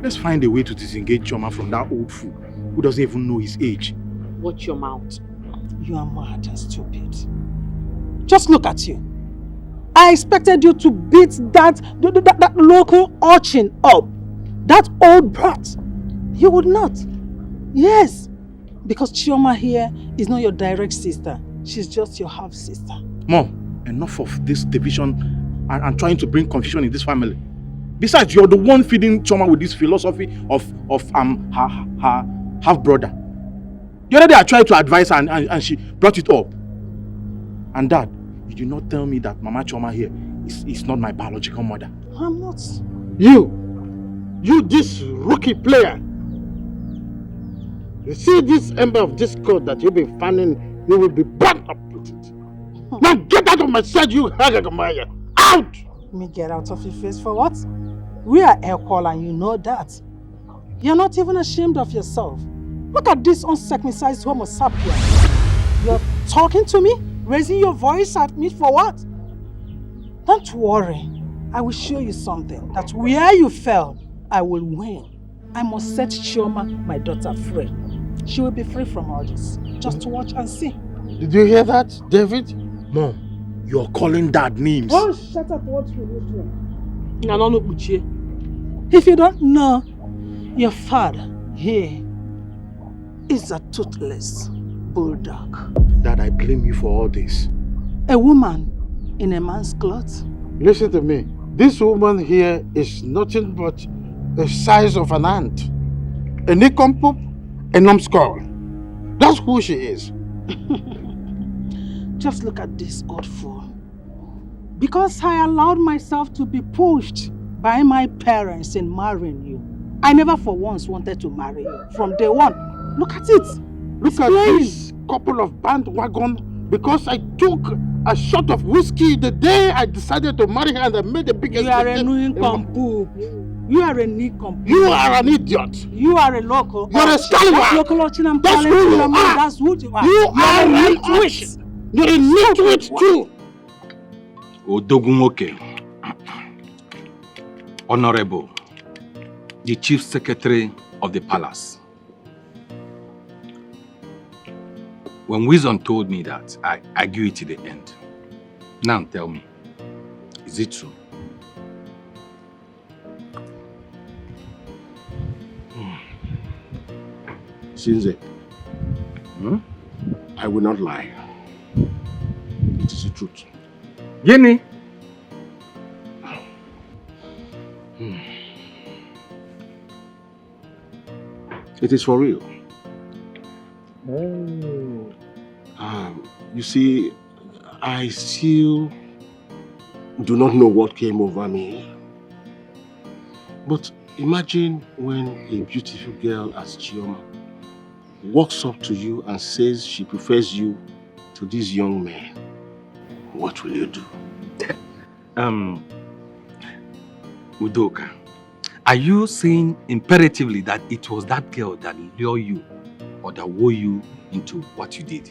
Let's find a way to disengage Chioma from that old fool who doesn't even know his age. Watch your mouth. You are mad and stupid. Just look at you. I expected you to beat that local urchin up. That old brat. You would not. Yes. Because Chioma here is not your direct sister. She's just your half-sister. Mom, enough of this division and trying to bring confusion in this family. Besides, you're the one feeding Choma with this philosophy of her half-brother. The other day I tried to advise her and she brought it up. And Dad, you did not tell me that Mama Choma here is not my biological mother. I'm not. You this rookie player. You see this ember of discord that you've been fanning, you will be burnt up with it. Now get out of my sight, you Hagagamaya! Out! Me get out of your face for what? We are equal and you know that. You're not even ashamed of yourself. Look at this uncircumcised homo sapien. You're talking to me? Raising your voice at me for what? Don't worry. I will show you something. That where you fell, I will win. I must set Chioma, my daughter, free. She will be free from all this. Just to watch and see. Did you hear that, David? Mom, you're calling Dad names. Oh, shut up what you will do. If you don't know, your father here is a toothless bulldog. Dad, I blame you for all this. A woman in a man's clothes. Listen to me. This woman here is nothing but the size of an ant. A nincompoop, a numbskull. That's who she is. Just look at this old fool. Because I allowed myself to be pushed by my parents in marrying you, I never for once wanted to marry you. From day one. Look at it. Look at this couple of bandwagon because I took a shot of whiskey the day I decided to marry her and I made the biggest mistake. You are a nincompoop. You are a nincompoop. You are an idiot. You are a local. You're a scallywag. That's who you are. That's who you are. You are a nitwit. You're a nitwit too. Odogumoke, Honorable, the Chief Secretary of the Palace. When Wisdom told me that, I agreed to the end. Now tell me, is it true? Sinze, I will not lie. It is the truth. Jenny? It is for real. Oh. You see, I still do not know what came over me. But imagine when a beautiful girl as Chioma walks up to you and says she prefers you to this young man. What will you do? Udoka, are you saying imperatively that it was that girl that lured you or that wore you into what you did?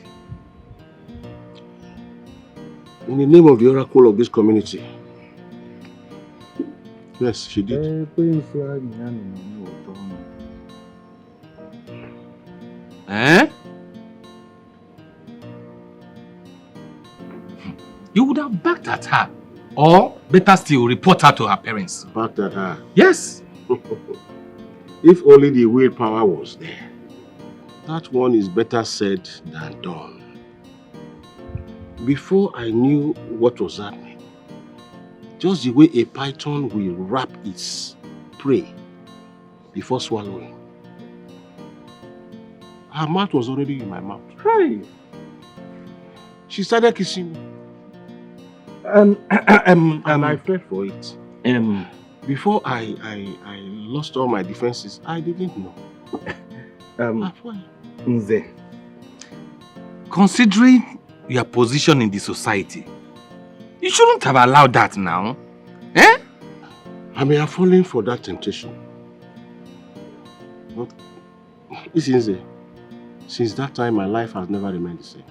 In the name of the oracle of this community. Yes, she did. Eh? You would have backed at her. Or, better still, report her to her parents. Backed at her? Yes. If only the willpower was there. That one is better said than done. Before I knew what was happening, just the way a python will wrap its prey before swallowing, her mouth was already in my mouth. Right. She started kissing me. And I fell for it. Before I lost all my defenses, I didn't know. Nze, considering your position in the society, you shouldn't have allowed that now. Eh? I may have fallen for that temptation. But since that time, my life has never remained the same.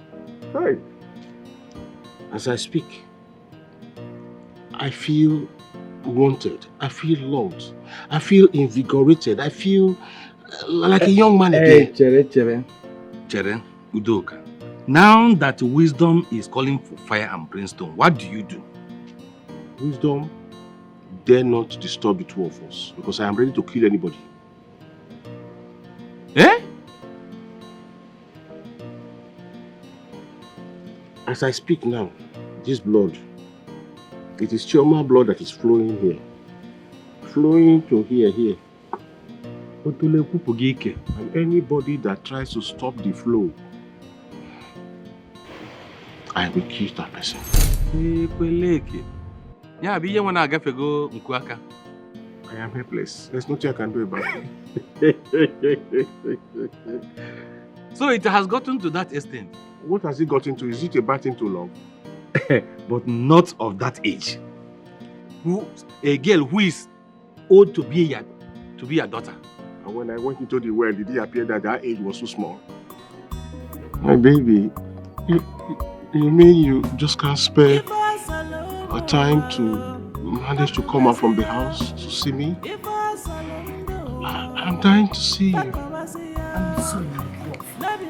Right. As I speak, I feel wanted. I feel loved. I feel invigorated. I feel like a young man again. Chere, Udoka. Now that Wisdom is calling for fire and brimstone, what do you do? Wisdom dare not disturb the two of us because I am ready to kill anybody. Eh? As I speak now, this blood, it is Chioma blood that is flowing here. Flowing to here. And anybody that tries to stop the flow, I will kill that person. I am helpless. There's nothing I can do about it. So it has gotten to that extent. What has it gotten to? Is it a bad thing to love? But not of that age. A girl who is old to be your daughter. And when I went into the world, did it appear that that age was so small? My baby, you mean you just can't spare a time to manage to come out from the house to see me? I'm dying to see you. I'm sorry, my love.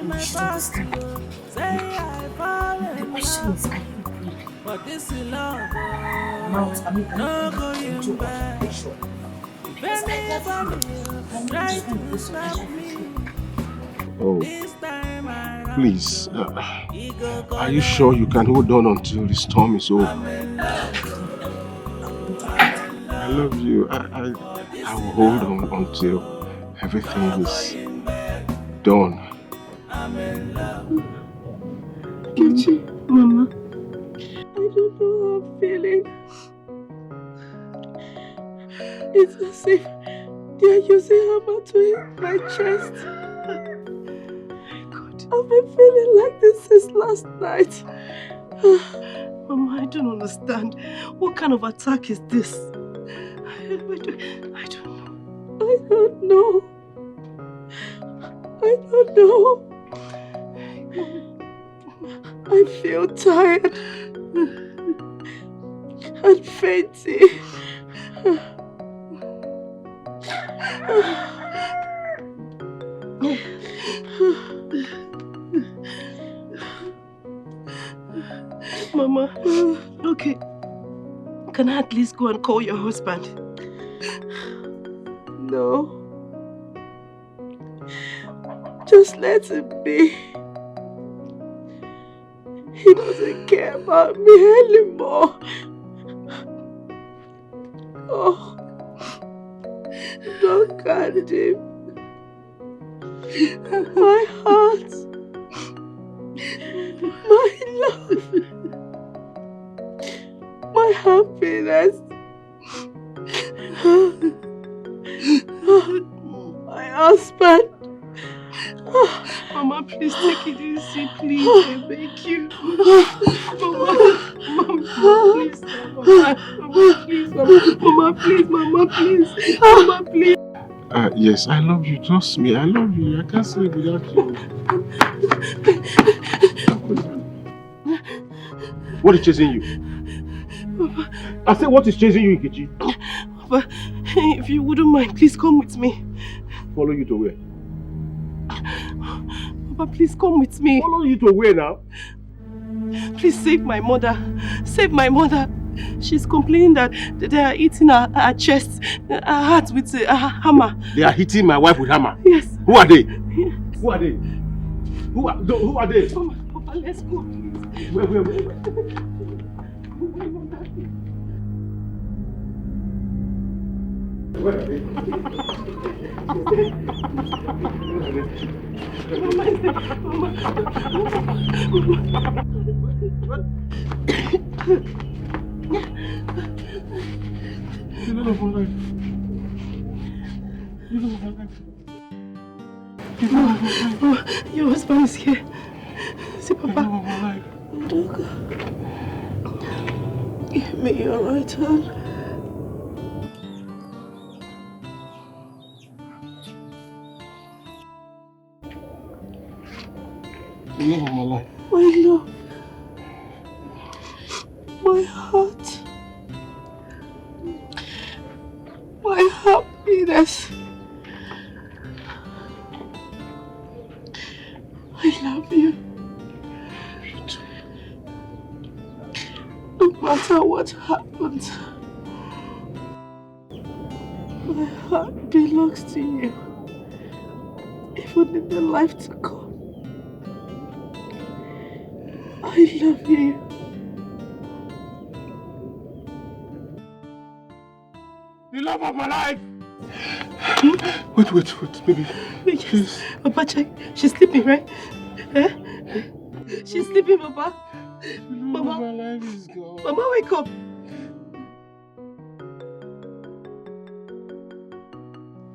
You should understand. The question is, are you ready? Mount, I mean, I'm into occupation. Because I love you. I'm not just going to go so Oh, please. Are you sure you can hold on until the storm is over? I love you. I will hold on until everything is done. Kichi, Mama, I don't know how I'm feeling. It's as if they are using hammer to hit my chest. God, I've been feeling like this since last night. Mama, I don't understand. What kind of attack is this? I don't know. I feel tired and fainting. Mama, okay. Can I at least go and call your husband? No. Just let him be. He doesn't care about me anymore. Oh, don't guard him. My heart, my love, my happiness, my husband. Mama, please take it easy, please. I beg you. Mama, please. Mama, please. Mama, please. Mama, please. Mama, please. Yes, I love you. Trust me, I love you. I can't sleep without you. What is chasing you? Papa. I said, what is chasing you, Nkechi? Papa, if you wouldn't mind, please come with me. Follow you to where? Papa, please come with me. Follow you to where now? Please save my mother. Save my mother. She's complaining that they are eating her chest, her heart with a hammer. They are hitting my wife with hammer? Yes. Who are they? Yes. Who are they? Who are they? Papa, let's go, please. Where? Where are they? Your husband is here. See, Papa. Give me your right hand. The love of my life. My love. My heart. My happiness. I love you. No matter what happens, my heart belongs to you. Even in the life to come. I I love you. The love of my life. Wait, baby. Yes. Papa, check. She's sleeping, right? Eh? She's sleeping, Papa. Mama, my life is gone. Mama, wake up.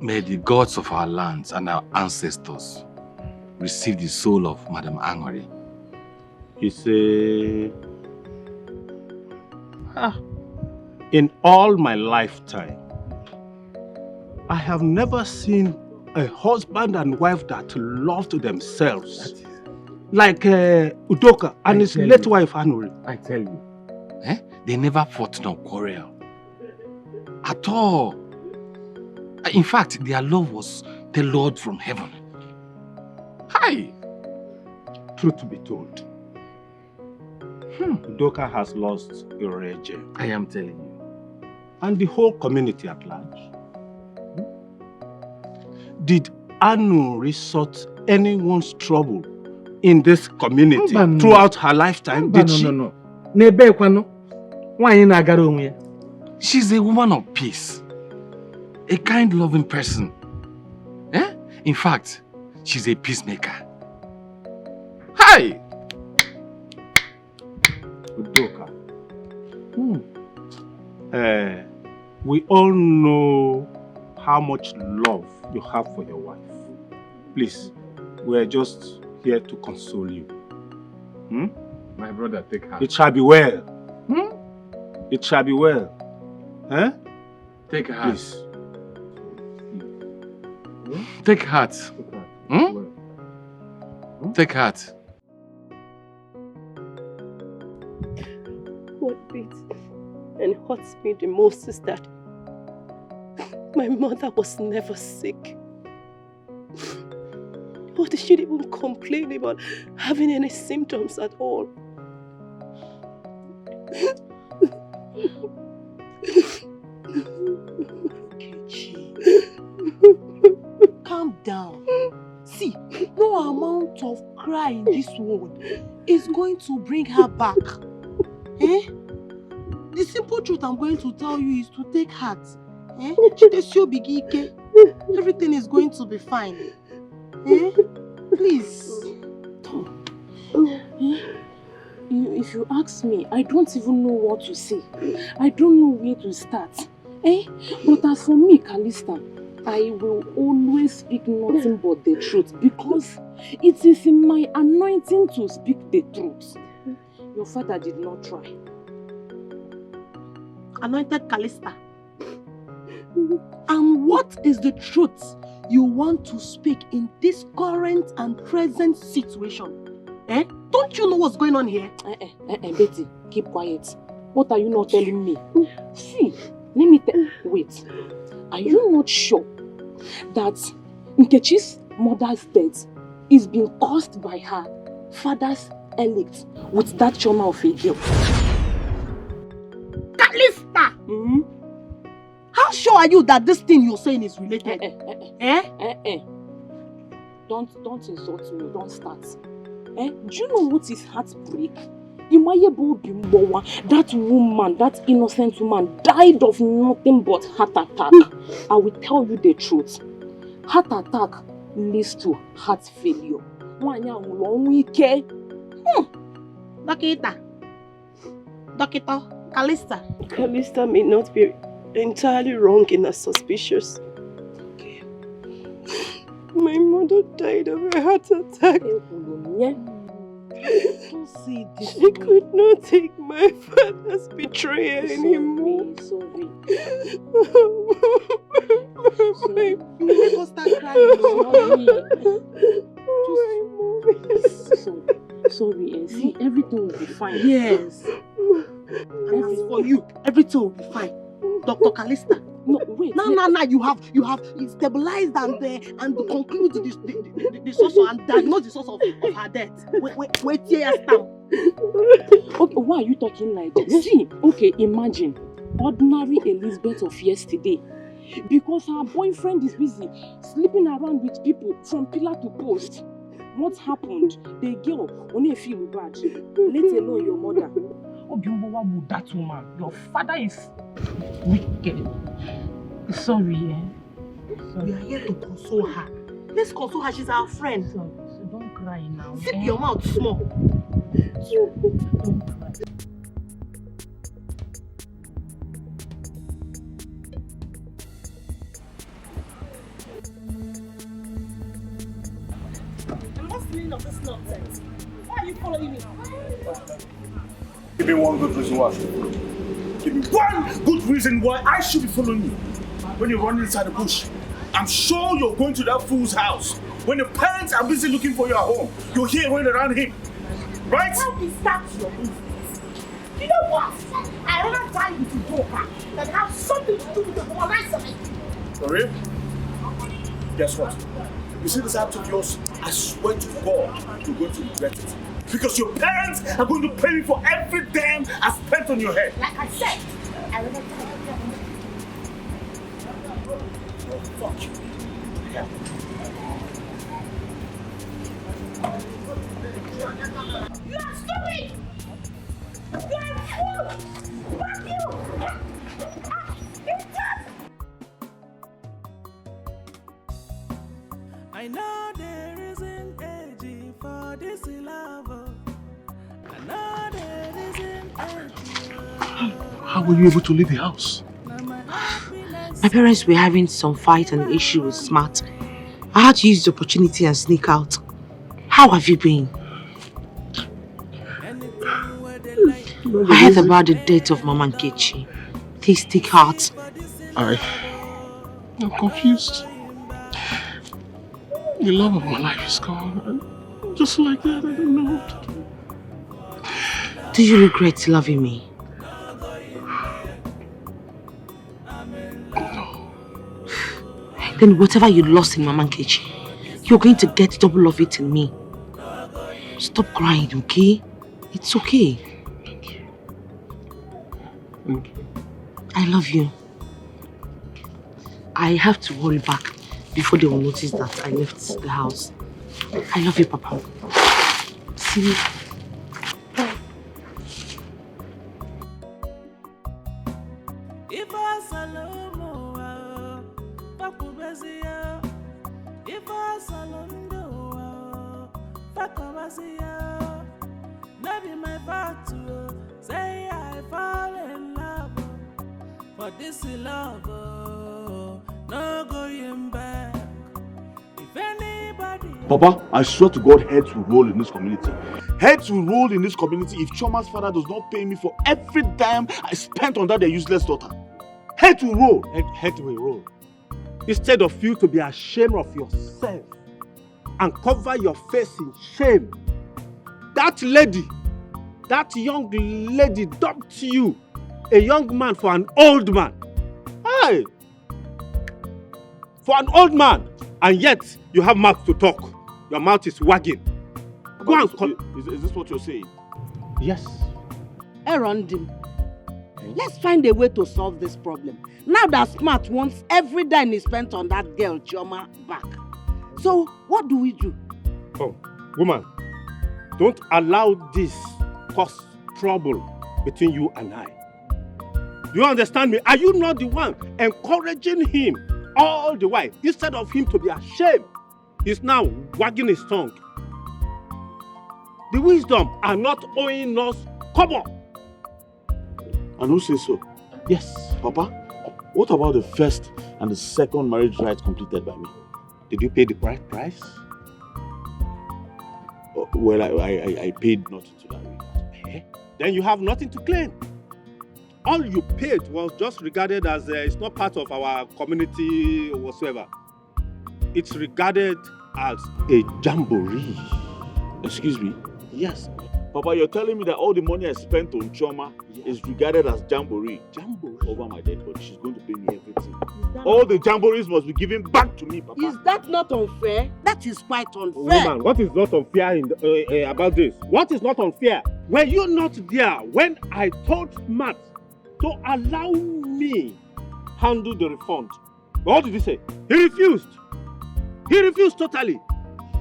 May the gods of our lands and our ancestors receive the soul of Madam Angori. In all my lifetime, I have never seen a husband and wife that loved themselves like Udoka and his late wife Anuri. I tell you, they never fought nor quarrel at all. In fact, their love was the Lord from heaven. Hi! Truth to be told, Udoka has lost Ureje. I am telling you. And the whole community at large. Did Anu resort anyone's trouble in this community throughout her lifetime? Did she? No. She's a woman of peace. A kind, loving person. In fact, she's a peacemaker. Hi! Udoka. We all know how much love you have for your wife. Please, we are just here to console you. My brother, take her. It shall be well. It shall be well. Take her. Please. Take heart. Take heart. What beats and hurts me the most is that my mother was never sick. Or did she even complain about having any symptoms at all? Calm down. See, no amount of cry in this world is going to bring her back. The simple truth I'm going to tell you is to take heart. Everything is going to be fine. Please. If you ask me, I don't even know what to say. I don't know where to start. But as for me, Calista, I will always speak nothing but the truth because it is in my anointing to speak the truth. Your father did not try. Anointed Calista. And what is the truth you want to speak in this current and present situation? Don't you know what's going on here? Betty, keep quiet. What are you not telling me? See, let me tell you. Wait. Are you not sure that Nkechi's mother's death is being caused by her father's elect with that trauma of a girl? Calista! How sure are you that this thing you're saying is related? Don't insult me. Don't start. Do you know what is heartbreak? That woman, that innocent woman, died of nothing but heart attack. I will tell you the truth. Heart attack leads to heart failure. Doctor, Calista. Calista may not be entirely wrong in her suspicious. My mother died of a heart attack. She could not take my father's betrayal anymore. Sorry. You make us start crying. Sorry, see, everything will be fine. Yes. And as for you, everything will be fine. Dr. Calista. No, wait. No. You have stabilized and conclude the source and diagnose the source of her death. Wait here, Stam. Okay, why are you talking like this? See, okay, imagine ordinary Elizabeth of yesterday. Because her boyfriend is busy sleeping around with people from pillar to post. what happened? The girl only feel bad, let alone your mother. Obiumbowa with that woman. Your father is wicked. Sorry, We are here to console her. Let's console her, she's our friend. So don't cry now. Zip your mouth small. Don't cry. What's the meaning of this nonsense? Why are you following me? Give me one good reason why. Give me one good reason why I should be following you. When you're running inside the bush, I'm sure you're going to that fool's house. When the parents are busy looking for you at home, you're here running around him. Right? Why is that your business? You know what? I rather die with your daughter than have something to do with the rest of it. For real? Guess what? You see this act of yours? I swear to God, you're going to regret it. Because your parents are going to pay me for every damn I spent on your head. Like I said, I rather die with your Oh, fuck you. Yeah. You are stupid! You are a fool! Fuck you! I know there isn't age for this love. I know there isn't age. How were you able to leave the house? My parents were having some fight and issue with Smart. I had to use the opportunity and sneak out. How have you been? I heard about the death of Mama Nkechi. Please take heart. I'm confused. The love of my life is gone. And just like that, I don't know what to do. Do you regret loving me? No. Then whatever you lost in Mama Nkechi, you're going to get double of it in me. Stop crying, okay? It's okay. Thank you. Thank you. I love you. I have to hurry back before they will notice that I left the house. I love you, Papa. See you. Say I fall in love for this love, no going back. If anybody, Papa, I swear to God, heads will roll in this community. Heads will roll in this community if Choma's father does not pay me for every dime I spent on that their useless daughter. Heads will roll. Head will roll. Instead of you to be ashamed of yourself and cover your face in shame, that lady, that young lady dumped you, a young man for an old man. Hey! For an old man, and yet you have mouth to talk. Your mouth is wagging. Go and is this what you're saying? Yes. Erondim, let's find a way to solve this problem. Now that Smart wants every dime he spent on that girl, Chioma, back. So, what do we do? Oh, woman, don't allow this cause trouble between you and I. Do you understand me? Are you not the one encouraging him all the while? Instead of him to be ashamed, he's now wagging his tongue. The wisdom are not owing us kobo. And who says so? Yes. Papa, what about the first and the second marriage rites completed by me? Did you pay the right price? Well, I paid nothing to that. Then you have nothing to claim. All you paid was just regarded as it's not part of our community or whatsoever. It's regarded as a jamboree. Excuse me? Yes. Papa, you're telling me that all the money I spent on Chioma is regarded as jamboree. Jamboree? Over my dead body. She's going to pay me everything. All the jamborees must be given back to me, Papa. Is that not unfair? That is quite unfair. Woman, what is not unfair about this? What is not unfair? Were you not there when I told Matt to allow me handle the refund? What did he say? He refused. He refused totally.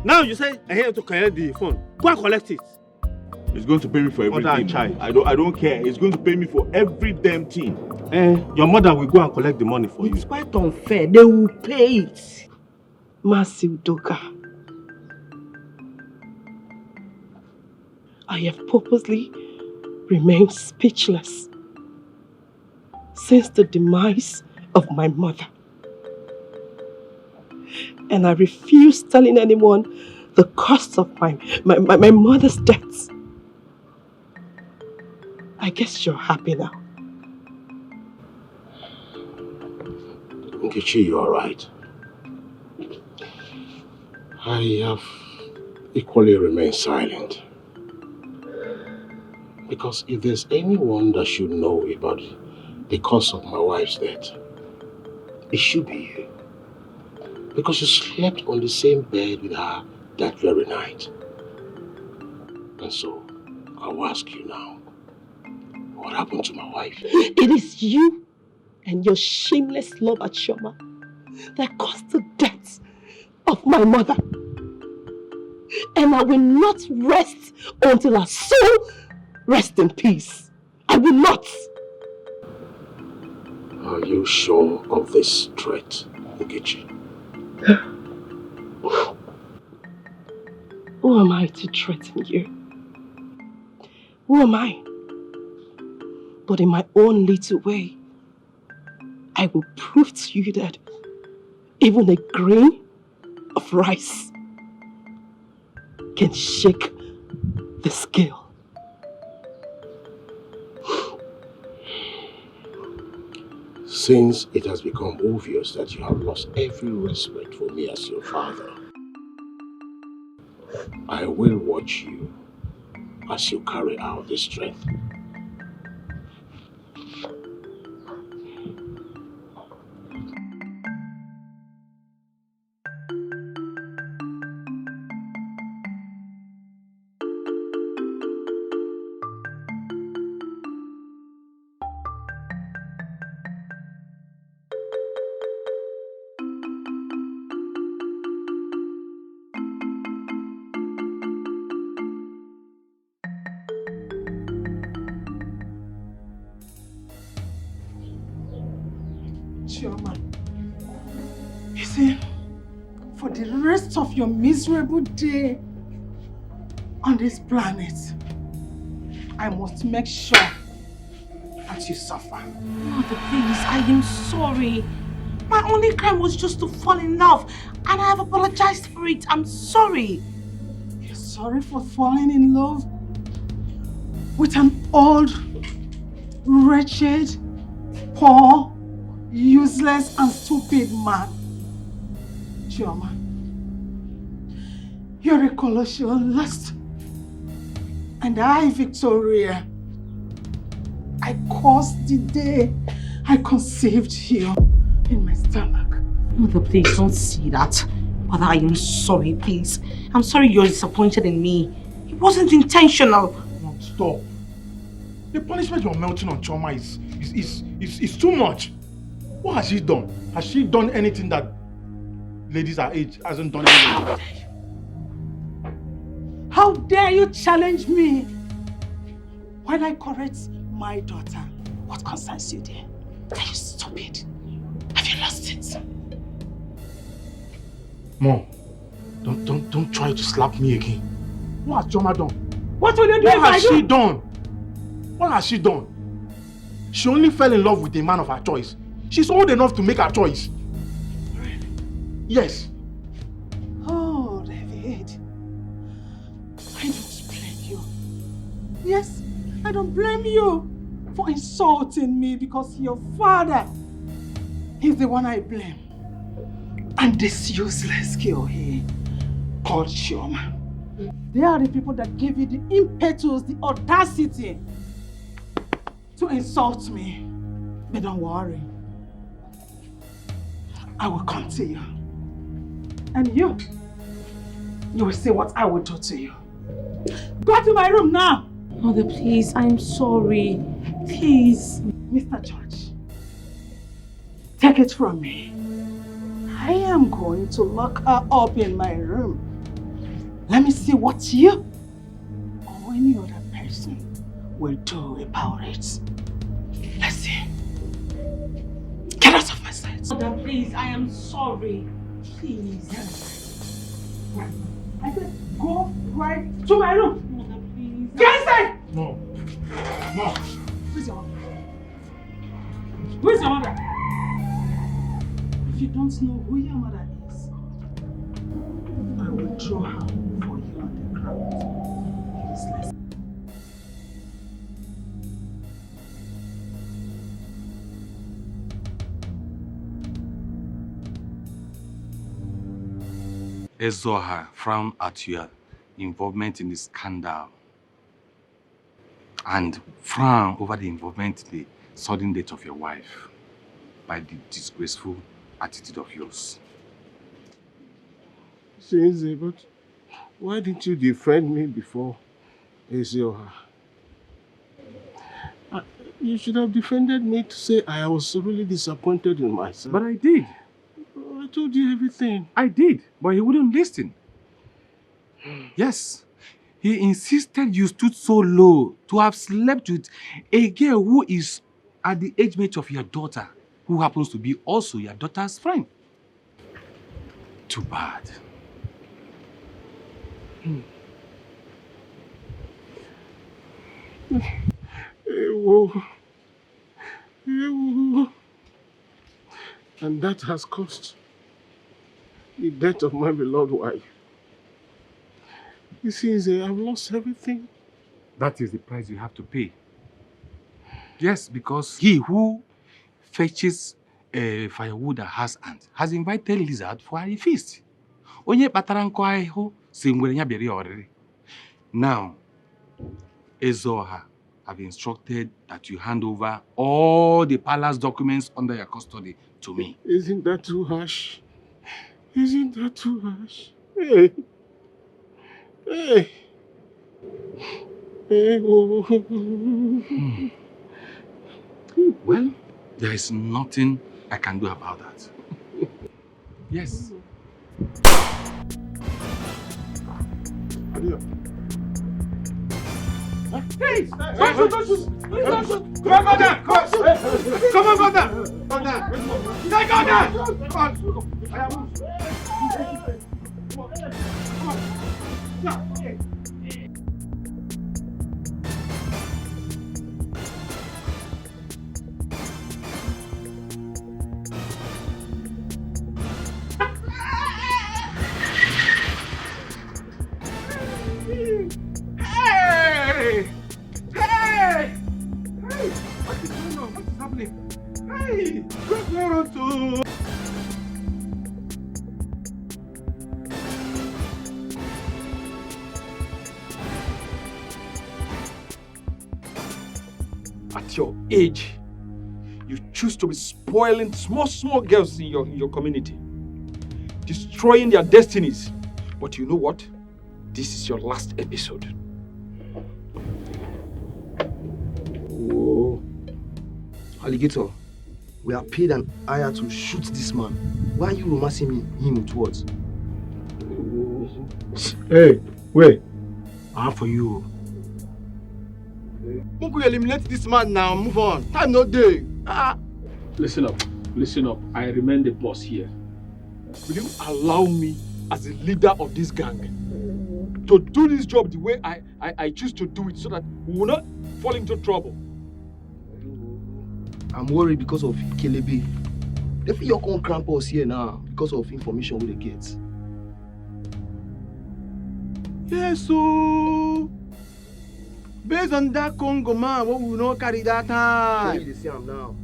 Now you say I have to collect the phone. Go and collect it. He's going to pay me for everything. Mother and child. I don't care. He's going to pay me for every damn thing. Your mother will go and collect the money for you. It's quite unfair. They will pay it. Massive Doka. I have purposely remained speechless since the demise of my mother. And I refuse telling anyone the cost of my mother's death. I guess you're happy now. Nkechi, you are right. I have equally remained silent. Because if there's anyone that should know about the cause of my wife's death, it should be you. Because you slept on the same bed with her that very night. And so, I'll ask you now, what happened to my wife? It is you and your shameless love at Shoma that caused the death of my mother. And I will not rest until her soul rests in peace. I will not. Are you sure of this threat, Nkechi? Who am I to threaten you? Who am I? But in my own little way, I will prove to you that even a grain of rice can shake the scale. Since it has become obvious that you have lost every respect for me as your father, I will watch you as you carry out this threat. Chioma, you see, for the rest of your miserable day on this planet, I must make sure that you suffer. Mother, please, I am sorry. My only crime was just to fall in love, and I have apologized for it. I'm sorry. You're sorry for falling in love with an old, wretched, poor, useless and stupid man. Chioma, you're a colossal lust. And I, Victoria, I caused the day I conceived you in my stomach. Mother, please don't see that. Mother, I am sorry, please. I'm sorry you're disappointed in me. It wasn't intentional. No, stop. The punishment you're melting on Chioma is too much. What has she done? Has she done anything that ladies our age hasn't done anything? How dare you challenge me when I correct my daughter? What concerns you there? Are you stupid? Have you lost it? Mom, don't try to slap me again. What has Chioma done? What will you do What if I has do? she done? What has she done? She only fell in love with a man of her choice. She's old enough to make her choice. Really? Yes. Oh, David. I don't blame you. Yes, I don't blame you for insulting me because your father is the one I blame. And this useless girl here called Chioma. They are the people that gave you the impetus, the audacity to insult me. But don't worry. I will come to you. And you will see what I will do to you. Go to my room now. Mother, please, I'm sorry. Please. Mr. George, take it from me. I am going to lock her up in my room Let me see what you or any other person will do about it. Let's see. Get out of my sight. Mother, please, I am sorry. Please. I said, go right to my room. Mother, please. Get inside! No. No. Where's your mother? Where's your mother? If you don't know who your mother is, I will draw her for you on the ground. Useless. Ezoha frowned at your involvement in the scandal and frown over the involvement in the sudden death of your wife by the disgraceful attitude of yours. Fiancee, but why didn't you defend me before Ezoha? You should have defended me to say I was really disappointed in myself. But I did. I told you everything. I did, but he wouldn't listen. Yes, he insisted you stood so low to have slept with a girl who is at the age mate of your daughter, who happens to be also your daughter's friend. Too bad. And that has cost the death of my beloved wife. You see, I've lost everything. That is the price you have to pay. Yes, because he who fetches firewood that has ants has invited lizard for a feast. Now, Ezoha have instructed that you hand over all the palace documents under your custody to me. Isn't that too harsh? Isn't that too harsh? Hey. Hey. Hey. Well, there is nothing I can do about that. Yes. Hey! Don't shoot! Don't shoot! Please don't shoot! Come on, Father! Come on, Father! Father! Take on that! Come on! Hey! Hey! Hey! What is going on? What is happening? Hey! What's going on to? At your age, you choose to be spoiling small girls in your community, destroying their destinies. But you know what? This is your last episode. Whoa. Alligator, we are paid an hire to shoot this man. Why are you romancing him with words? Hey, wait. I have for you. Who could eliminate this man now? Move on. Time no day. Listen up. Listen up. I remain the boss here. Will you allow me, as the leader of this gang, to do this job the way I choose to do it so that we will not fall into trouble? I'm worried because of Kelebe. They feel your own cramp us here now because of information we get. Yes, so based on that Congo man, what we will not carry that time. You see him now.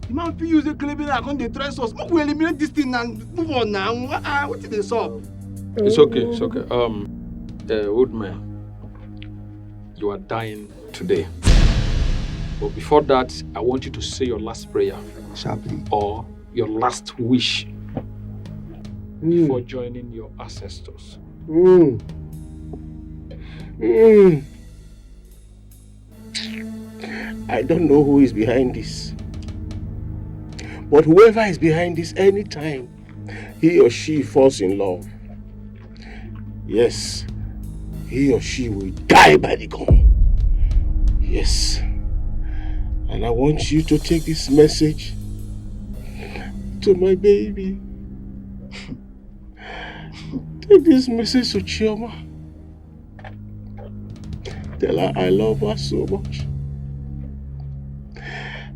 The man feel use a Kelebe and come dey trust us. We eliminate this thing and move on now. What is this up? It's okay. It's okay. Old man, you are dying today. But before that, I want you to say your last prayer. Sharply. Or your last wish before joining your ancestors. I don't know who is behind this. But whoever is behind this, anytime he or she falls in love, yes, he or she will die by the gun. Yes. And I want you to take this message to my baby. Take this message to Chioma. Tell her I love her so much.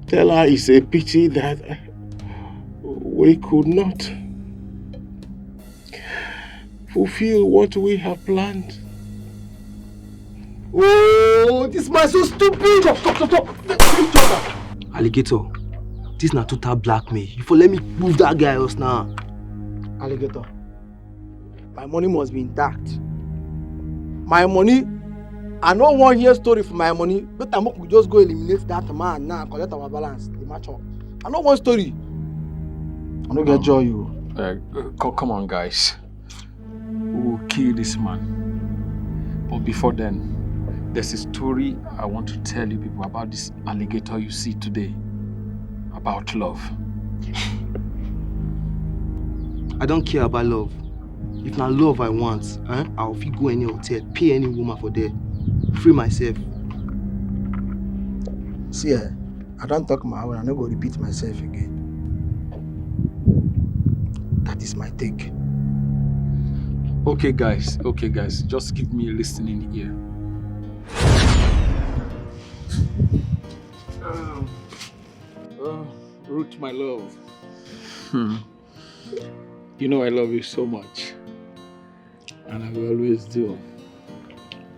Tell her it's a pity that we could not fulfill what we have planned. Oh, this man so stupid! Stop. Alligator, this is not total blackmail. You for let me move that guy else now. Alligator, my money must be intact. My money, I don't want to hear story for my money. But I'm going to just go eliminate that man now and collect our balance. The match up. I don't want story. I don't get joy, you. Come on, guys. We will kill this man. But before then, there's a story I want to tell you people about this alligator you see today. About love. I don't care about love. If not love I want, I'll go any hotel, pay any woman for there, free myself. See, I don't talk my own, I'm not going to repeat myself again. That is my take. Okay, guys, just give me a listening ear. Ruth, my love. You know I love you so much. And I will always do.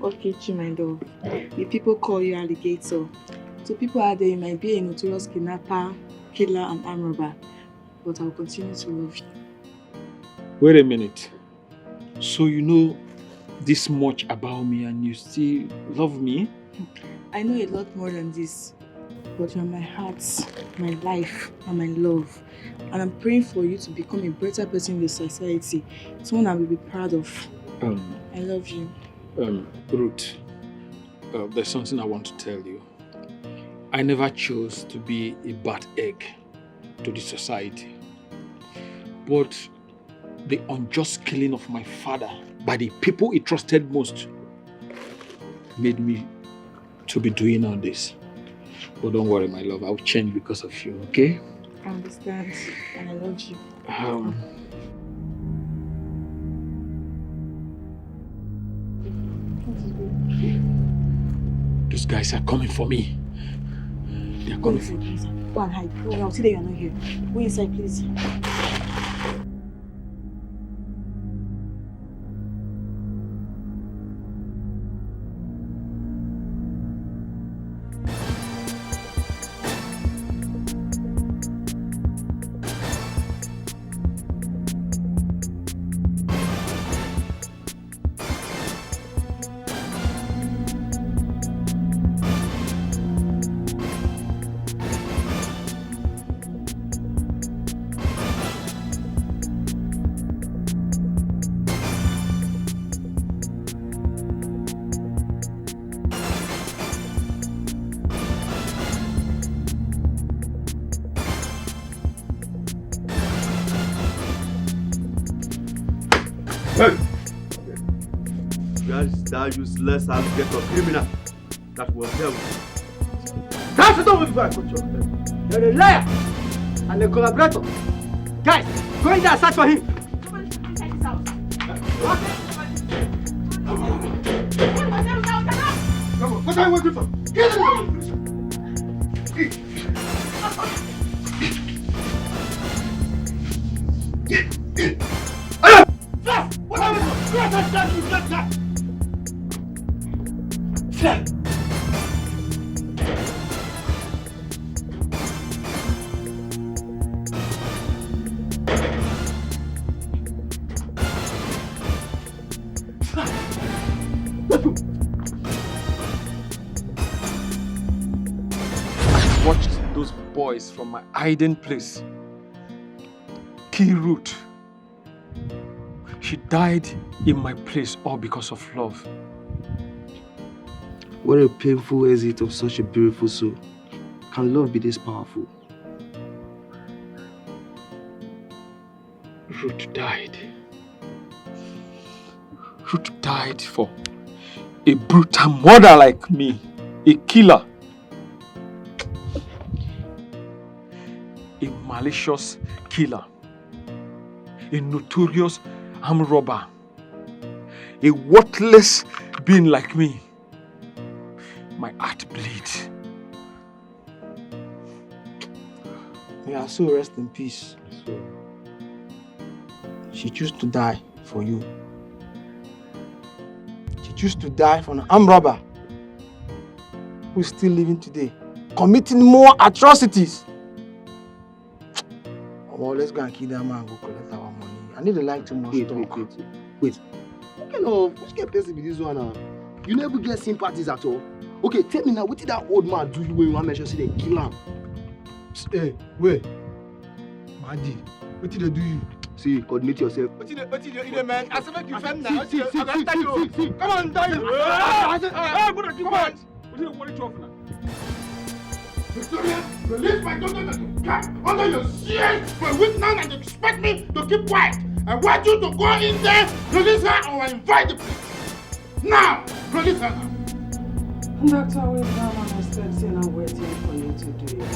Okay, my love. The people call you alligator. So people out there, you might be a notorious kidnapper, killer, and arm robber. But I will continue to love you. Wait a minute. So you know this much about me and you still love me? I know a lot more than this. But you're my heart, my life, and my love. And I'm praying for you to become a better person in the society. Someone I will be proud of. I love you. Ruth, there's something I want to tell you. I never chose to be a bad egg to the society. But the unjust killing of my father by the people he trusted most made me to be doing all this. But don't worry, my love, I'll change because of you, okay? I understand, and I love you. Those guys are coming for me. They are coming for me. Go and hide. I'll see that you're not here. Go inside, please. That useless alligator criminal that was there with you. That's the door before I put you on them. You're a liar and a collaborator. Guys, go in there and search for him. Come on, inside this house. What? Come on, what are you waiting for? Get in there! What are you doing? Watched those boys from my hiding place kill Ruth. She died in my place all because of love. What a painful exit of such a beautiful soul. Can love be this powerful? Ruth died. Ruth died for a brutal murderer like me, a killer, a malicious killer, a notorious armed robber, a worthless being like me, my heart bleeds. May her soul rest in peace. She chose to die for you. She chose to die for an armed robber who is still living today, committing more atrocities. Well, let's go and kill that man and go collect our money. I need to like too much talk. Wait. What kind of person be this one now? You never get sympathies at all. Okay, tell me now, what did that old man do you when you want to mention say they kill him? Hey, wait. Madi, what did they do you? See, coordinate yourself. What did they man? I said make you film now. See. Come on, die. Come on. What are you talking about? Victoria, release my daughter to cat under your shield for a week now and expect me to keep quiet. I want you to go in there, release her, or I invite the police. Now, release her now. Dr. Wisdom, I still saying I'm waiting for you to do it.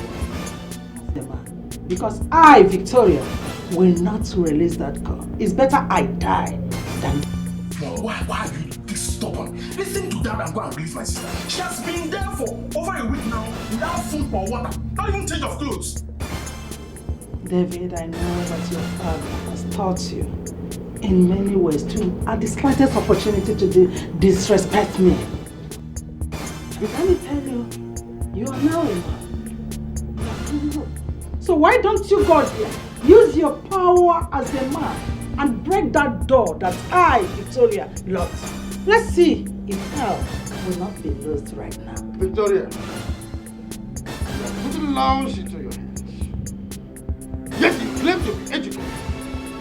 Because I, Victoria, will not release that girl. It's better I die than... Mom, why are you this stubborn? Listen to that and go and release my sister. She has been there for over a week now without food or water, not even change of clothes. David, I know that your father has taught you in many ways to, at the slightest opportunity, to disrespect me. But let me tell you, you are now a man. So why don't you go there, use your power as a man and break that door that I, Victoria, locked. Let's see if hell will not be lost right now. Victoria, you are putting laws into your hands. Yes, you claim to be educated.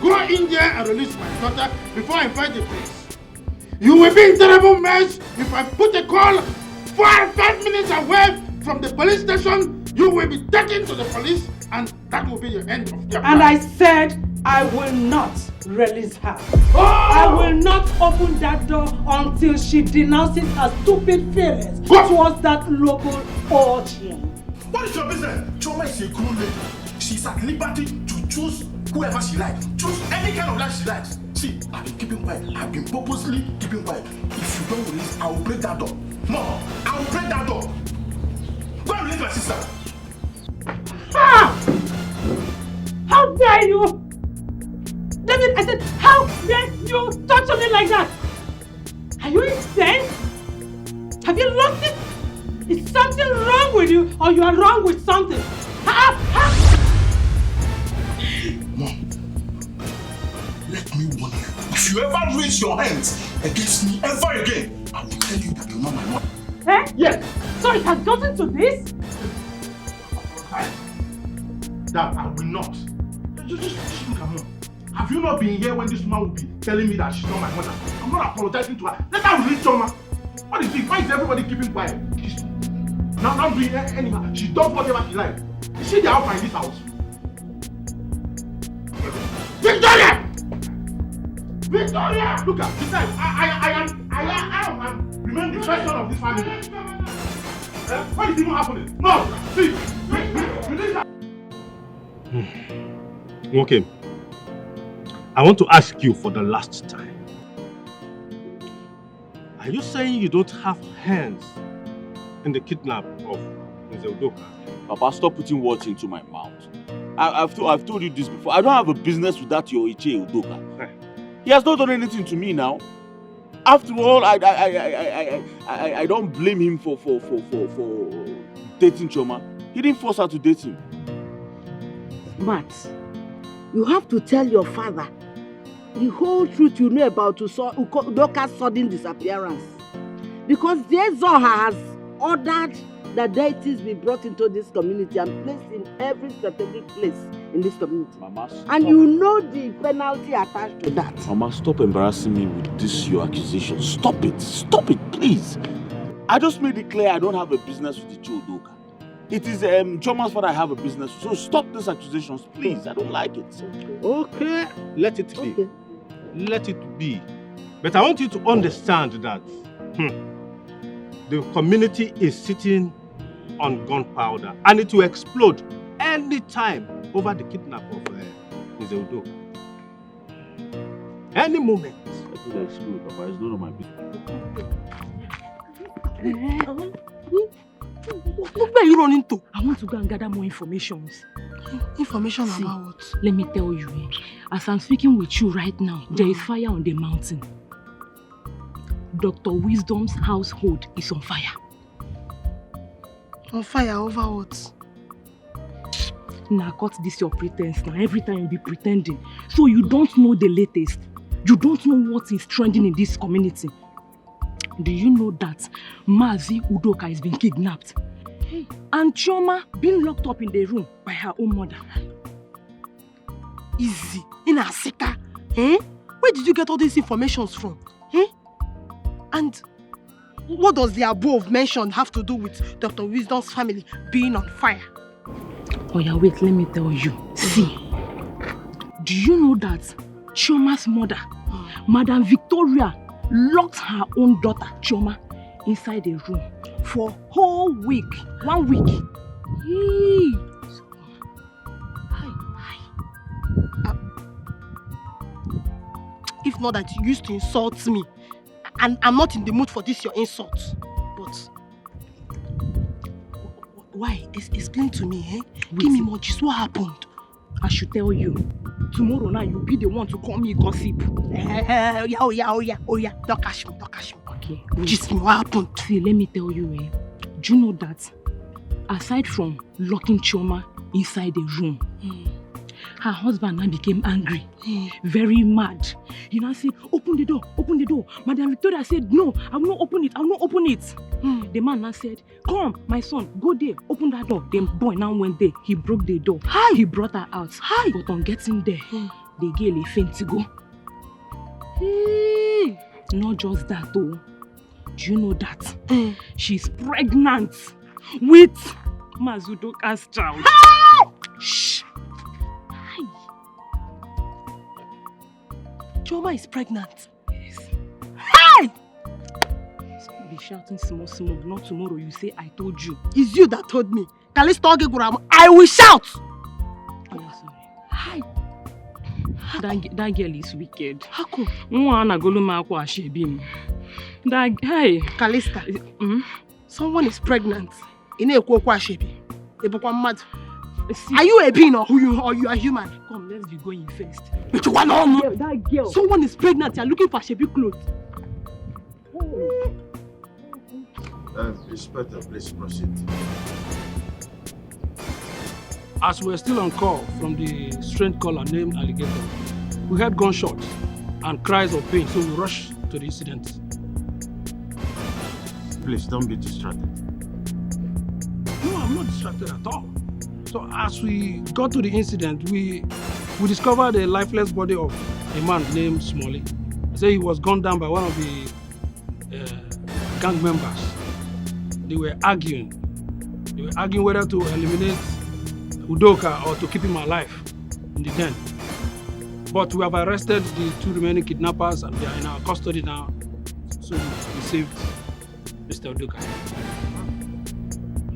Go in there and release my daughter before I invite the police. You will be in terrible mess if I put a call 5 minutes away from the police station. You will be taken to the police and that will be the end of your And plan. I said I will not release her. Oh! I will not open that door until she denounces her stupid feelings towards that local urchin. What is your business? Choma is a cool lady. She's at liberty to choose whoever she likes. Choose any kind of life she likes. See, I've been keeping quiet. I've been purposely keeping quiet. If you don't release, I will break that door. No, I will break that door. Go and release my sister. Ah! How dare you! David, I said, how dare you touch me like that? Are you insane? Have you lost it? Is something wrong with you or you are wrong with something? Mom, let me warn you. If you ever raise your hands against me ever again, I will tell you that you're not my mother. Eh? Yes. So it has gotten to this? That I will not. Just look at her. Have you not been here when this man will be telling me that she's not my mother? I'm not apologizing to her. Let her release Choma. What is it? Why is everybody keeping quiet? She's not doing anything. She does whatever she likes. Is she the alpha in this house? Victoria! Victoria! Look at this time. I am remain the first son of this family. What is even happening? No! See! Release her! Okay. I want to ask you for the last time. Are you saying you don't have hands in the kidnap of Mr. Udoka? Papa, stop putting words into my mouth. I've told you this before. I don't have a business with that your Iche Udoka. He has not done anything to me now. After all, I don't blame him for dating Choma. He didn't force her to date him. Matt, you have to tell your father the whole truth you know about Udoka's sudden disappearance. Because Zoha has ordered that deities be brought into this community and placed in every strategic place in this community. Mama, and you know the penalty attached to that. Mama, stop embarrassing me with this your accusation. Stop it, please. I just made it clear I don't have a business with the Udoka. It is Choma's father I have a business with. So stop these accusations, please. I don't like it. Okay, let it be. Okay. Let it be. But I want you to understand that The community is sitting on gunpowder and it will explode any time over the kidnap of Mr. Udoka. Any moment. It will explode, Papa. It's none of my business. Where are you running to? I want to go and gather more information. Information about what? Let me tell you, as I'm speaking with you right now, there is fire on the mountain. Dr. Wisdom's household is on fire. On fire over what? Now cut this your pretense. Now every time you be pretending. So you don't know the latest. You don't know what is trending in this community. Do you know that Mazi Udoka has been kidnapped? Hey. And Chioma being locked up in the room by her own mother. Easy. In Asika. Eh? Where did you get all these informations from? Eh? And what does the above mentioned have to do with Dr. Wisdom's family being on fire? Oh yeah, wait, let me tell you. See, do you know that Chioma's mother, Madam Victoria, locked her own daughter, Chioma, inside the room for a whole week. 1 week. Hey. If not that you used to insult me, and I'm not in the mood for this your insult. But why? Explain to me, eh? Give me more gist. What happened? I should tell you. Tomorrow now you'll be the one to call me gossip. Oh yeah. Don't catch me. Okay. Gist me, what happened? See, let me tell you, do you know that aside from locking Chioma inside the room, her husband now became angry, very mad. He now said, open the door. Madam Victoria said, no, I will not open it. The man now said, come, my son, go there, open that door. The boy now went there. He broke the door. He brought her out. But on getting there, the girl faint to go. Not just that though. Do you know that she's pregnant with Mazudoka's child? Shh! Chioma is pregnant. Yes. Hey! Be shouting small. Not tomorrow you say I told you. It's you that told me. I will shout! Oh, sorry. Hi. That girl is wicked. How come? Hey. Calista, someone is pregnant. Are you a being or you are human? Come, let's be going first. But you want to know? That girl. Someone is pregnant. You're looking for Shebi clothes. Inspector, please proceed. As we're still on call from the strange caller named Alligator, we heard gunshots and cries of pain, so we rushed to the incident. Please don't be distracted. No, I'm not distracted at all. So as we got to the incident, we discovered a lifeless body of a man named Smalley. They say he was gunned down by one of the gang members. They were arguing whether to eliminate Udoka or to keep him alive in the den. But we have arrested the 2 remaining kidnappers and they are in our custody now. So we saved Mr. Udoka.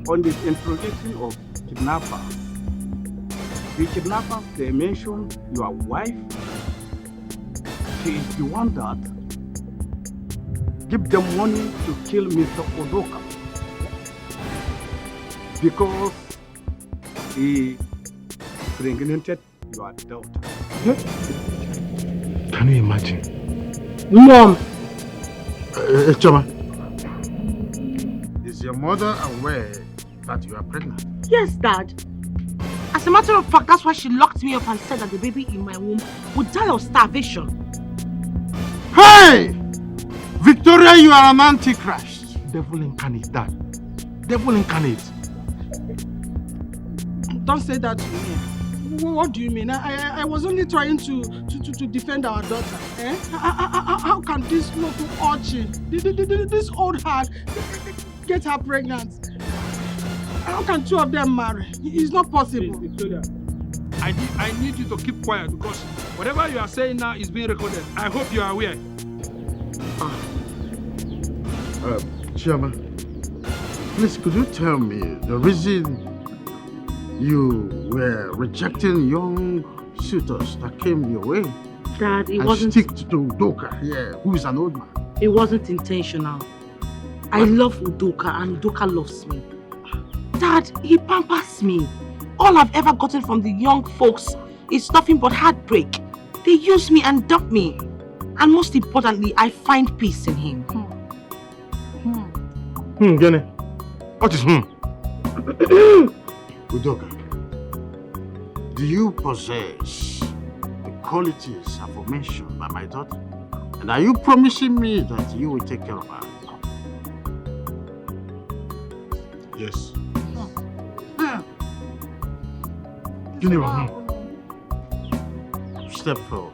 On the interrogation of kidnappers, the kidnappers, they mentioned your wife. She is the one that give them money to kill Mr. Udoka because he impregnated your daughter. Can you imagine? Mom! Choma, is your mother aware that you are pregnant? Yes, Dad. As a matter of fact, that's why she locked me up and said that the baby in my womb would die of starvation. Hey! Victoria, you are an antichrist. Devil incarnate, Dad. Devil incarnate. Don't say that to me. What do you mean? I was only trying to defend our daughter. Eh? How can this local urchin, this old hag, get her pregnant? How can 2 of them marry? It's not possible. Victoria, I need you to keep quiet because whatever you are saying now is being recorded. I hope you are aware. Chioma, Please, could you tell me the reason you were rejecting young suitors that came your way? Dad, it and wasn't... stick to Udoka here, who is an old man. It wasn't intentional. I love Udoka and Udoka loves me. Dad, he pampers me. All I've ever gotten from the young folks is nothing but heartbreak. They use me and dump me. And most importantly, I find peace in him. Gene. What is Udoka, do you possess the qualities aforementioned by my daughter? And are you promising me that you will take care of her? Yes. Gene. Step forward.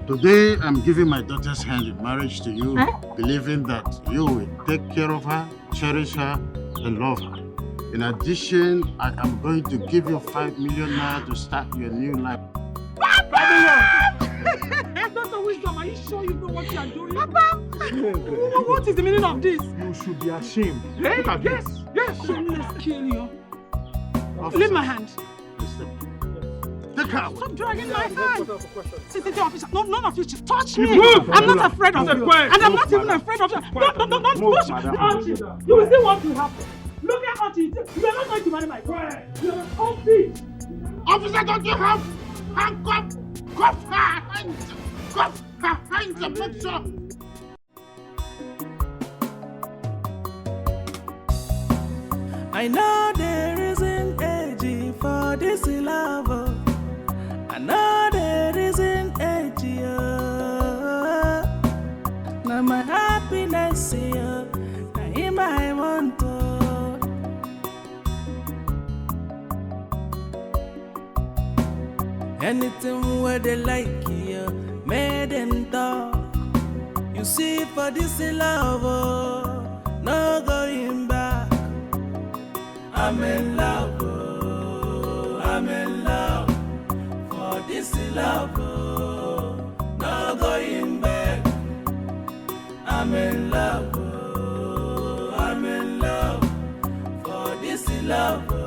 Today, I'm giving my daughter's hand in marriage to you, believing that you will take care of her, cherish her, and love her. In addition, I am going to give you 5 million naira to start your new life. Dr. Wisdom, are you sure you know what you are doing? Papa! What is the meaning of this? You should be ashamed. Hey, yes. Let's kill you. Leave my hand. Take her away. Stop dragging my hand. Sit officer. No, none of you should touch me. Move. I'm not afraid of you. And I'm not even afraid of you. Don't push me. You will see what will happen. Look at what you do. You are not going to marry my daughter. You are a whole bitch. Officer, don't you have handcuff? Cuff her hands. Cuff her hands and make sure. I know there isn't age for this love. I know there isn't age. Now my happiness here, now him I want to. Anything where they like you, made them talk. You see for this love, no going back. I'm in love, I'm in love. For this love, no going back. I'm in love, I'm in love. For this love.